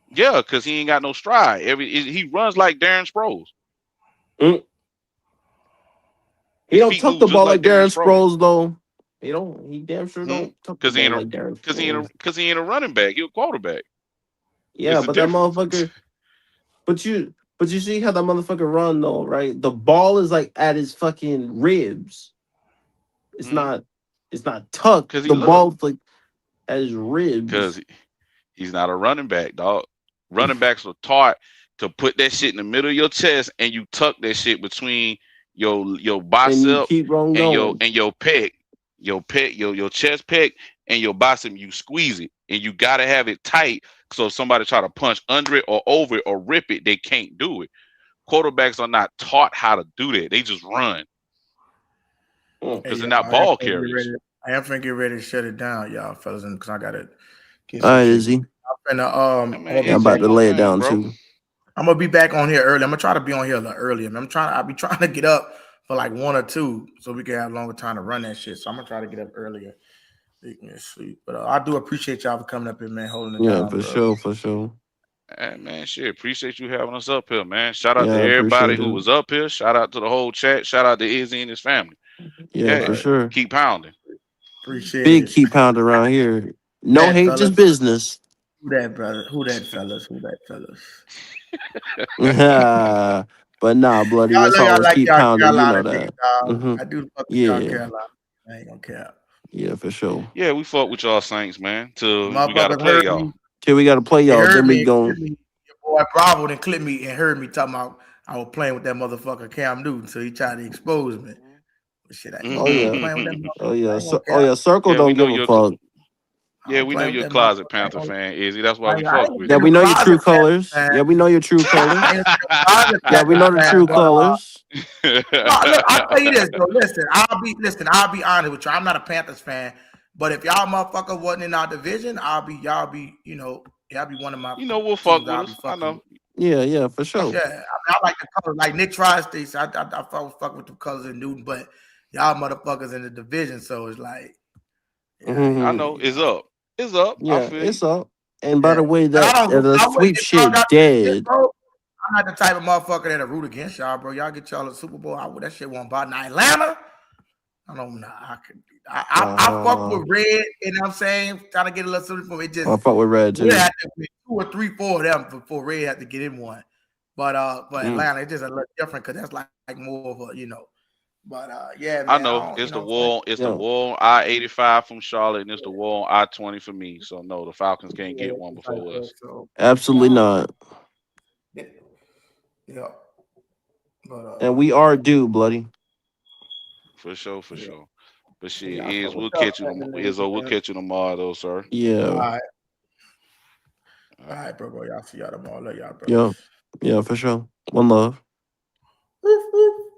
Yeah, because he ain't got no stride. He runs like Darren Sproles. He don't tuck the ball like Darren Sproles though. He damn sure don't tuck the ball like Darren Sproles. Because he ain't a running back. He a quarterback. Yeah, but that motherfucker. But you see how that motherfucker run though, right? The ball is like at his fucking ribs. It's not tucked. The ball's like at his ribs. Because he's not a running back, dog. Running backs are taught to put that shit in the middle of your chest and you tuck that shit between your bicep and your pec. Your chest pec and your bicep, you squeeze it. And you gotta have it tight. So if somebody try to punch under it or over it or rip it, they can't do it. Quarterbacks are not taught how to do that. They just run. Because they're not ball carriers. I am finna get ready to shut it down, y'all fellas, because I gotta get All right, Izzy. I'm about to lay it down too. I'm gonna be back on here early. I'm gonna try to be on here a little earlier. I'll be trying to get up for like 1 or 2 so we can have longer time to run that shit. So I'm gonna try to get up earlier. So you can sleep. But I do appreciate y'all for coming up here, man, holding it down. For sure. Hey, man, shit. Appreciate you having us up here, man. Shout out to everybody who was up here. Shout out to the whole chat. Shout out to Izzy and his family. Yeah, for sure. Keep pounding. Appreciate Big it. keep pound around here. No hate, fellas. just business. Who that, brother? Who that, fellas? But nah, bloody. Let's always keep pounding. You know that. I do fuck with y'all Carolina. I ain't gonna care. Yeah, for sure. Yeah, we fuck with y'all Saints, man. Till we gotta play y'all. Till we gotta play y'all. Then we gon' Your boy Bravo then clipped me and heard me talking about I was playing with that motherfucker Cam Newton, so he tried to expose me. But shit, I Oh yeah. playing with that Oh motherfucker. yeah. I ain't gonna Oh cap. yeah. Circle Yeah, we don't know give a you're. fuck. I Yeah, don't we play know with you're a that closet motherfucker. Panther fan, Izzy. That's why we I fuck ain't with Yeah, been we a know your true closet Panther colors. fan. Yeah, we know your true colors. I ain't been a closet Yeah, we Panther know the fan, true but colors. no, look, I'll tell you this though. I'll be honest with you. I'm not a Panthers fan, but if y'all motherfucker wasn't in our division, y'all be one of my you know, we'll fuck teams with I'll be us. I fucking know. with. Yeah, for sure. Yeah, I mean, I like the colors. Like Nick Tri-States, I fuck with the colors in Newton, but y'all motherfuckers in the division, so it's like, I know. It's up. It's up. I Yeah, feel you. it's up. And by yeah. the way, But I that don't. the I wouldn't sweep if y'all shit got shit, dead. bro. I'm not the type of motherfucker that'll root against y'all, bro. Y'all get y'all a Super Bowl. That shit won't bother. Now Atlanta, I don't know. I fuck with Red, you know what I'm saying? Trying to get a little something from it. I fuck with Red We too. had to win 2 or 3, 4 of them before Red had to get in one. But Atlanta, it's just a little different because that's like more of a, But yeah, man. I know. It's the wall. It's the wall I-85 from Charlotte, and it's the wall I-20 for me. So no, the Falcons can't get one before us. Absolutely not. Yeah. But And we are due, bloody. For sure. But shit, Yeah, we'll catch you tomorrow. We'll catch you tomorrow, though, sir. Yeah. All right, bro. Y'all see y'all tomorrow. Love y'all, bro. Yeah, for sure. One love. Woof, woof.